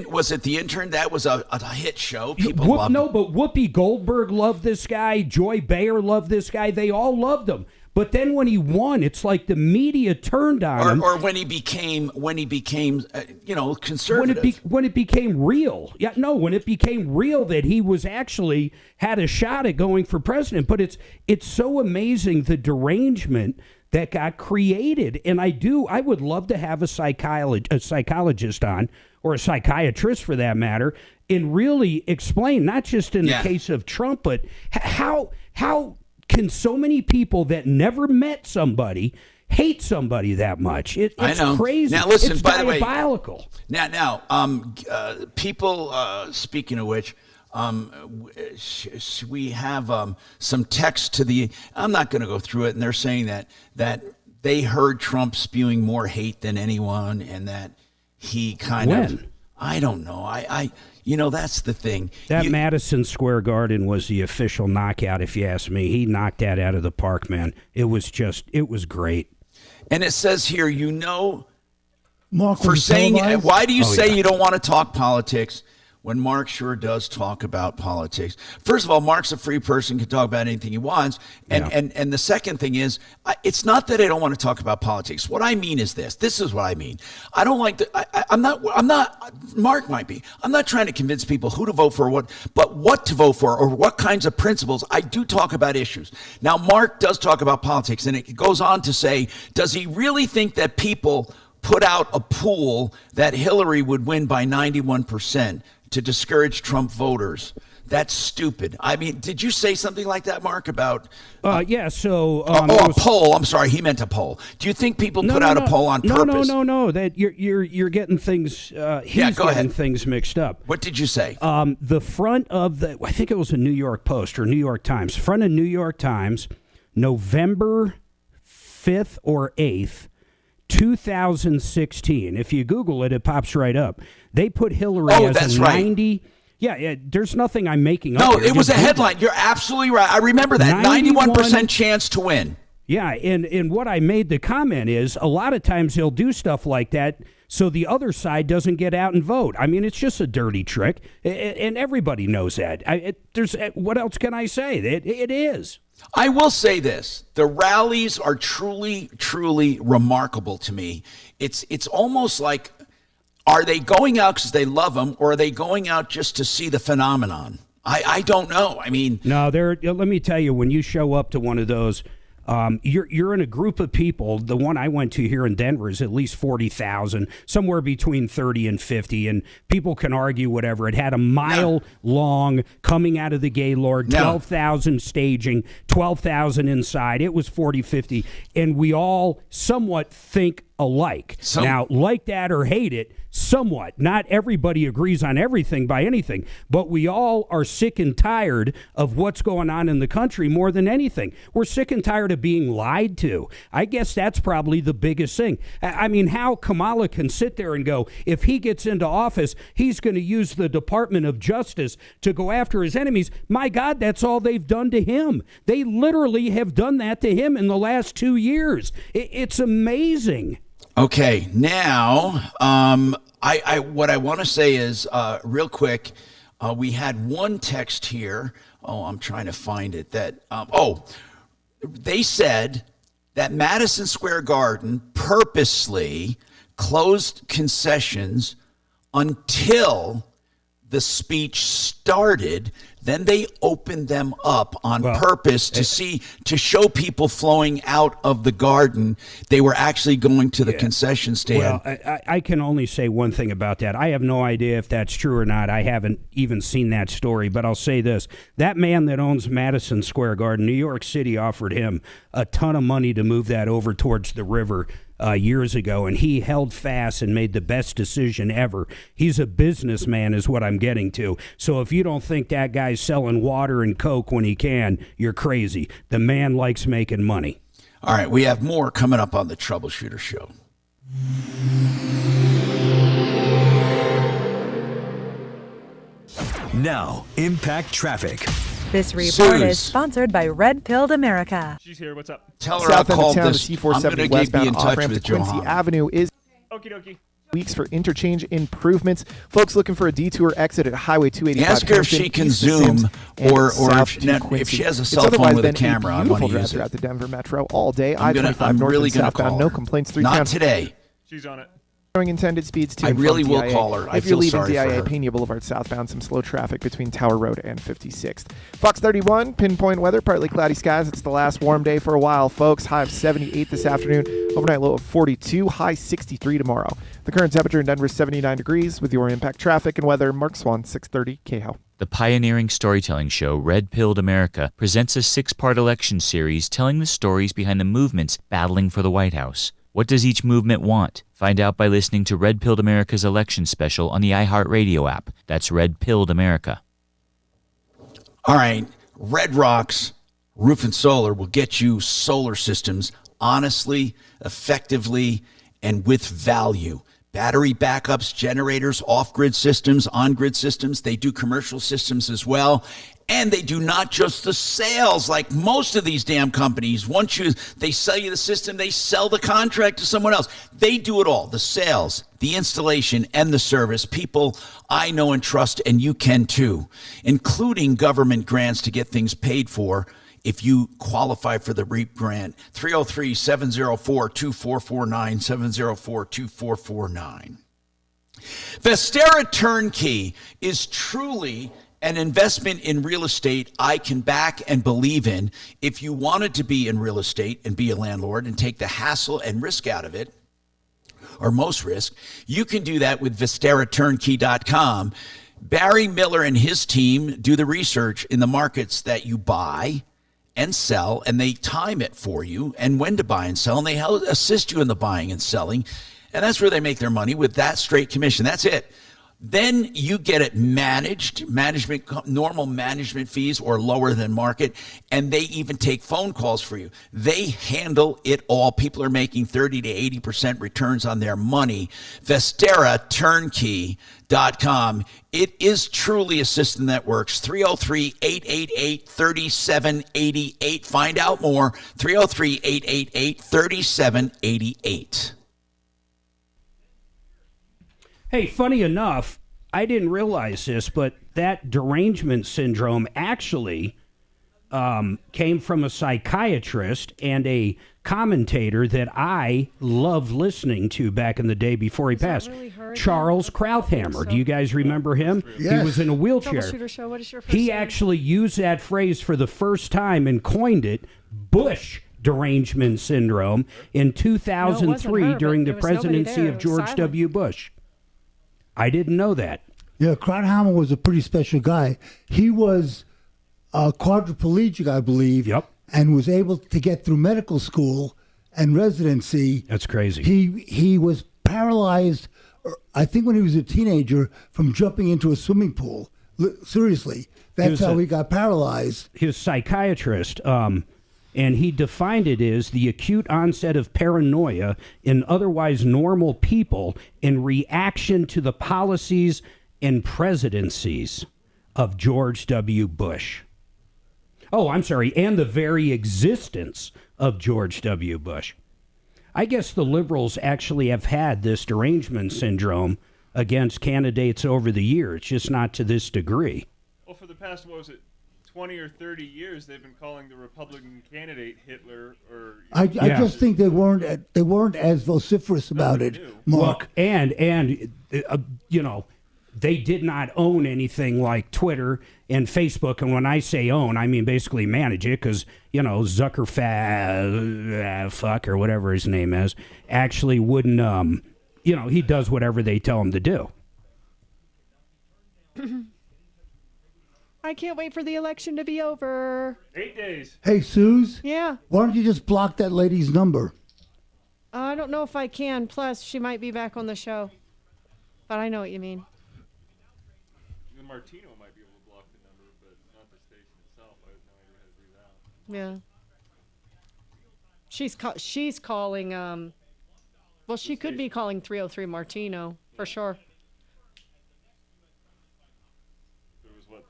S1: was it The Intern? That was a hit show. People loved him.
S23: But Whoopi Goldberg loved this guy. Joy Behar loved this guy. They all loved him. But then when he won, it's like the media turned on him.
S1: Or when he became conservative.
S23: When it became real. Yeah, no, when it became real that he was actually had a shot at going for president. But it's so amazing the derangement that got created. And I would love to have a psychologist on, or a psychiatrist for that matter, and really explain, not just in the case of Trump, but how can so many people that never met somebody hate somebody that much? It's crazy.
S1: Now, listen,
S23: it's
S1: by
S23: diabolical.
S1: The way, now, people. Speaking of which, we have some text to the. I'm not going to go through it, and they're saying that they heard Trump spewing more hate than anyone, and that he kind of. I don't know. That's the thing.
S23: That Madison Square Garden was the official knockout, if you ask me. He knocked that out of the park, man. It was great.
S1: And it says here,
S12: Mark,
S1: for saying, why do you say you don't want to talk politics? when Mark sure does talk about politics. First of all, Mark's a free person, can talk about anything he wants. And the second thing is, it's not that I don't want to talk about politics. What I mean is this. This is what I mean. I don't like I'm not, Mark might be. I'm not trying to convince people who to vote for, but what to vote for or what kinds of principles. I do talk about issues. Now, Mark does talk about politics, and it goes on to say, does he really think that people put out a pool that Hillary would win by 91% to discourage Trump voters? That's stupid. I mean, did you say something like that, Mark, about...
S23: yeah, so...
S1: a poll. I'm sorry, he meant a poll. Do you think people put out a poll on purpose?
S23: No. That you're getting things... he's getting things mixed up.
S1: What did you say?
S23: The front of the... I think it was a New York Post or New York Times. Front of New York Times, November 5th or 8th, 2016. If you Google it, it pops right up. They put Hillary as a 90... Right. Yeah, there's nothing I'm making up.
S1: No,
S23: here.
S1: It was a headline. You're absolutely right. I remember that. 91% chance to win.
S23: Yeah, and what I made the comment is a lot of times he'll do stuff like that so the other side doesn't get out and vote. I mean, it's just a dirty trick, and everybody knows that. What else can I say? It is.
S1: I will say this. The rallies are truly, truly remarkable to me. It's almost like... Are they going out because they love them, or are they going out just to see the phenomenon? I don't know. I mean...
S23: No, let me tell you, when you show up to one of those, you're in a group of people. The one I went to here in Denver is at least 40,000, somewhere between 30 and 50, and people can argue whatever. It had a mile long coming out of the Gaylord, 12,000 staging, 12,000 inside. It was 40, 50, and we all somewhat think alike. Now, like that or hate it, somewhat. Not everybody agrees on everything by anything, but we all are sick and tired of what's going on in the country more than anything. We're sick and tired of being lied to. I guess that's probably the biggest thing. I mean, how Kamala can sit there and go, if he gets into office, he's going to use the Department of Justice to go after his enemies. My God, that's all they've done to him. They literally have done that to him in the last 2 years. It's amazing.
S1: Okay, now, what I want to say is, real quick, we had one text here. Oh, I'm trying to find it. They said that Madison Square Garden purposely closed concessions until the speech started. Then they opened them up on purpose to show people flowing out of the garden. They were actually going to the concession stand.
S23: Well, I can only say one thing about that. I have no idea if that's true or not. I haven't even seen that story, but I'll say this. That man that owns Madison Square Garden, New York City offered him a ton of money to move that over towards the river years ago, and he held fast and made the best decision ever. He's a businessman is what I'm getting to. So if you don't think that guy's selling water and Coke when he can, you're crazy. The man likes making money.
S1: All right, we have more coming up on the Troubleshooter Show.
S7: Now, Impact Traffic.
S14: This report is sponsored by Red Pilled America.
S5: She's here. What's up?
S1: Tell her I called this. I'm going to be in touch with
S8: Quincy
S1: Johan.
S8: Avenue is
S5: Okie dokie.
S8: Weeks for interchange improvements. Folks looking for a detour exit at Highway 285.
S1: Ask her if she can zoom or if she has a cell phone with a camera. I want to use it.
S8: Throughout the Denver Metro all day. I-25 north and southbound. No complaints.
S1: Not today.
S5: She's on it.
S8: Showing intended speeds to
S1: I really will call her.
S8: If you're leaving DIA Pena Boulevard southbound, some slow traffic between Tower Road and 56th. Fox 31, pinpoint weather, partly cloudy skies. It's the last warm day for a while, folks. High of 78 this afternoon, overnight low of 42, high 63 tomorrow. The current temperature in Denver is 79 degrees. With your Impact traffic and weather, Mark Swan, 630 KHOW.
S16: The pioneering storytelling show Red Pilled America presents a 6-part election series telling the stories behind the movements battling for the White House. What does each movement want? Find out by listening to Red Pilled America's election special on the iHeartRadio app. That's Red Pilled America.
S1: All right, Red Rocks Roof and Solar will get you solar systems honestly, effectively, and with value. Battery backups, generators, off-grid systems, on-grid systems. They do commercial systems as well. And they do not just the sales like most of these damn companies. Once they sell you the system, they sell the contract to someone else. They do it all, the sales, the installation, and the service. People I know and trust, and you can too, including government grants to get things paid for. If you qualify for the REAP grant, 303-704-2449, 704-2449. Vestera Turnkey is truly an investment in real estate I can back and believe in. If you wanted to be in real estate and be a landlord and take the hassle and risk out of it, or most risk, you can do that with VesteraTurnkey.com. Barry Miller and his team do the research in the markets that you buy and sell, and they time it for you and when to buy and sell, and they help assist you in the buying and selling. And that's where they make their money, with that straight commission. That's it. Then you get it managed, normal management fees or lower than market, and they even take phone calls for you. They handle it all. People are making 30 to 80% returns on their money. VesteraTurnkey.com. It is truly a system that works. 303-888-3788. Find out more. 303-888-3788.
S23: Hey, funny enough, I didn't realize this, but that derangement syndrome actually came from a psychiatrist and a commentator that I loved listening to back in the day before he passed, Charles Krauthammer. Do you guys remember him?
S12: Yes.
S23: He was in a wheelchair.
S17: Troubleshooter Show, what is your first
S23: He
S17: name?
S23: actually used that phrase for the first time and coined it, Bush derangement syndrome, in 2003 during the presidency of George W. Bush. I didn't know that.
S12: Yeah, Krauthammer was a pretty special guy. He was quadriplegic, I believe.
S23: Yep.
S12: And was able to get through medical school and residency.
S23: That's crazy.
S12: He was paralyzed, I think when he was a teenager, from jumping into a swimming pool. Seriously. That's how he got paralyzed.
S23: His psychiatrist, and he defined it as the acute onset of paranoia in otherwise normal people in reaction to the policies and presidencies of George W. Bush. Oh, I'm sorry, and the very existence of George W. Bush. I guess the liberals actually have had this derangement syndrome against candidates over the years, just not to this degree.
S5: Well, for the past, 20 or 30 years, they've been calling the Republican candidate Hitler. Or
S12: I just think they weren't as vociferous about it, Mark.
S23: Well, and you know, they did not own anything like Twitter and Facebook. And when I say own, I mean basically manage it, because, you know, fuck or whatever his name is actually wouldn't, you know, he does whatever they tell him to do.
S17: I can't wait for the election to be over.
S5: 8 days.
S12: Hey, Suze?
S17: Yeah.
S12: Why don't you just block that lady's number?
S17: I don't know if I can. Plus, she might be back on the show. But I know what you mean.
S5: The Martino might be able to block the number, but not the station itself. I have no idea how to do that.
S17: Yeah. She's calling, well, she could be calling 303 Martino, for sure.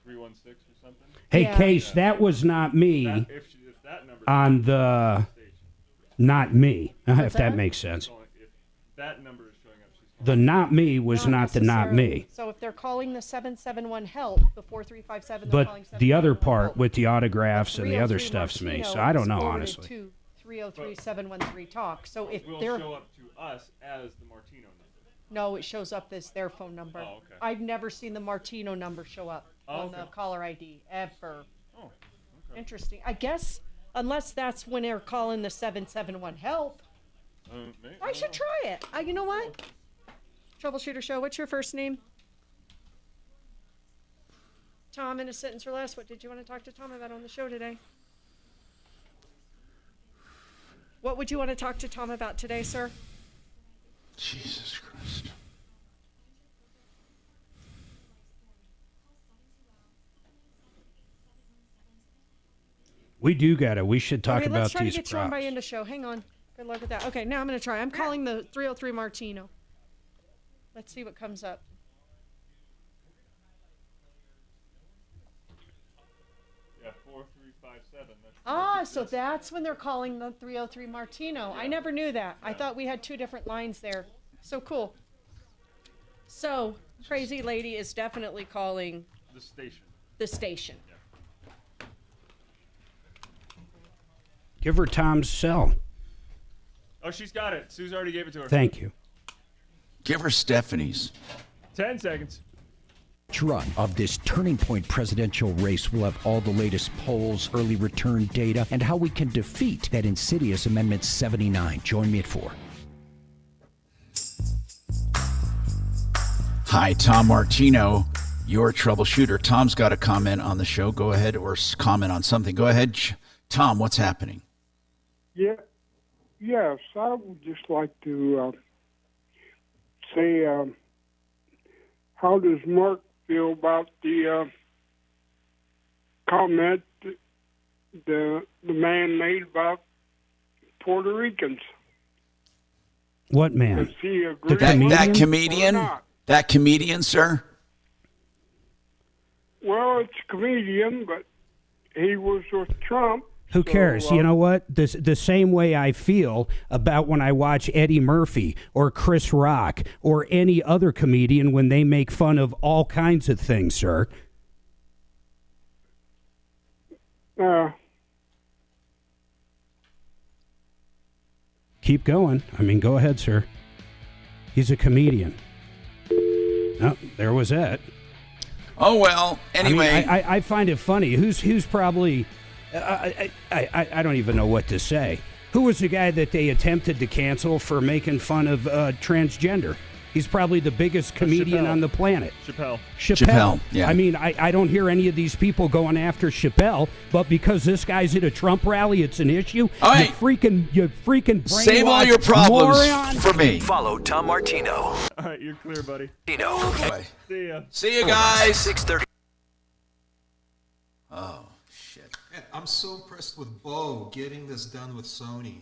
S5: 316 or something?
S23: Hey, Case, that was not me
S5: If that number
S23: on the... Not me, if that makes sense.
S5: If that number is showing up, she's
S23: The not me was not the not me.
S17: So if they're calling the 771 help, the 4357, they're calling
S23: But the other
S17: 771
S23: part
S17: help.
S23: with the autographs and the other
S17: 303
S23: stuff's me,
S17: Martino
S23: so I don't
S17: is
S23: know,
S17: forwarded
S23: honestly.
S17: to 303-713 talk. So if
S5: will
S17: they're
S5: show up to us as the Martino number.
S17: no, it shows up as their phone number.
S5: Oh, okay.
S17: I've never seen the Martino number show up on the caller ID ever.
S5: Oh, okay.
S17: Interesting. I guess unless that's when they're calling the 771 help. I should try it. You know what? Troubleshooter Show. What's your first name? Tom, in a sentence or less. What did you want to talk to Tom about on the show today? What would you want to talk to Tom about today, sir?
S1: Jesus Christ.
S23: We should talk about
S17: let's try to
S23: these
S17: get
S23: props.
S17: you on by end of show. Hang on. Good luck with that. Okay, now I'm going to try. I'm calling the 303 Martino. Let's see what comes up.
S5: Yeah, 4357.
S17: So that's when they're calling the 303 Martino. I never knew that. I thought we had two different lines there. So cool. So, crazy lady is definitely calling
S5: The station.
S17: the station.
S23: Give her Tom's cell.
S5: Oh, she's got it. Sue's already gave it to her.
S23: Thank you.
S1: Give her Stephanie's.
S5: 10 seconds.
S11: Run of this turning point presidential race will have all the latest polls, early return data, and how we can defeat that insidious Amendment 79. Join me at 4.
S1: Hi, Tom Martino, your troubleshooter. Tom's got a comment on the show. Go ahead, or comment on something. Go ahead, Tom. What's happening?
S20: Yes, I would just like to say, how does Mark feel about the comment the man made about Puerto Ricans?
S23: What man?
S20: Does he agree
S1: That comedian? That comedian, sir?
S20: Well, it's a comedian, but he was with Trump.
S23: Who cares? You know what? The same way I feel about when I watch Eddie Murphy or Chris Rock or any other comedian when they make fun of all kinds of things, sir. Keep going. I mean, go ahead, sir. He's a comedian. Oh, there was that.
S1: Oh, well, anyway.
S23: I mean, I find it funny. Who's probably... I don't even know what to say. Who was the guy that they attempted to cancel for making fun of transgender? He's probably the biggest comedian on the planet.
S5: Chappelle.
S1: Yeah.
S23: I mean, I don't hear any of these people going after Chappelle, but because this guy's at a Trump rally, it's an issue.
S1: All right.
S23: You freaking
S1: Save all your problems
S23: moron.
S1: for me.
S7: Follow Tom Martino.
S5: All right, you're clear, buddy.
S1: Boy.
S5: See ya.
S1: See you guys.
S7: 6:30.
S1: Oh, shit.
S3: Man, I'm so impressed with Bo getting this done with Sony.